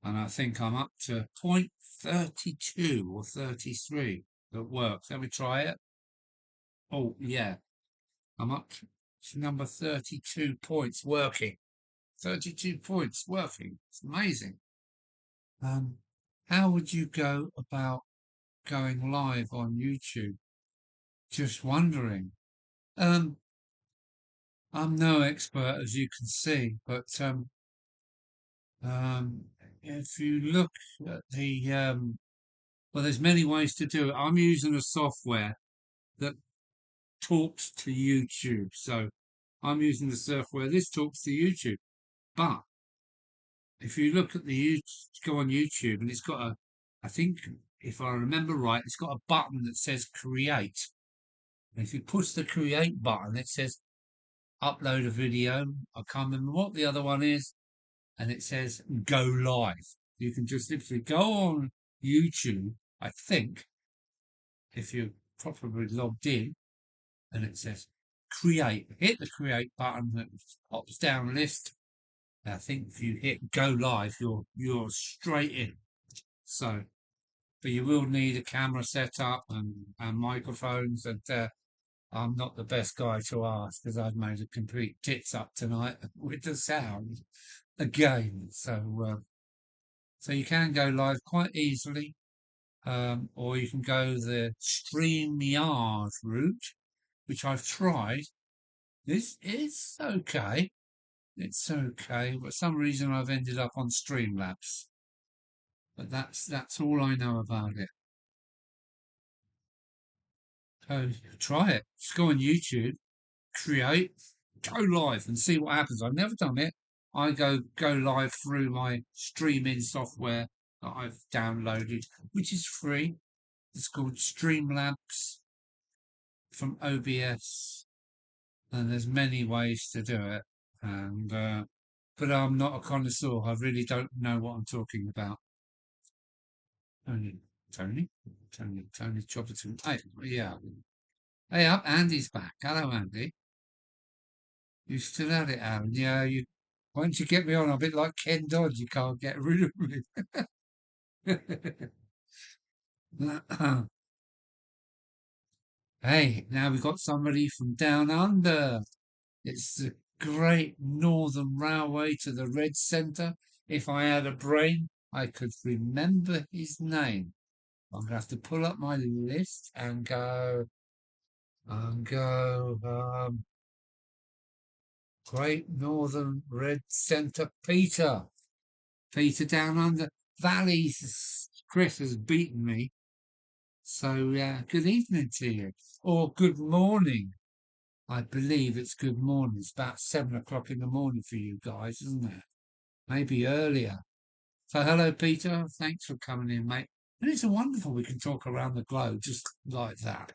and I think I'm up to point 32 or 33 that works. Let me try it. Oh, yeah. I'm up to number 32 points working. 32 points working. It's amazing. Um, how would you go about going live on YouTube? Just wondering. Um, I'm no expert, as you can see, but um, if you look at the well, there's many ways to do it. I'm using a software that talks to YouTube, so I'm using the software. This talks to YouTube, but if you look at go on YouTube, and it's got I think if I remember right, it's got a button that says create. And if you push the create button, it says upload a video. I can't remember what the other one is, and it says go live. You can just literally go on YouTube, I think, if you're properly logged in, and it says create. Hit the create button that pops down a list. And I think if you hit go live, you're straight in. So, but you will need a camera setup and microphones, and I'm not the best guy to ask because I've made a complete tits up tonight with the sound again. So you can go live quite easily, or you can go the StreamYard route, which I've tried. This is okay. It's okay, but for some reason I've ended up on Streamlabs. But that's all I know about it. So try it. Just go on YouTube, create, go live, and see what happens. I've never done it. I go live through my streaming software that I've downloaded, which is free. It's called Streamlabs from OBS, and there's many ways to do it. And but I'm not a connoisseur. I really don't know what I'm talking about. Tony, Tony, Tony Troubleshooting. Hey, yeah. Hey, up, Andy's back. Hello, Andy. You still at it, Alan? Yeah, you. Once you get me on, I'm a bit like Ken Dodd. You can't get rid of me. Hey, now we've got somebody from down under. It's the Great Northern Railway to the Red Centre. If I had a brain, I could remember his name. I'm gonna have to pull up my list and go. Great Northern Red Centre, Peter. Peter down under. Valleys. Chris has beaten me. So good evening to you, or good morning. I believe it's good morning. It's about 7 o'clock in the morning for you guys, isn't it? Maybe earlier. So hello, Peter. Thanks for coming in, mate. And it's wonderful we can talk around the globe just like that.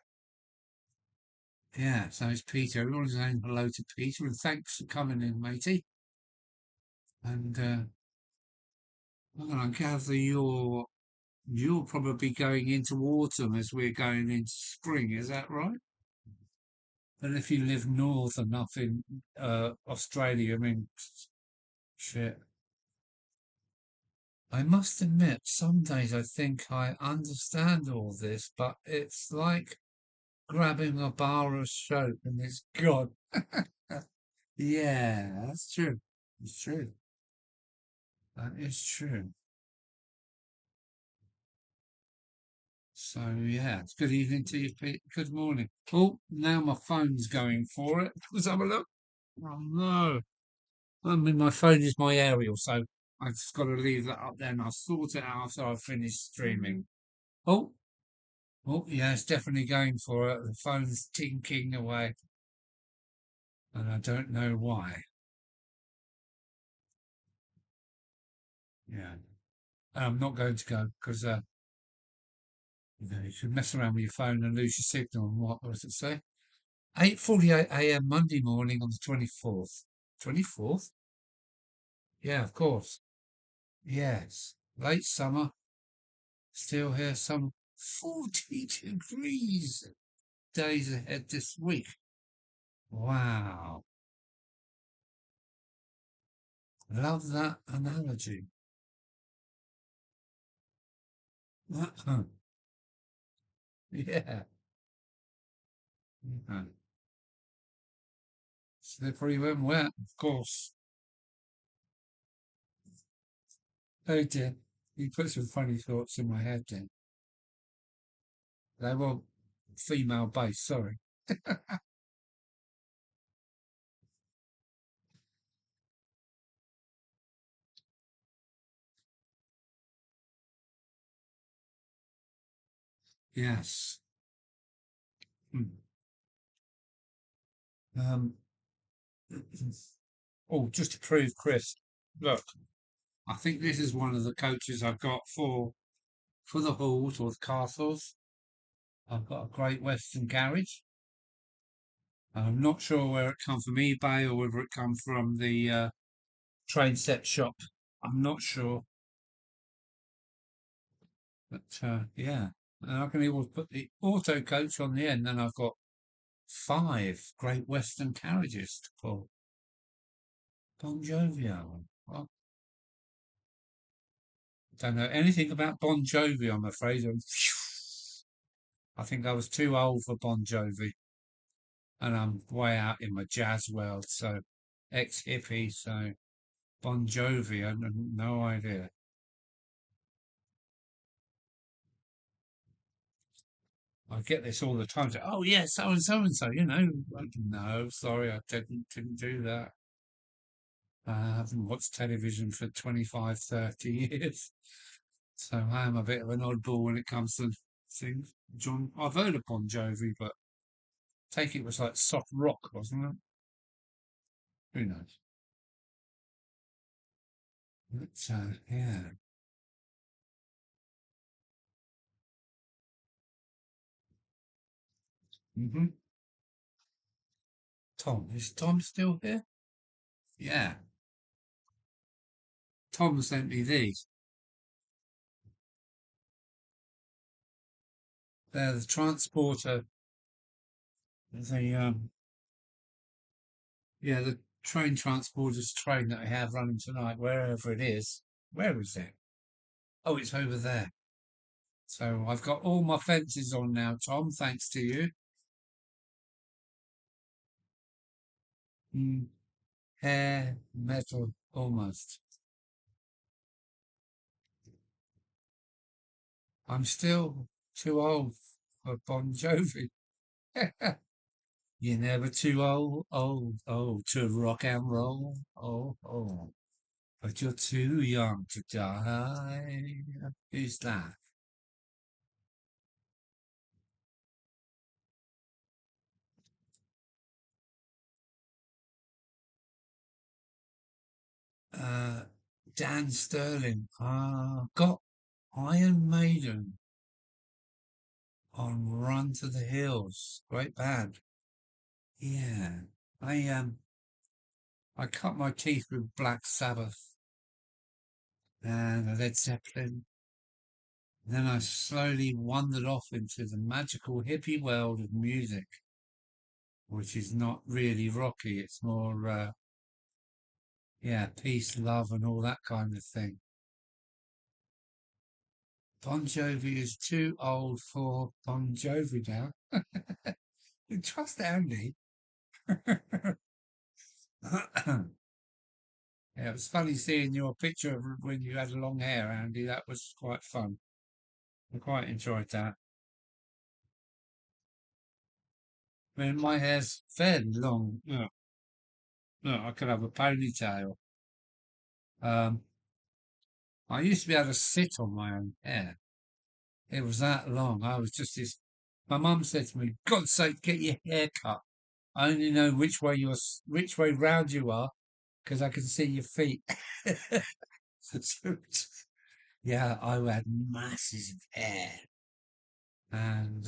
Yeah, so it's Peter. Everyone's saying hello to Peter, and thanks for coming in, matey. And I gather you're probably going into autumn as we're going into spring. Is that right? And if you live north enough in Australia, I mean, shit. I must admit, some days I think I understand all this, but it's like grabbing a bar of soap and it's gone. Yeah, that's true. It's true. That is true. So yeah, it's good evening to you, Pete. Good morning. Oh, now my phone's going for it. Let's have a look. Oh no. I mean, my phone is my aerial, so I just got to leave that up there and I'll sort it out after I've finished streaming. Oh, oh, yeah, it's definitely going for it. The phone's tinking away, and I don't know why. Yeah, and I'm not going to go because you can mess around with your phone and lose your signal. And what does it say? 8:48 a.m. Monday morning on the 24th. 24th? Yeah, of course. Yes. Late summer, still here, some 40 degrees days ahead this week. Wow. Love that analogy. Yeah. Yeah. Slippery when wet, of course. Oh dear. You put some funny thoughts in my head then. They were female based, sorry. Yes. Hmm. Um, oh, just to prove, Chris, look, I think this is one of the coaches I've got for the halls or the castles. I've got a Great Western Garage. I'm not sure where it come from eBay or whether it come from the train set shop. I'm not sure, but yeah. And I can always put the auto coach on the end, and I've got 5 Great Western carriages to pull. Bon Jovi. I don't know anything about Bon Jovi, I'm afraid. I think I was too old for Bon Jovi, and I'm way out in my jazz world, so ex-hippie, so Bon Jovi, I have no idea. I get this all the time. Say, oh yeah, so and so and so. No, sorry, I didn't do that. I haven't watched television for 25, 30 years, so I am a bit of an oddball when it comes to things. John, I've heard of Bon Jovi, but I take it was like soft rock, wasn't it? Who knows? But yeah. hmm Tom, is Tom still here? Yeah. Tom sent me these. They're the transporter, the yeah, the train transporter's train that I have running tonight, wherever it is. Where is it? Oh, it's over there. So I've got all my fences on now, Tom, thanks to you. Mm, hair, metal, almost. I'm still too old for Bon Jovi. You're never too old to rock and roll. Oh. But you're too young to die. Who's that? Uh, Dan Sterling. Got Iron Maiden on Run to the Hills. Great band. Yeah. I cut my teeth with Black Sabbath and Led Zeppelin. Then I slowly wandered off into the magical hippie world of music, which is not really rocky. It's more, yeah, peace, love, and all that kind of thing. Bon Jovi is too old for Bon Jovi now. Trust Andy. Yeah, it was funny seeing your picture of when you had long hair, Andy. That was quite fun. I quite enjoyed that. I mean, my hair's fairly long. Look, I could have a ponytail. Um, I used to be able to sit on my own hair. It was that long. I was just this. My mum said to me, "God's sake, get your hair cut. I only know which way round you are, because I can see your feet." So, yeah, I had masses of hair, and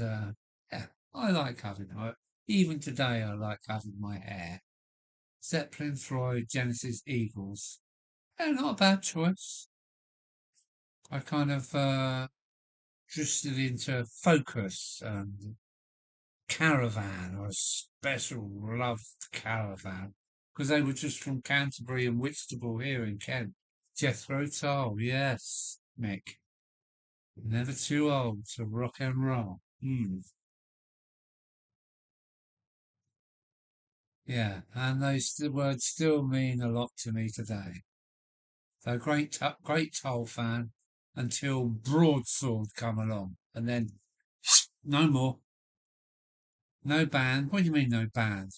yeah, I like cutting it. Even today, I like cutting my hair. Zeppelin, Freud, Genesis, Eagles. Yeah, not a bad choice. I kind of drifted into Focus and Caravan. I special loved Caravan because they were just from Canterbury and Whitstable here in Kent. Jethro Tull, yes, Mick. Never too old to rock and roll. Yeah, and those words still mean a lot to me today. So great Tull fan until Broadsword come along, and then no more. No band. What do you mean no band?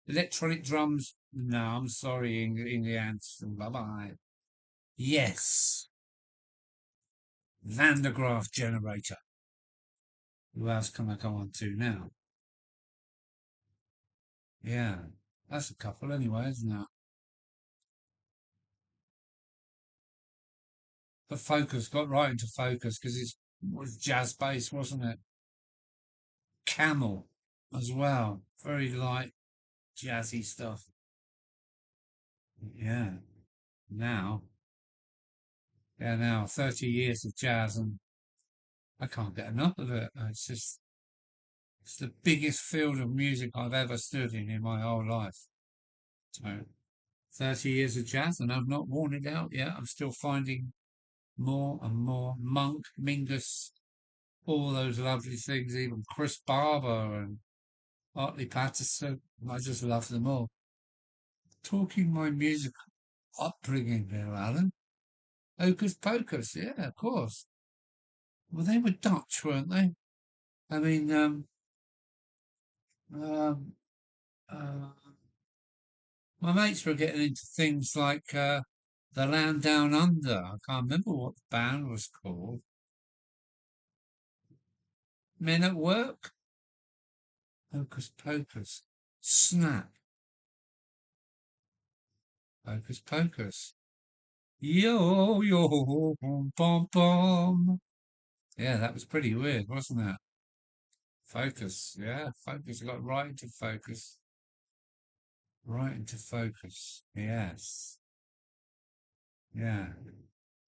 Electronic drums? No, I'm sorry, England Anderson. Bye bye. Yes, Van der Graaf generator. Who else can I go on to now? Yeah, that's a couple anyway, isn't it? But Focus got right into Focus because it was jazz bass, wasn't it? Camel as well. Very light, jazzy stuff. Yeah. Now, now 30 years of jazz and I can't get enough of it. It's the biggest field of music I've ever stood in my whole life. So 30 years of jazz and I've not worn it out yet. I'm still finding more and more Monk, Mingus, all those lovely things, even Chris Barber and Hartley Patterson. I just love them all. Talking my music upbringing there, Alan. Hocus Pocus, yeah, of course. Well, they were Dutch, weren't they? I mean, um, uh, my mates were getting into things like the Land Down Under. I can't remember what the band was called. Men at Work? Hocus Pocus. Snap. Hocus Pocus. Yo, yo, bum, bum, bum. Yeah, that was pretty weird, wasn't it? Focus. Yeah, Focus. I got right into Focus. Right into Focus. Yes. Yeah.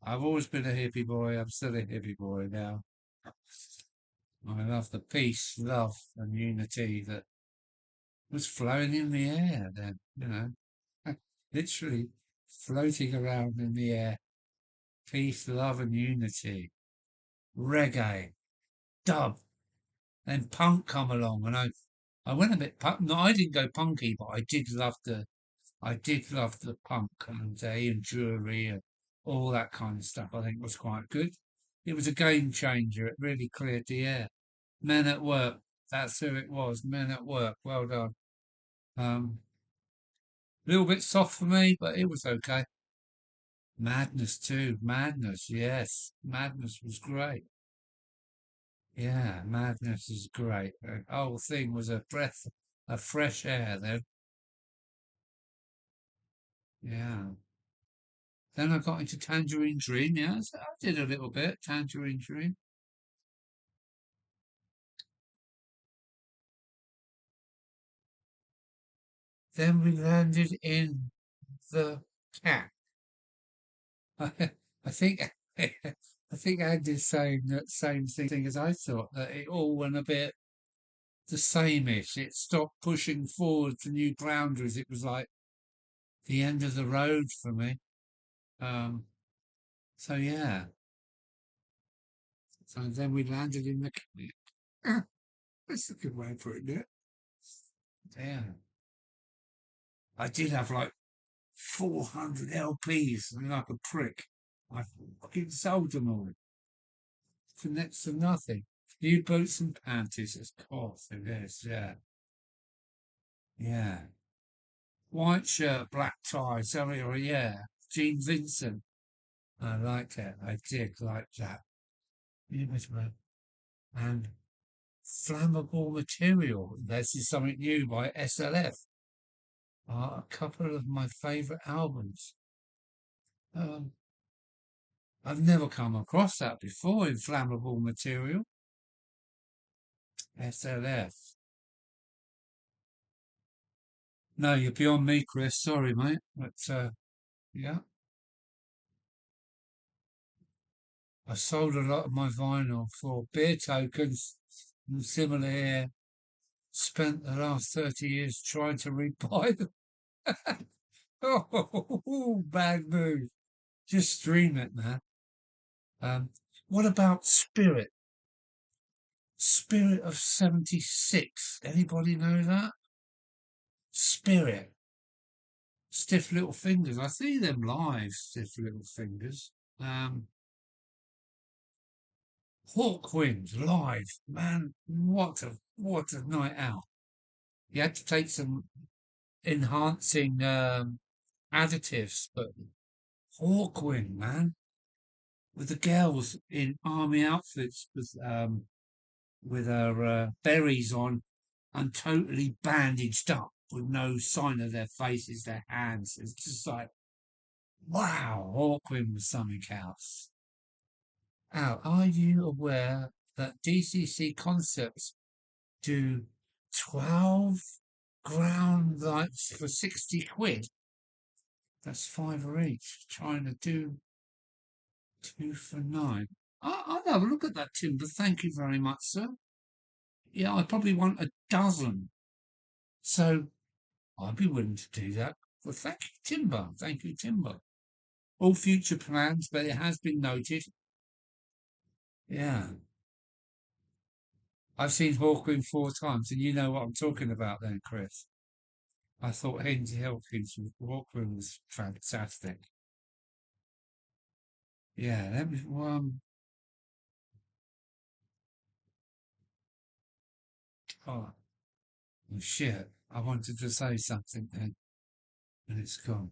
I've always been a hippie boy. I'm still a hippie boy now. I love the peace, love, and unity that was flowing in the air then, literally floating around in the air. Peace, love, and unity. Reggae, dub, then punk come along, and I went a bit punk. No, I didn't go punky, but I did love the punk and Ian Jury and all that kind of stuff. I think was quite good. It was a game changer. It really cleared the air. Men at Work. That's who it was. Men at Work. Well done. A little bit soft for me, but it was okay. Madness too. Madness, yes. Madness was great. Yeah, Madness is great. The whole thing was a breath of fresh air then. Yeah. Then I got into Tangerine Dream, yes. I did a little bit, Tangerine Dream. Then we landed in the cat. I think I think Andy's saying that same thing as I thought, that it all went a bit the same-ish. It stopped pushing forward to new boundaries. It was like the end of the road for me. Um, so yeah. So then we landed in the cat. That's a good way of putting it. Yeah. I did have like 400 LPs and like a prick. I fucking sold them all for next to nothing. New boots and panties, of course it is, yeah. Yeah. White shirt, black tie, sorry, or yeah. Gene Vincent. I liked it. I did like that. Image map. And flammable material. This is something new by SLF. Are a couple of my favourite albums. Um, I've never come across that before in flammable material. SLF. No, you're beyond me, Chris. Sorry, mate. But yeah, I sold a lot of my vinyl for beer tokens. And similar here. Spent the last 30 years trying to rebuy them. Oh, bad move. Just stream it, man. What about Spirit? Spirit of 76. Anybody know that? Spirit. Stiff Little Fingers. I see them live, Stiff Little Fingers. Hawkwind live. Man, what a night out. You had to take some enhancing additives, but Hawkwind, man, with the girls in army outfits with her berries on and totally bandaged up with no sign of their faces, their hands. It's just like, wow, Hawkwind was something else. Al, are you aware that DCC Concepts do 12 ground lights for 60 quid? That's fiver each. Trying to do 2 for 9. I'll have a look at that, Timber. Thank you very much, sir. Yeah, I probably want a dozen. So I'd be willing to do that. Well, thank you, Timber. Thank you, Timber. All future plans, but it has been noted. Yeah. I've seen Hawkwind 4 times, and you know what I'm talking about then, Chris. I thought Henry Hawkins Hawkwind was fantastic. Yeah, that was one. Oh, shit. I wanted to say something then, and it's gone.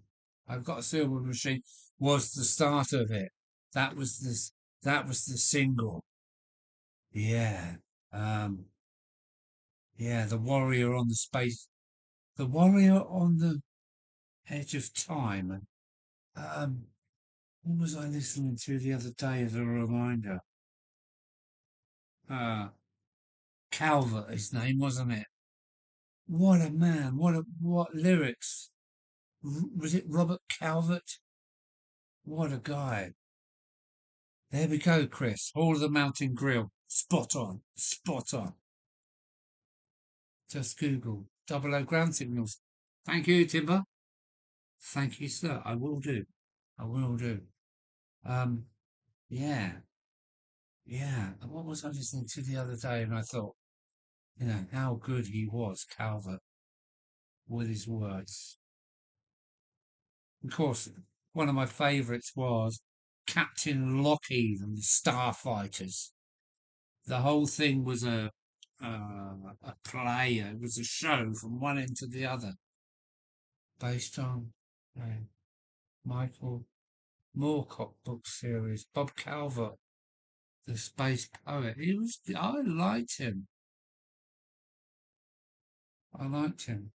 I've got a silver machine. Was the start of it. That was this. That was the single. Yeah. Um. Yeah. The warrior on the space. The warrior on the edge of time. Um. What was I listening to the other day as a reminder? Uh. Calvert, his name, wasn't it? What a man! What lyrics! Was it Robert Calvert? What a guy! There we go, Chris. Hall of the Mountain Grill. Spot on. Spot on. Just Google double O ground signals. Thank you, Timber. Thank you, sir. I will do. I will do. Um, yeah, yeah. What was I listening to the other day? And I thought, how good he was, Calvert, with his words. Of course, one of my favourites was Captain Lockheed and the Starfighters. The whole thing was a play. It was a show from one end to the other, based on Michael Moorcock book series. Bob Calvert, the space poet. I liked him. I liked him.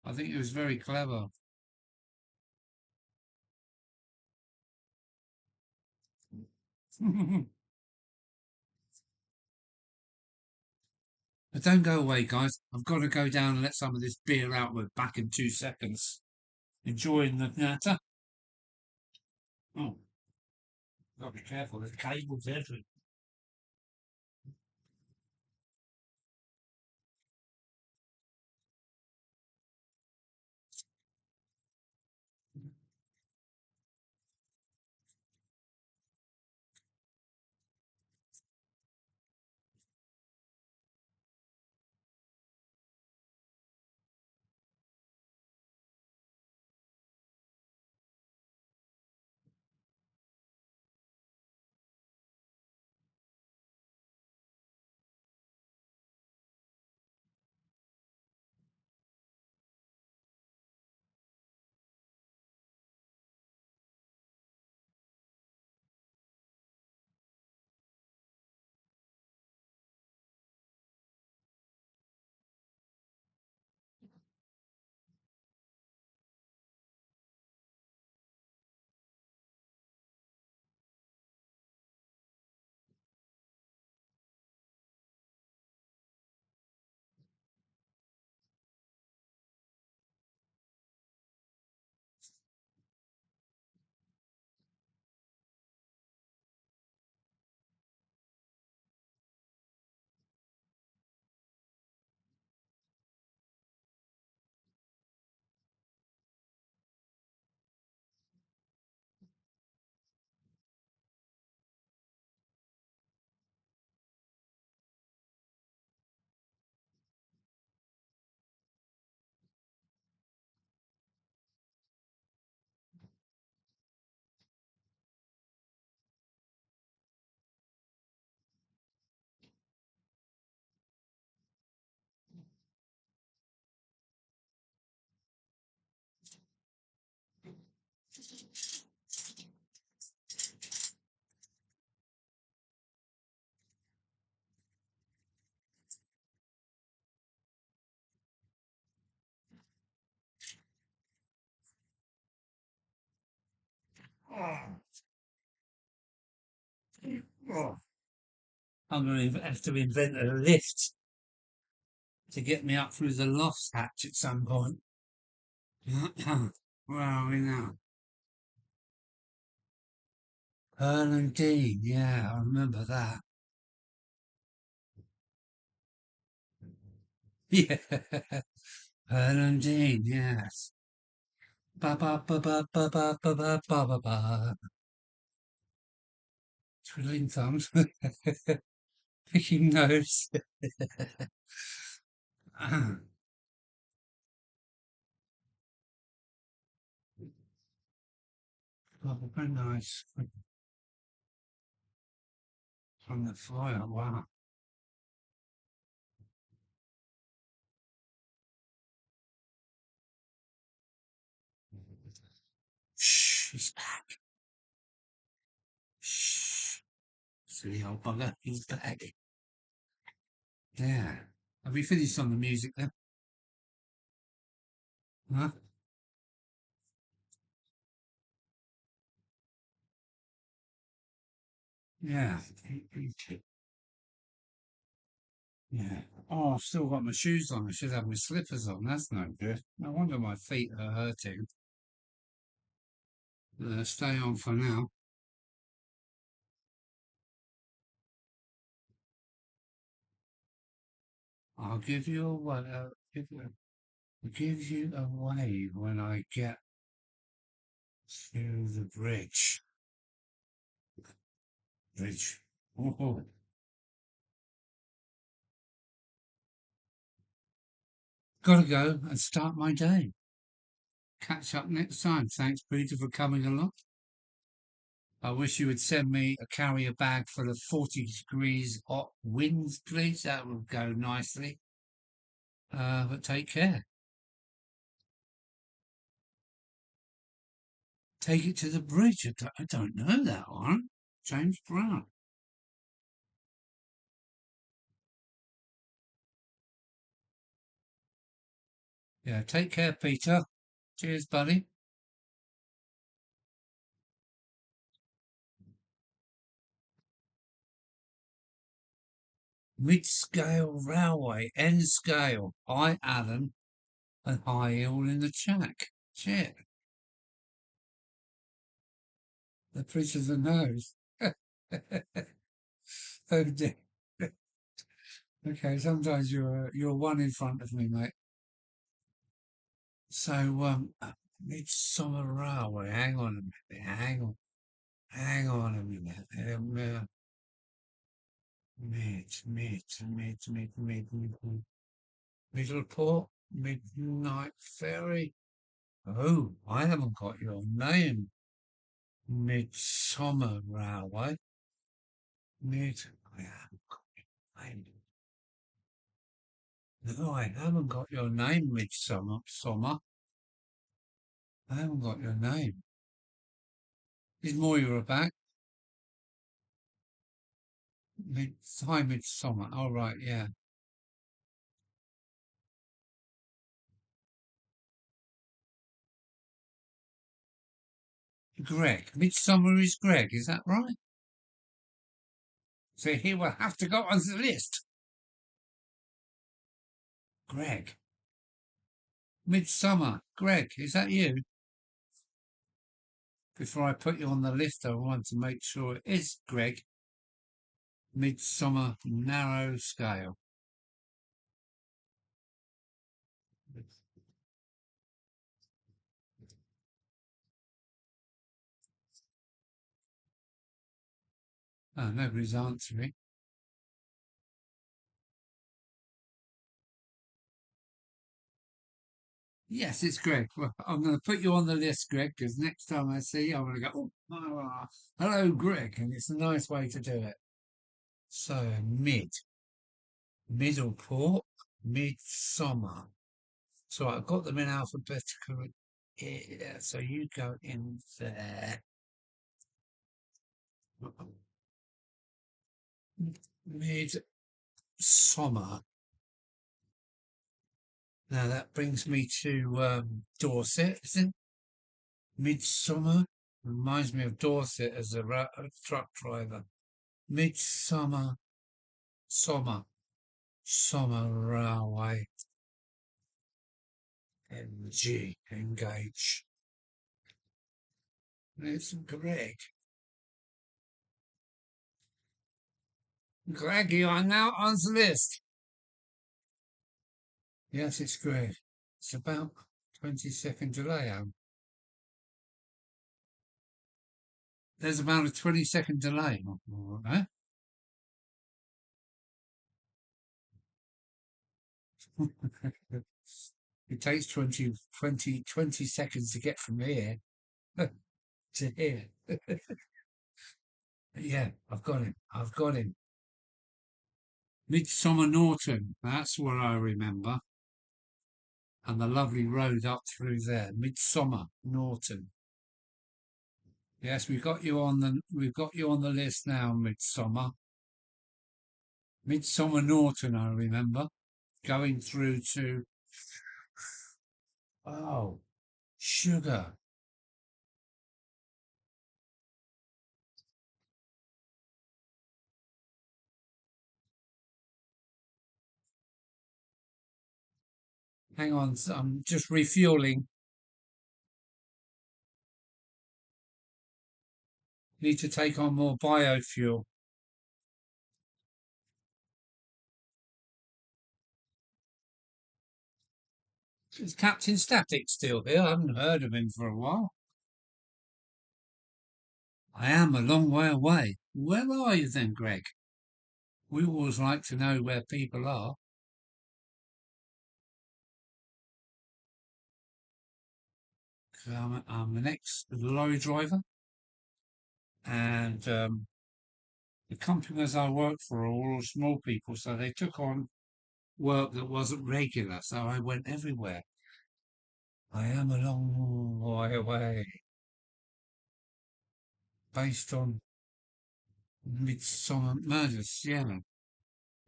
I think he was very clever. But don't go away, guys. I've got to go down and let some of this beer out. We're back in 2 seconds. Enjoying the natter. Oh, got to be careful. There's cables everywhere. Oh, I'm going to have to invent a lift to get me up through the loft hatch at some point. Where are we now? Pearl and Dean, yeah, I remember that. Yeah, Pearl and Dean, yes. Ba ba ba ba ba ba ba ba ba ba ba. Twiddling thumbs, picking nose. Oh, very nice. From the fire, wow. Shh, he's back. Shh, silly old bugger, he's back. Yeah. Have we finished on the music then? Huh? Yeah. Yeah. Oh, I've still got my shoes on. I should have my slippers on. That's no good. No wonder my feet are hurting. Stay on for now. I'll give you a give you a wave when I get to the bridge. Bridge. Oh, gotta go and start my day. Catch up next time. Thanks, Peter, for coming along. I wish you would send me a carrier bag full of 40 degrees hot winds, please. That would go nicely. But take care. Take it to the bridge. I don't know that one. James Brown. Yeah, take care, Peter. Cheers, buddy. Mid-scale railway, N scale. Hi, Alan, and hi, all in the chat. Shit, the bridge of the nose. Oh dear. Okay, sometimes you're one in front of me, mate. So, Midsummer Railway. Hang on a minute. Hang on a minute. Mid. Middleport, Midnight Ferry. Oh, I haven't got your name. Midsummer Railway. I haven't got your name. No, I haven't got your name, Midsummer. I haven't got your name. Is Moira back? Midsummer. All right, yeah. Greg. Midsummer is Greg, is that right? So he will have to go on the list. Greg. Midsummer. Greg, is that you? Before I put you on the list, I want to make sure it is Greg. Midsummer narrow scale. Oh, nobody's answering. Yes, it's Greg. Well, I'm going to put you on the list, Greg, because next time I see you, I'm going to go, oh, hello, Greg. And it's a nice way to do it. So, middle port, midsummer. So I've got them in alphabetical. Yeah, so you go in there. Midsummer. Now that brings me to Dorset, isn't it? Midsummer. Reminds me of Dorset as a truck driver. Midsummer, summer railway. MG, engage. It's Greg. Greg, you are now on the list. Yes, it's Greg. It's about 20-second delay, There's about a 20-second delay. Eh? It takes 20 seconds to get from here to here. Yeah, I've got him. I've got him. Midsummer Norton. That's what I remember. And the lovely road up through there. Midsummer Norton. Yes, we've got you on the list now, Midsummer. Midsummer Norton, I remember. Going through to sugar. Hang on, I'm just refueling. Need to take on more biofuel. Is Captain Static still here? I haven't heard of him for a while. I am a long way away. Where are you then, Greg? We always like to know where people are. I'm an ex-lorry driver, and the companies I worked for are all small people, so they took on work that wasn't regular, so I went everywhere. I am a long way away, based on Midsummer Murders, yeah.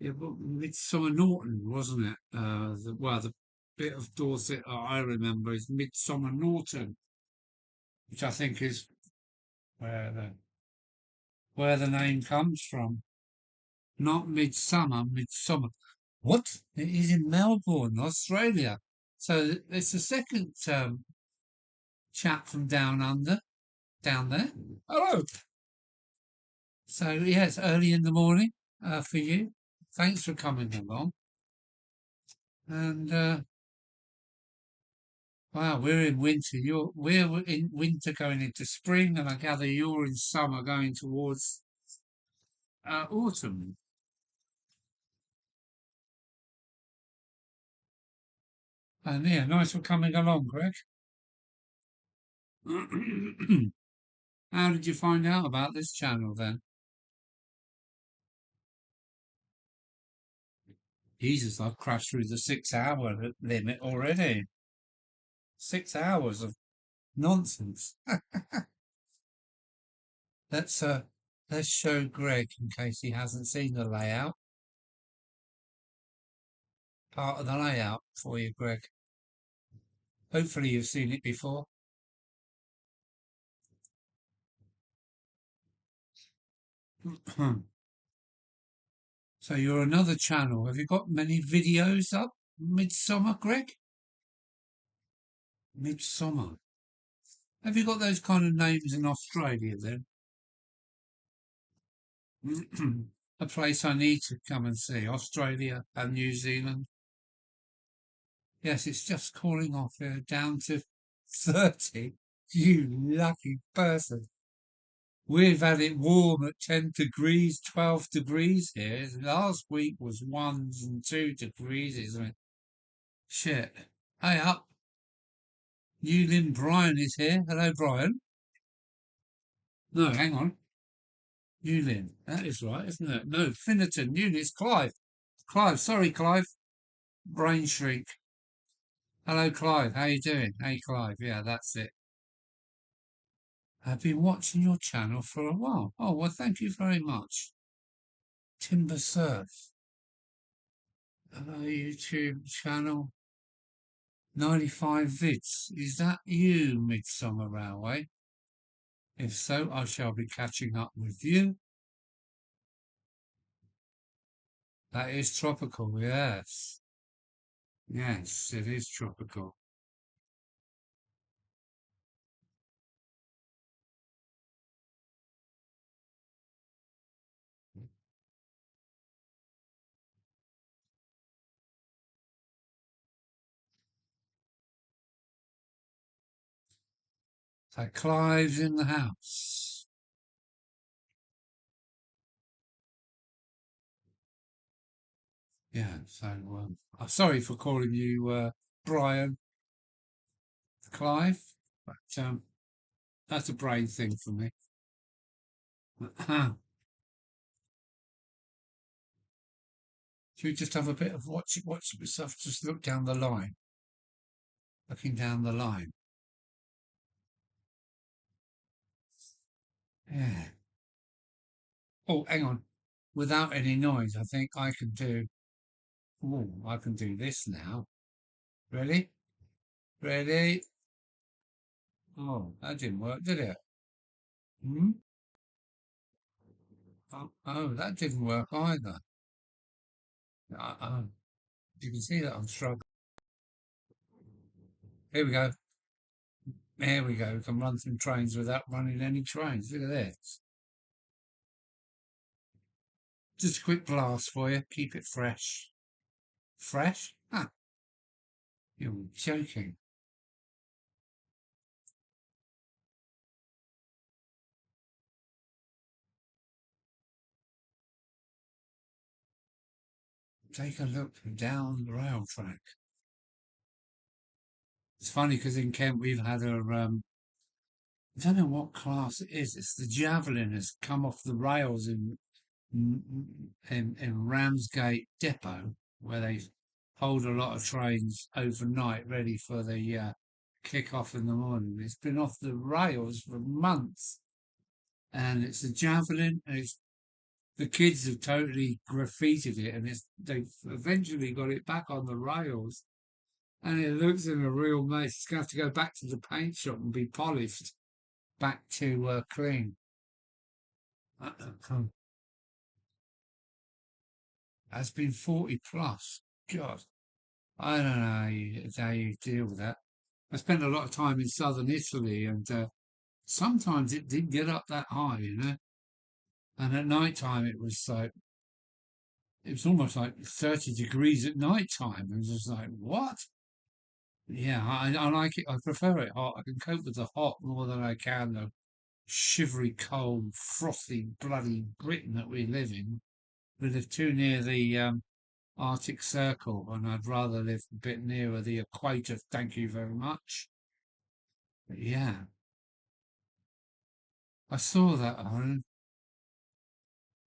Midsummer Norton, wasn't it? The bit of Dorset I remember is Midsummer Norton, which I think is where the name comes from. Not midsummer, midsummer. What? It is in Melbourne, Australia. So it's the second chap from down under, down there. Hello. So yeah, it's early in the morning for you. Thanks for coming along. And wow, we're in winter. We're in winter going into spring, and I gather you're in summer going towards autumn. And yeah, nice for coming along, Greg. How did you find out about this channel then? Jesus, I've crashed through the 6 hour limit already. 6 hours of nonsense. Let's uh let's show Greg in case he hasn't seen the layout. Part of the layout for you, Greg. Hopefully you've seen it before. So you're another channel. Have you got many videos up? Midsummer, Greg? Midsummer. Have you got those kind of names in Australia then? A place I need to come and see. Australia and New Zealand. Yes, it's just calling off down to 30. You lucky person. We've had it warm at 10 degrees, 12 degrees here. Last week was 1 and 2 degrees, isn't it? Shit. Hey up. Newlyn Brian is here. Hello, Brian. No, hang on. Newlyn. That is right, isn't it? No, Finnerton. Newlyn's Clive. Clive. Sorry, Clive. Brain shriek. Hello, Clive. How you doing? Hey, Clive. Yeah, that's it. I've been watching your channel for a while. Oh, well, thank you very much. Timber Surf. YouTube channel. 95 vids. Is that you, Midsummer Railway? If so, I shall be catching up with you. That is tropical, yes. Yes, it is tropical. So Clive's in the house. Yeah, so I'm sorry for calling you Brian Clive, but that's a brain thing for me. Should we just have a bit of watch stuff? Just look down the line, looking down the line. Yeah. Oh, hang on. Without any noise, I think I can do. Oh, I can do this now. Ready? Ready? Oh, that didn't work, did it? Hmm? Oh, that didn't work either. You can see that I'm struggling. Here we go. Here we go. We can run some trains without running any trains. Look at this. Just a quick blast for you. Keep it fresh. Fresh? Ah, you're joking. Take a look down the rail track. It's funny because in Kent we've had I don't know what class it is. It's the Javelin has come off the rails in Ramsgate Depot, where they hold a lot of trains overnight, ready for the kick off in the morning. It's been off the rails for months, and it's a Javelin, and the kids have totally graffitied it, and they've eventually got it back on the rails, and it looks in a real mess. It's going to have to go back to the paint shop and be polished back to clean. Has been 40 plus. God, I don't know how you deal with that. I spent a lot of time in southern Italy, and sometimes it didn't get up that high, you know. And at night time, it was almost like 30 degrees at night time. It was just like, what? Yeah, I like it. I prefer it hot. I can cope with the hot more than I can the shivery, cold, frothy, bloody Britain that we live in. We live too near the Arctic Circle, and I'd rather live a bit nearer the equator. Thank you very much. But yeah, I saw that, Aaron.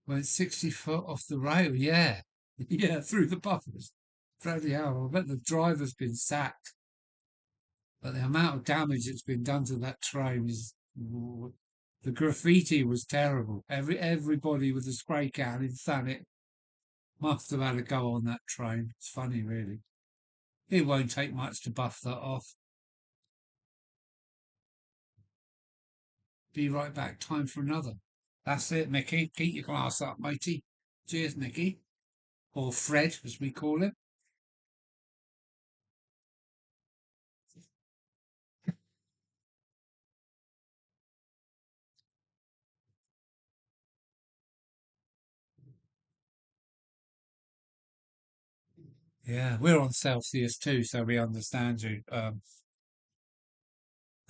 Went 60 foot off the rail. Yeah, yeah, through the buffers. Bloody hell! I bet the driver's been sacked. But the amount of damage that's been done to that train is the graffiti was terrible. Everybody with a spray can in Thanet must have had a go on that train. It's funny, really. It won't take much to buff that off. Be right back. Time for another. That's it, Mickey. Keep your glass up, matey. Cheers, Mickey. Or Fred, as we call him. Yeah, we're on Celsius too, so we understand you. The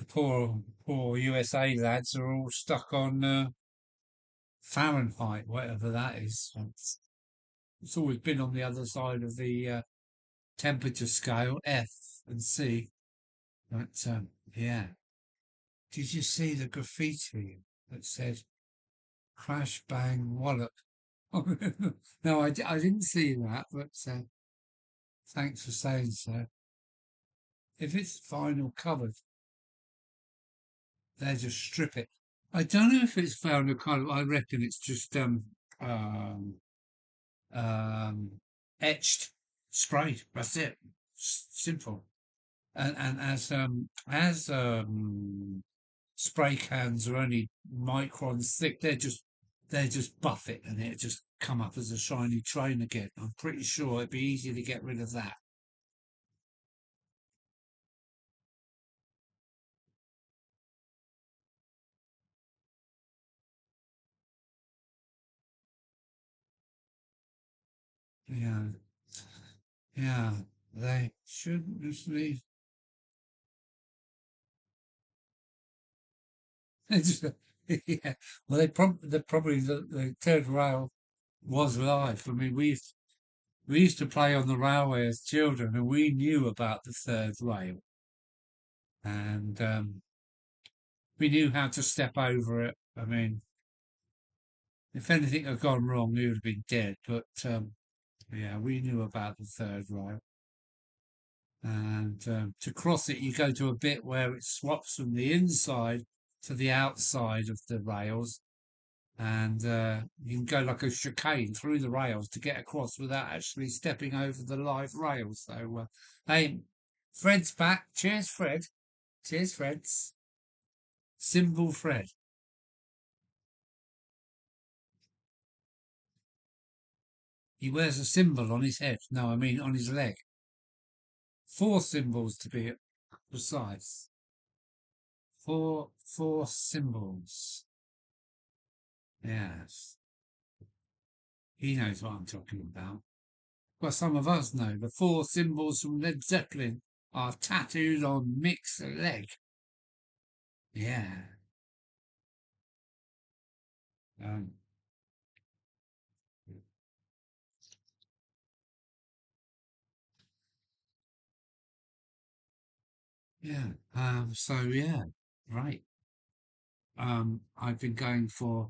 poor USA lads are all stuck on Fahrenheit, whatever that is. It's always been on the other side of the temperature scale, F and C. But yeah, did you see the graffiti that said "Crash Bang Wallop"? No, I didn't see that, but thanks for saying so. If it's vinyl covered, they just strip it. I don't know if it's vinyl covered. I reckon it's just um, um, etched, sprayed. That's it. Simple. And as spray cans are only microns thick. They're just buff it and it just come up as a shiny train again. I'm pretty sure it'd be easy to get rid of that. Yeah, yeah. They shouldn't just leave. Yeah. Well, probably the third rail was life. I mean, we used to play on the railway as children, and we knew about the third rail, and we knew how to step over it. I mean, if anything had gone wrong, we would have been dead. But yeah, we knew about the third rail. And to cross it, you go to a bit where it swaps from the inside to the outside of the rails, and you can go like a chicane through the rails to get across without actually stepping over the live rails. So, hey, Fred's back. Cheers, Fred. Cheers, Fred's. Symbol Fred. He wears a symbol on his head. No, I mean on his leg. 4 symbols to be precise. Four symbols. Yes. He knows what I'm talking about. Well, some of us know. The 4 symbols from Led Zeppelin are tattooed on Mick's leg. Yeah. Um, yeah. So yeah, right. I've been going for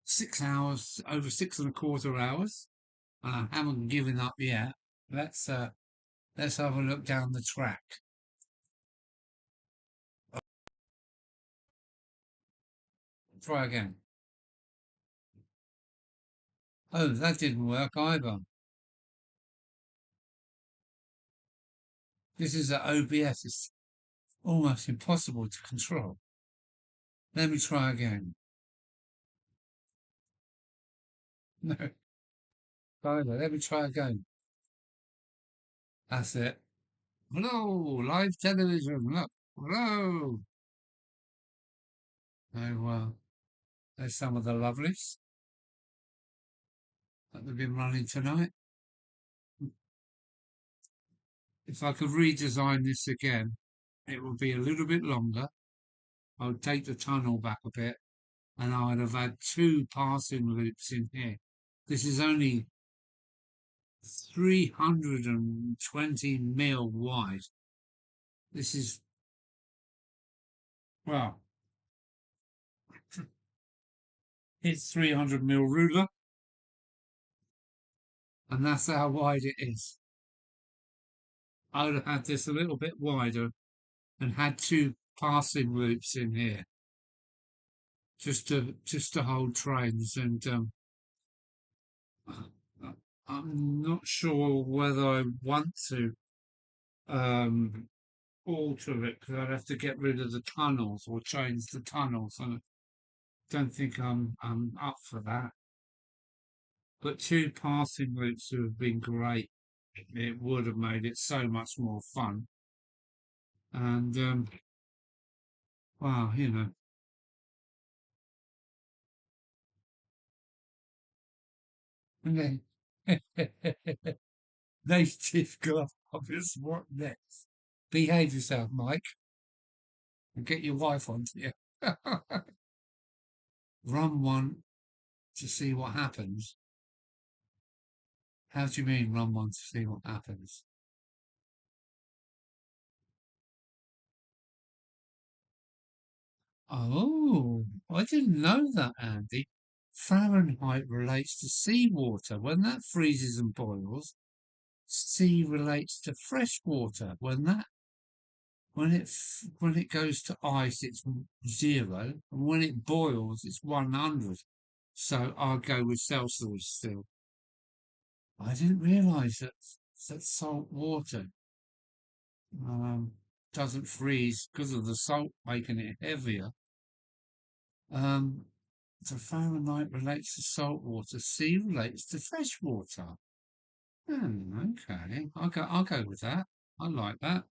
6 hours, over 6.25 hours. I haven't given up yet. Let's uh, let's have a look down the track. Try again. Oh, that didn't work either. This is at OBS. It's almost impossible to control. Let me try again. No, either. Let me try again. That's it. Hello, live television. Look, hello. So, there's some of the lovelies that we've been running tonight. If I could redesign this again, it would be a little bit longer. I would take the tunnel back a bit and I would have had 2 passing loops in here. This is only 320 mil wide. This is, well, it's 300 mil ruler, and that's how wide it is. I would have had this a little bit wider and had 2 passing loops in here just to hold trains. And I'm not sure whether I want to um, alter it because I'd have to get rid of the tunnels or change the tunnels. And I don't think I'm up for that. But 2 passing loops would have been great. It would have made it so much more fun. And well, and then native gloves. What next? Behave yourself, Mike, and get your wife onto you. Run one to see what happens. How do you mean run one to see what happens? Oh, I didn't know that, Andy. Fahrenheit relates to seawater. When that freezes and boils, sea relates to fresh water. When it goes to ice, it's 0, and when it boils, it's 100. So I'll go with Celsius still. I didn't realise that salt water. Um, doesn't freeze because of the salt making it heavier. So Fahrenheit relates to salt water. C relates to fresh water. Okay, I'll go with that. I like that.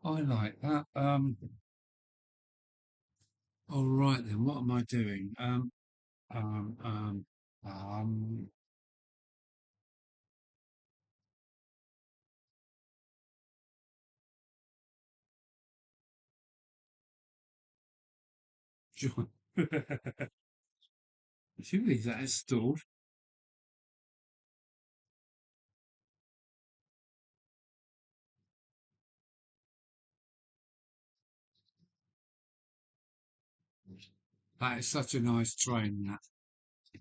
I like that. All right then. What am I doing? Um, um, um. John. Surely that is stored. That is such a nice train. That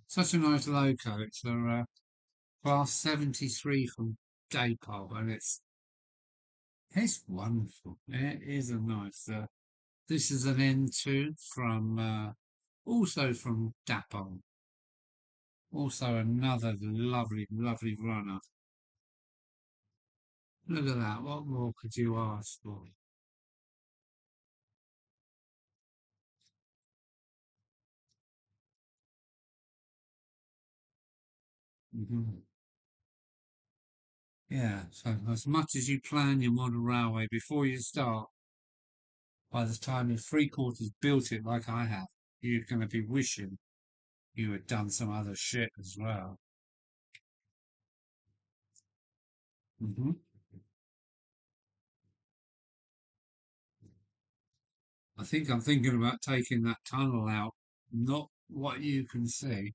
such a nice loco. It's a class 73 from Depot, and it's wonderful. It is a nice. This is an N2 from also from Dapple. Also another lovely, lovely runner. Look at that. What more could you ask for? Hmm. Yeah, so as much as you plan your model railway before you start, by the time you're three quarters built it like I have, you're going to be wishing you had done some other shit as well. Hmm. I think I'm thinking about taking that tunnel out, not what you can see.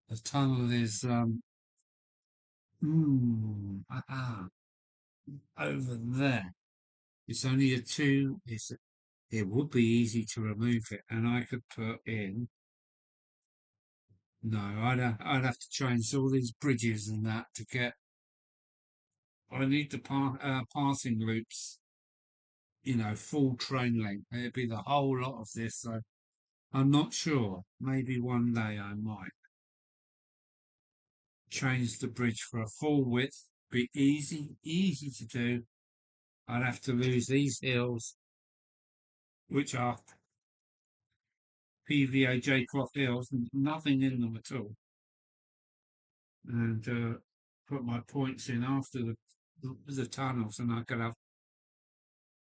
The tunnel is aha, over there. It's only a two. It would be easy to remove it, and I could put in. No, I'd have to change all these bridges and that to get. I need the passing loops, full train length. It'd be the whole lot of this. So I'm not sure. Maybe one day I might change the bridge for a full width. Be easy to do. I'd have to lose these hills, which are PVA J-Croft hills, and nothing in them at all, and put my points in after the tunnels, and I could have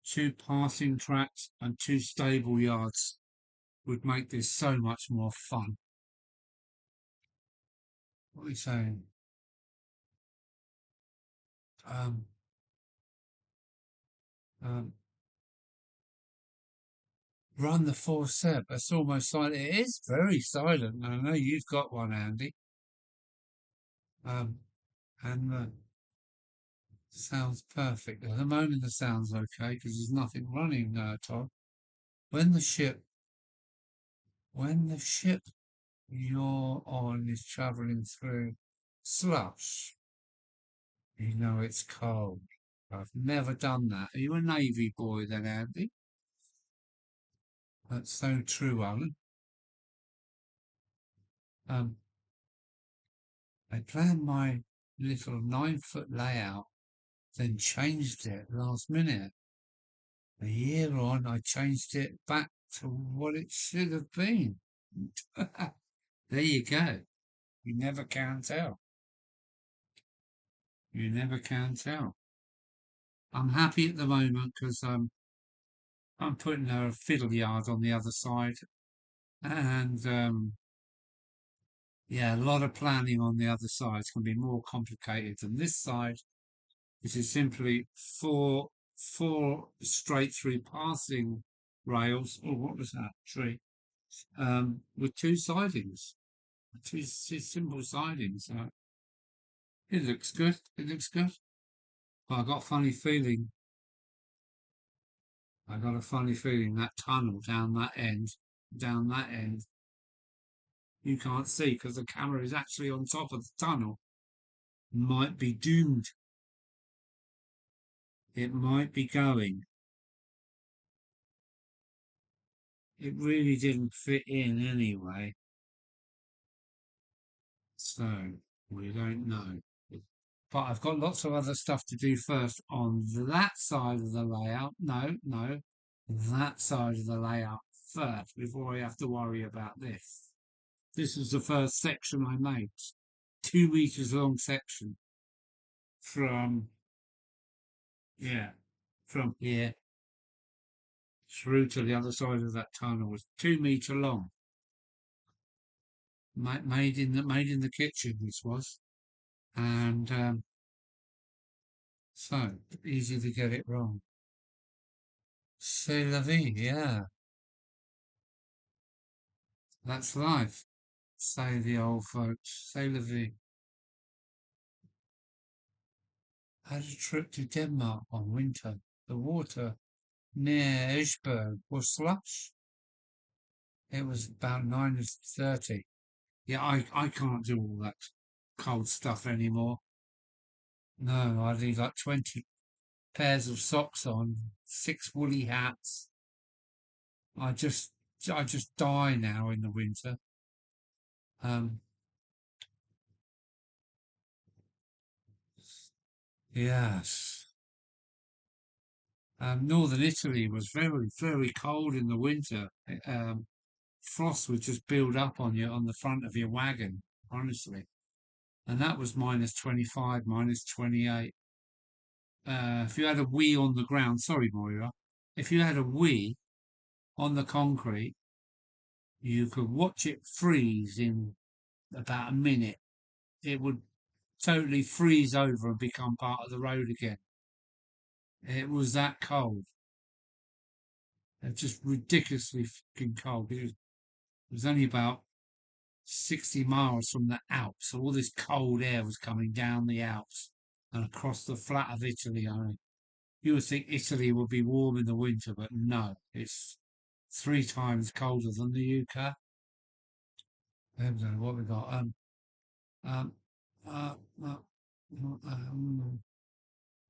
two passing tracks and two stable yards. Would make this so much more fun. What are you saying? Um, um, Run the four step. That's almost silent. It is very silent. I know you've got one, Andy. Um, and sounds perfect. At the moment, the sound's okay because there's nothing running, Todd. When the ship, when the ship you're on is travelling through slush, you know it's cold. I've never done that. Are you a Navy boy then, Andy? That's so true, Alan. Um, I planned my little 9 foot layout, then changed it last minute. A year on, I changed it back to what it should have been. There you go. You never can tell. You never can tell. I'm happy at the moment because I'm putting a fiddle yard on the other side, and yeah, a lot of planning on the other side. It's going to be more complicated than this side. This is simply four straight through passing rails. Oh, what was that tree? With two sidings, two simple sidings. It looks good. It looks good. But I got a funny feeling. I got a funny feeling that tunnel down that end, you can't see because the camera is actually on top of the tunnel. Might be doomed. It might be going. It really didn't fit in anyway. So we don't know. but I've got lots of other stuff to do first on that side of the layout. No, that side of the layout first before I have to worry about this. This is the first section I made. 2 meters long section from, yeah, from here through to the other side of that tunnel was 2 meter long. Made in the kitchen, this was, and so easy to get it wrong. C'est la vie, yeah, that's life, say the old folks. C'est la vie. Had a trip to Denmark one winter. The water near Esbjerg was slush. It was about -30. Yeah, I can't do all that cold stuff anymore. No, I need like 20 pairs of socks on, 6 woolly hats. I just I just die now in the winter. Um, yes. Northern Italy was very, very cold in the winter. Frost would just build up on you on the front of your wagon, honestly. And that was -25, -28. If you had a wee on the ground, sorry, Moira, if you had a wee on the concrete, you could watch it freeze in about a minute. It would totally freeze over and become part of the road again. It was that cold. It was just ridiculously fucking cold. It was only about 60 miles from the Alps, so all this cold air was coming down the Alps and across the flat of Italy. I mean, you would think Italy would be warm in the winter, but no, it's 3 times colder than the UK. I don't know what we got. Um, uh, uh, um,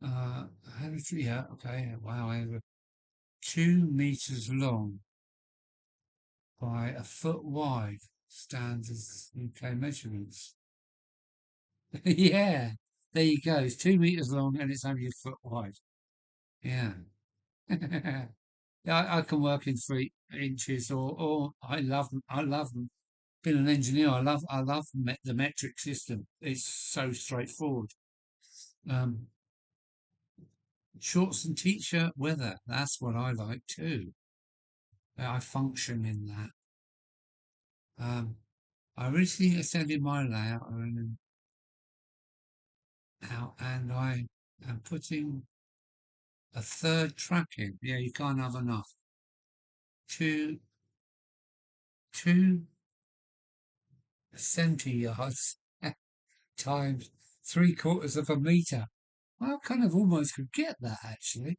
how did we, yeah, okay, wow, 2 meters long by a foot wide stands UK measurements. Yeah, there you go. It's 2 meters long and it's only a foot wide. Yeah. Yeah, I can work in 3 inches or I love them. I love them. Being an engineer, I love the metric system. It's so straightforward. Um, Shorts and t-shirt weather. That's what I like too. I function in that. I recently extended my layout out and I am putting a third track in. Yeah, you can't have enough. Two 270 yards times 3/4 of a meter. I kind of almost could get that actually.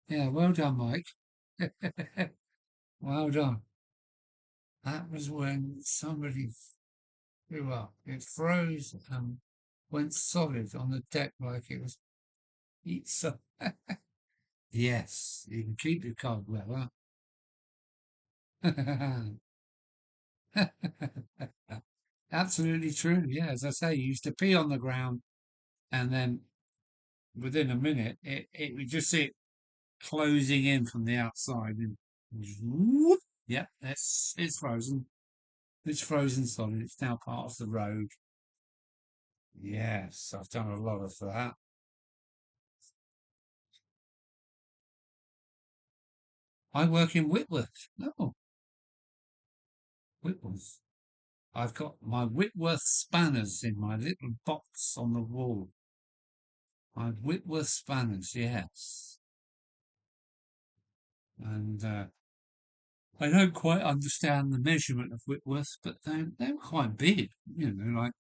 Yeah, well done, Mike. Well done. That was when somebody threw up. It froze and went solid on the deck like it was pizza. Yes, you can keep your cold weather. Absolutely true. Yeah, as I say, you used to pee on the ground and then within a minute it would just see it closing in from the outside and whoop, yep, it's frozen. It's frozen solid. It's now part of the road. Yes, I've done a lot of that. I work in Whitworth. No, Whitworth. I've got my Whitworth spanners in my little box on the wall. My Whitworth spanners, yes. And I don't quite understand the measurement of Whitworth, but they're quite big. You know, like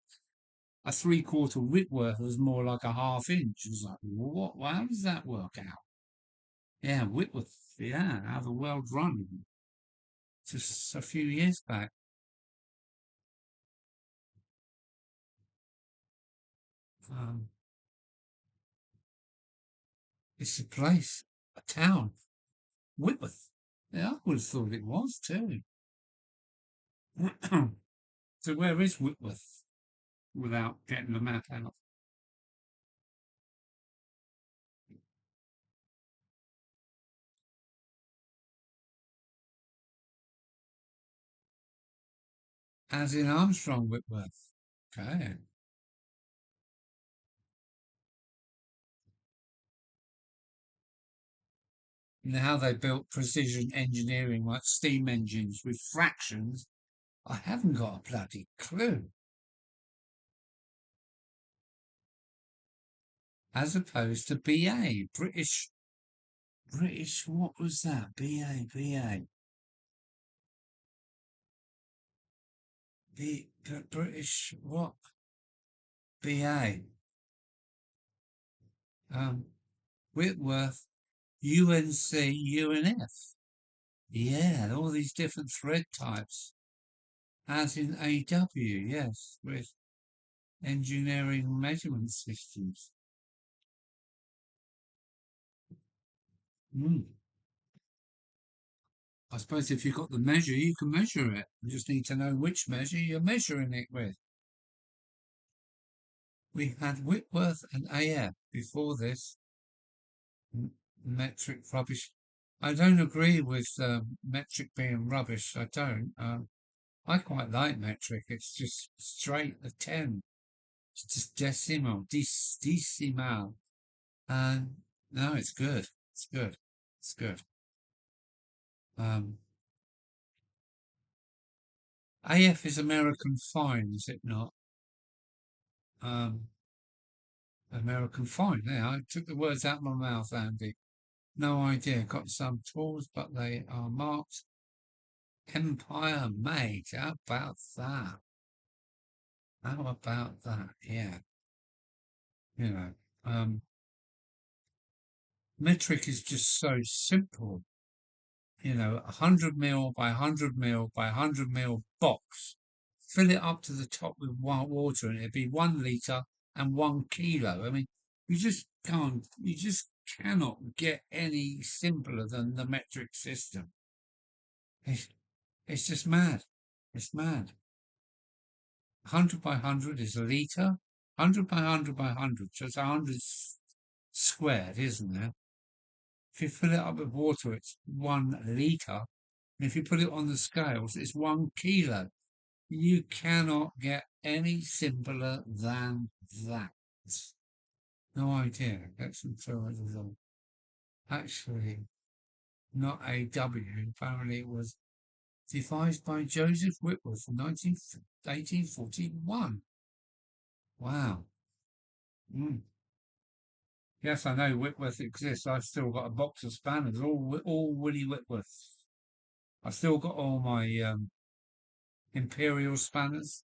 a 3/4 Whitworth is more like a ½ inch. It's like, what? How does that work out? Yeah, Whitworth. Yeah, how the world run. Just a few years back. Um, it's a place, a town, Whitworth. Yeah, I would have thought it was too. So where is Whitworth? without getting the map out. As in Armstrong Whitworth. Okay. And how they built precision engineering like steam engines with fractions, I haven't got a bloody clue. As opposed to BA, British, what was that? BA, British, what? BA, Whitworth, UNC, UNF. Yeah, all these different thread types. As in AW, yes, with engineering measurement systems. Mm. I suppose if you've got the measure, you can measure it. You just need to know which measure you're measuring it with. We had Whitworth and AF before this. Metric rubbish. I don't agree with metric being rubbish. I don't. I quite like metric. It's just straight a 10. It's just decimal, decimal. And no, it's good. It's good. It's good. Um, AF is American fine, is it not? American fine. There, I took the words out of my mouth, Andy. No idea. Got some tools, but they are marked Empire made. How about that? How about that? Yeah. You know, metric is just so simple. 100 mil by 100 mil by 100 mil box. Fill it up to the top with water, and it'd be 1 litre and 1 kilo. I mean, you just cannot get any simpler than the metric system. It's, it's just mad. It's mad. 100 by 100 is a litre. 100 by 100 by 100, so it's 100 squared, isn't there? If you fill it up with water, it's 1 litre. And if you put it on the scales, it's 1 kilo. You cannot get any simpler than that. No idea. That's some actually not AW. Apparently, it was devised by Joseph Whitworth in 1841. Wow. Mm. Yes, I know Whitworth exists. I've still got a box of spanners, all Willie Whitworth. I've still got all my imperial spanners.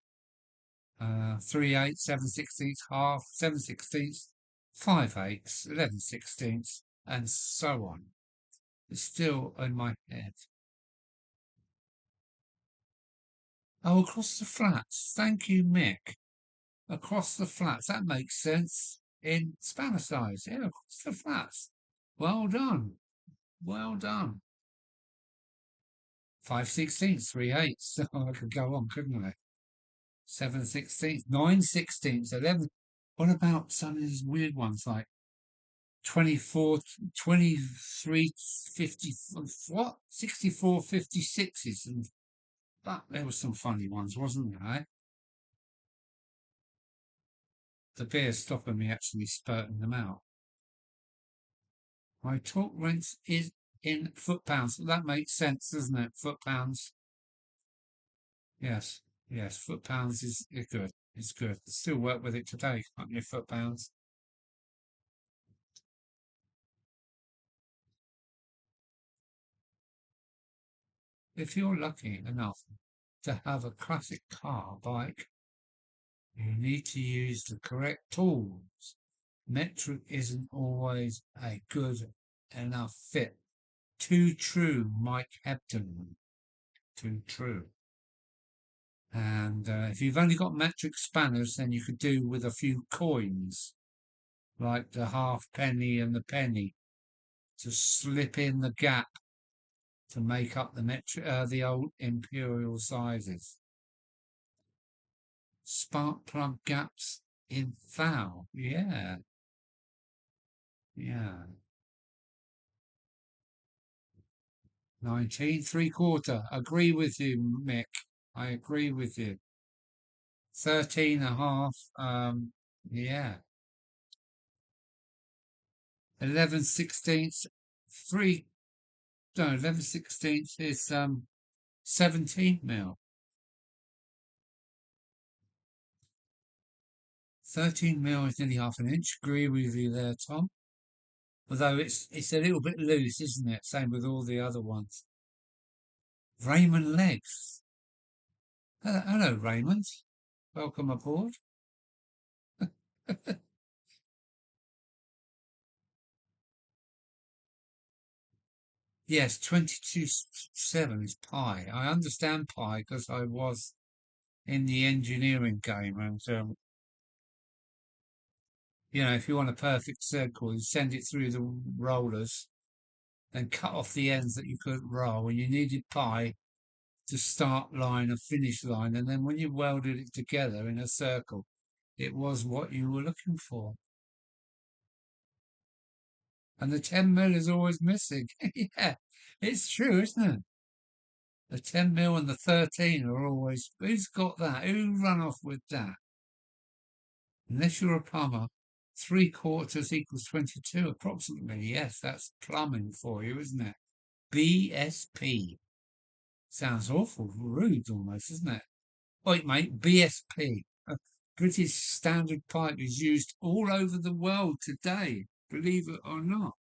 3/8, 7/16, half, 7/16, 5/8, 11/16, and so on. It's still in my head. Oh, across the flats. Thank you, Mick. Across the flats. That makes sense in spanner size. Yeah, across the flats. Well done. Well done. 5/16, 3/8. I could go on, couldn't I? 7/16, 9/16, 11. What about some of these weird ones like 24, 23, 50, what? 64, 56s? And there were some funny ones, wasn't there? Eh? The beer's stopping me actually spurting them out. My torque wrench is in foot pounds. That makes sense, doesn't it? Foot pounds. Yes, yes, foot pounds is good. It's good. Still work with it today, can't you? Foot pounds. If you're lucky enough to have a classic car, bike, you need to use the correct tools. Metric isn't always a good enough fit. Too true, Mike Hebden. Too true. And if you've only got metric spanners, then you could do with a few coins, like the halfpenny and the penny, to slip in the gap to make up the old imperial sizes. Spark plug gaps in foul. Yeah, yeah. 19, 3/4. Agree with you, Mick. I agree with you. 13 and a half. Yeah. 11 sixteenths. 3. No, 11 sixteenths is 17 mil. 13 mil is nearly half an inch. Agree with you there, Tom. Although it's a little bit loose, isn't it? Same with all the other ones. Raymond Legs. Hello, Raymond. Welcome aboard. Yes, 22/7 is pi. I understand pi because I was in the engineering game, and if you want a perfect circle, you send it through the rollers and cut off the ends that you couldn't roll, and you needed pi to start line and finish line, and then when you welded it together in a circle, it was what you were looking for. And the 10 mil is always missing. Yeah, it's true, isn't it? The 10 mil and the 13 are always. Who's got that? Who run off with that? Unless you're a plumber, 3/4 equals 22, approximately. Yes, that's plumbing for you, isn't it? BSP. Sounds awful rude almost, isn't it? Wait, mate, BSP. British Standard Pipe is used all over the world today, believe it or not.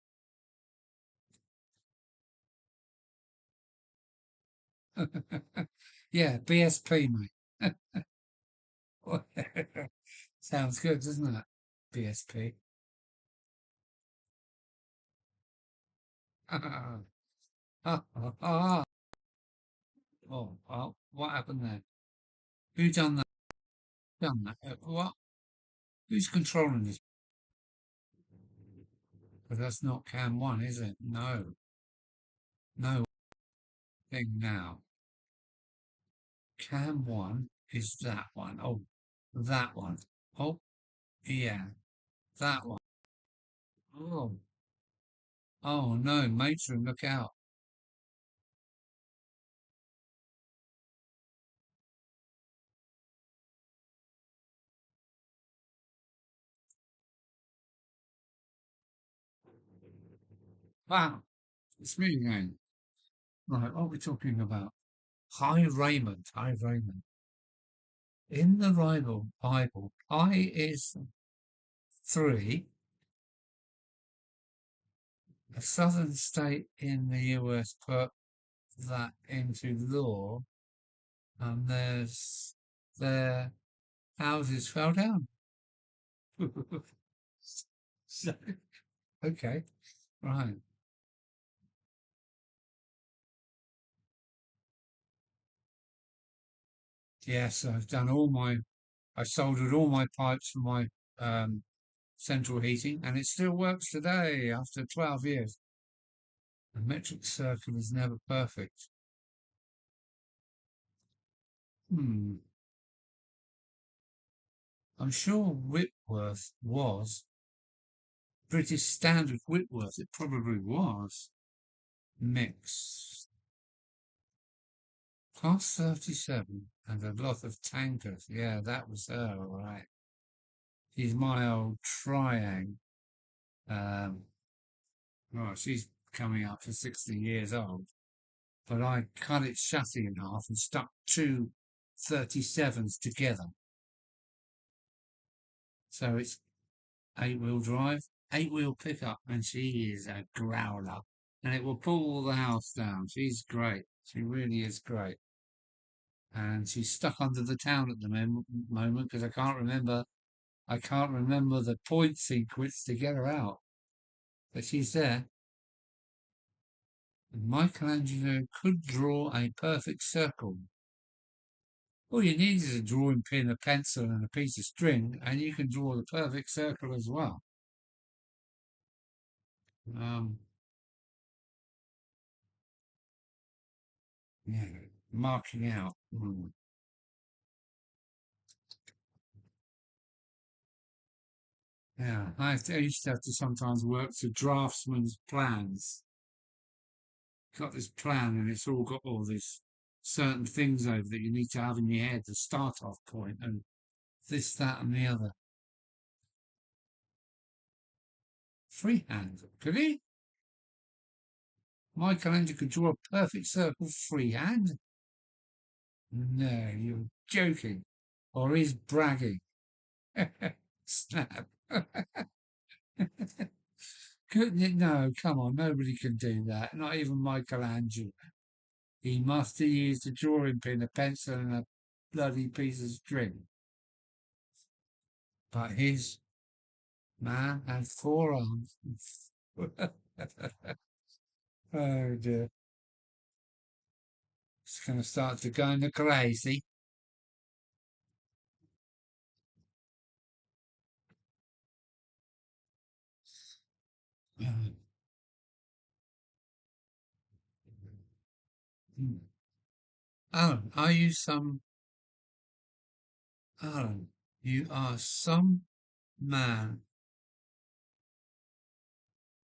Yeah, BSP, mate. Sounds good, doesn't it? BSP. Oh, well, what happened there? Who done that? Done that? What? Who's controlling this? But that's not cam one, is it? No, no thing now. Cam one is that one. Oh, that one. Oh, yeah, that one. Oh, oh no, matron, look out. Wow, it's me again. Right, what are we talking about? High Raymond, High Raymond. In the Bible, pi is 3. A southern state in the US put that into law, and their houses fell down. So, okay, right. Yes, I soldered all my pipes for my um, central heating, and it still works today after 12 years. The metric circle is never perfect. Hmm. I'm sure Whitworth was British Standard Whitworth. It probably was. Mix. Class 37 and a lot of tankers. Yeah, that was her, all right. She's my old triang. Um, well, she's coming up to 60 years old. But I cut its chassis in half and stuck two 37s together. So it's 8-wheel drive, 8-wheel pickup, and she is a growler. And it will pull the house down. She's great. She really is great. And she's stuck under the town at the moment because I can't remember the point sequence to get her out. But she's there. And Michelangelo could draw a perfect circle. All you need is a drawing pin, a pencil, and a piece of string, and you can draw the perfect circle as well. Um, yeah, marking out. Yeah, I used to have to sometimes work to draftsman's plans. Got this plan, and it's all got all these certain things over that you need to have in your head, the start off point, and this, that, and the other. Freehand, could he? Michelangelo could draw a perfect circle freehand? No, you're joking. Or he's bragging. Snap. Couldn't it? No, come on, nobody can do that. Not even Michelangelo. He must have used a drawing pin, a pencil, and a bloody piece of string. But his man had 4 arms. Oh dear. It's going to start to go into crazy. Alan, are you some Alan? You are some man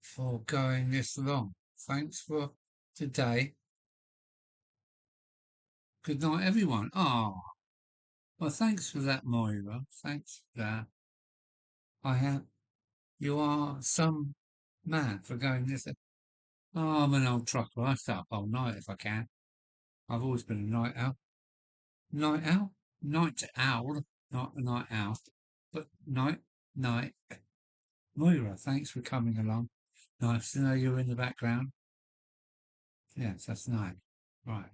for going this long. Thanks for today. Good night, everyone. Ah, well, thanks for that, Moira. Thanks for that. I have. You are some man for going this. Oh, I'm an old trucker. I stay up all night if I can. I've always been a night owl. Night owl? Night owl, not a night owl. But night. Moira, thanks for coming along. Nice to know you're in the background. Yes, that's nice. Right.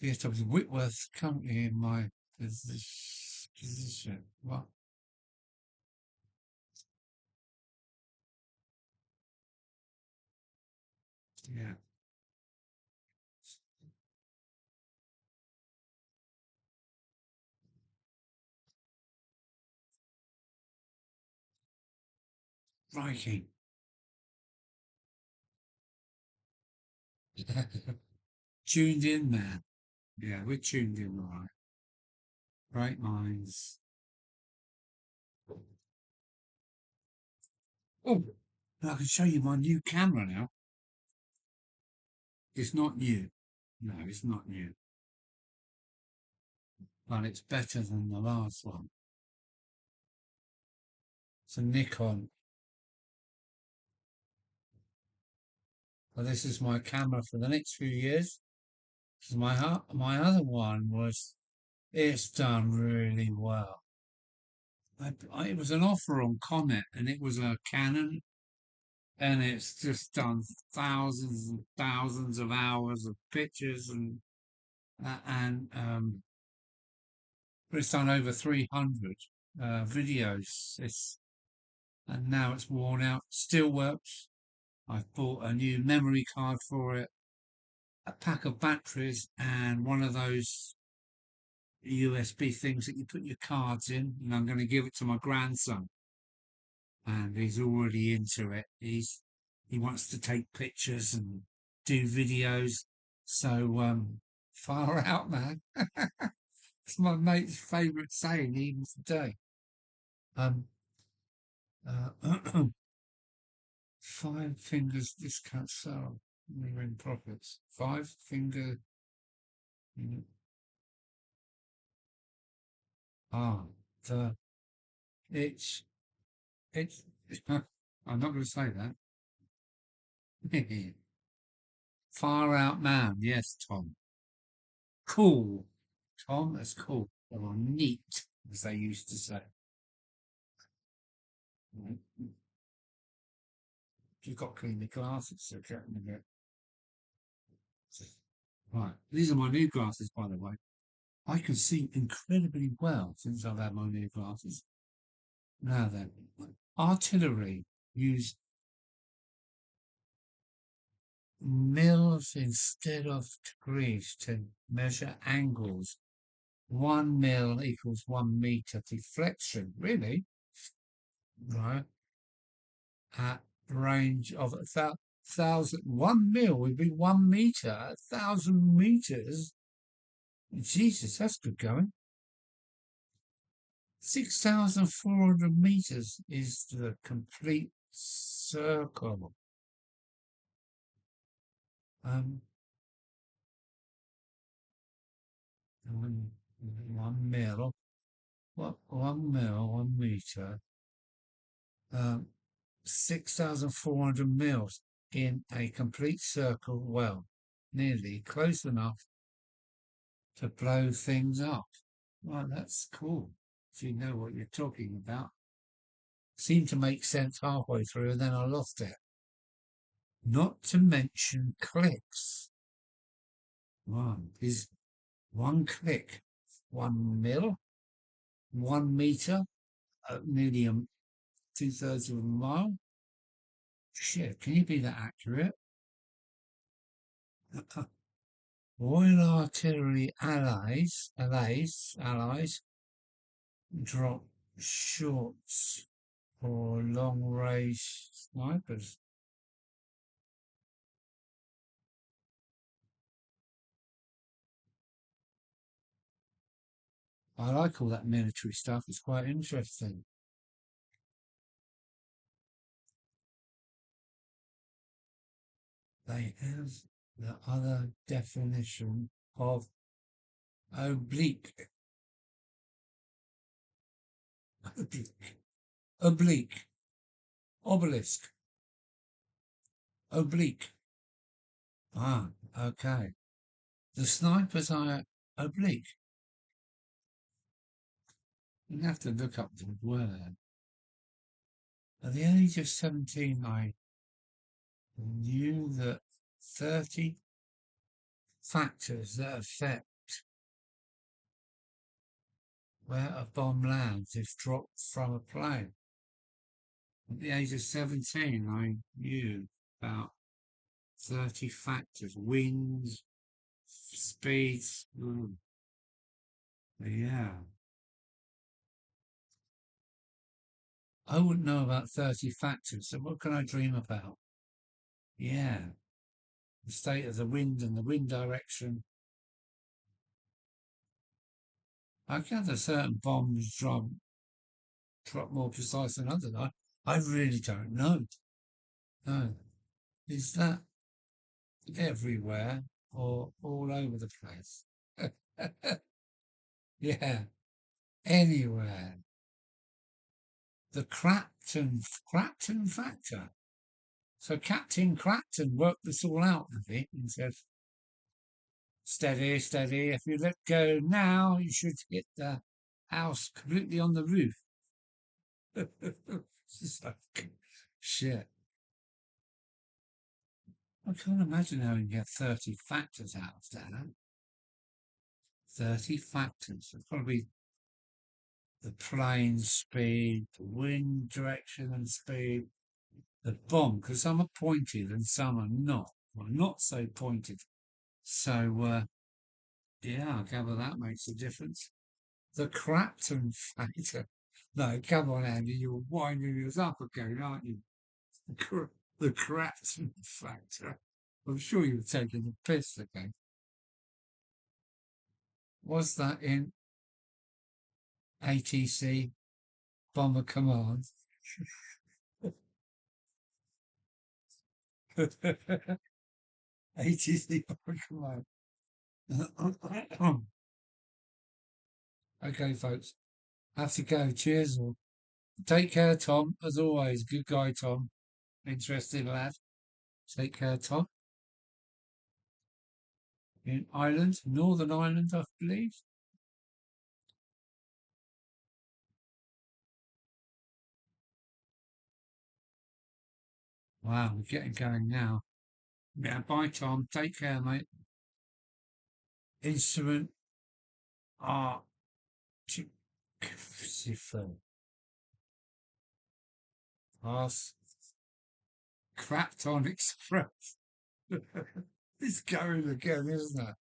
VSW Whitworth currently in my position. What? Yeah. Viking. Tuned in, man. Yeah, we're tuned in, all right. Great minds. Oh, I can show you my new camera now. It's not new. No, it's not new. But it's better than the last one. It's a Nikon. Well, this is my camera for the next few years. Because my other one was, it's done really well. It was an offer on Comet, and it was a Canon, and it's just done thousands and thousands of hours of pictures, and it's done over 300 videos. And now it's worn out. Still works. I've bought a new memory card for it, a pack of batteries, and one of those USB things that you put your cards in. And I'm going to give it to my grandson, and he's already into it. He wants to take pictures and do videos. So far out, man. It's my mate's favourite saying even today. Um, uh, 5 fingers discount sale. We're in profits. 5 finger. Ah, the it's. I'm not going to say that. Far out man. Yes, Tom. Cool. Tom, that's cool. Or neat, as they used to say. You've got to clean the glasses, so getting a bit. Right. These are my new glasses, by the way. I can see incredibly well since I've had my new glasses. Now then, artillery use mils instead of degrees to measure angles. 1 mil equals 1 meter deflection. Really? Right. At range of 1 mil would be 1 meter. 1,000 meters. Jesus, that's good going. 6,400 meters is the complete circle. Um, one mil, what, 1 mil, 1 meter, 6,400 mils in a complete circle. Well, nearly close enough to blow things up. Well, that's cool. If you know what you're talking about. Seemed to make sense halfway through, and then I lost it. Not to mention clicks. Is 1 click 1 mil, 1 meter, nearly 2/3 of a mile? Shit, can you be that accurate? Royal Artillery allies drop shorts for long range snipers. I like all that military stuff, it's quite interesting. They have the other definition of oblique. Oblique. Obelisk. Oblique. Ah, okay. The snipers are oblique. You have to look up the word. At the age of 17, I knew that 30 factors that affect where a bomb lands if dropped from a plane. At the age of 17, I knew about 30 factors, winds, speeds. Yeah. I wouldn't know about 30 factors, so what can I dream about? Yeah. The state of the wind and the wind direction. I gather certain bombs drop more precise than others. I really don't know. No. Is that everywhere or all over the place? Yeah. Anywhere. The Crapton factor. So Captain Crapton worked this all out, I think, and said, steady, steady. If you let go now, you should hit the house completely on the roof. It's like, shit. I can't imagine how you get 30 factors out of that. 30 factors. It's got to be the plane speed, the wind direction and speed, the bomb, because some are pointed and some are not. Well, not so pointed. So, yeah, I gather that makes a difference. The Crapton factor. No, come on, Andy, you're winding us up again, aren't you? The Crapton factor. I'm sure you were taking the piss again. Was that in ATC Bomber Command? ATC Bomber Command. Okay, folks, have to go. Cheers. Take care, Tom. As always, good guy, Tom. Interesting lad. Take care, Tom. In Ireland, Northern Ireland, I believe. Wow, we're getting going now. Yeah, bye, Tom. Take care, mate. Instrument art. Pass. Crapton Express. It's going again, isn't it?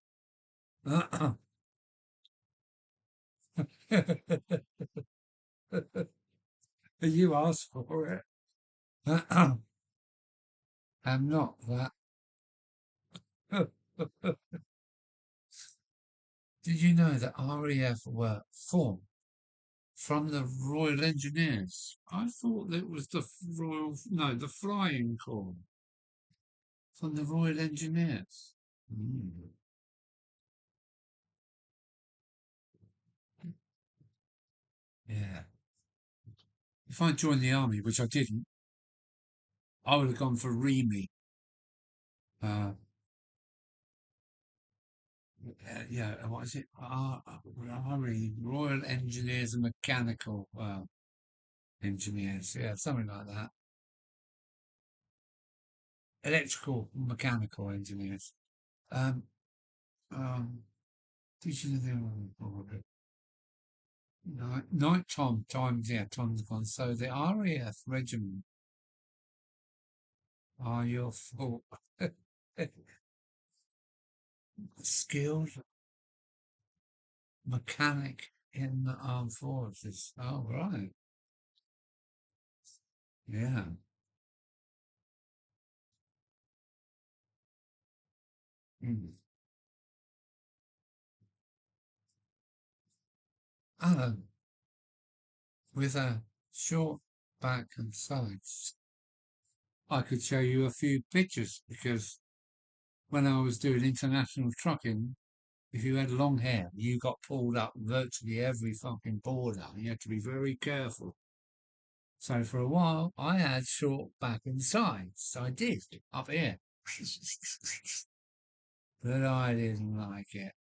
You asked for it. I'm not that. Did you know that RAF were formed from the Royal Engineers. I thought it was the the Flying Corps from the Royal Engineers. Mm. Yeah. If I joined the army, which I didn't, I would have gone for REME. Uh, yeah, what is it? Royal Engineers and Mechanical Engineers. Yeah, something like that. Electrical, mechanical engineers. Um, um, teaching of the night times, yeah, times gone. So the RAF regiment are your full skilled mechanic in the armed forces. Oh, right. Yeah. Mm. Oh, with a short back and sides. I could show you a few pictures because when I was doing international trucking, if you had long hair, you got pulled up virtually every fucking border. You had to be very careful. So for a while, I had short back and sides. I did up here, but I didn't like it.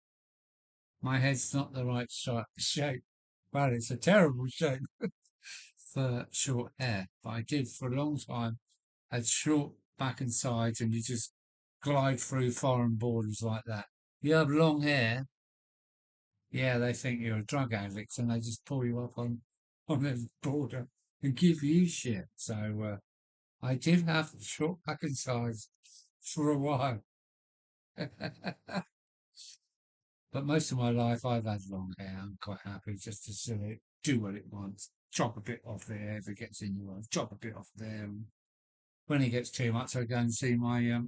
My head's not the right shape. Well, it's a terrible shape for short hair. But I did for a long time. Had short back and sides, and you just glide through foreign borders like that. You have long hair, yeah, they think you're a drug addict, and they just pull you up on the border and give you shit. So I did have short back and sides for a while, but most of my life I've had long hair. I'm quite happy just to sort of do what it wants. Chop a bit off there if it gets in your way. Chop a bit off there. And when it gets too much, I go and see my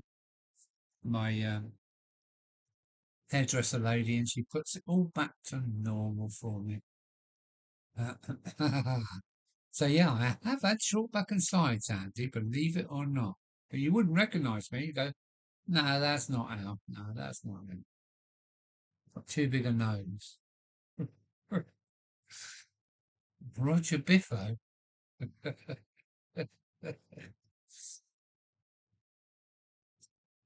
hairdresser lady, and she puts it all back to normal for me. Uh, So yeah, I have had short back and sides, Andy, believe it or not. But you wouldn't recognise me. You go, no, that's not Al. No, that's not him. Got too big a nose. Roger Biffo.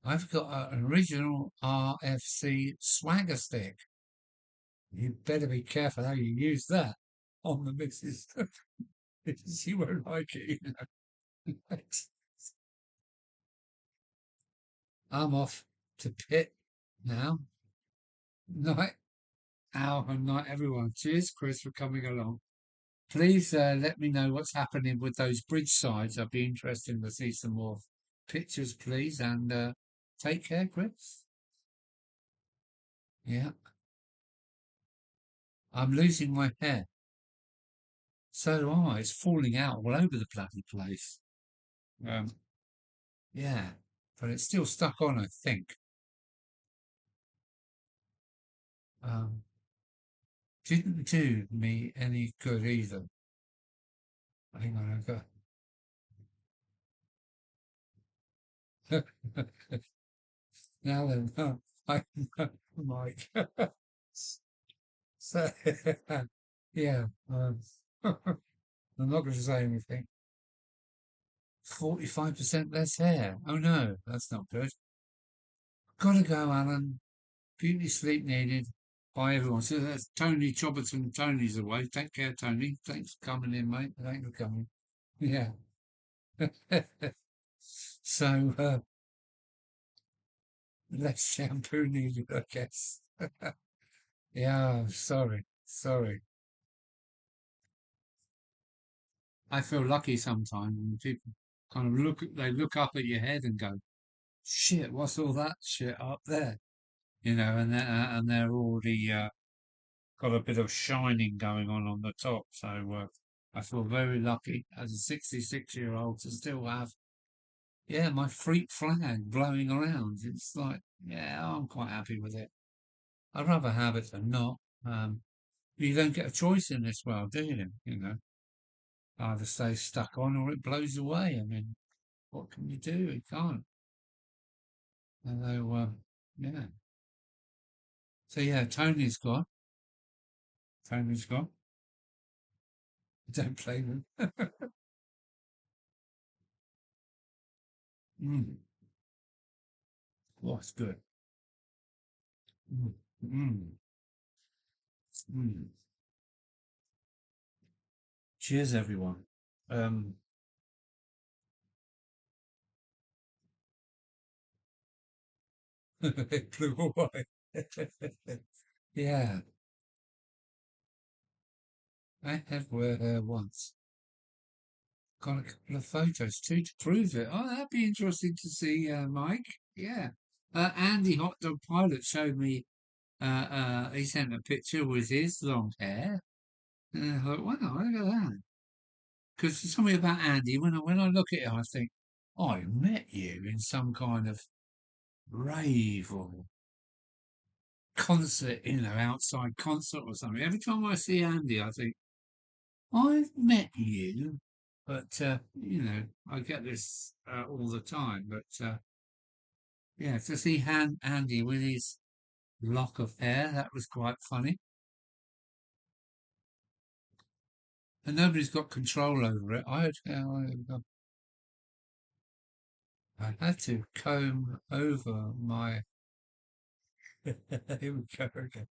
I've got an original RFC swagger stick. You better be careful how you use that on the missus. She won't like it, you know. I'm off to Pitt now. Night, Al, and night, everyone. Cheers, Chris, for coming along. Please let me know what's happening with those bridge sides. I'd be interested to see some more pictures, please. And take care, Chris. Yeah, I'm losing my hair. So do I. It's falling out all over the bloody place. Um, yeah, but it's still stuck on, I think. Um, didn't do me any good either. Hang on, I've got. Now then, I Mike. So, yeah, I'm not going to say anything. 45% less hair. Oh no, that's not good. Gotta go, Alan. Beauty sleep needed by everyone. So that's Tony Choberton. Tony's away. Take care, Tony. Thanks for coming in, mate. Thanks for coming. Yeah. So, less shampoo needed, I guess. Yeah, sorry. Sorry. I feel lucky sometimes when people kind of they look up at your head and go, shit, what's all that shit up there? You know, and they're already got a bit of shining going on the top. So I feel very lucky as a 66-year-old to still have, yeah, my freak flag blowing around. It's like, yeah, I'm quite happy with it. I'd rather have it than not. You don't get a choice in this world, do you? You know, either stay stuck on or it blows away. I mean, what can you do? You can't. Although, yeah. So yeah, Tony's gone. Tony's gone. Don't blame him. Mm. Oh, it's good. Mm. Mm. Mm. Cheers, everyone. Um, it blew away. Yeah, I had were there once. Got a couple of photos too to prove it. Oh, that'd be interesting to see, Mike. Yeah. Andy Hot Dog Pilot showed me, he sent a picture with his long hair. And I thought, wow, look at that. Because there's something about Andy, when I look at it, I think, oh, I met you in some kind of rave or concert, outside concert or something. Every time I see Andy, I think, I've met you. But, I get this all the time. But, yeah, to see Andy with his lock of hair, that was quite funny. And nobody's got control over it. I had to comb over my. Here we go again.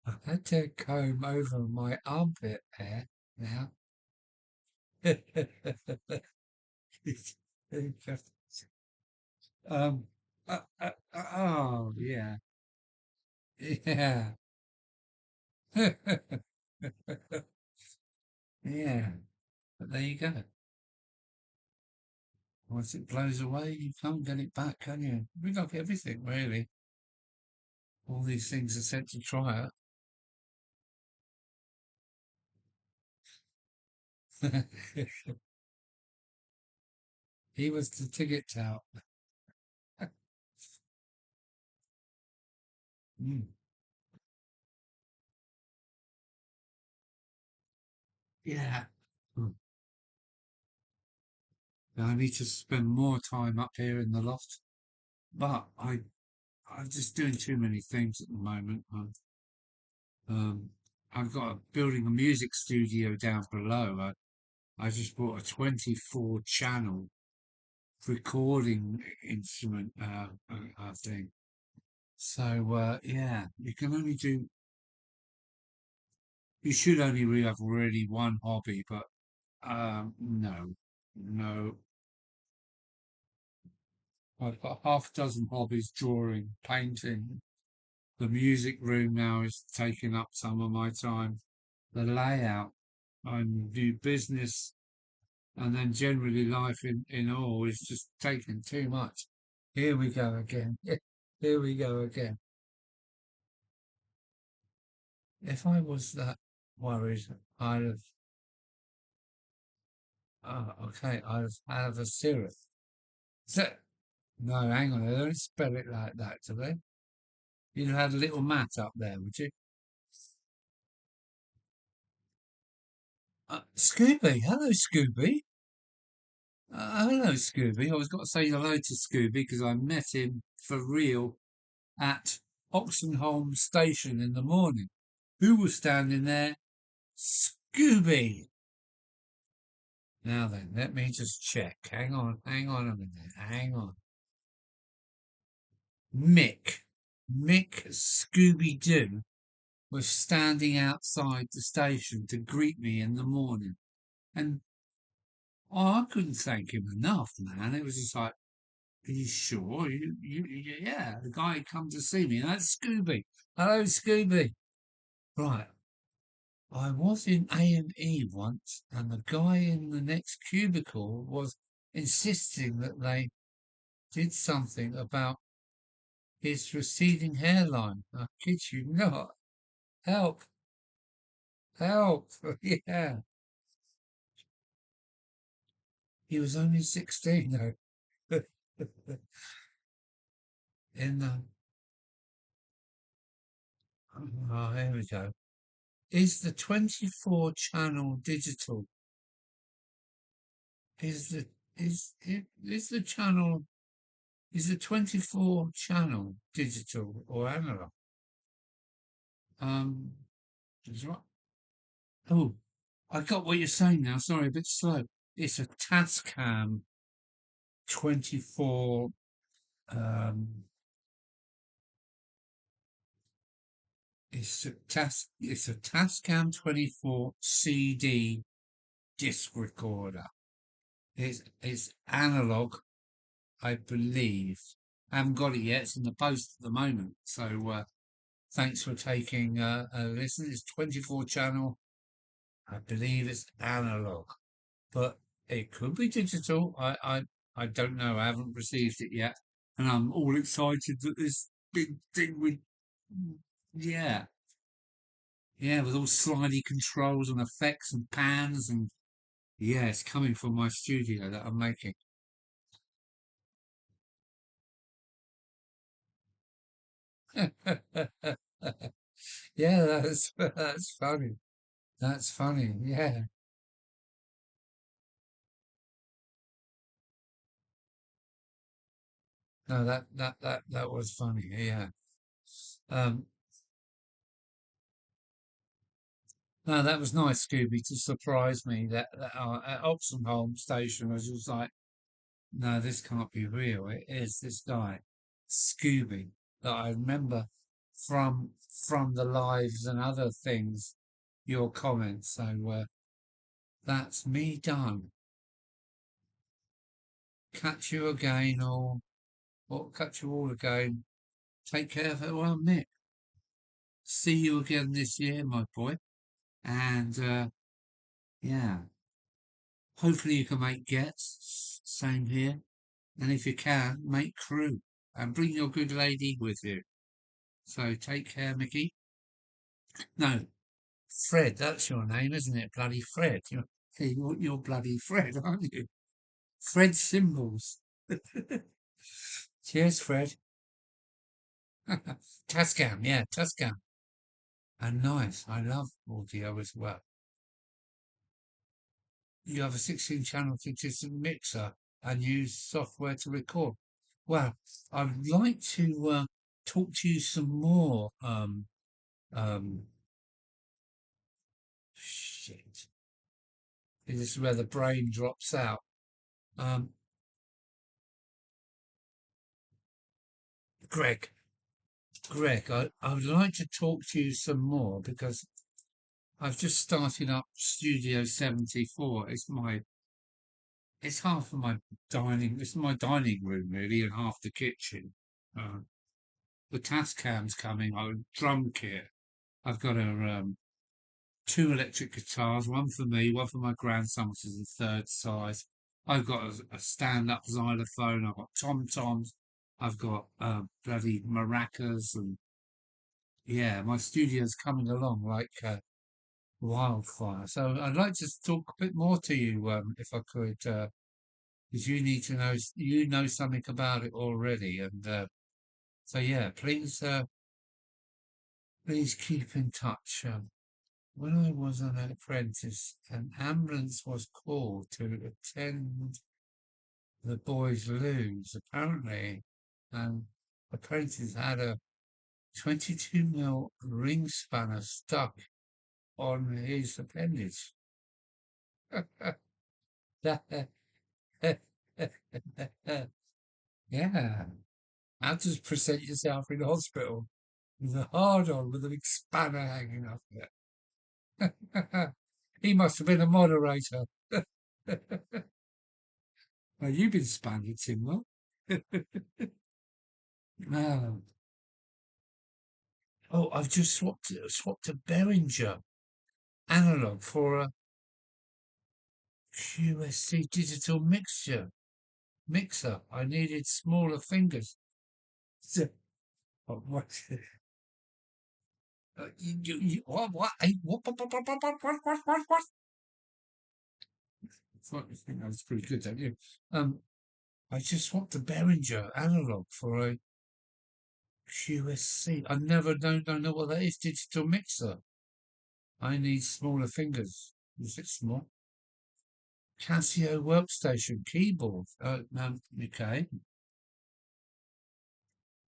I had to comb over my armpit hair now. um, oh, yeah. Yeah. Yeah. But there you go. Once it blows away, you can't get it back, can you? We got everything, really. All these things are sent to trial. He was the ticket tout. Mm. Yeah. Mm. I need to spend more time up here in the loft, but I'm just doing too many things at the moment. Um, I've got building a music studio down below. I just bought a 24 channel recording instrument thing. So yeah, you should only really have really one hobby, but no, no. I've got half a dozen hobbies: drawing, painting. The music room now is taking up some of my time. The layout, I do business, and then generally life in all is just taking too much. Here we go again. Here we go again. If I was that worried, I'd have, okay, I'd have had a syrup. So, no, hang on, they don't spell it like that, do they? You'd have had a little mat up there, would you? Scooby, hello, Scooby. Hello, Scooby. I was got to say hello to Scooby because I met him for real at Oxenholme Station in the morning. Who was standing there? Scooby. Now then, let me just check. Hang on a minute. Hang on. Mick. Mick Scooby Doo was standing outside the station to greet me in the morning. And I couldn't thank him enough, man. It was just like, are you sure? Yeah, the guy come to see me. That's Scooby. Hello, Scooby. Right. I was in A&E once, and the guy in the next cubicle was insisting that they did something about his receding hairline. I kid you not. Help! Help! Yeah. He was only 16 though. In the, oh, here we go. is the 24 channel digital? Is the is the channel is the 24 channel digital or analog? Is right. Oh, I got what you're saying now. Sorry, a bit slow. It's a Tascam 24. Um, it's a Tascam 24 CD disc recorder. It's analog, I believe. I haven't got it yet. It's in the post at the moment. So thanks for taking a listen. It's 24 channel. I believe it's analog, but it could be digital. I don't know. I haven't received it yet, and I'm all excited that this big thing with yeah, yeah, with all slidey controls and effects and pans and yeah, it's coming from my studio that I'm making. Yeah, that's funny. That's funny. Yeah. No, that was funny. Yeah. Um, no, that was nice, Scooby, to surprise me that at Oxenholme station, I was just like, no, this can't be real. It is this guy, Scooby, that I remember from from the lives and other things, your comments. So that's me done. Catch you again, or catch you all again. Take care, farewell, Nick. See you again this year, my boy. And yeah, hopefully you can make gets. Same here. And if you can, make crew and bring your good lady with you. So take care, Mickey. No, Fred, that's your name, isn't it? Bloody Fred. You're bloody Fred, aren't you? Fred Symbols. Cheers, Fred. Tascam, yeah, Tascam. And nice. I love audio as well. You have a 16 channel digital mixer and use software to record. Well, I'd like to talk to you some more. Um, shit. This is where the brain drops out. Um, Greg, I would like to talk to you some more because I've just started up Studio 74. It's half of my it's my dining room really, and half the kitchen. Uh, the Tascam's coming. Drum kit. I've got two electric guitars, one for me, one for my grandson, which is the third size. I've got a stand-up xylophone. I've got tom-toms. I've got bloody maracas, and yeah, my studio's coming along like wildfire. So I'd like to talk a bit more to you, if I could, because you need to know, you know something about it already, and so yeah, please keep in touch. When I was an apprentice, an ambulance was called to attend the boys' loos. Apparently, an apprentice had a 22 mm ring spanner stuck on his appendage. Yeah. How to present yourself in hospital with a hard on with a big spanner hanging off it. He must have been a moderator. Well, you've been spanned, Timber. Oh, oh, I've just swapped a Behringer analog for a QSC digital mixer. I needed smaller fingers. So, what? What? What? You think that was pretty good, don't you? I just swapped the Behringer analog for a QSC. I never don't know what that is. Digital mixer. I need smaller fingers. Is it small? Casio workstation keyboard. Okay.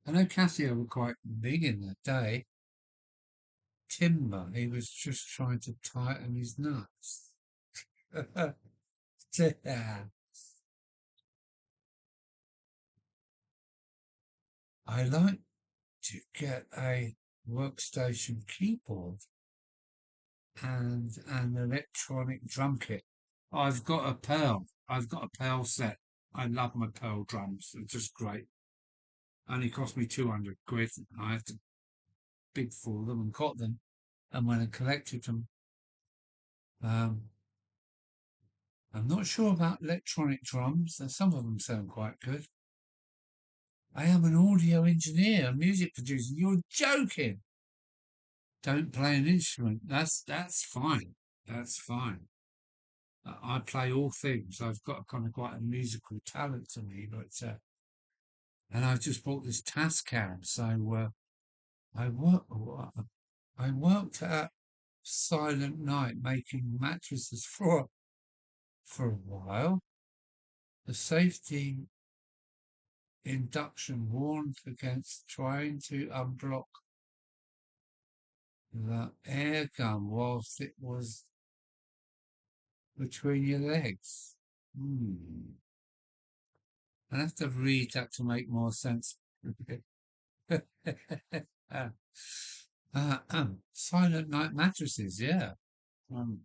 I know Casio were quite big in the day. Timber. He was just trying to tighten his nuts. I like to get a workstation keyboard and an electronic drum kit. I've got a Pearl. I've got a Pearl set. I love my Pearl drums. They're just great. Only cost me 200 quid. I had to bid for them and got them. And when I collected them, um, I'm not sure about electronic drums. Some of them sound quite good. I am an audio engineer, a music producer. You're joking. Don't play an instrument. That's fine. That's fine. I play all things. I've got kind of quite a musical talent to me, but and I just bought this Tascam. So I work. I worked at Silent Night making mattresses for a while. The safety induction warned against trying to unblock the air gun whilst it was between your legs. I have to read that to make more sense. Silent Night mattresses, yeah. Um,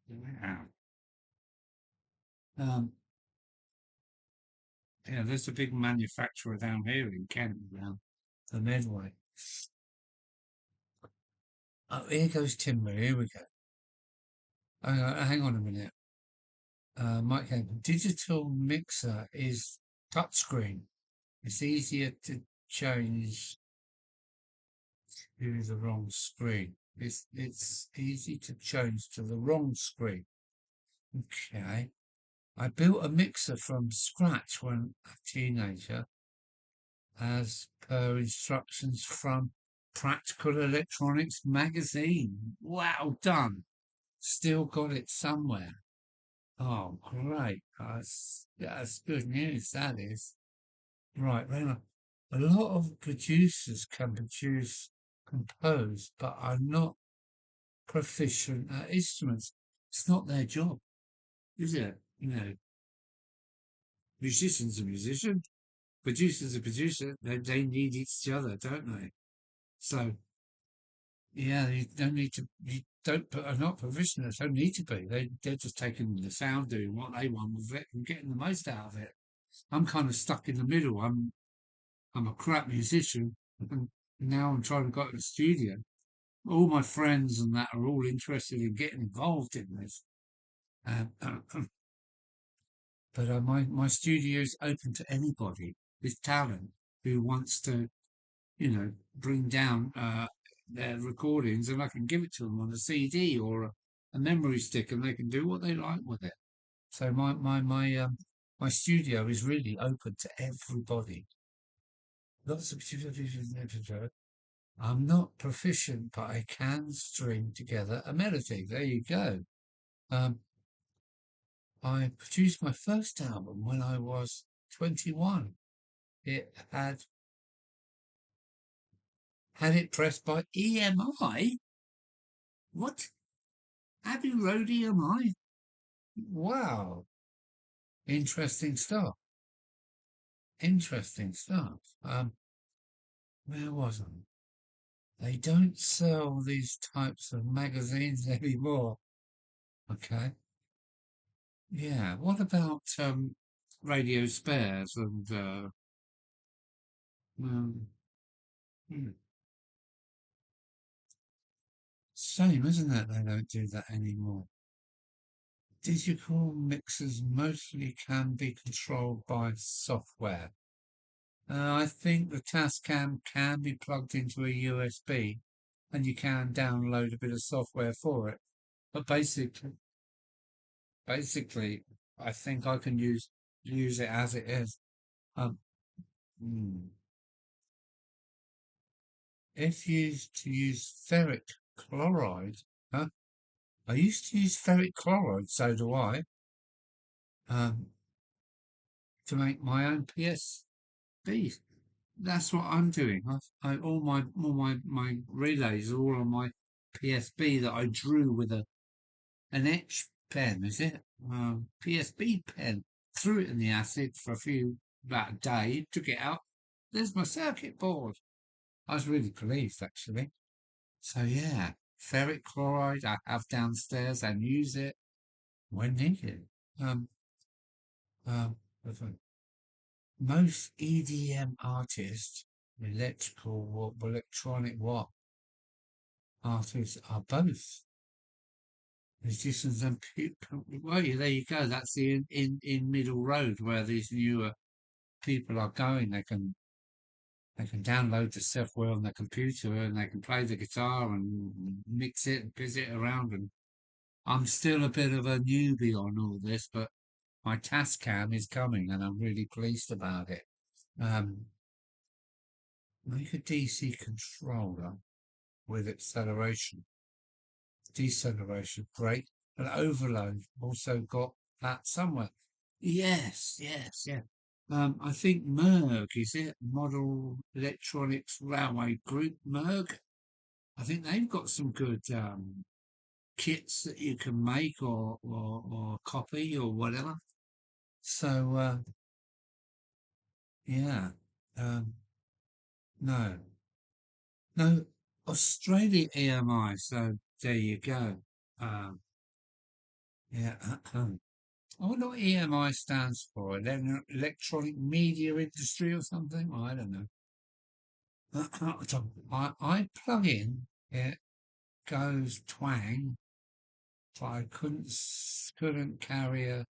yeah. Um, yeah, there's a big manufacturer down here in Kent, around the Medway. Oh, here goes timber. Here we go. Hang on a minute. Mike, digital mixer is touchscreen. It's easier to change to the wrong screen. It's easy to change to the wrong screen. Okay. I built a mixer from scratch when a teenager, as per instructions from Practical Electronics magazine. Wow, done. Still got it somewhere. Oh, great. That's good news, that is. Right, a lot of producers can compose, but are not proficient at instruments. It's not their job, is it? Musician's a musician, producer's a producer. They need each other, don't they? So, yeah, you don't need to, you don't, are not professionals, don't need to be. They're just taking the sound, doing what they want with it and getting the most out of it. I'm kind of stuck in the middle. I'm a crap musician, and now I'm trying to go to the studio. All my friends and that are all interested in getting involved in this. But my studio is open to anybody with talent who wants to, bring down their recordings, and I can give it to them on a CD or a memory stick, and they can do what they like with it. So my studio is really open to everybody. Lots of I'm not proficient, but I can string together a melody. There you go. Um, I produced my first album when I was 21. It had it pressed by EMI. What? Abbey Road EMI? Wow. Interesting stuff. Interesting stuff. Where was I? They don't sell these types of magazines anymore. Okay. Yeah. What about radio spares and um, hmm. Shame, isn't it? They don't do that anymore. Digital mixers mostly can be controlled by software. I think the Tascam can be plugged into a USB and you can download a bit of software for it. But basically, I think I can use it as it is. Um, hmm. If used to use ferric Chloride? Huh? I used to use ferric chloride, so do I, um, to make my own PSB. That's what I'm doing. All my relays are all on my PSB that I drew with an etch pen, is it? PSB pen. Threw it in the acid for about a day, took it out. There's my circuit board. I was really pleased actually. So yeah, ferric chloride I have downstairs and use it when needed. Um, um, most EDM artists, electrical or electronic what artists are both musicians and people. Well, yeah, there you go. That's the in middle road where these newer people are going. They can download the software on their computer and they can play the guitar and mix it and piss it around. And I'm still a bit of a newbie on all this, but my Tascam is coming and I'm really pleased about it. Um, make a DC controller with acceleration, deceleration, great, and overload. Also got that somewhere. Yes, yes, yeah. I think Merg, is it? Model Electronics Railway Group, Merg. I think they've got some good kits that you can make or copy or whatever. So, yeah. Um, no, no, Australia EMI. So there you go. Um, yeah. I wonder what EMI stands for. Electronic Media Industry or something? Well, I don't know. So I plug in, it goes twang, but I couldn't carry a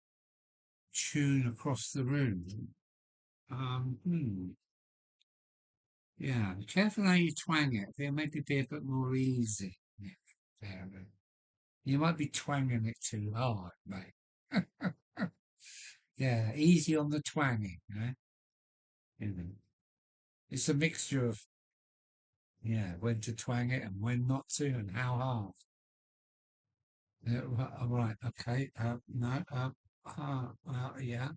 tune across the room. Hmm. Yeah, be careful how you twang it. It'll maybe be a bit more easy. Yeah, there. You might be twanging it too hard, mate. Yeah, easy on the twanging, eh? You know. It's a mixture of, yeah, when to twang it and when not to and how hard. Yeah, right, okay. No, yeah.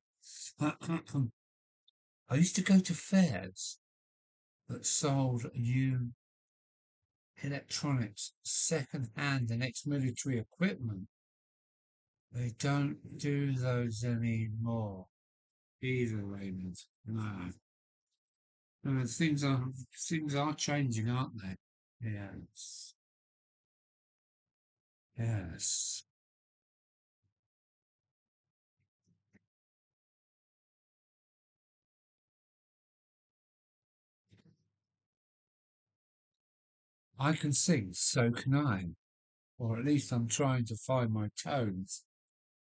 I used to go to fairs that sold new electronics, second-hand and ex-military equipment. They don't do those anymore either, Raymond. No. No, things are changing, aren't they? Yes. Yes. I can sing, so can I. Or at least I'm trying to find my tones.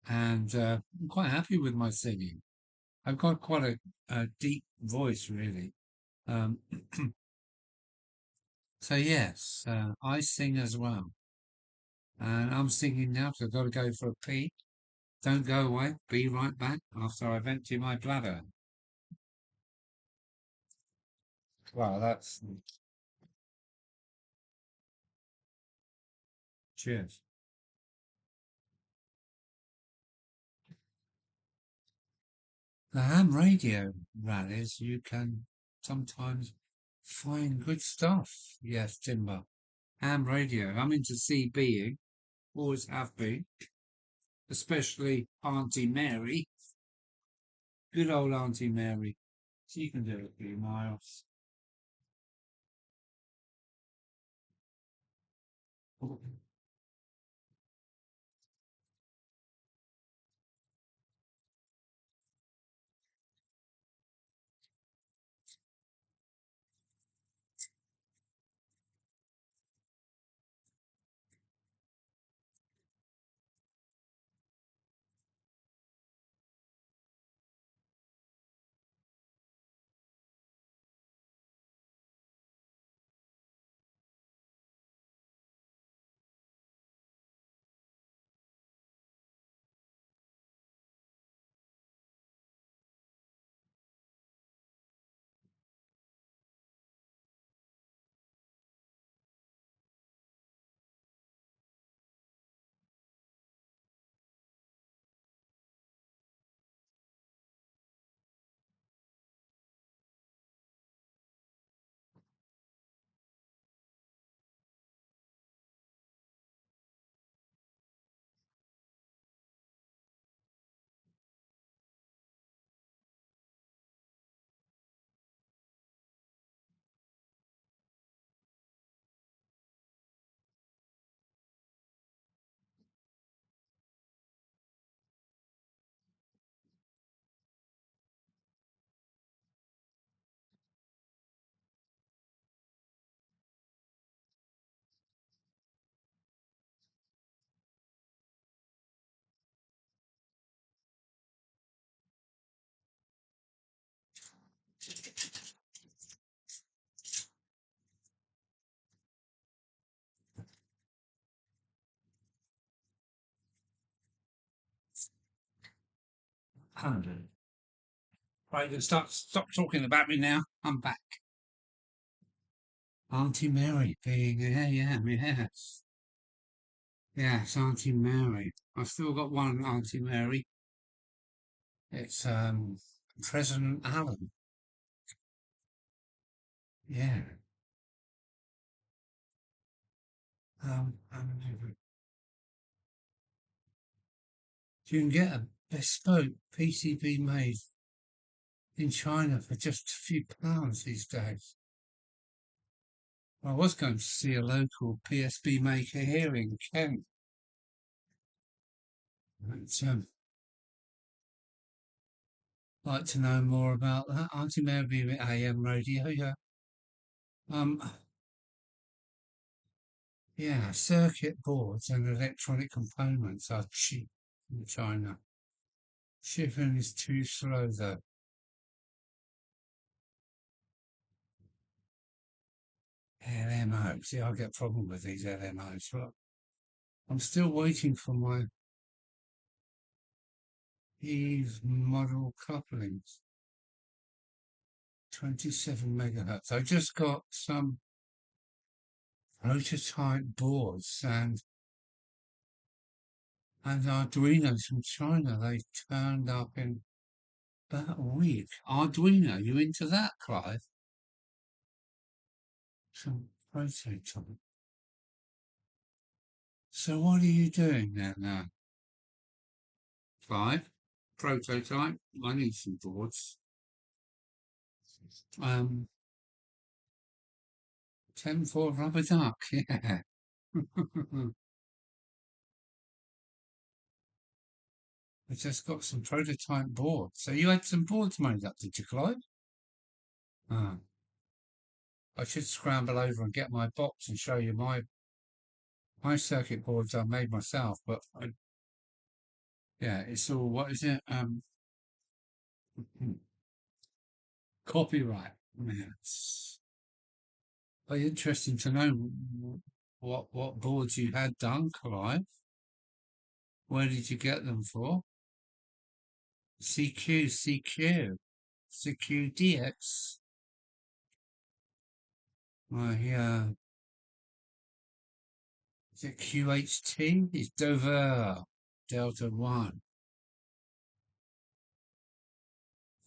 And I'm quite happy with my singing. I've got quite a deep voice, really. Um, so yes, I sing as well. And I'm singing now because I've got to go for a pee. Don't go away. Be right back after I've emptied my bladder. Well, that's cheers. The ham radio rallies, you can sometimes find good stuff. Yes, Timber. Ham radio. I'm into CBing, always have been, especially Auntie Mary. Good old Auntie Mary. She can do a few miles. 100. Right, you can stop talking about me now. I'm back. Auntie Mary being yes. Yes, Auntie Mary. I've still got one Auntie Mary. It's President Allen. Yeah. Um, um, you can get a bespoke PCB made in China for just a few pounds these days. I was going to see a local PSB maker here in Kent. But, like to know more about that. Auntie Mary with AM radio, yeah. Um, yeah, circuit boards and electronic components are cheap in China. Shipping is too slow though. LMO. See, I get a problem with these LMOs. Look, I'm still waiting for my Eve model couplings. 27 megahertz. I just got some prototype boards and Arduinos from China. They turned up in about a week. Arduino, you into that, Clive? Some prototype. So what are you doing there now? Clive? Prototype? I need some boards. 10-4 rubber duck, yeah. I just got some prototype boards. So you had some boards made up, did you, Clive? Ah, I should scramble over and get my box and show you my circuit boards I made myself. But yeah, it's all what is it? Copyright. Yeah, it's very interesting to know what boards you had done, Clive. Where did you get them for? CQDX. Yeah. Is it QHT? It's Dover Delta 1.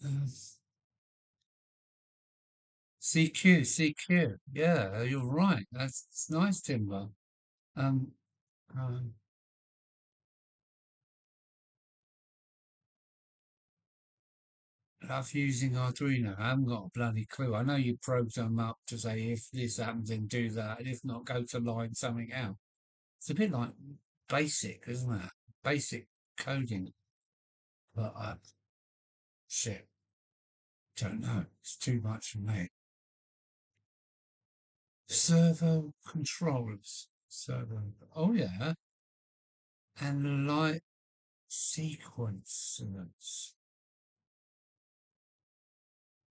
Um, CQ. Yeah, you're right. That's nice, Timber. Um, um, love using Arduino. I haven't got a bloody clue. I know you program them up to say if this happens, then do that, and if not, go to line something out. It's a bit like basic, isn't it? Basic coding. But shit, don't know. It's too much for me. Servo controllers. Servo. Oh yeah, and light sequencers.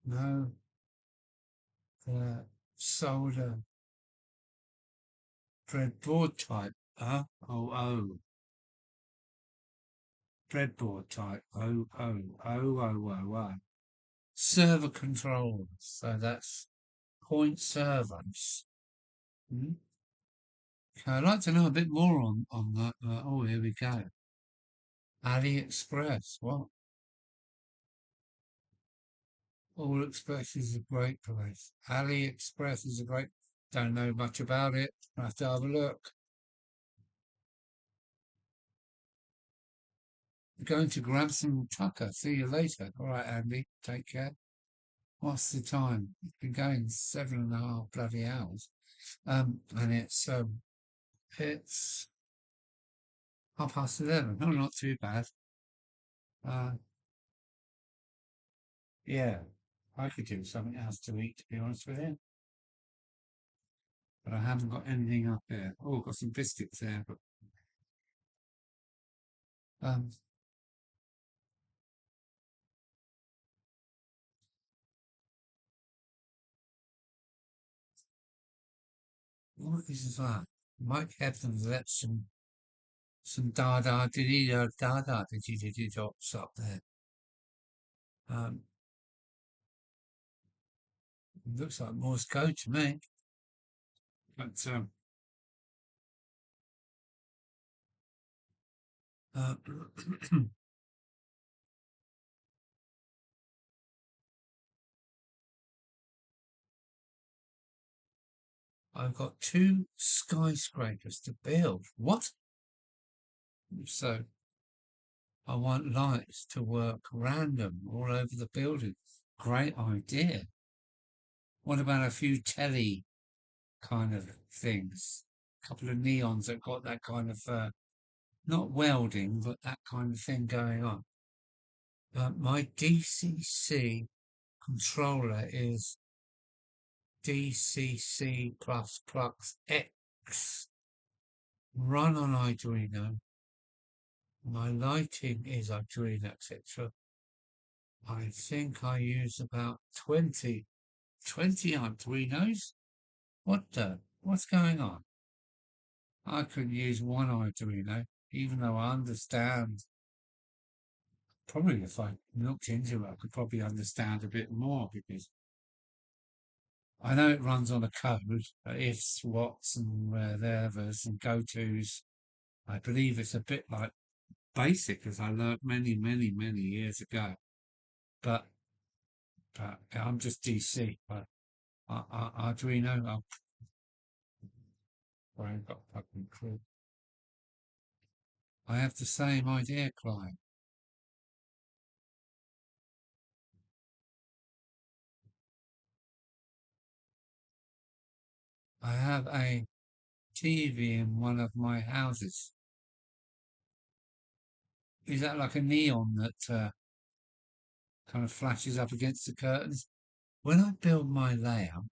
No, solder breadboard type. Breadboard type. Oh. Server controllers. So that's point servers. Hmm? Okay, I'd like to know a bit more on that. Oh, here we go. AliExpress. What? AliExpress is a great place. AliExpress is a great. Don't know much about it. I have to have a look. Going to grab some tucker. See you later. All right, Andy. Take care. What's the time? It's been going 7.5 bloody hours. And it's 11:30. No, not too bad. Uh, yeah, I could do something else to eat, to be honest with you. But I haven't got anything up there. Oh, got some biscuits there, but um, what is that? Mike Evans let some did he did he dots up there. Um, looks like Morse code to me. But uh, I've got 2 skyscrapers to build. What? So I want lights to work random all over the building. Great idea. What about a few telly kind of things? A couple of neons that got that kind of not welding, but that kind of thing going on. My DCC controller is DCC plus plus X. Run on Arduino. My lighting is Arduino, etc. I think I use about 20 Arduinos. What's going on? I could use one Arduino, even though I understand. Probably if I looked into it, I could probably understand a bit more because I know it runs on a code, ifs, whats, and whatevers and go-tos. I believe it's a bit like basic, as I learnt many, many, many years ago. But I'm just DC. But Arduino, I've got fucking clue. I have the same idea, Clive. I have a TV in one of my houses. Is that like a neon that kind of flashes up against the curtains? When I build my layout,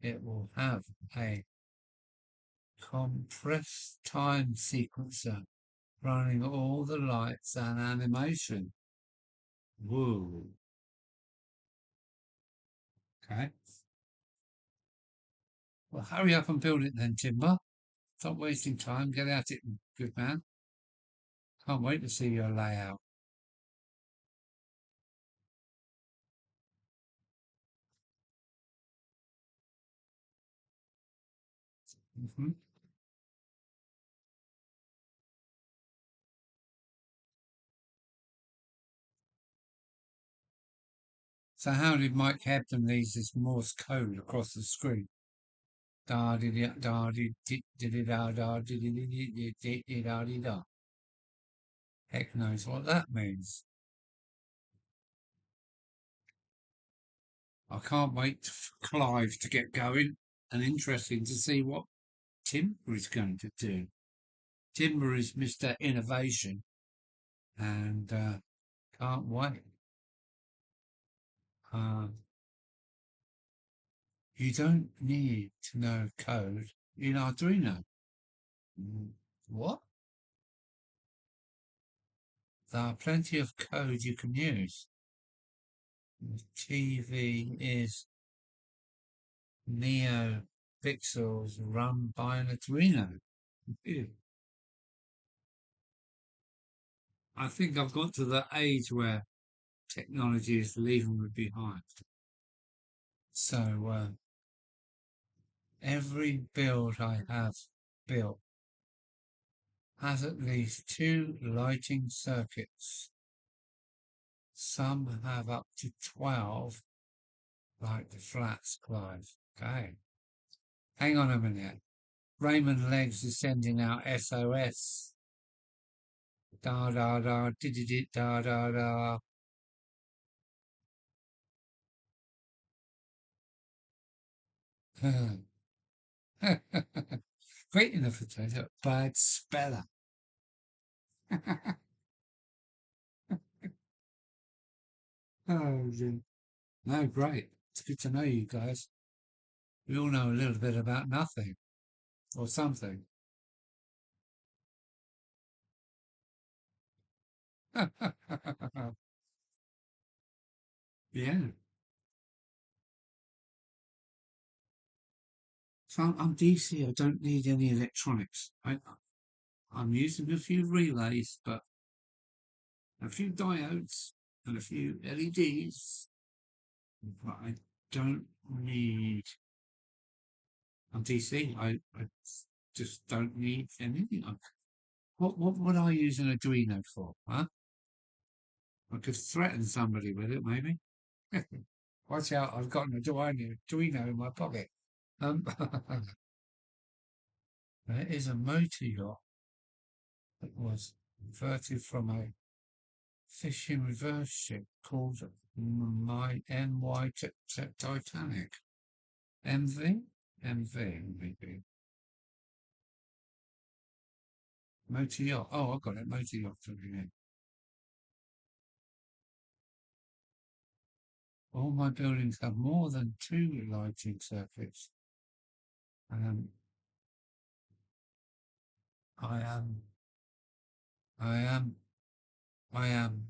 it will have a compressed time sequencer running all the lights and animation. Whoa. Okay. Well, hurry up and build it then, Timber. Stop wasting time. Get at it, good man. Can't wait to see your layout. Hmm. So how did Mike Hebden leave this Morse code across the screen? Da di da da di di di da da di di di di di di da di da. Heck knows what that means. I can't wait for Clive to get going and interesting to see what Timber is going to do. Timber is Mr. Innovation and can't wait. Uh, you don't need to know code in Arduino. What? There are plenty of code you can use. The TV is Neo Pixels run by an Arduino. I think I've got to the age where technology is leaving me behind. So every build I have built has at least 2 lighting circuits. Some have up to 12, like the flats, Clive. Okay. Hang on a minute. Raymond Legs is sending out SOS. Da da da, did da da da. Great in a potato, bad speller. Oh, dear. No, great. It's good to know you guys. We all know a little bit about nothing or something. Yeah. So I'm DC. I don't need any electronics. I'm using a few relays, but a few diodes and a few LEDs. But I don't need. I'm DC. I just don't need anything. What would I use an Arduino for? Huh? I could threaten somebody with it, maybe. Watch out! I've got an Arduino in my pocket. There is a motor yacht that was converted from a fishing reverse ship called my NY Titanic. MV? MV, maybe. Motor yacht. Oh, I've got it. Motor yacht. All my buildings have more than 2 lighting circuits. Um, I am, I am, I am,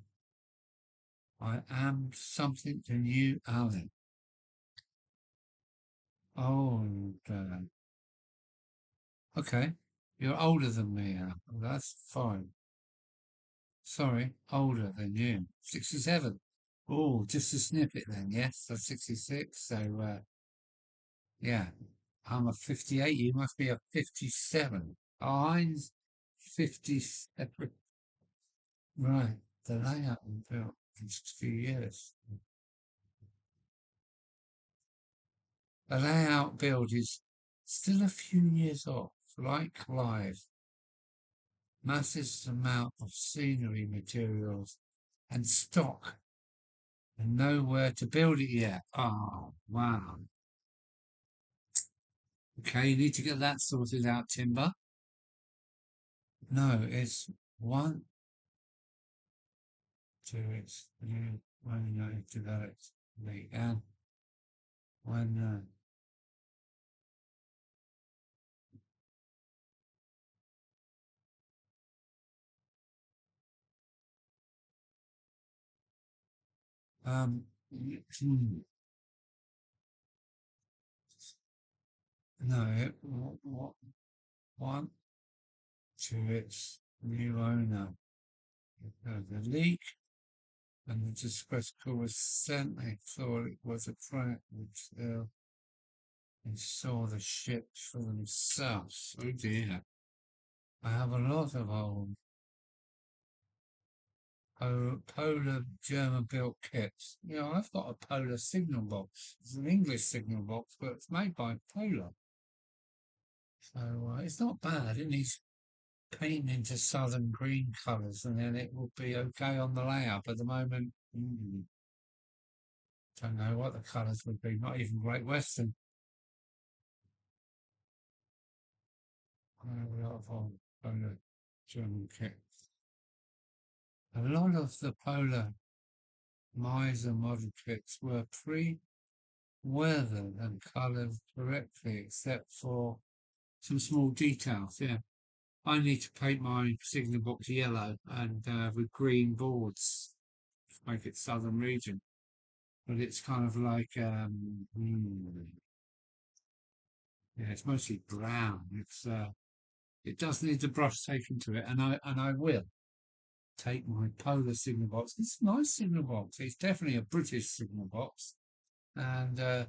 I am something to you, Alan. Oh, okay. You're older than me, Alan. Well, that's fine. Sorry, older than you. 67. Oh, just a snippet then, yes. So 66. So, yeah. I'm a 58. You must be a 57. I'm 57. Right. The layout was built in just a few years. The layout build is still a few years off, like live. Massive amount of scenery materials and stock and nowhere to build it yet. Oh, wow. Okay, you need to get that sorted out, Timber. No, it's one, two, it's when you develop the and when um no it what one to its new owner. The leak and the distress call was sent. They thought it was a prank, which they saw the ship for themselves. Oh dear. I have a lot of old Polar German-built kits. You know, I've got a Polar signal box. It's an English signal box, but it's made by Polar. So it's not bad. It needs painting into southern green colours, and then it will be okay on the layout. At the moment, don't know what the colours would be. Not even Great Western. I have a lot of old Polar German kits. A lot of the Polar Miser model kits were pre-weathered and coloured correctly, except for some small details. Yeah, I need to paint my signal box yellow and with green boards to make it southern region. But it's kind of like yeah, it's mostly brown. It does need the brush taken to it, and I will take my Polar signal box. It's a nice signal box. It's definitely a British signal box, and but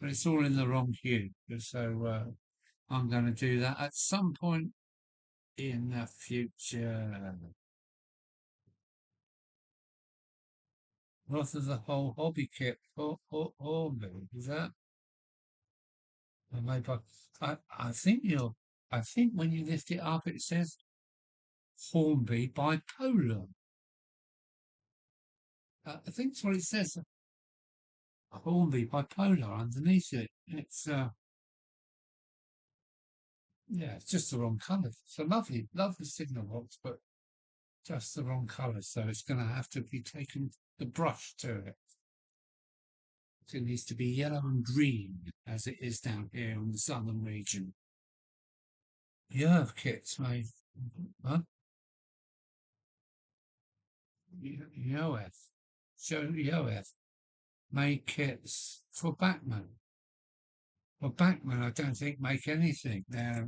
it's all in the wrong hue. So I'm going to do that at some point in the future. What of the whole hobby kit? Hobby, is that? Maybe I think you're. I think when you lift it up, it says Hornby bipolar. I think that's what it says. Hornby bipolar underneath it. It's yeah, it's just the wrong colour. It's a lovely, lovely signal box, but just the wrong colour. So it's going to have to be taken the brush to it. It needs to be yellow and green as it is down here in the southern region. Yerv kits made, huh? Yoef. So Yoef made kits for Backman. Well, Backman, I don't think make anything. Uh,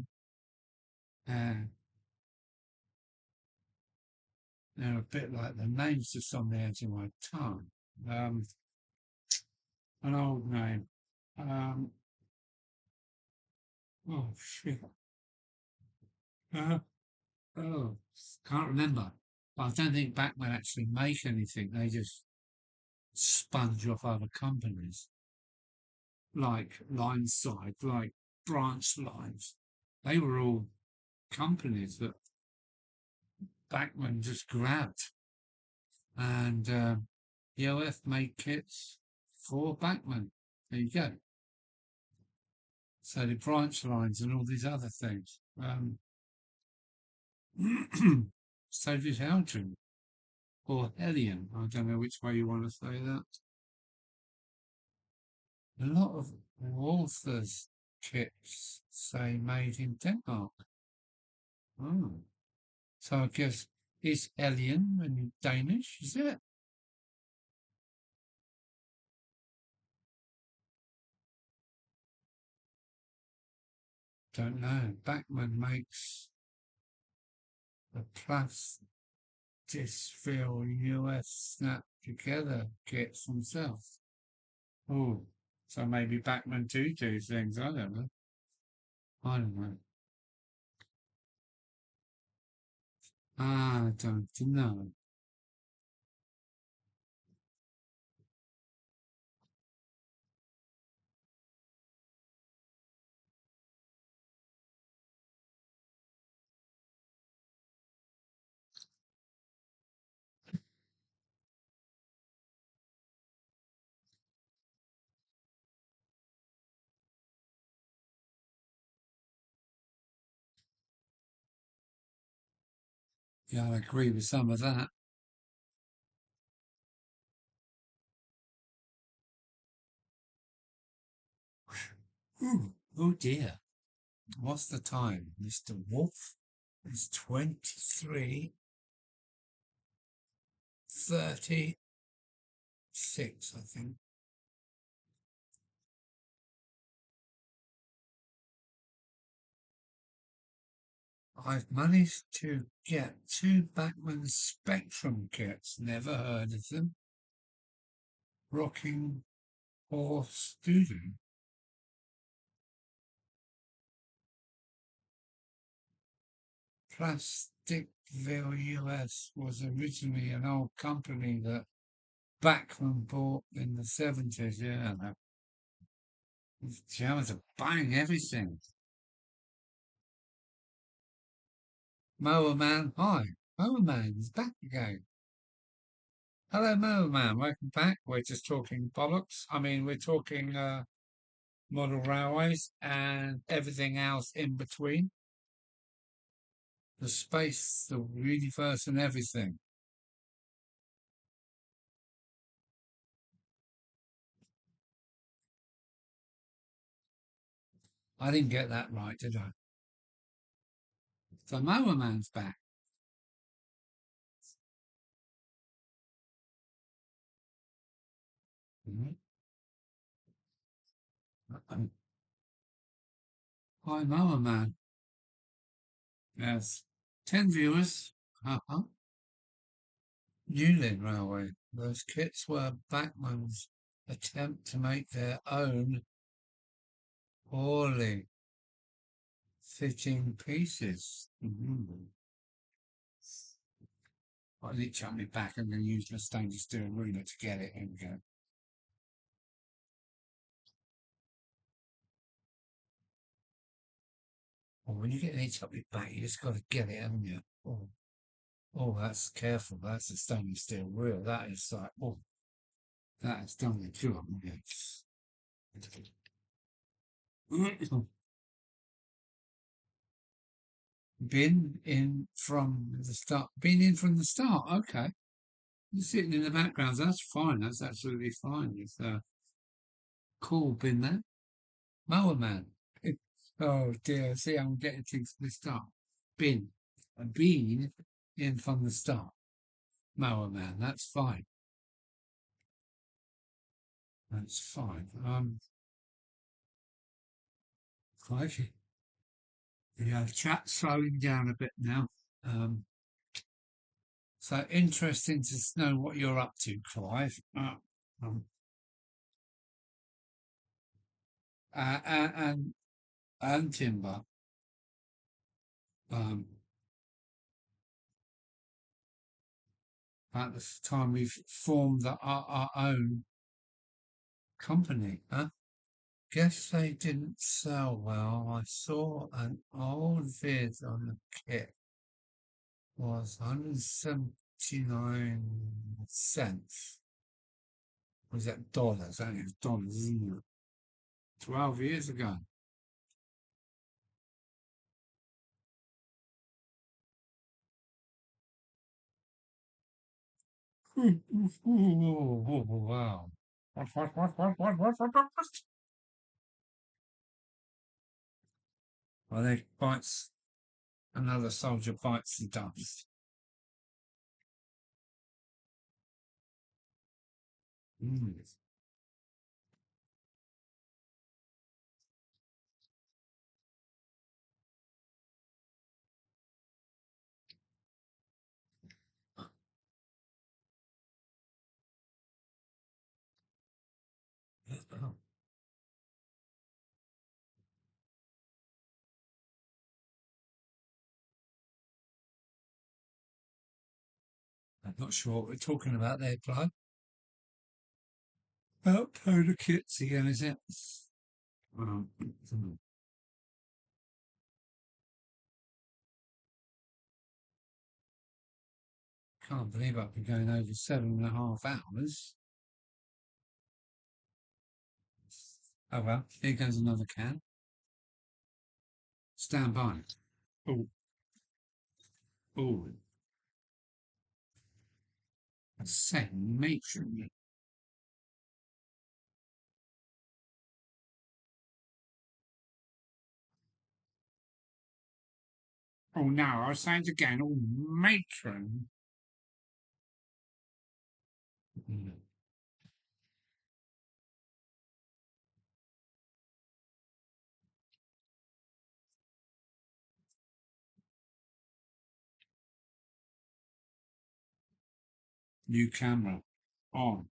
They're a bit like the name's just on the edge of my tongue. An old name. Oh shit. Uh, oh, can't remember. But I don't think Bachman actually make anything. They just sponge off other companies, like Lineside, like Branch Lines. They were all companies that Bachman just grabbed, and EOF made kits for Bachman. There you go. So the branch lines and all these other things. So did Helgen or Hellion. I don't know which way you want to say that. A lot of authors' kits say made in Denmark. Oh. So I guess it's Hellion in Danish, is it? Don't know. Bachman makes the Plastisville US snap together kits themselves. Oh, so maybe Bachman do things. I don't know. I don't know. I don't know. Yeah, I agree with some of that. Ooh, oh dear. What's the time, Mr. Wolf? It's 23:36, I think. I've managed to get two Bachman Spectrum kits. Never heard of them. Rocking Horse Studio. Plasticville US was originally an old company that Bachman bought in the 70s. Yeah, these Germans are buying everything. Mower Man, hi. Mower Man is back again. Hello, Mower Man. Welcome back. We're just talking bollocks. I mean, we're talking model railways and everything else in between. The space, the universe, and everything. I didn't get that right, did I? So Mower Man's back. Mhm. Hi, Mower Man. Yes. 10 viewers. Uh-huh. Newlyn Railway. Those kits were Bachman's attempt to make their own poorly fitting pieces. Mm-hmm. I need to chuck me back. I'm going to use my stainless steel ruler to get it. Here we go. Well, when you get an itch up your back, you just got to get it, haven't you? Oh, oh, that's careful. That's a stainless steel reel. That is like, oh, that has done the job. Been in from the start. Been in from the start. Okay. You're sitting in the background. That's fine. That's absolutely fine. It's cool. Been there. Mower Man. Oh dear. See, I'm getting things from the start. Been. Been in from the start. Mower Man. That's fine. That's fine. Crikey. Yeah, chat's slowing down a bit now. Um, So interesting to know what you're up to, Clive. Um, and timber. Um, at the time we've formed our own company. Huh? Guess they didn't sell well. I saw an old vid on the kit was 179 cents. Was that dollars? That is dollars, isn't it? 12 years ago. Wow. What? Well, they bites, another soldier bites the dust. Mm. I'm not sure what we're talking about there, Clive. About polar kits again, is it? Um, Can't believe I've been going over 7.5 hours. Oh well, here goes another can. Stand by. Oh, oh, a second matron. Oh no, I'll say it again. Oh, matron. New camera on.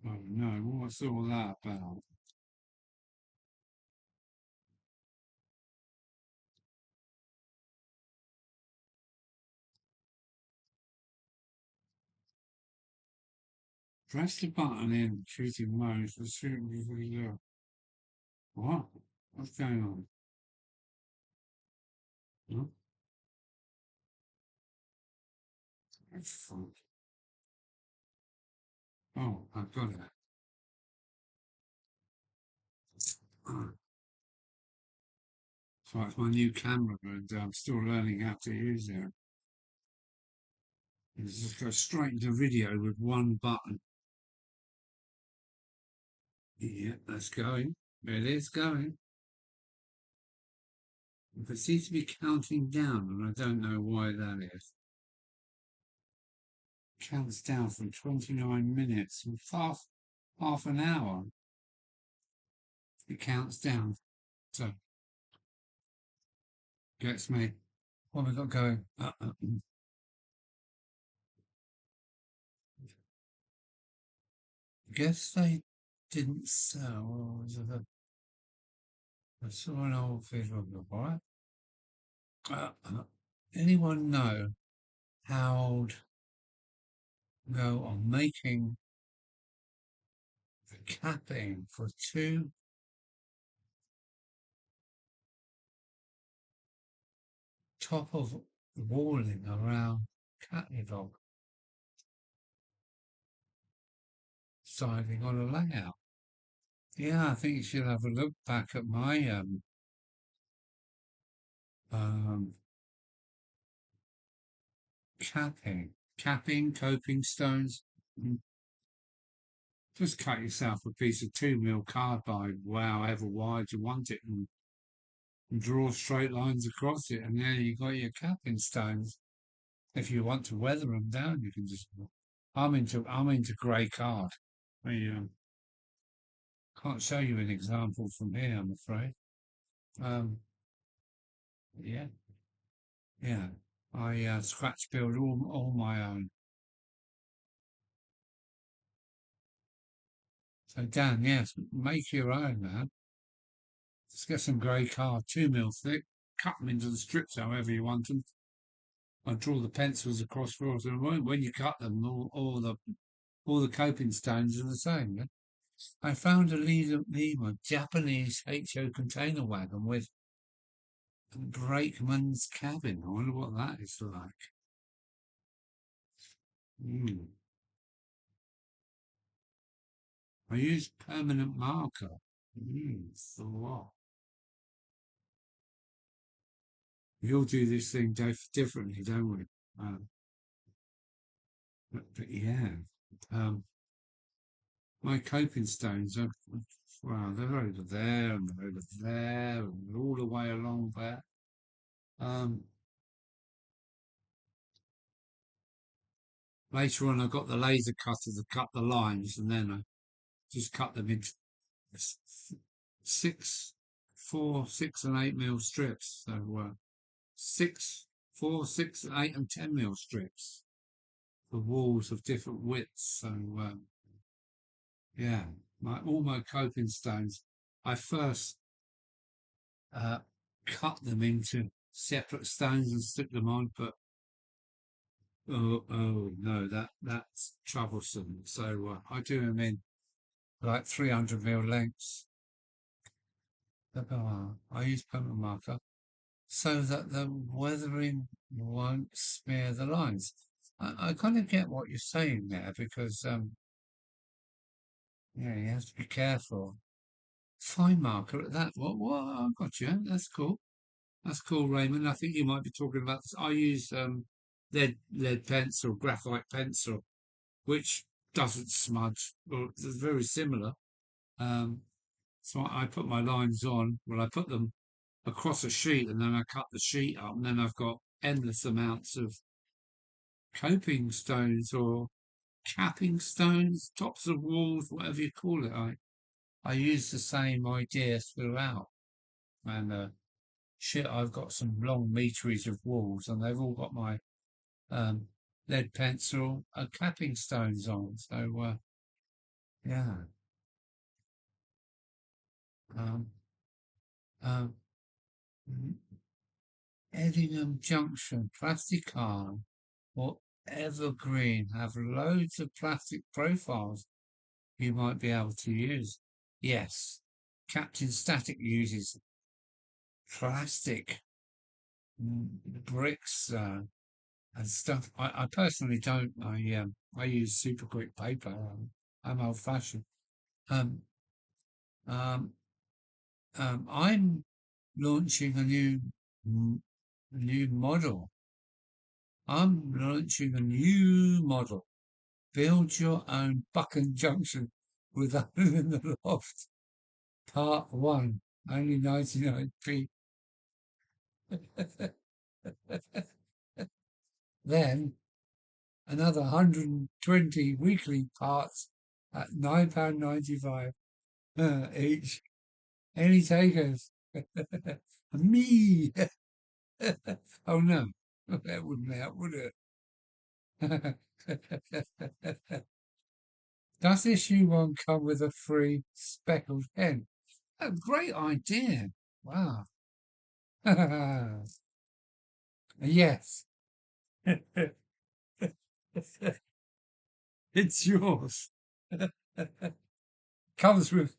Oh no, what's all that about? Press the button in shooting mode for shooting video. What? What's going on? Huh? Oh, I've got it. So it's my new camera, and I'm still learning how to use it. You just go straight into video with one button. Yeah, that's going. It is going. But it seems to be counting down, and I don't know why that is. Counts down from 29 minutes and half an hour. It counts down. So gets me. What have we got going? Guess they didn't sell. Or was it I saw an old video of the right? Anyone know how to go on making the capping for two top of walling around catnip siding on a layout? Yeah, I think you should have a look back at my um, capping, coping stones. Just cut yourself a piece of 2 mil cardboard, however wide you want it, and draw straight lines across it, and there you got your capping stones. If you want to weather them down, you can just. I'm into grey card. The can't show you an example from here, I'm afraid. Um, yeah, yeah. I scratch build all my own. So Dan, yes, make your own, man. Just get some grey card, 2 mil thick, cut them into the strips however you want them. I draw the pencils across floors, and when you cut them, all the coping stones are the same. Yeah? I found a Lima Japanese HO container wagon with a brakeman's cabin. I wonder what that is like. Mm. I use permanent marker. So what? We all do this thing differently, don't we? Um, but yeah, um, my coping stones are, well, they're over there and they're over there and all the way along there. Um, Later on, I got the laser cutter to cut the lines, and then I just cut them into six, 4, 6, and 8 mil strips. So 6, 4, 6, and 8, and 10 mil strips for walls of different widths. So yeah, all my coping stones. I first uh, cut them into separate stones and stick them on, but oh no, that's troublesome. So I do them in like 300 mil lengths. I use permanent marker so that the weathering won't smear the lines. I kind of get what you're saying there because yeah, you have to be careful. Fine marker at that. What? I got you. That's cool. That's cool, Raymond. I think you might be talking about this. I use lead pencil, graphite pencil, which doesn't smudge. Well, it's very similar. Um, so I put my lines on. Well, I put them across a sheet and then I cut the sheet up, and then I've got endless amounts of coping stones or capping stones, tops of walls, whatever you call it. I use the same idea throughout. And I've got some long meterage of walls, and they've all got my um, lead pencil and capping stones on. So yeah, um, um, Edingham Junction, plastic arm, or evergreen have loads of plastic profiles you might be able to use. Yes, Captain Static uses plastic bricks and stuff. I personally don't. I use super quick paper. I'm old fashioned. Um, um, I'm launching a new model. I'm launching a new model. Build your own Buckland Junction with Owen in the Loft. Part 1. Only 99p. Then another 120 weekly parts at £9.95 each. Any takers? Me! Oh no, that wouldn't help, would it? Does issue 1 come with a free speckled pen? A great idea. Wow. Yes. It's yours. Comes with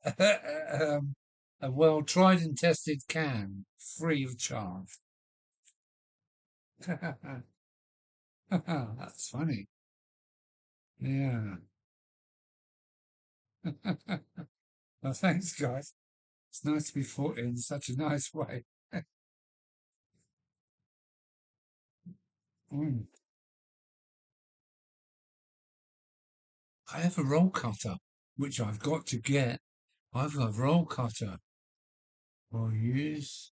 a well tried and tested can, free of charge. That's funny. Yeah. Well, thanks, guys. It's nice to be thought in such a nice way. Mm. I have a roll cutter, which I've got to get. I've got a roll cutter for use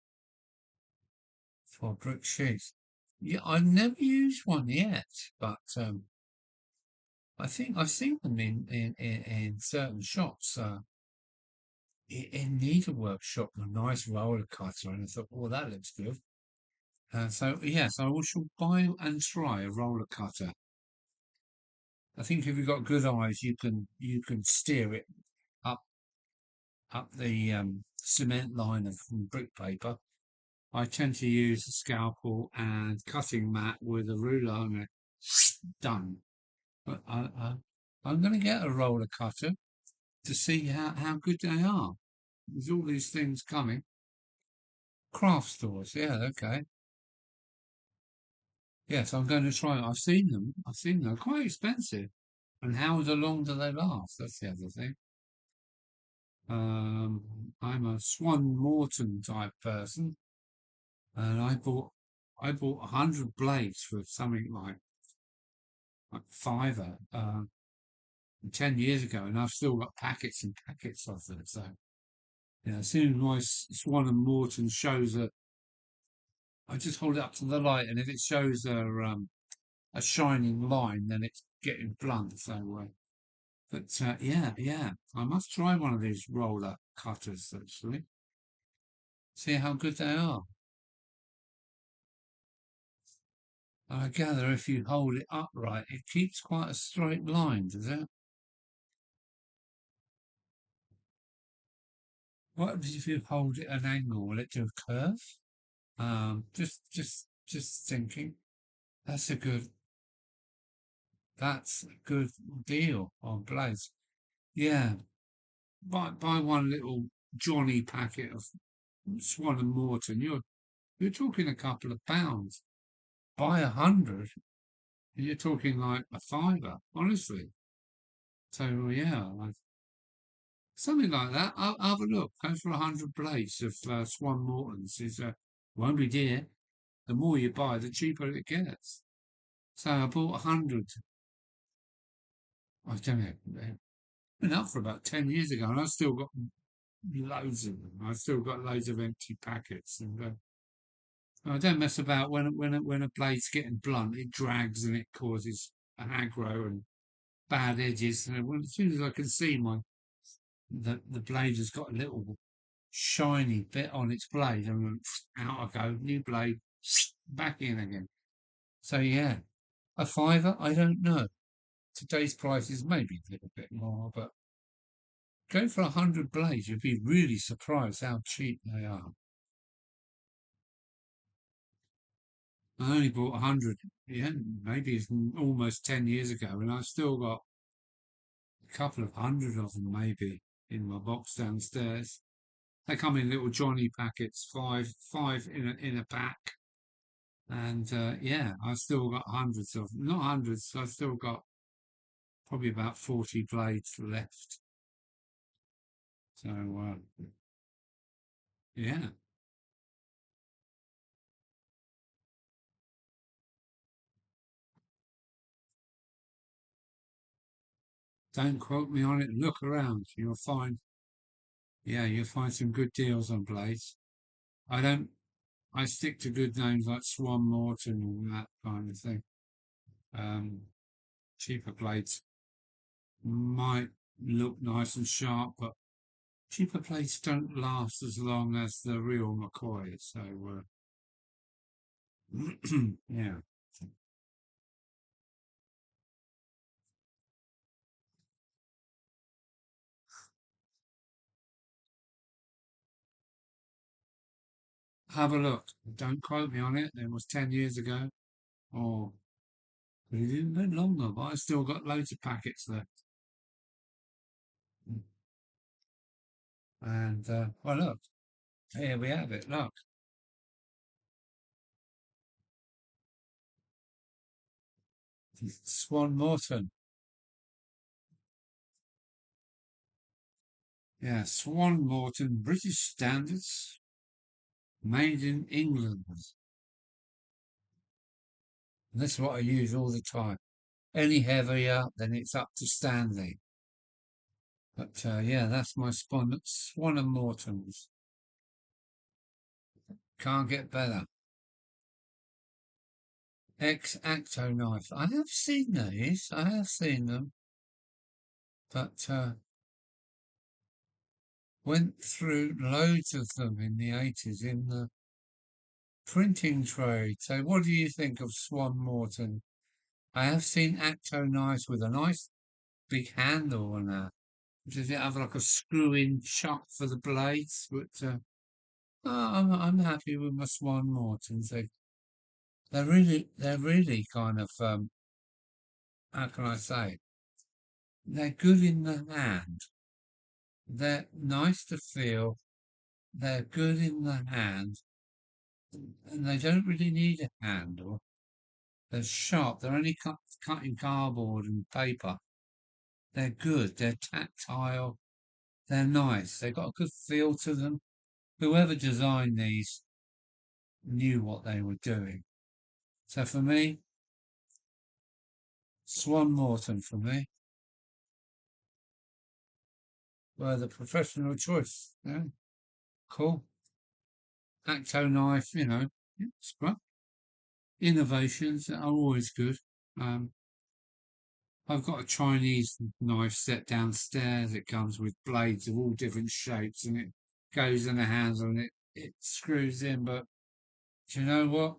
for brick sheets. Yeah, I've never used one yet, but I think I've seen them in certain shops. it needs a workshop, a nice roller cutter, and I thought, well, that looks good. So yes, I shall buy and try a roller cutter. I think if you've got good eyes, you can steer it up the cement line of brick paper. I tend to use a scalpel and cutting mat with a ruler on it. Done. But I'm going to get a roller cutter to see how good they are. There's all these things coming. Craft stores, yeah, okay. Yes, I'm going to try it. I've seen them. I've seen them. Quite expensive. And how long do they last? That's the other thing. I'm a Swan Morton type person, and I bought 100 blades for something like fiver 10 years ago, and I've still got packets and packets of them. So yeah, as soon as my Swan and Morton shows I just hold it up to the light, and if it shows a shining line, then it's getting blunt. So, yeah, I must try one of these roller cutters actually. See how good they are. I gather if you hold it upright, it keeps quite a straight line, does it? What happens if you hold it at an angle? Will it do a curve? Just thinking. That's a good, that's a good deal on blades. Yeah, buy one little Johnny packet of Swan and Morton. You're talking a couple of pounds. Buy 100, you're talking like a fiver, honestly. So yeah, something like that. I'll have a look. Go for 100 blades of Swan Morton's. Won't be dear. The more you buy, the cheaper it gets. So I bought 100. I don't know. Been up for about 10 years ago, and I've still got loads of them. I've still got loads of empty packets, and I don't mess about when a blade's getting blunt. It drags and it causes an aggro and bad edges. And as soon as I can see the blade has got a little shiny bit on its blade, and out I go, new blade, back in again. So yeah, a fiver, I don't know. Today's prices maybe a little bit more, but go for 100 blades. You'd be really surprised how cheap they are. I only bought 100, yeah, maybe it's almost 10 years ago, and I've still got a couple of hundred of them maybe in my box downstairs. They come in little Johnny packets, five in a pack, and yeah, I've still got hundreds of them. Not hundreds. I've still got probably about 40 blades left. So yeah, don't quote me on it. Look around. You'll find some good deals on blades. I don't. I stick to good names like Swan Morton and that kind of thing. Um, cheaper blades might look nice and sharp, but cheaper blades don't last as long as the real McCoy. So yeah, have a look. Don't quote me on it. It was 10 years ago, or even a bit longer. But I still got loads of packets left. And well, look, here we have it. Look, Swan Morton. Yeah, Swan Morton, British standards, made in England. That's what I use all the time. Any heavier, then it's up to Stanley. But yeah, that's my Swan and Morton's. Can't get better. X-Acto knife. I have seen these. I have seen them. But Went through loads of them in the 80s in the printing trade. So what do you think of Swan Morton? I have seen Acto knives with a nice big handle on that. Does it have like a screw-in chuck for the blades? But I'm happy with my Swan Mortons. They're really kind of how can I say? They're good in the hand. They're nice to feel. They're good in the hand, and they don't really need a handle. They're sharp. They're only cutting cardboard and paper. They're good. They're tactile. They're nice. They've got a good feel to them. Whoever designed these knew what they were doing. So for me, Swan Morton for me were the professional choice. Yeah, cool. Acto knife, it's great. Innovations are always good. Um, I've got a Chinese knife set downstairs. It comes with blades of all different shapes, and it goes in the handle and it screws in. But do you know what?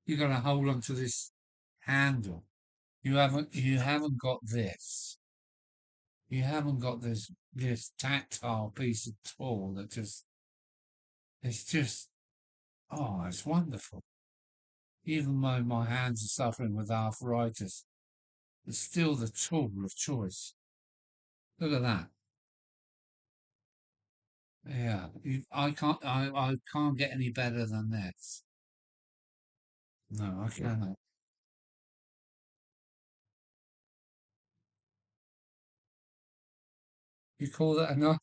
You got to hold on to this handle. You haven't got this. You haven't got this tactile piece of tool that it's just it's wonderful. Even though my hands are suffering with arthritis, it's still the tool of choice. Look at that. Yeah, I can't get any better than this. No, I cannot. You call that a knife?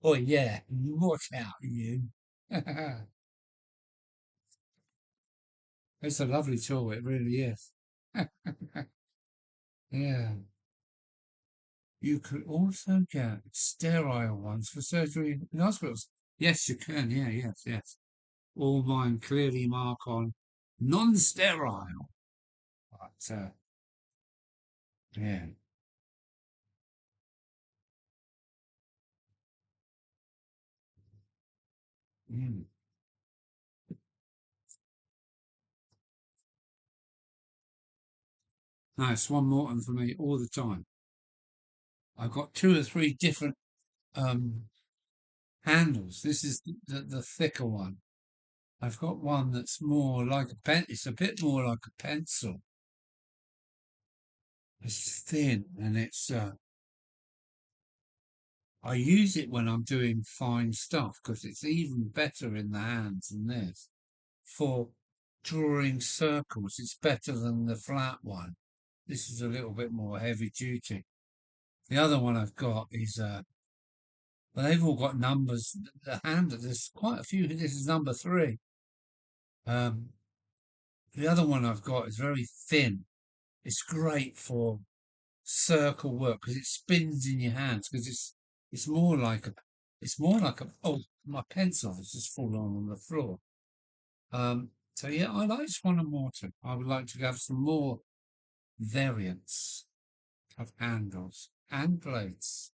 Oh yeah, watch out, you. It's a lovely tool, it really is. Yeah. You could also get sterile ones for surgery in hospitals. Yes, you can. Yeah, yes, yes. All mine clearly mark on non-sterile. But yeah. Mm. No, Swan Morton for me all the time. I've got two or three different um, handles. This is the thicker one. I've got one that's more like a pen. It's a bit more like a pencil. It's thin and I use it when I'm doing fine stuff because it's even better in the hands than this. For drawing circles, it's better than the flat one. This is a little bit more heavy duty. The other one I've got is but they've all got numbers. The hand, there's quite a few. This is number 3. Um, the other one I've got is very thin. It's great for circle work because it spins in your hands because it's more like a oh, my pencil has just fallen on the floor. So yeah, I like Swan and Morton. I would like to have some more variants of handles and blades.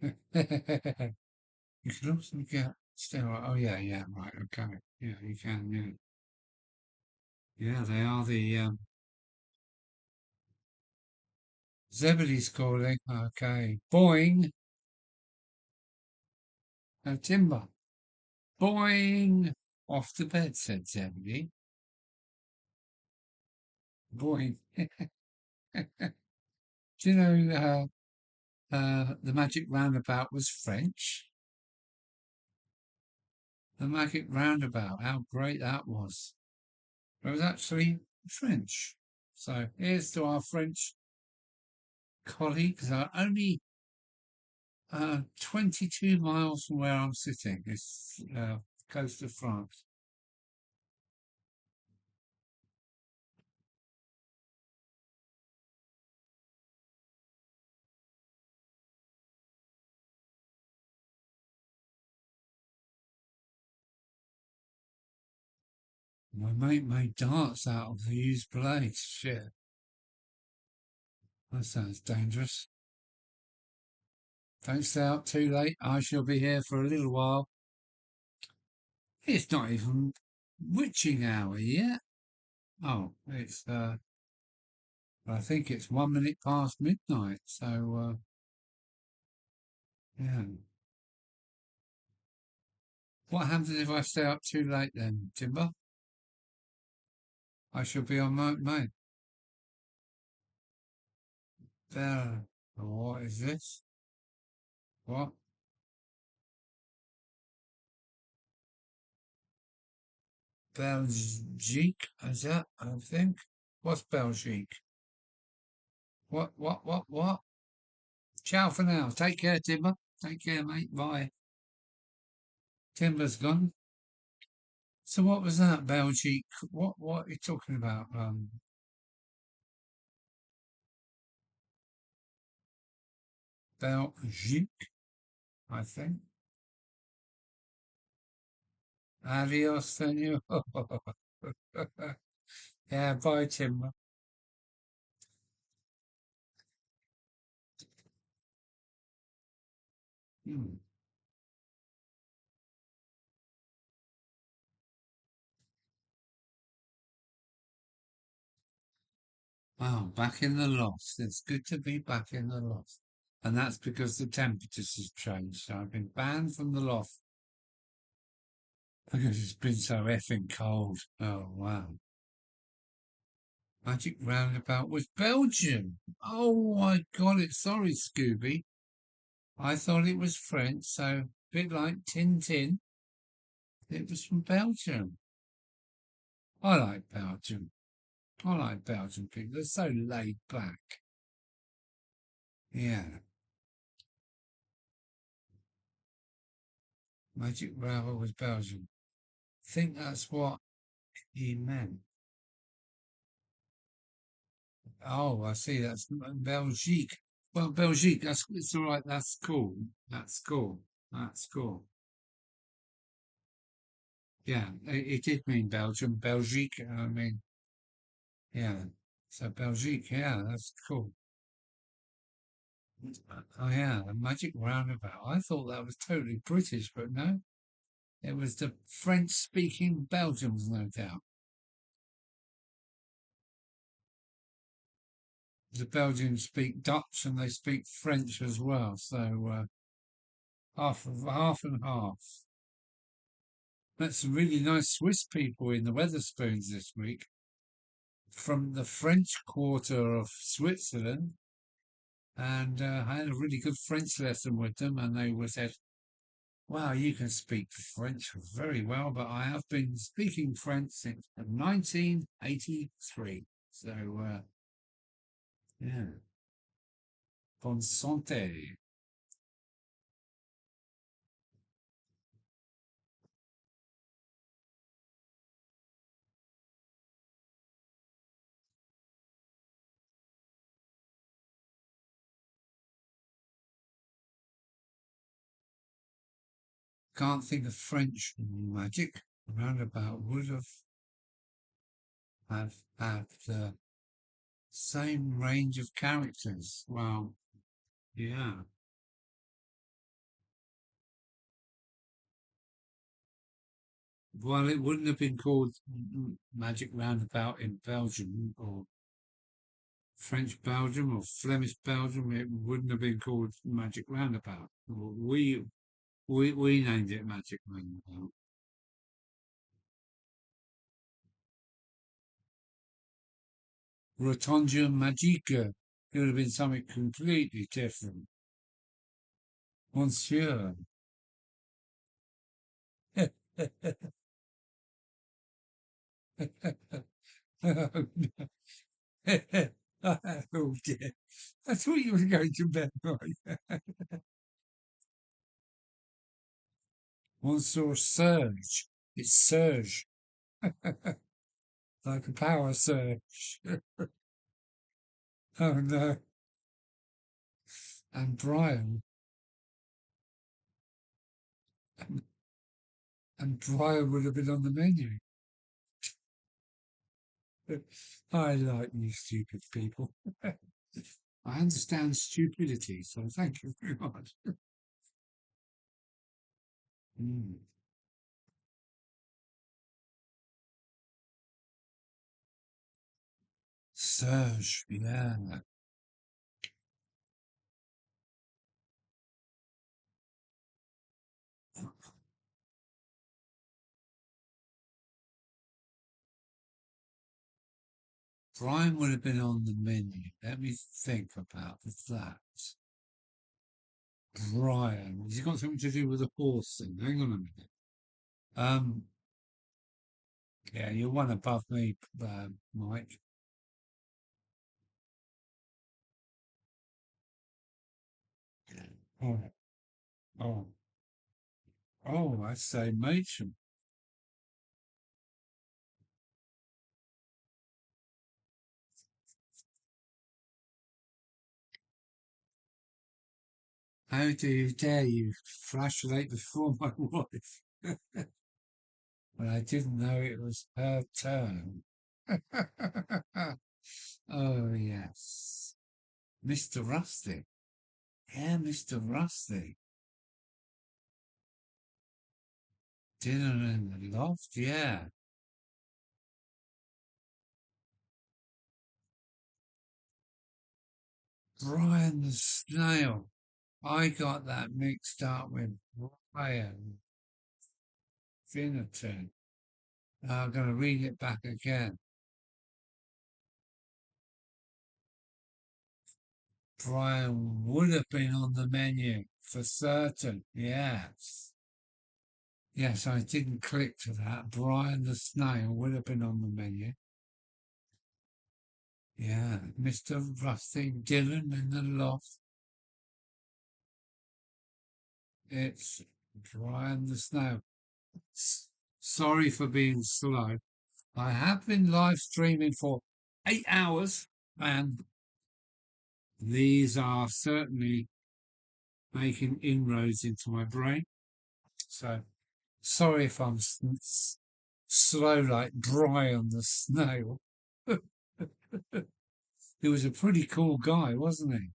You can also get sterile. Oh yeah, yeah, right, okay, yeah, you can, yeah, yeah. They are the Zebedee's calling. Okay, boing, no timber, boing. Off to bed, said Zebedee. Boing. Do you know the magic roundabout was French? The magic roundabout, how great that was. It was actually French. So here's to our French colleagues. Only 22 miles from where I'm sitting. It's coast of France. My mate made darts out of the used blades. Shit. That sounds dangerous. Don't stay up too late. I shall be here for a little while. It's not even witching hour yet. Oh, it's I think it's 1 minute past midnight. So yeah. What happens if I stay up too late then, Timber? I shall be on my mate. There. What is this? What? Belgique? Is that? I think. What's Belgique? What? Ciao for now. Take care, Timber. Take care, mate. Bye. Timber's gone. So what was that, Belgique? What are you talking about? Belgique, I think. Adios, senor. Yeah, bye, Timber. Hmm. Wow, back in the loft. It's good to be back in the loft. And that's because the temperatures have changed. So I've been banned from the loft because it's been so effing cold. Oh, wow. Magic Roundabout was Belgium. Oh, I got it. Sorry, Scooby. I thought it was French, so a bit like Tintin. It was from Belgium. I like Belgium. I like Belgian people. They're so laid back. Yeah. Magic Railway was Belgium. Think that's what he meant. Oh, I see. That's Belgique. Well, Belgique. That's it's all right. That's cool. That's cool. That's cool. Yeah, it did mean Belgium. Belgique. I mean, yeah. So Belgique. Yeah, that's cool. Oh yeah, the Magic Roundabout. I thought that was totally British, but no, it was the French-speaking Belgians, no doubt. The Belgians speak Dutch and they speak French as well, so half and half. Met some really nice Swiss people in the Weatherspoons this week from the French quarter of Switzerland, and I had a really good French lesson with them, and they were said, "Wow, you can speak French very well, but I have been speaking French since 1983." So yeah, bonne santé. Can't think of French magic. Roundabout would have had the same range of characters. Well, yeah. Well, it wouldn't have been called Magic Roundabout in Belgium or French Belgium or Flemish Belgium. It wouldn't have been called Magic Roundabout. We named it Magic Roundabout. Rotondia Magica. It would have been something completely different. Monsieur. Oh dear. I thought you were going to bed, right? Monsieur Surge. It's Surge, like a power surge. Oh no. And Brian. And Brian would have been on the menu. I like you stupid people. I understand stupidity, so thank you very much. Mm. Serge, yeah. Brian would have been on the menu. Let me think about that. Brian. Has he got something to do with the horse thing? Hang on a minute. Um, yeah, you're one above me, Mike. Oh, oh, oh, I say Machen. How do you dare you flashlight before my wife? But I didn't know it was her turn. Oh, yes. Mr. Rusty. Yeah, Mr. Rusty. Dinner in the loft, yeah. Brian the Snail. I got that mixed up with Brian Finnerton. I'm going to read it back again. Brian would have been on the menu for certain. Yes. Yes, I didn't click to that. Brian the Snail would have been on the menu. Yeah. Mr. Rusty Dillon in the loft. It's Brian the Snail. Sorry for being slow. I have been live streaming for 8 hours, and these are certainly making inroads into my brain. So sorry if I'm slow like Brian the Snail. He was a pretty cool guy, wasn't he?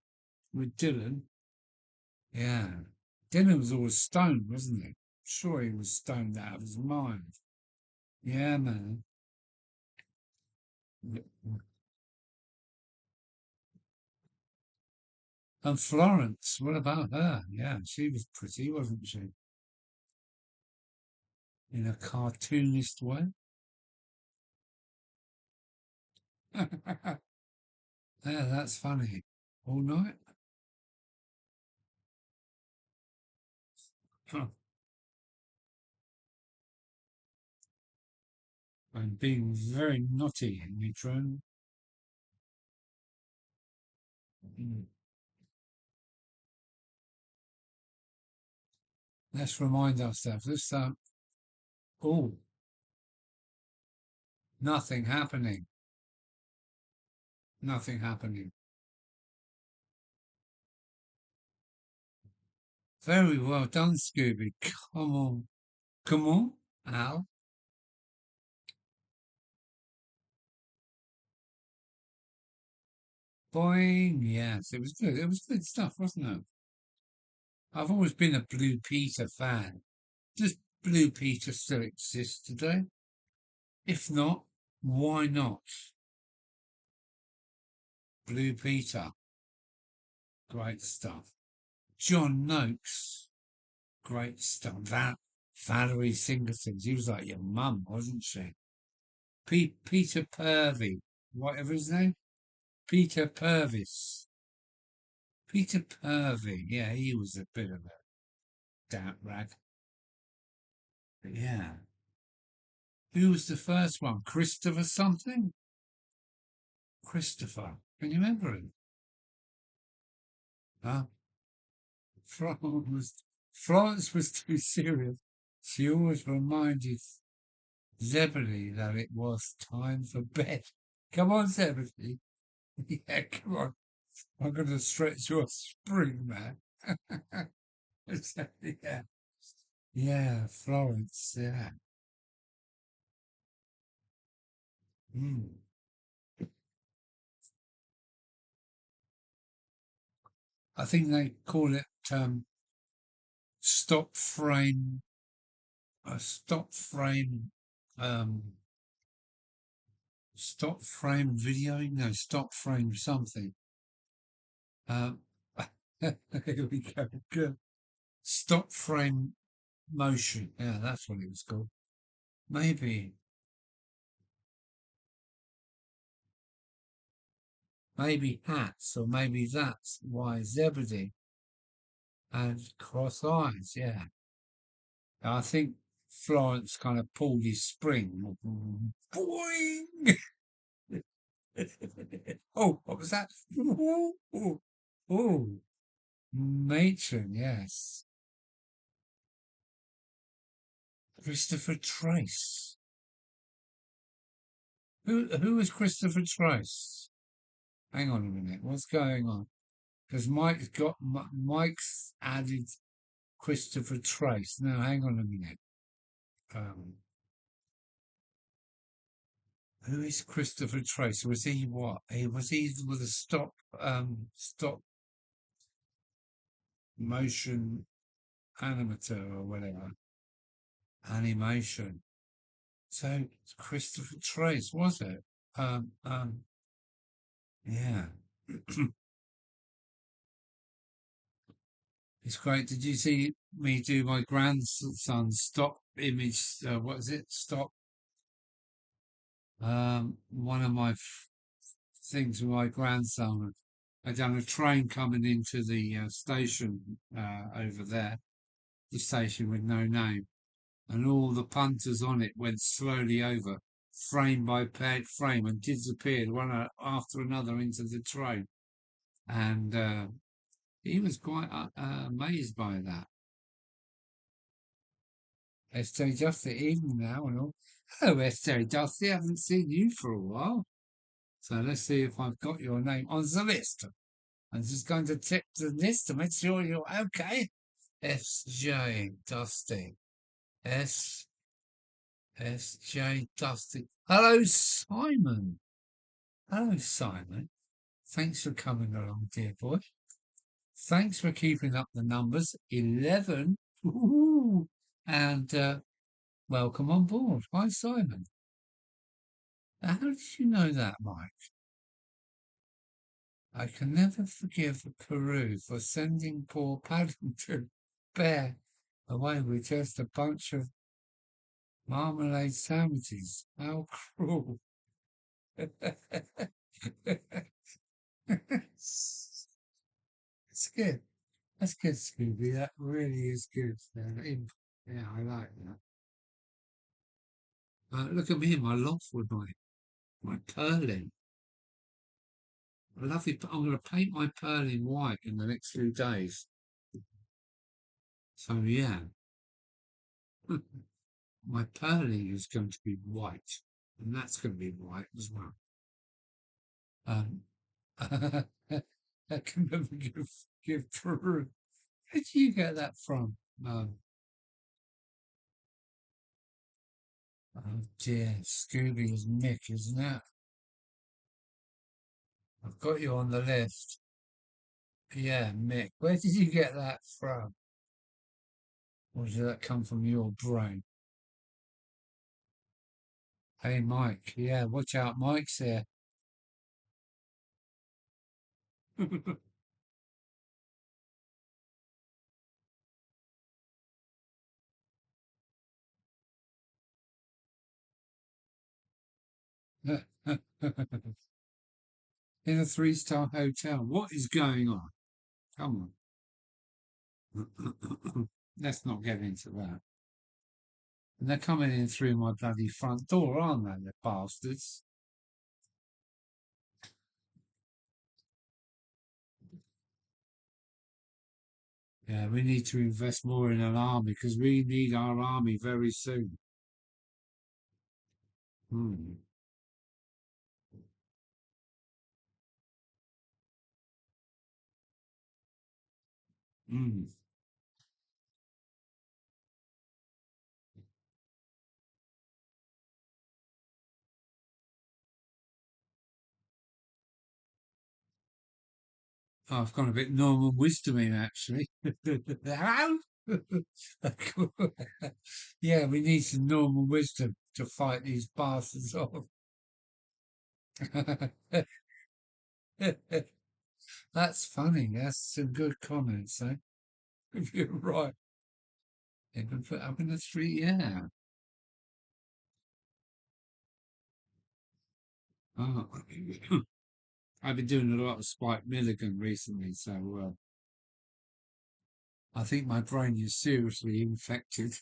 With Dylan. Yeah. Dylan was always stoned, wasn't he? Sure, he was stoned out of his mind. Yeah, man. And Florence, what about her? Yeah, she was pretty, wasn't she? In a cartoonist way. Yeah, that's funny. All night? I'm being very naughty, Matron. Mm. Let's remind ourselves. Oh, nothing happening. Nothing happening. Very well done, Scooby. Come on. Come on, Al. Boing. Yes, it was good. It was good stuff, wasn't it? I've always been a Blue Peter fan. Does Blue Peter still exist today? If not, why not? Blue Peter. Great stuff. John Noakes. Great stuff. Valerie Singleton. She was like your mum, wasn't she? Peter Purvey. Whatever his name? Peter Purvis. Peter Purvey. Yeah, he was a bit of a damp rag. But yeah. Who was the first one? Christopher something? Christopher. Can you remember him? Huh? Florence was too serious. She always reminded Zebedee that it was time for bed. Come on, Zebedee. Yeah, come on. I'm going to stretch your spring, man. Yeah. Yeah, Florence. Yeah. Mm. I think they call it stop frame, stop frame, um, stop frame videoing. No, stop frame something. Um, here we go. Good. Stop frame motion. Yeah, that's what it was called. Maybe hats, or maybe that's why Zebedee had cross eyes. Yeah, I think Florence kind of pulled his spring. Boing! Oh, what was that? Oh, oh, matron, yes. Christopher Trace. Who was Christopher Trace? Hang on a minute. What's going on? Because Mike's added Christopher Trace. Now, hang on a minute. Um, who is Christopher Trace? Was he what? He with a stop motion animator or whatever animation. So Christopher Trace, was it? Um, um, yeah. It's great. Did you see me do my grandson's stop image? What is it? Stop. One of my things with my grandson. I done a train coming into the station over there, the station with no name, and all the punters on it went slowly over, frame by frame, and disappeared one after another into the train. And he was quite amazed by that. SJ Dusty, evening now and all. Hello, SJ Dusty. I haven't seen you for a while. So let's see if I've got your name on the list. I'm just going to check the list to make sure you're okay. SJ Dusty. SJ Dusty. Hello, Simon. Hello, Simon. Thanks for coming along, dear boy. Thanks for keeping up the numbers. 11. Ooh. And welcome on board. Hi, Simon. How did you know that, Mike? I can never forgive Peru for sending poor Paddington Bear away with just a bunch of marmalade sandwiches. How cruel. It's good. That's good, Scooby. That really is good. Yeah, I like that. Look at me in my loft with my pearling. I love it. I'm going to paint my pearling white in the next few days. So, yeah. My pearling is going to be white, and that's going to be white as well. I can never give Peru. Where did you get that from? Oh dear, Scooby is Mick, isn't it? I've got you on the list. Yeah, Mick. Where did you get that from? Or did that come from your brain? Hey, Mike. Yeah, watch out, Mike's here. In a three-star hotel. What is going on? Come on. Let's not get into that. And they're coming in through my bloody front door, aren't they, the bastards? Yeah, we need to invest more in an army because we need our army very soon. Hmm. Hmm. I've gone a bit Norman Wisdoming actually. Hello? Yeah, we need some Norman Wisdom to fight these bastards off. That's funny. That's some good comments, eh? If you're right. They can put up in the street, yeah. Oh. I've been doing a lot of Spike Milligan recently, so I think my brain is seriously infected.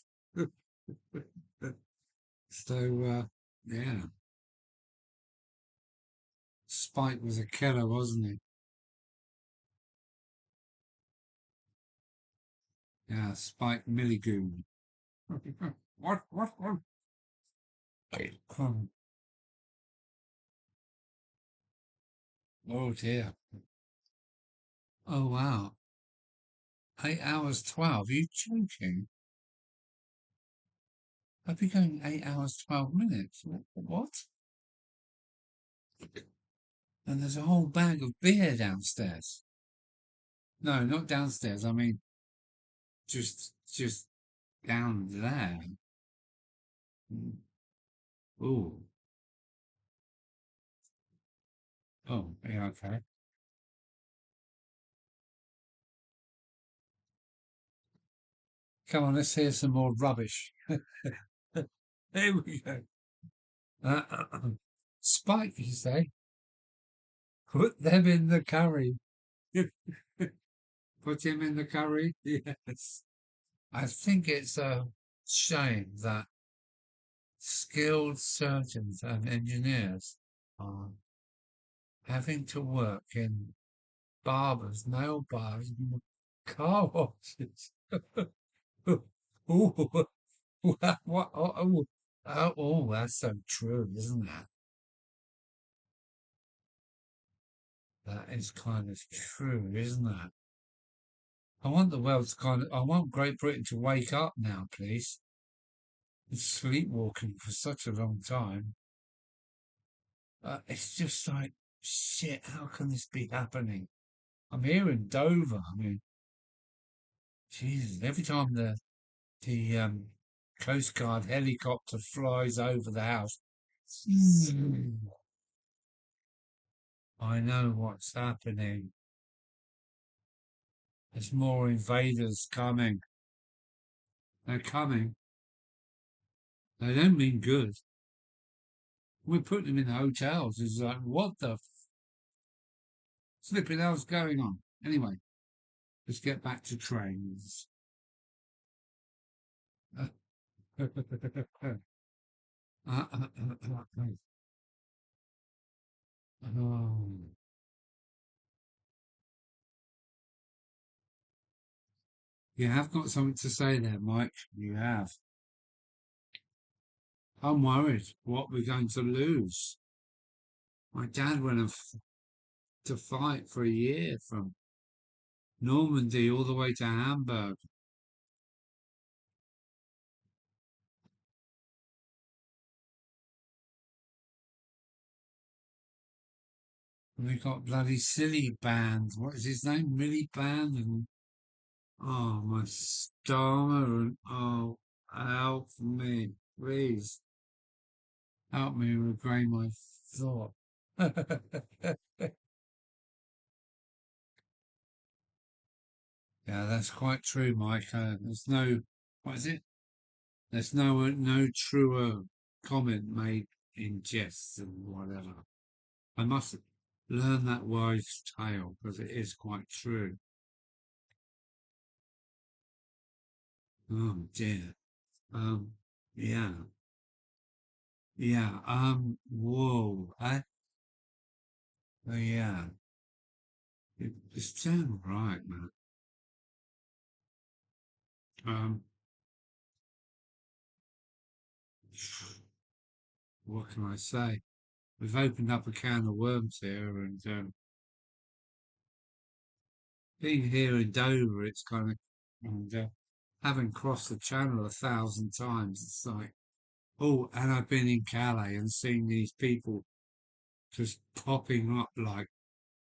So, yeah, Spike was a killer, wasn't he? Yeah, Spike Milligan. What? Um, Oh dear. Oh wow. 8 hours 12. Are you joking? I've been going 8 hours 12 minutes. What? And there's a whole bag of beer downstairs. No, not downstairs. I mean, just down there. Oh, oh, yeah, okay. Come on, let's hear some more rubbish. Here we go. Spike, you say? Put them in the curry. Put him in the curry. Yes. I think it's a shame that skilled surgeons and engineers are having to work in barbers, nail bars, and car washes. Ooh, what? Oh, that's so true, isn't that? That is kind of true, isn't that? I want the world to I want Great Britain to wake up now, please. It's sleepwalking for such a long time. It's just like, shit, how can this be happening? I'm here in Dover. I mean, Jesus, every time the Coast Guard helicopter flies over the house, I know what's happening. There's more invaders coming. They're coming. They don't mean good. We're putting them in hotels. It's like, what the flipping hell's going on? Anyway, let's get back to trains. Oh, you have got something to say there, Mike. You have. I'm worried what we're going to lose. My dad went to fight for a year from Normandy all the way to Hamburg. And we got bloody silly band. What is his name? Millie Band and oh my stomach and oh help me, please. Help me regain my thought. Yeah, that's quite true, Mike. There's no, what is it? There's no truer comment made in jest and whatever. I must learn that wise tale because it is quite true. Oh dear. Um, yeah, yeah. Whoa. Yeah. It's damn right, man. Um, what can I say? We've opened up a can of worms here, and being here in Dover, it's kind of, and having crossed the channel 1,000 times, it's like, oh, and I've been in Calais and seen these people just popping up like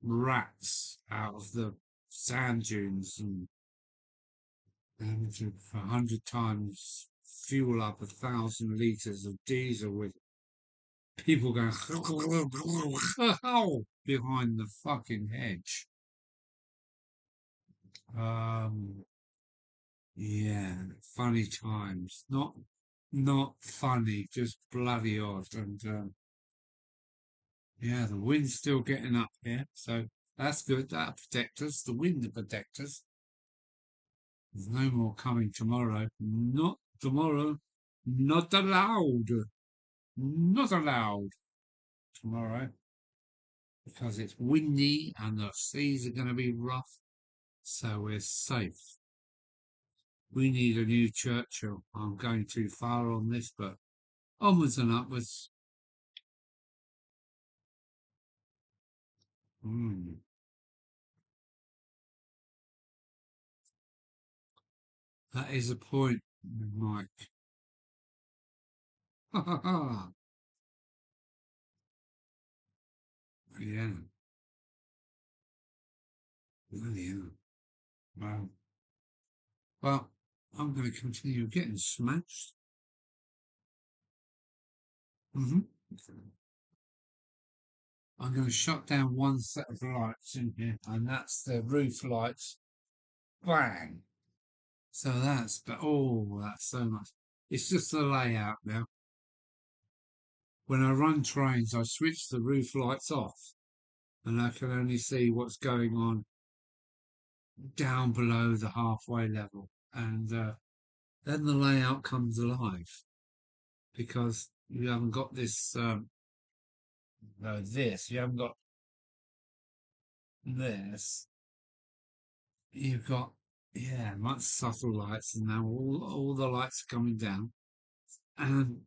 rats out of the sand dunes and having to, for 100 times, fuel up 1,000 litres of diesel with people going behind the fucking hedge. Um, yeah, funny times. Not funny, just bloody odd. And yeah, the wind's still getting up here, so that's good. That'll protect us. The wind will protect us. There's no more coming tomorrow. Not tomorrow. Not allowed. Not allowed tomorrow because it's windy and the seas are going to be rough, so we're safe. We need a new Churchill. I'm going too far on this, but onwards and upwards. Mm, that is a point, Mike. Ha ha ha. Yeah. Oh, yeah. Well, well, I'm going to continue getting smashed. Hmm. I'm going to shut down one set of lights in here, and that's the roof lights. Bang! So that's so much. It's just the layout now. When I run trains, I switch the roof lights off, and I can only see what's going on down below the halfway level, and then the layout comes alive because you haven't got this. No, this you haven't got this. You've got, yeah, much subtle lights, and now all the lights are coming down. And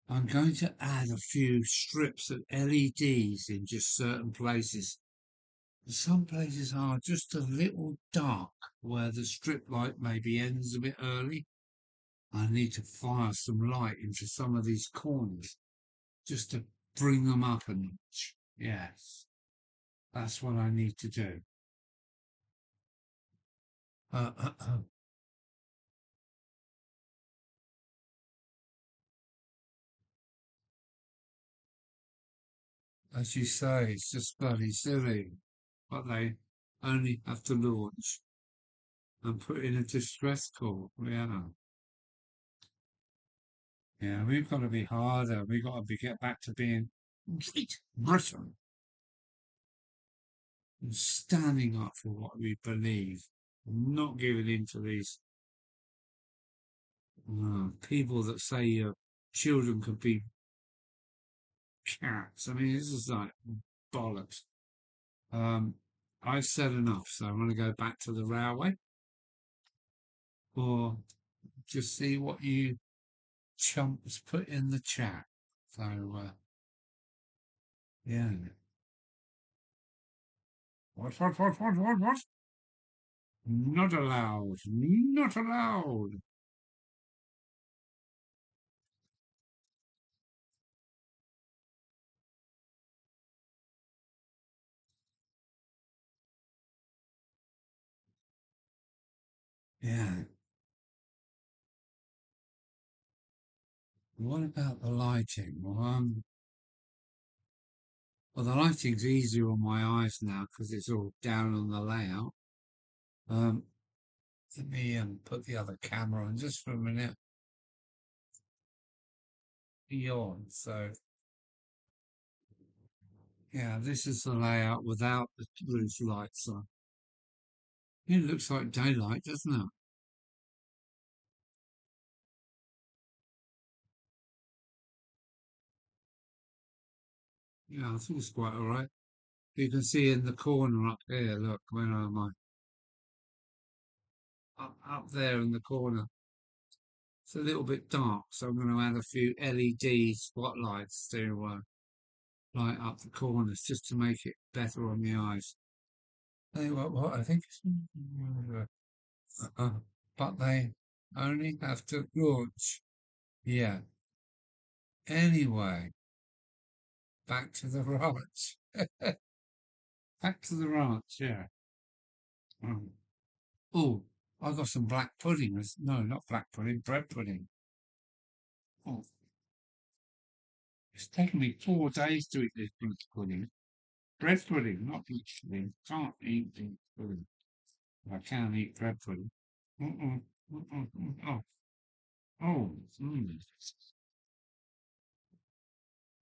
I'm going to add a few strips of LEDs in just certain places. Some places are just a little dark where the strip light maybe ends a bit early. I need to fire some light into some of these corners just to bring them up a notch. Yes, that's what I need to do. Uh, uh, uh, as you say, it's just bloody silly, but they only have to launch and put in a distress call. Yeah, yeah, we've got to be harder. We've got to get back to being Great Britain and standing up for what we believe, not giving in to these people that say your children could be cats. I mean, this is like bollocks. Um, I've said enough, so I'm going to go back to the railway or just see what you chumps put in the chat. So, yeah. What? Not allowed. Not allowed. Yeah. What about the lighting? Well, the lighting's easier on my eyes now because it's all down on the layout. Um, Let me put the other camera on just for a minute. Yawn. So, yeah, this is the layout without the roof lights on. It looks like daylight, doesn't it? Yeah, I think it's quite all right. You can see in the corner up here, look, where am I? Up there in the corner. It's a little bit dark, so I'm going to add a few LED spotlights to light up the corners just to make it better on the eyes. Tell you what I think it's, uh, but they only have to launch. Yeah. Anyway, back to the right. Back to the ranch, yeah. Oh, I got some black pudding. No, not black pudding, bread pudding. Oh, it's taken me 4 days to eat this black pudding. Bread pudding, not black pudding. Can't eat black pudding. I can eat bread pudding. Mm-mm, mm-mm, mm. Oh,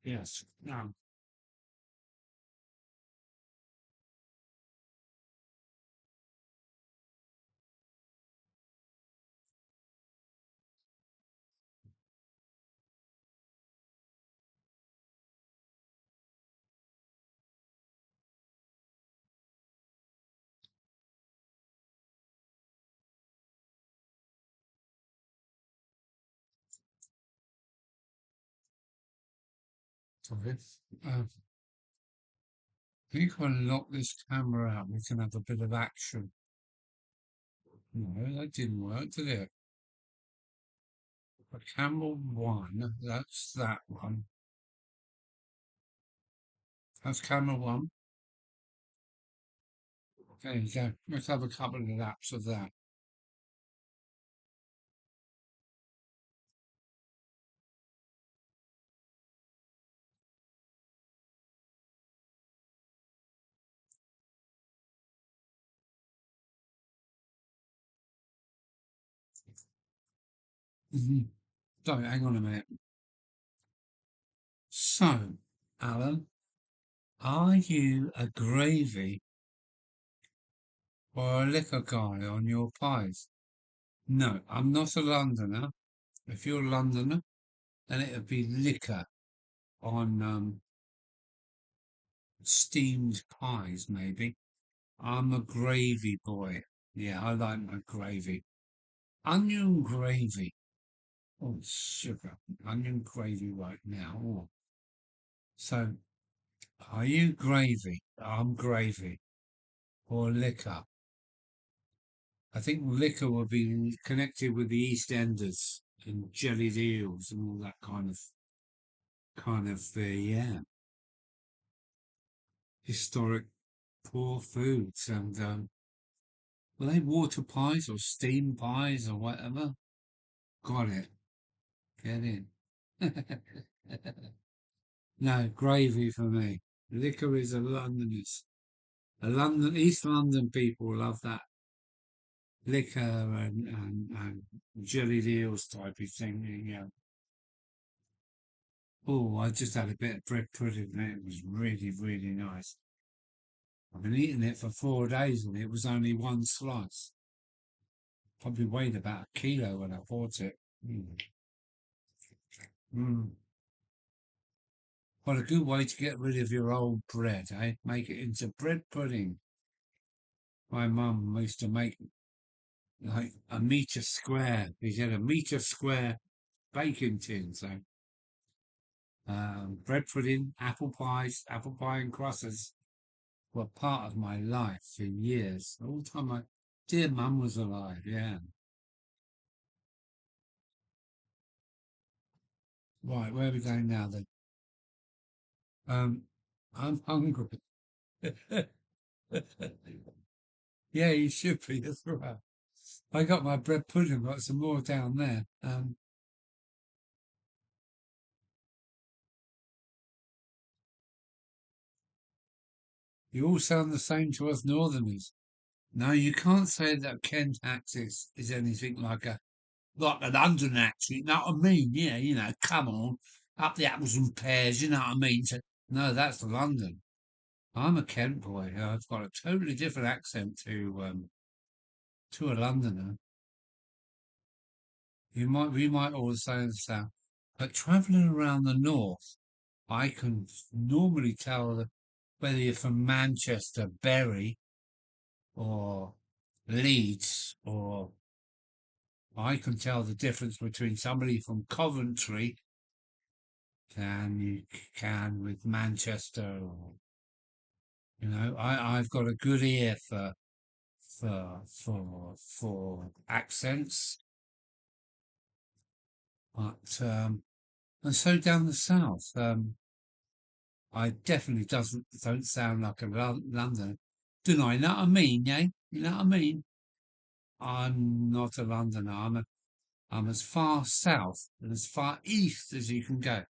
yes. No. Sorry. I think if I lock this camera out, we can have a bit of action. No, that didn't work, did it? A camera one, that's that one. That's camera one. There you go. Let's have a couple of laps of that. Mhm. Sorry, hang on a minute. So, Alan, are you a gravy or a liquor guy on your pies? No, I'm not a Londoner. If you're a Londoner, then it would be liquor on steamed pies, maybe. I'm a gravy boy. Yeah, I like my gravy. Onion gravy. Oh, sugar. Onion gravy right now. Oh. So, are you gravy? I'm gravy. Or liquor? I think liquor will be connected with the EastEnders and jellied eels and all that yeah, historic poor foods. And were they water pies or steam pies or whatever? Got it. Get in. No, gravy for me. Liquor is a Londoners. A London East London people love that liquor and jellied eels type of thing. Yeah. Oh, I just had a bit of bread pudding and it was really, really nice. I've been eating it for 4 days and it was only one slice. Probably weighed about a kilo when I bought it. Mm. Mm. What a good way to get rid of your old bread, eh? Make it into bread pudding. My mum used to make like a metre square. She had a metre square baking tin. So bread pudding, apple pies, apple pie and crussers were part of my life for years. All the time my dear mum was alive. Yeah. Right, where are we going now then? Um, I'm hungry. Yeah, you should be. That's right. I got my bread pudding. Got some more down there. You all sound the same to us Northerners. No, you can't say that Kent accent is anything like a London accent. You know what I mean? Yeah, come on, up the apples and pears. You know what I mean? So, no, that's London. I'm a Kent boy. I've got a totally different accent to a Londoner. We might all say the same. But travelling around the north, I can normally tell whether you're from Manchester, Bury, or Leeds, or I can tell the difference between somebody from Coventry than you can with Manchester. Or, I've got a good ear for accents, but and so down the south. I definitely don't sound like a Londoner. Don't I? You know what I mean, yeah? You know what I mean? I'm not a Londoner. I'm as far south and as far east as you can go.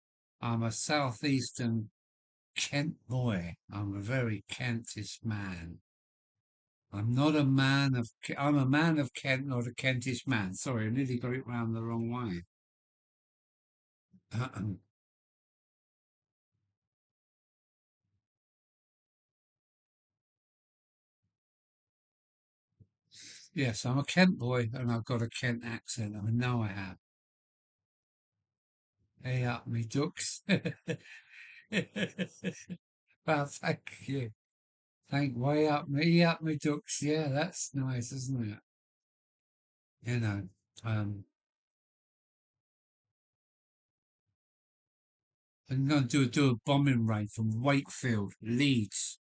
I'm a southeastern Kent boy. I'm a very Kentish man. I'm not a man of. I'm a man of Kent, not a Kentish man. Sorry, I nearly got it round the wrong way. Yes, I'm a Kent boy, and I've got a Kent accent. I know I have. Hey up, me ducks. Well, thank you. Thank way up me ducks. Yeah, that's nice, isn't it? You know, um, I'm going to do a bombing raid from Wakefield, Leeds,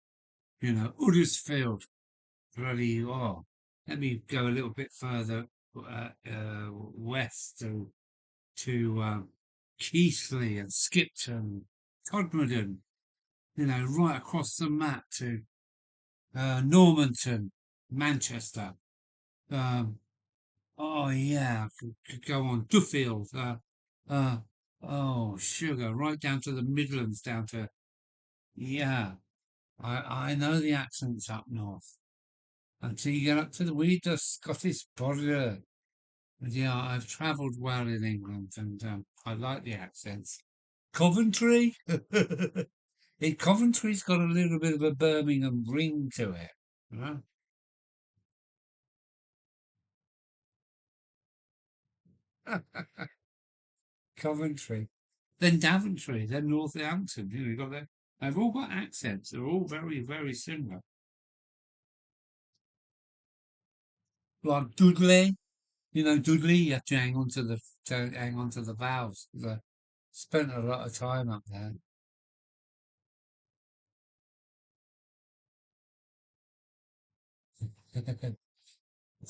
Huddersfield, bloody, oh, let me go a little bit further west to Keighley and Skipton, Todmorden, right across the map to Normanton, Manchester. Um, oh yeah, could go on Duffield. Uh, oh sugar, right down to the Midlands, down to yeah. I know the accents up north until you get up to the Scottish border. And yeah, I've travelled well in England, and I like the accents. Coventry, Coventry's got a little bit of a Birmingham ring to it. You know? Coventry. Then Daventry, then Northampton. You got that. They've all got accents. They're all very, very similar. Like Dudley, Dudley. You have to hang on to the valves. I spent a lot of time up there.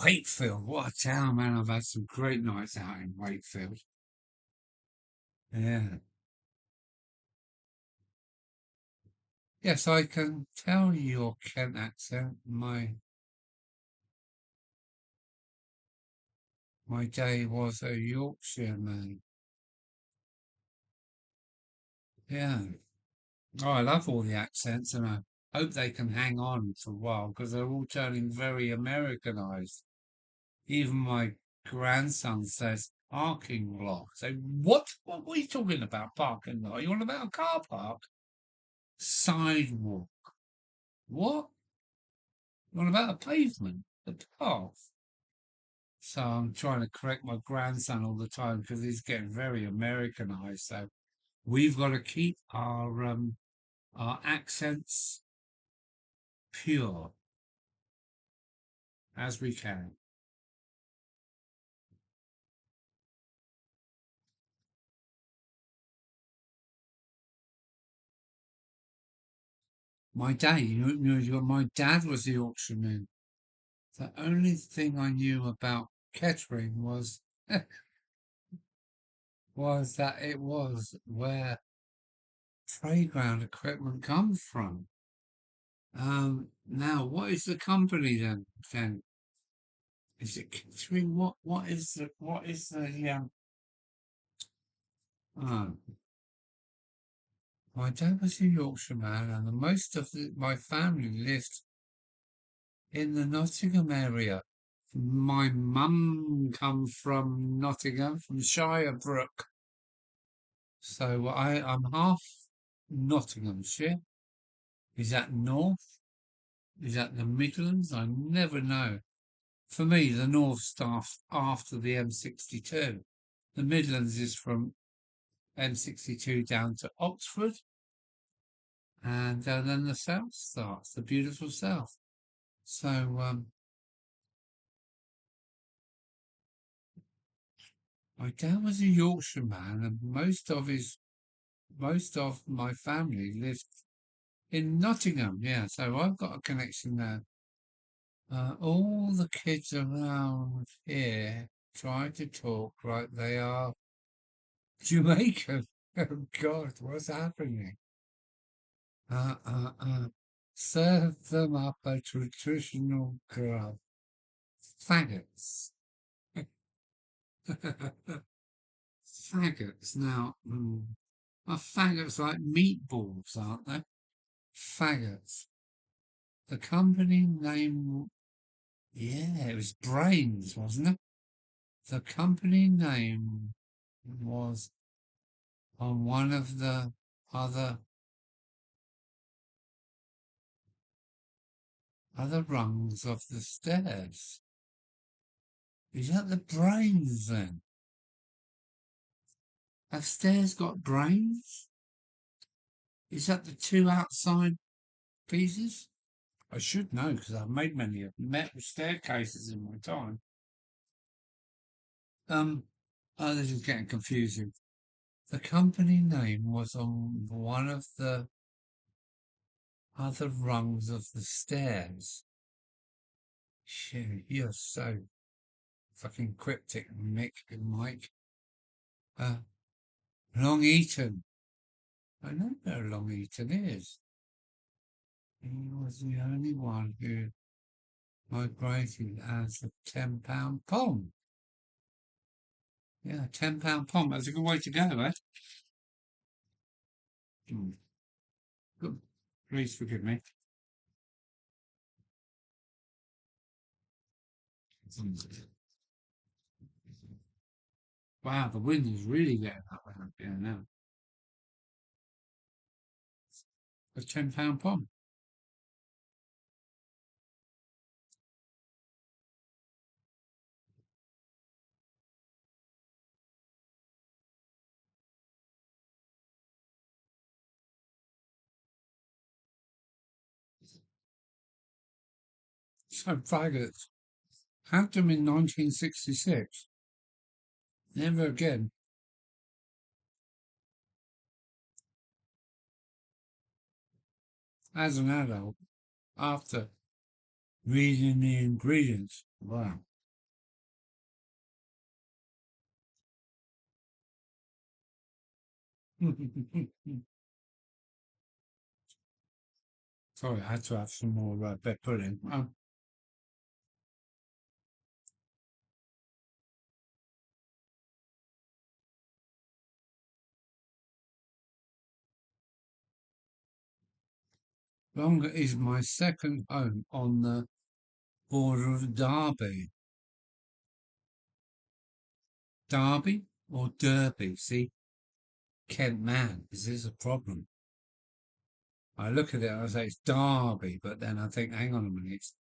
Wakefield, what a town, man! I've had some great nights out in Wakefield. Yeah. Yes, I can tell your Kent accent. My day was a Yorkshire man. Yeah. Oh, I love all the accents, and I hope they can hang on for a while because they're all turning very Americanized. Even my grandson says parking lot. So what? What are you talking about? Parking lot? You want about a car park? Sidewalk. What? You want about a pavement? A path? So I'm trying to correct my grandson all the time because he's getting very Americanized. So we've got to keep our accents pure as we can. My dad was the auctioneer. The only thing I knew about Kettering was that it was where playground equipment comes from. Now what is the company then? Then is it Kettering? Oh, my dad was a Yorkshire man, and the most of my family lived in the Nottingham area. My mum comes from Nottingham, from Shirebrook. So I'm half Nottinghamshire. Is that north? Is that the Midlands? I never know. For me, the north starts after the M62. The Midlands is from M62 down to Oxford, and then the south starts, the beautiful south. So my dad was a Yorkshire man, and most of my family lived in Nottingham. Yeah, so I've got a connection there. All the kids around here try to talk like they are Jamaican. Oh God, what's happening? Uh, uh, uh. Serve them up a traditional grub. Faggots. Faggots. Now, are faggots like meatballs, aren't they? Faggots. The company name, yeah, it was Brains, wasn't it? The company name was on one of the other rungs of the stairs. Is that the brains then? Have stairs got brains? Is that the two outside pieces? I should know because I've made many of metal staircases in my time. Um, oh, this is getting confusing. The company name was on one of the other rungs of the stairs. Shit, you're so fucking cryptic, Mick and Mike. Uh, Long Eaton. I know where Long Eaton is. He was the only one who migrated as a £10 pom. Yeah, £10 pom. That's a good way to go, eh? Hmm. Good. Please forgive me. Wow, the wind is really getting up around here now. A £10 pom. So faggots. Had them in 1966. Never again. As an adult, after reading the ingredients. Wow. Sorry, I had to have some more bed pudding. Longer is my second home on the border of Derby. Derby or Derby? See, Kent man, is this a problem? I look at it and I say it's Derby, but then I think, hang on a minute, it's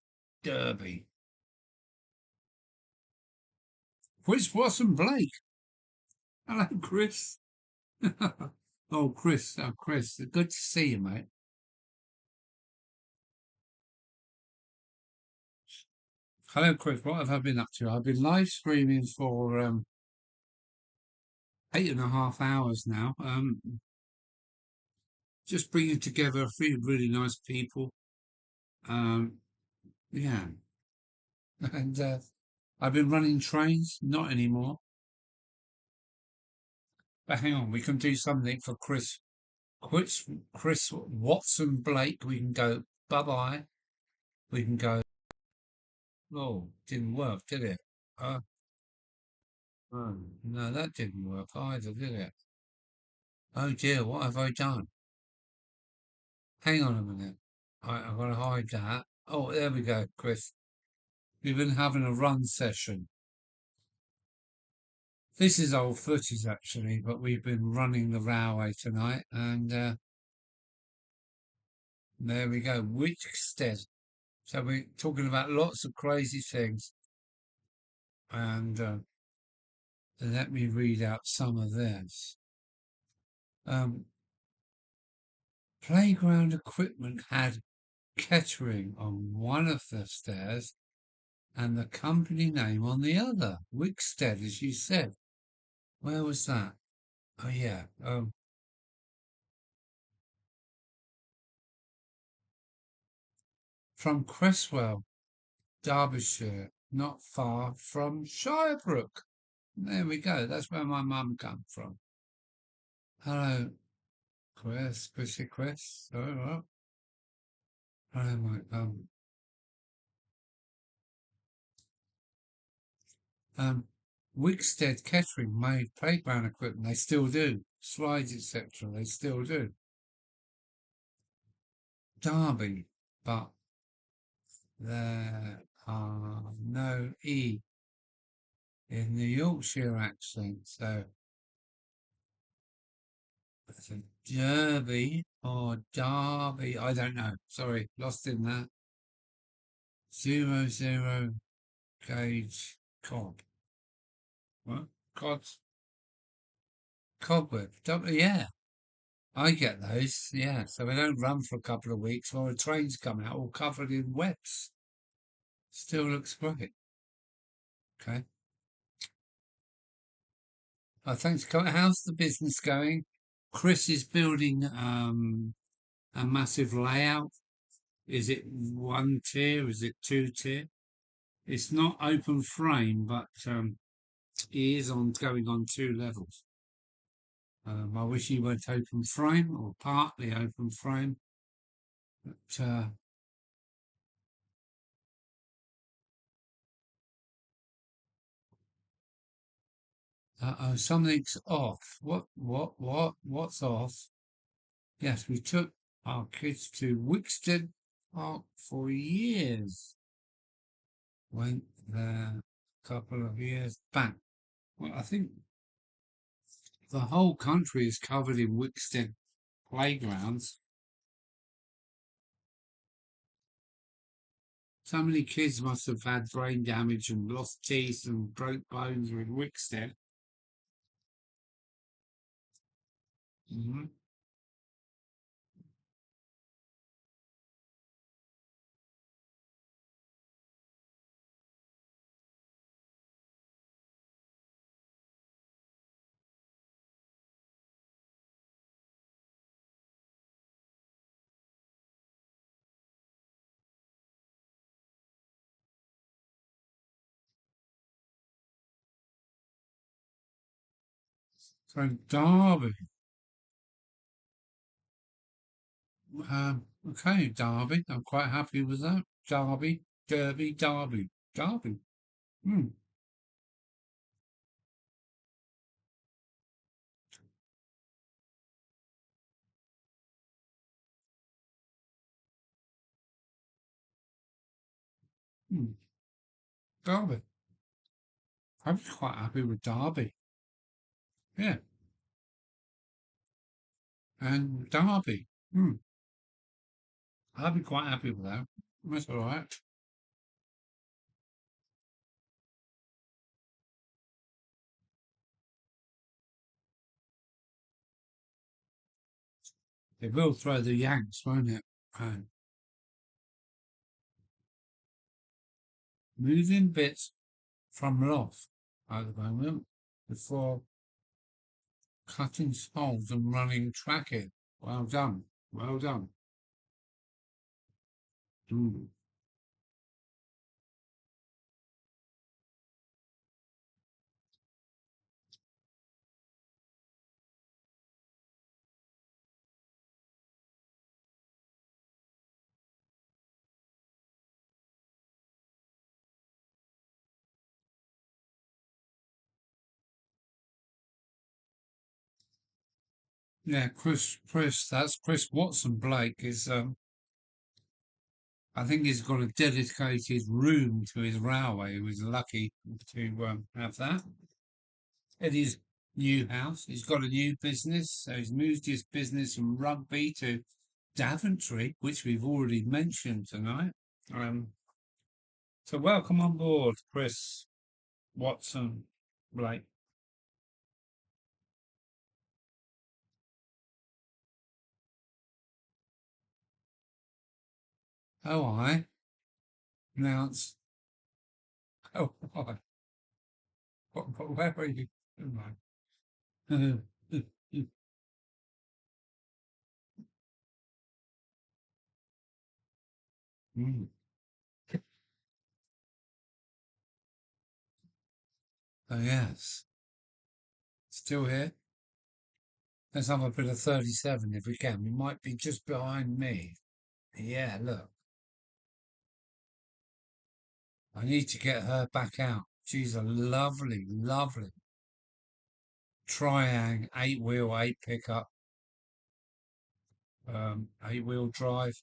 Derby. Chris Watson Blake. Hello, Chris. Oh, Chris. Oh, Chris. Good to see you, mate. Hello, Chris. What have I been up to? I've been live streaming for 8.5 hours now. Just bringing together a few really nice people. Um, yeah, and I've been running trains. Not anymore. But hang on, we can do something for Chris Watson Blake. We can go bye bye. We can go. Oh, didn't work, did it? Uh, oh, no, that didn't work either, did it? Oh dear, what have I done? Hang on a minute. I've got to hide that. Oh, there we go, Chris. We've been having a run session. This is old footage actually, but we've been running the railway tonight, and there we go. Wickstead. So we're talking about lots of crazy things, and let me read out some of this. Um, Playground equipment had Kettering on one of the stairs and the company name on the other. Wickstead, as you said. Where was that? Oh yeah. From Cresswell, Derbyshire, not far from Shirebrook. There we go. That's where my mum come from. Hello, Chris. Oh, well. Oh, my, um, Wickstead Kettering made playground equipment. They still do. Slides, etc. They still do. Derby, but there are no E in the Yorkshire accent. So it's a Derby or Derby. I don't know. Sorry, lost in that. 00 gauge cob. What? Cobweb. Yeah, I get those. Yeah, so they don't run for a couple of weeks while the trains come out all covered in webs. Still looks great. Okay. Thanks. How's the business going? Chris is building a massive layout. Is it one tier? Is it two tier? It's not open frame, but he is on going on two levels. I wish he went open frame or partly open frame, but something's off. What's off? Yes, we took our kids to Wixted Park for years. Went there a couple of years back. Well, I think the whole country is covered in Wixted playgrounds. So many kids must have had brain damage and lost teeth and broke bones with Wixted. Mm-hmm. So Derby. Okay, Derby. I'm quite happy with that. Derby. Hmm. Hmm. Derby. I'm quite happy with Derby. Yeah. And Derby. Hmm. I'd be quite happy with that. That's all right. It will throw the Yanks, won't it? Moving bits from loft at the moment before cutting holes and running tracking. Well done. Well done. Mm. Yeah, that's Chris Watson Blake is, I think he's got a dedicated room to his railway. He was lucky to have that at his new house. He's got a new business, so he's moved his business from Rugby to Daventry, which we've already mentioned tonight. Um, so welcome on board, Chris Watson Blake. Oh, I announce. Oh, I. Where are you? Oh, my. Mm. Oh, yes. Still here? Let's have a bit of 37 if we can. We might be just behind me. Yeah, look. I need to get her back out. She's a lovely, lovely Triang 8-wheel, 8 pickup, 8-wheel drive,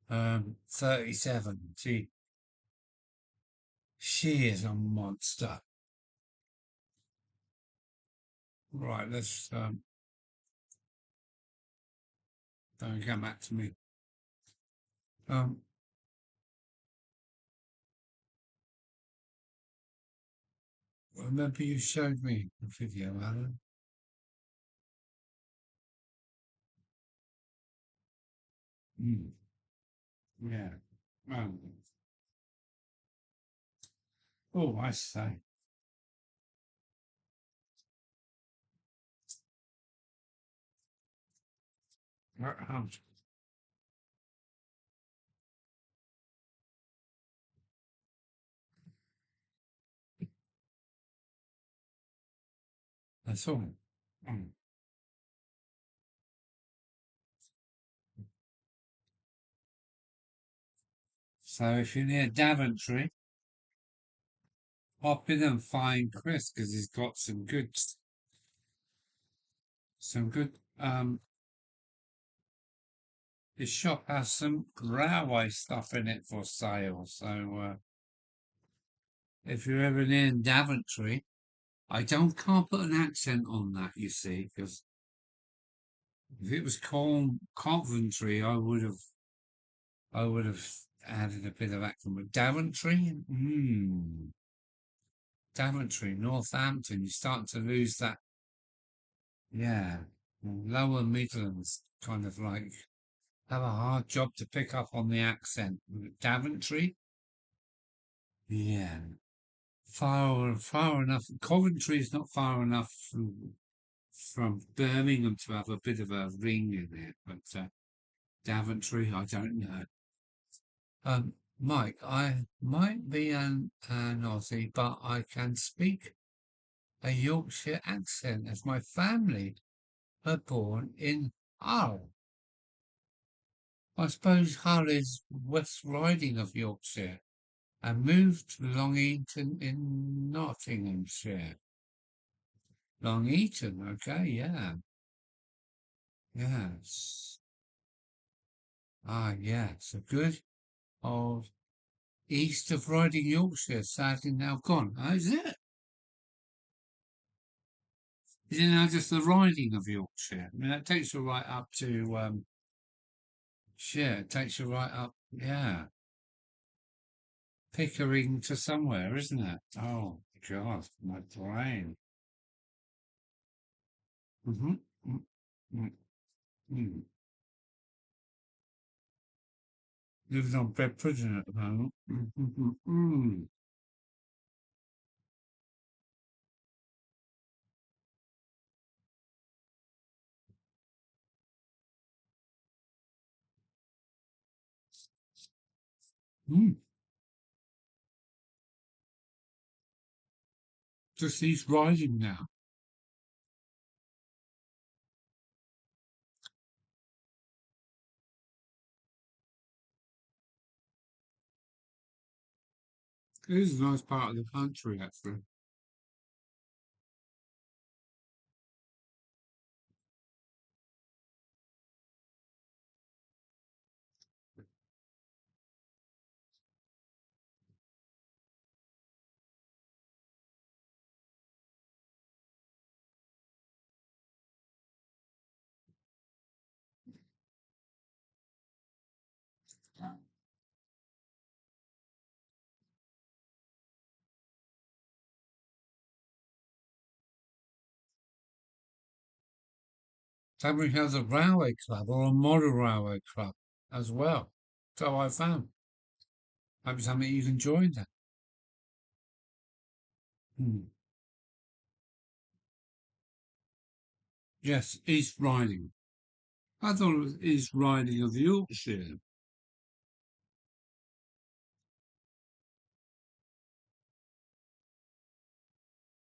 37. She is a monster. Right, let's don't come back to me. Um, remember you showed me the video, Alan? Mm, yeah. Um, oh, I say. Um, that's all. Mm. So if you're near Daventry, hop in and find Chris because he's got some good. His shop has some railway stuff in it for sale. So if you're ever near Daventry, I can't put an accent on that, you see, because if it was called Coventry, I would have added a bit of accent. But Daventry, Daventry, Northampton, you start to lose that. Yeah, lower Midlands kind of like have a hard job to pick up on the accent. Daventry, yeah, far enough. Coventry is not far enough from Birmingham to have a bit of a ring in it, but Daventry, I don't know. Mike, I might be an Aussie, but I can speak a Yorkshire accent as my family are born in Hull. I suppose Hull is West Riding of Yorkshire and moved to Long Eaton in Nottinghamshire. Long Eaton, okay, yeah. Yes. Ah, yeah, so good old east of Riding Yorkshire, sadly now gone. Oh, is it? Is it now just the Riding of Yorkshire? I mean, that takes you right up to, it takes you right up, yeah, Pickering to somewhere, isn't it? Oh, God, my brain. Mm-hmm. Mm-hmm. Mm-hmm. Living on bread pudding at the moment. Mm-hmm. Mm-hmm. Mm. Just he's rising now. It is a nice part of the country, actually. Tunbridge has a railway club or a model railway club as well. So I found. Maybe something you can join then. Hmm. Yes, East Riding. I thought it was East Riding of Yorkshire.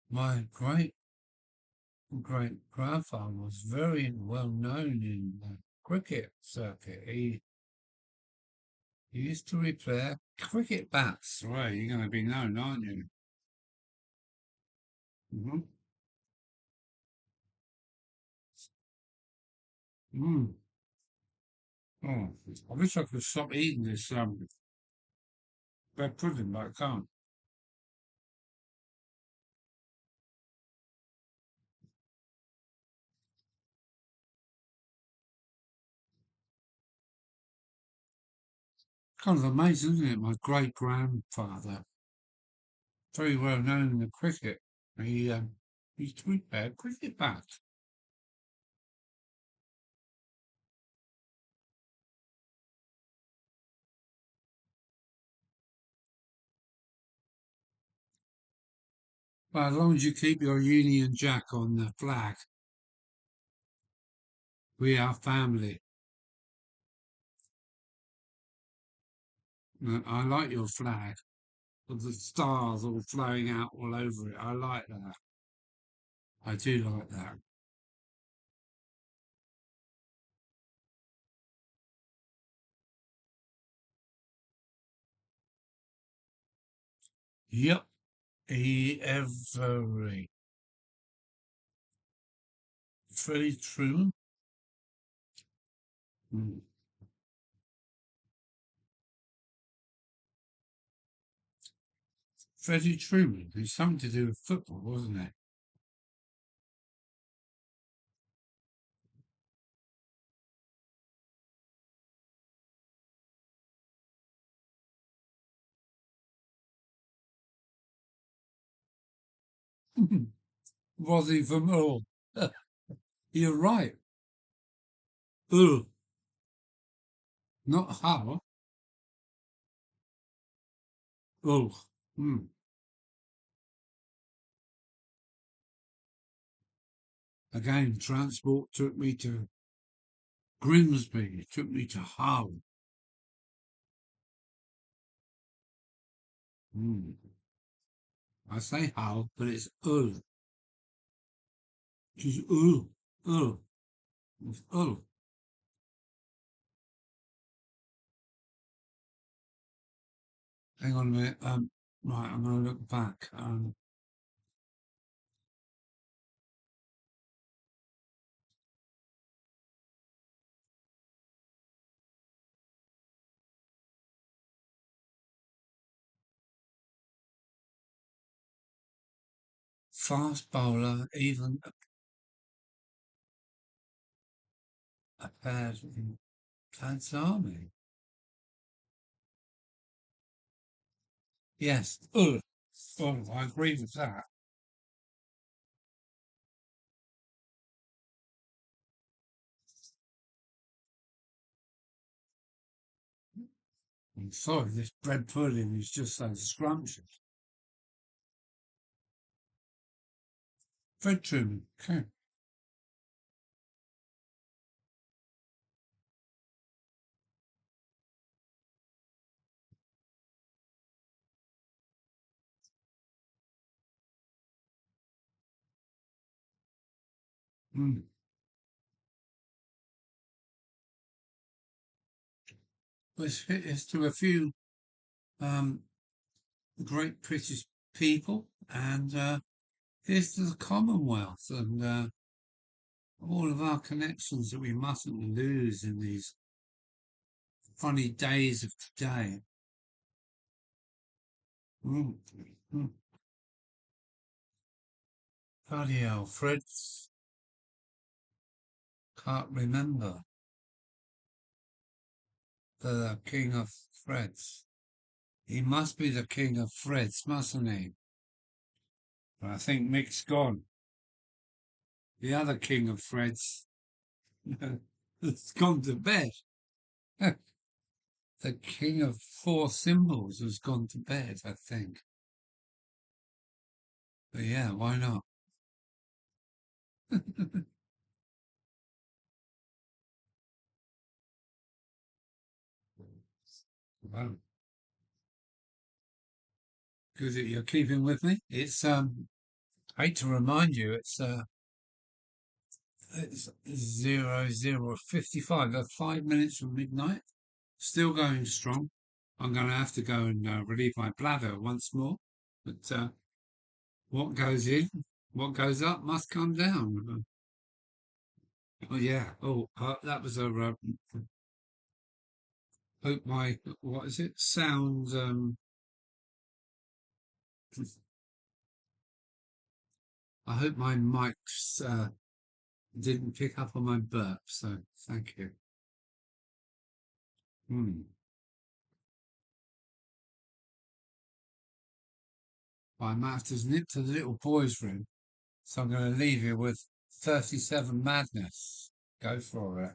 My great great grandfather was very well known in the cricket circuit. He used to repair cricket bats. Right, you're going to be known, aren't you? Mm-hmm. Mm. Oh, I wish I could stop eating this bread pudding, but I can't. Kind of amazing, isn't it? My great grandfather, very well known in the cricket. He used to repair cricket bats. Well, as long as you keep your Union Jack on the flag, we are family. I like your flag with the stars all flowing out all over it. I like that. I do like that. Yep. Every Freddie Truman. Mm. Freddie Truman. It's something to do with football, wasn't it? Was he from all? You're right. Oh, not how. Oh, mm. Again, transport took me to Grimsby. It took me to Hull. Mm. I say Hull, but it's Hull. Just Hull. Hull. It's Hull. Hang on a minute. Right, I'm going to look back. Fast bowler, even appeared in Dad's army. Yes. Hull. Oh, I agree with that. I'm sorry, this bread pudding is just so scrumptious. Fred Truman. Okay. Mm. It's to a few um, great British people, and here's to the Commonwealth and all of our connections that we mustn't lose in these funny days of today. Mm. Mm. Bloody hell, Fred's can't remember the King of Freds. He must be the King of Freds, mustn't he? But I think Mick's gone. The other King of Freds has gone to bed. The King of Four Symbols has gone to bed, I think. But yeah, why not? Well, good that you're keeping with me. It's I hate to remind you, it's It's 00:55. That's 5 minutes from midnight. Still going strong. I'm going to have to go and relieve my bladder once more. But what goes in, what goes up must come down. Oh yeah. Oh, that was a. Hope my what is it? Sound. I hope my mics didn't pick up on my burp. So thank you. Hmm. I might have to nip to the little boys' room. So I'm going to leave you with 37 Madness. Go for it.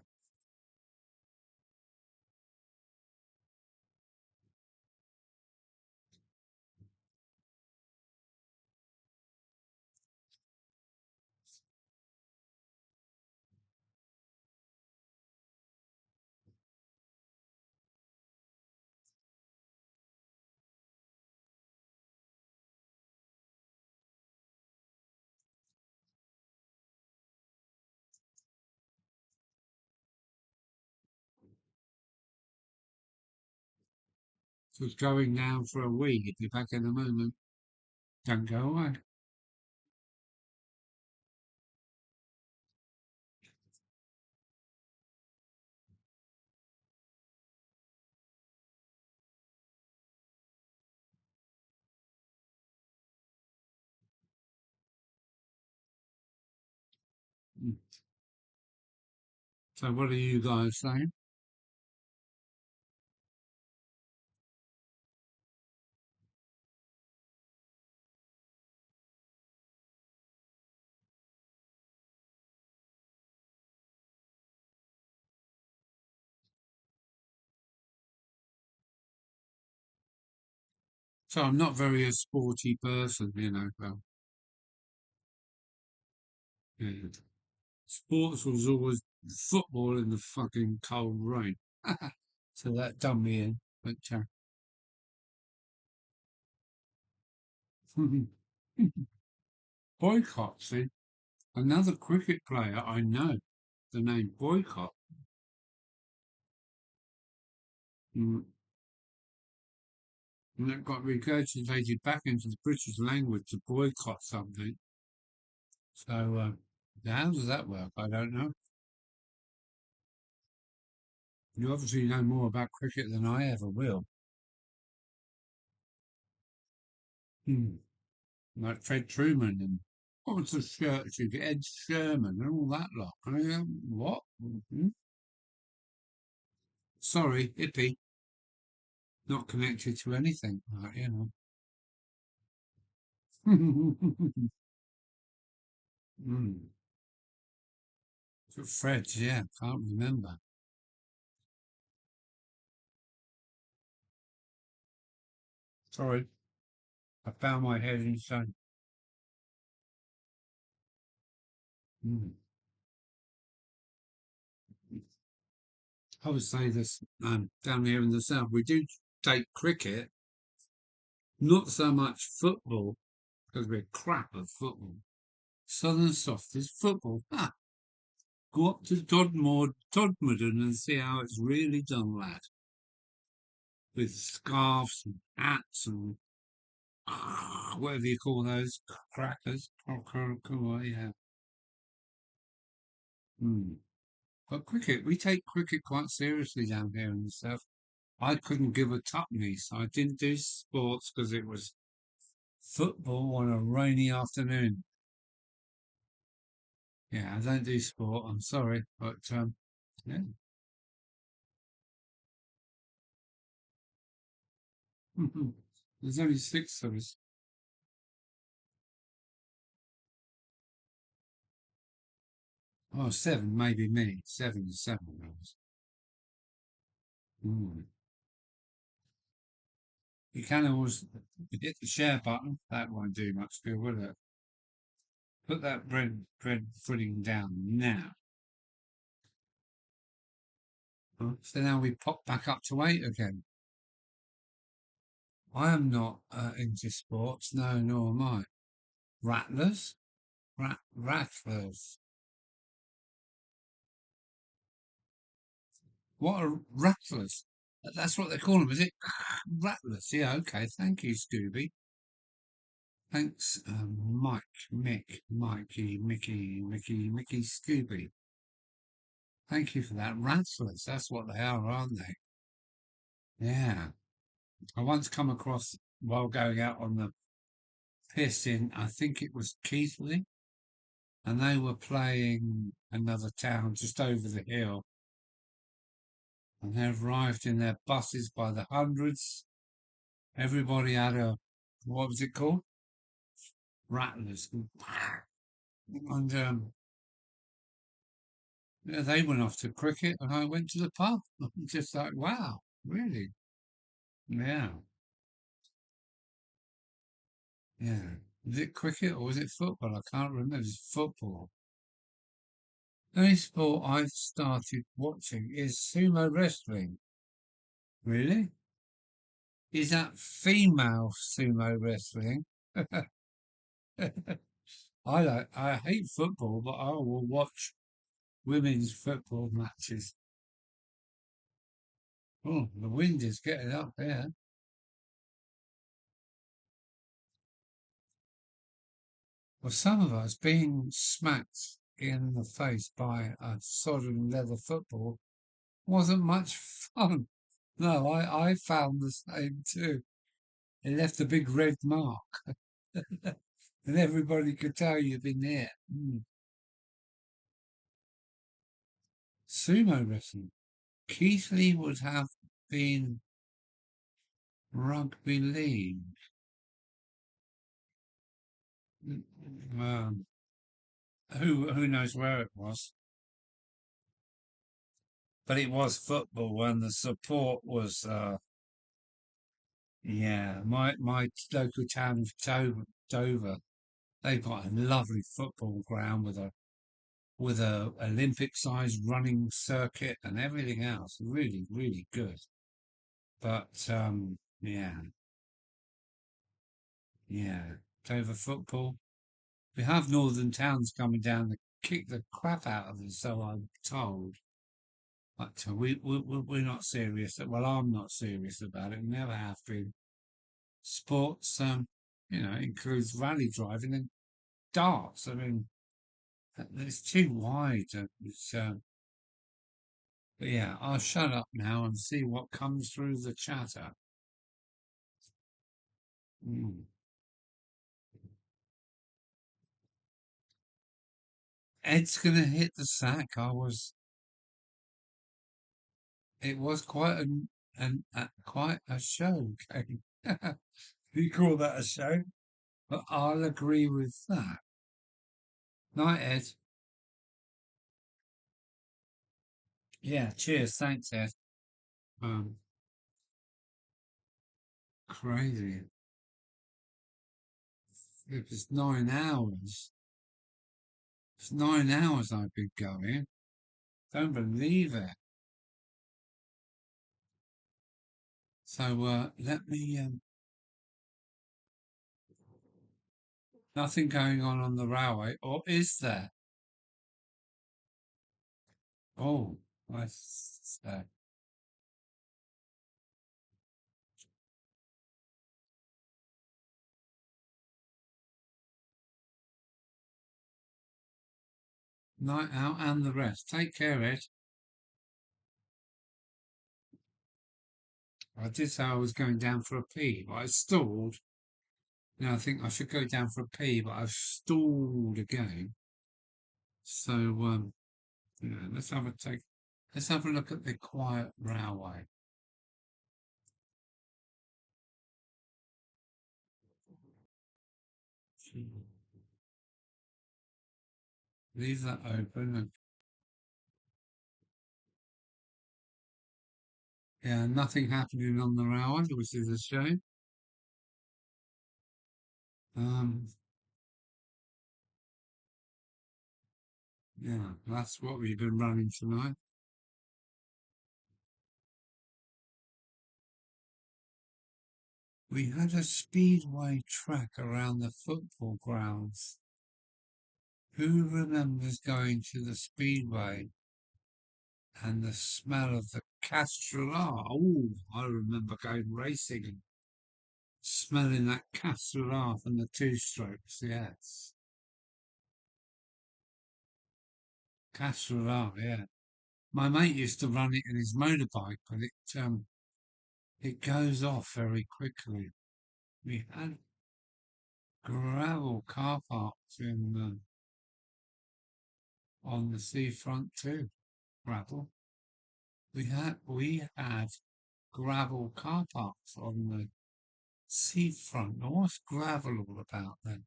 Just going down for a wee. Be back in a moment. Don't go away. Hmm. So what are you guys saying? So I'm not very a sporty person, you know. Well, yeah. Sports was always football in the fucking cold rain. So that done me in. But Boycott, see, another cricket player I know, the name Boycott, mm, and that got regurgitated back into the British language to boycott something. So how does that work? I don't know. You obviously know more about cricket than I ever will. Hmm. Like Fred Truman and what was the shirt? Ed Sherman and all that lot. I mean, what? Hmm. Sorry, hippie, not connected to anything, you know. Mm. Fred, yeah, can't remember. Sorry, I found my head in sun. Mm. I would say this down here in the south, we do take cricket, not so much football, because we're crap at football. Southern soft is football. Ah, go up to Todmorden and see how it's really done, lad. With scarves and hats and whatever you call those crackers. Yeah. Mm. But cricket, we take cricket quite seriously down here in the south. I couldn't give a tuppence. I didn't do sports because it was football on a rainy afternoon. Yeah, I don't do sport. I'm sorry, but yeah. There's only six of us. Oh, seven, maybe me. Seven is seven of us. Mm. You can always hit the share button. That won't do much good, will it? Put that bread pudding down now. Huh? So now we pop back up to eight again. I am not into sports. No, nor am I. Rattlers? Rattlers. What a rattlers. That's what they call them, is it? Rattlers. Yeah, okay. Thank you, Scooby. Thanks, Mike, Mick, Mikey, Mickey, Scooby. Thank you for that. Rattlers. That's what they are, aren't they? Yeah. I once come across while going out on the piss in, I think it was Keighley, and they were playing another town just over the hill, and they arrived in their buses by the hundreds. Everybody had a, what was it called? Rattlers. And yeah, they went off to cricket, and I went to the pub. Just like, wow, really? Yeah, yeah. Was it cricket or was it football? I can't remember. It was football. The only sport I've started watching is sumo wrestling. Really? Is that female sumo wrestling? I hate football, but I will watch women's football matches. Oh, the wind is getting up there. Well, some of us being smacked in the face by a sodden leather football wasn't much fun. No, I found the same too. It left a big red mark, and everybody could tell you'd been there. Sumo wrestling. Keithley would have been rugby league. Um, who knows where it was? But it was football, and the support was yeah. My local town of Dover, they've got a lovely football ground with a Olympic sized running circuit and everything else. Really, really good. But yeah, yeah. Dover football. We have northern towns coming down to kick the crap out of us, so I'm told. But we're not serious. Well, I'm not serious about it. Never have been. Sports, includes rally driving and darts. I mean, it's too wide. But yeah, I'll shut up now and see what comes through the chatter. Mm. Ed's gonna hit the sack. It was quite a show. Okay? You call that a show? But I'll agree with that. Night, Ed. Yeah, cheers. Thanks, Ed. Um, crazy. It was 9 hours. It's 9 hours I've been going. Don't believe it. So let me. Nothing going on the railway, or is there? Oh, I say. Night out and the rest. Take care, Ed. I did say I was going down for a pee, but I stalled. Now I think I should go down for a pee, but I've stalled again. So let's have a take. Let's have a look at the quiet railway. Leave that open. And, yeah, nothing happening on the railway, which is a shame. Um, yeah, that's what we've been running tonight. We had a speedway track around the football grounds. Who remembers going to the speedway? and the smell of the castrol. Oh, I remember going racing and smelling that castrol from the two strokes. Yes, castrol. Yeah, my mate used to run it in his motorbike, but it goes off very quickly. We had gravel car parks in on the seafront too. Gravel. We had gravel car parks on the seafront. Now, what's gravel all about then?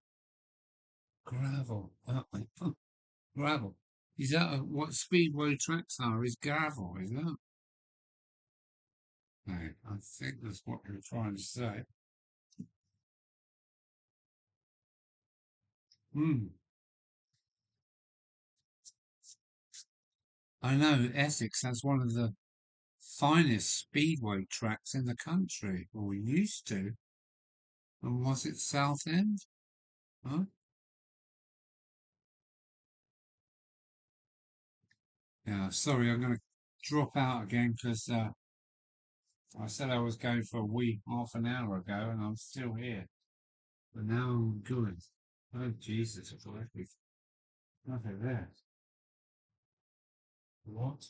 Gravel. Gravel. Is that what speedway tracks are? Is gravel, is that? No, I think that's what you're trying to say. Hmm. I know Essex has one of the finest speedway tracks in the country, or used to. And was it Southend? Huh? Yeah, sorry, I'm going to drop out again because I said I was going for a wee half an hour ago and I'm still here. But now I'm good. Oh, Jesus, I thought we've nothing there. What?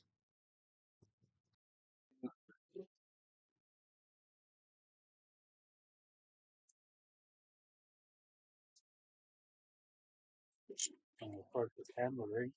I'm going to broke the camera ring.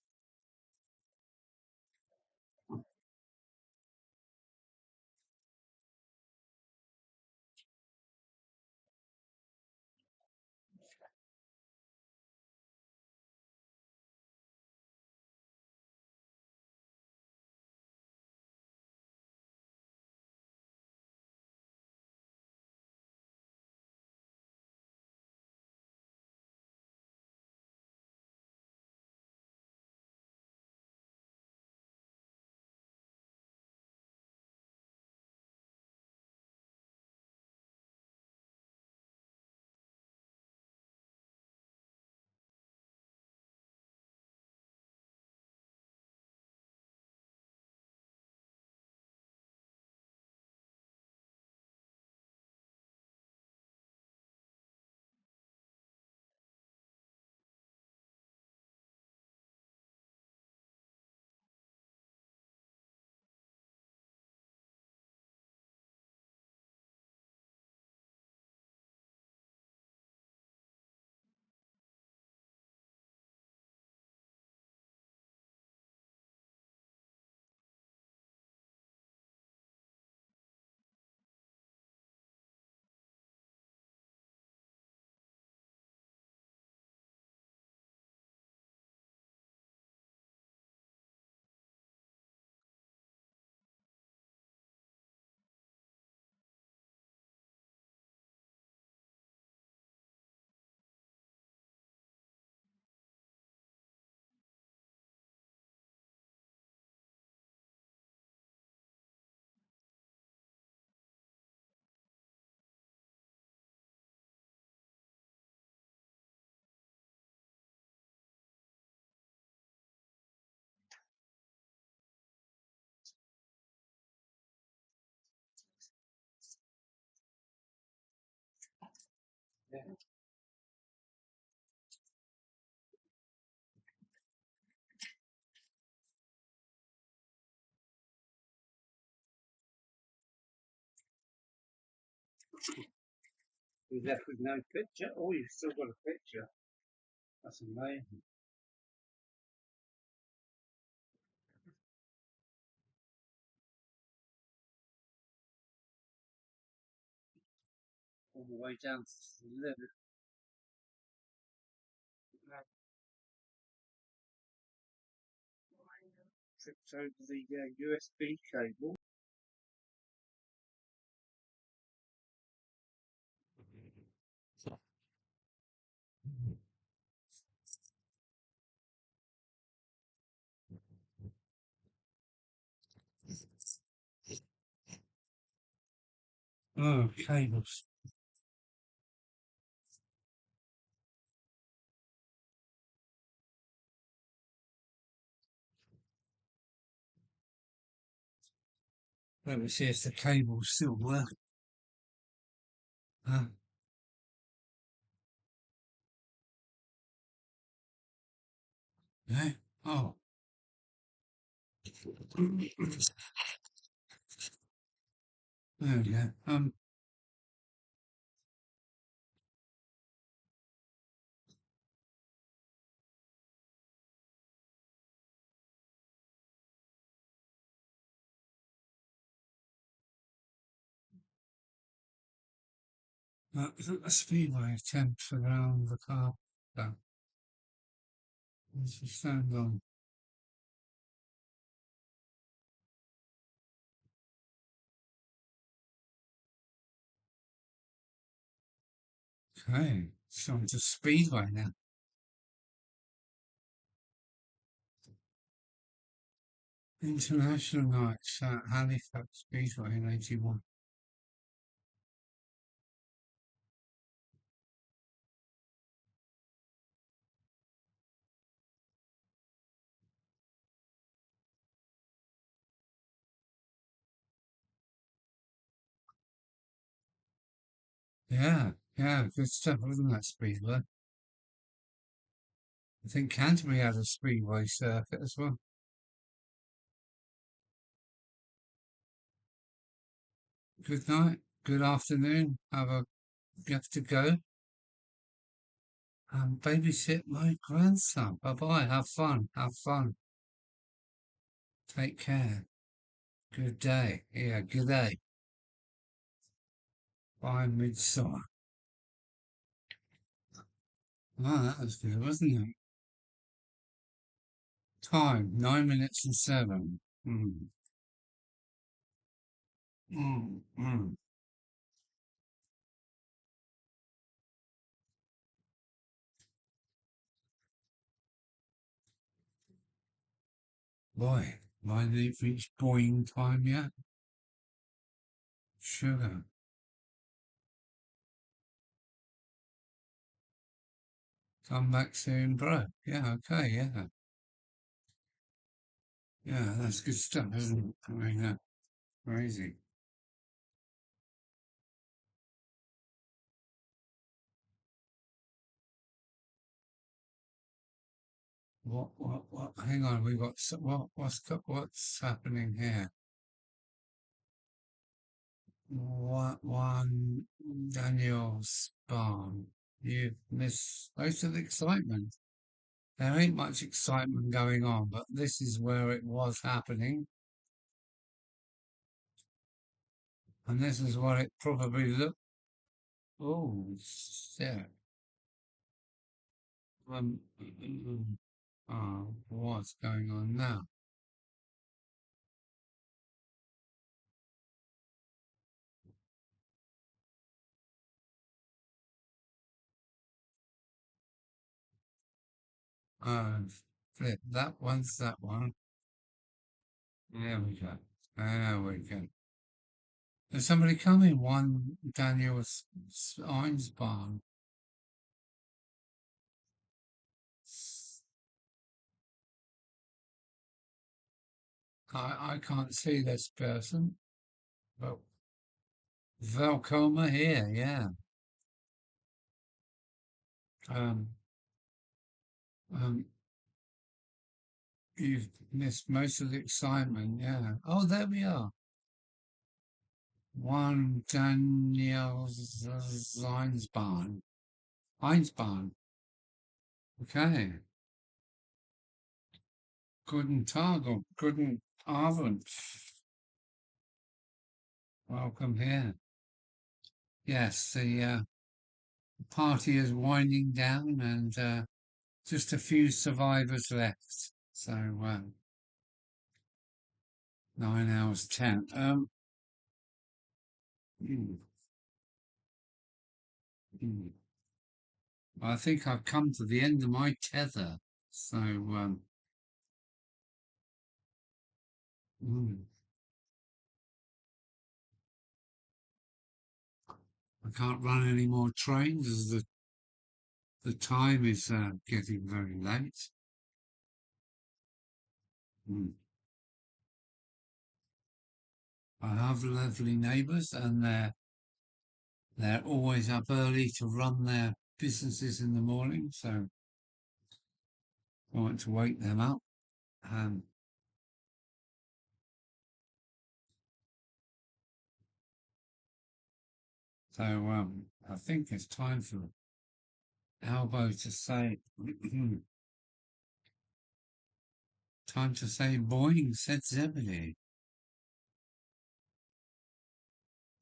You left with no picture? Oh, you've still got a picture. That's amazing. All the way down to the limit. Tripped over the USB cable. Oh, cables. Let me see if the cable's still working. Uh, yeah. Oh. There we go. The speedway attempts around the car. So, let's just stand on. Okay, so it's a speedway now. International Nights at Halifax Speedway in 81. Yeah, yeah, good stuff, wasn't that speedway? I think Canterbury had a speedway circuit as well. Good night, good afternoon. You have to go and babysit my grandson. Bye bye. Have fun. Have fun. Take care. Good day. Yeah, good day. Bye, midsummer. Oh, that was good, wasn't it? Time 9 minutes and 7. Mm, mm. Boy, might it reach boiling time yet? Sugar. Come back soon, bro. Yeah, okay, yeah. Yeah, that's good stuff, isn't it? I mean, crazy. What? Hang on, we got what's happening here? What one Daniel's barn? You've missed most of the excitement. There ain't much excitement going on, but this is where it was happening, and this is what it probably looked. Oh, shit. What's going on now? Uh, Flip. That one's that one. There we go. There we go. There's somebody coming. One Daniel Einsbarn. I can't see this person, but Velcoma here, yeah. Um, um, you've missed most of the excitement, yeah. Oh, there we are. One Daniel Einsbarn. Einsbarn. Okay. Guten Tag or Guten Abend. Welcome here. Yes, the party is winding down and just a few survivors left. So 9 hours 10. Mm, mm. I think I've come to the end of my tether. So mm, I can't run any more trains as the time is getting very late. Mm. I have lovely neighbours, and they're always up early to run their businesses in the morning, so I want to wake them up. Um, so I think it's time for Albo to say, time to say boing, said Zebedee.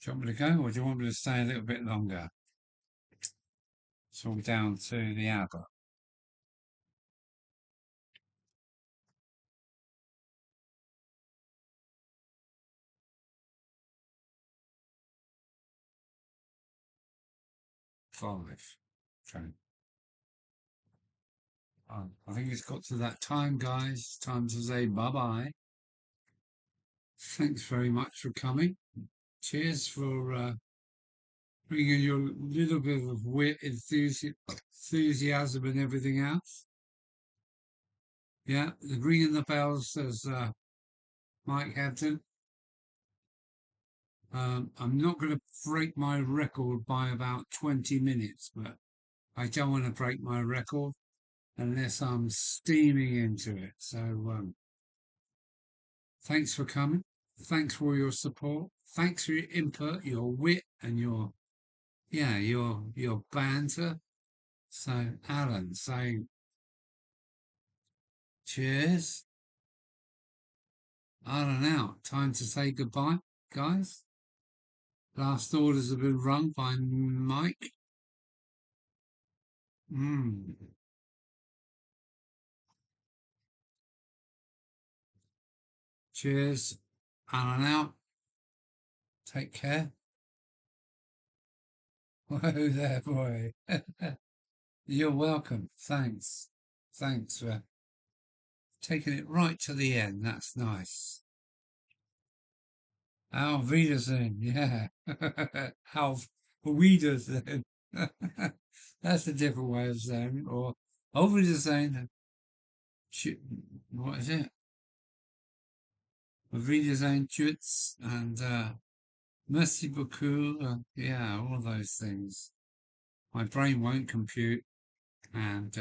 Do you want me to go, or do you want me to stay a little bit longer? It's all down to the hour. 5. Okay. I think it's got to that time, guys. Time to say bye-bye. Thanks very much for coming. Cheers for bringing your little bit of wit, enthusiasm and everything else. Yeah, the ringing the bells, says Mike Hampton. I'm not going to break my record by about 20 minutes, but I don't want to break my record unless I'm steaming into it. So thanks for coming. Thanks for your support. Thanks for your input, your wit, and your banter. So Alan saying cheers. Alan out. Time to say goodbye, guys. Last orders have been rung by Mike. Cheers. Alan out. Take care. Whoa there, boy. You're welcome. Thanks. Thanks for taking it right to the end. That's nice. Auf Wiedersehen. Yeah. Auf Wiedersehen. That's a different way of saying it. Or Auf Wiedersehen. What is it? Auf Wiedersehen, Tschüss, and merci beaucoup. Yeah, all those things. My brain won't compute. And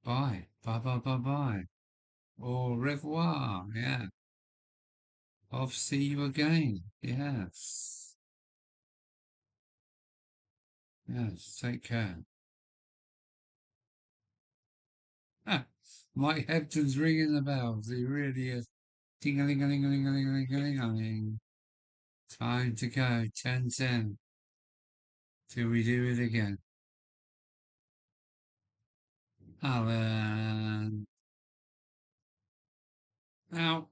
bye. Bye, bye, bye, bye. Au revoir. Yeah. I'll see you again. Yes. Yes. Take care. Ah, Mike Hepton's ringing the bells. He really is. Ding-a-ling-a-ling-a-ling-a-ling-a-ling. Time to go. 10:10. Till we do it again. Alan. Out.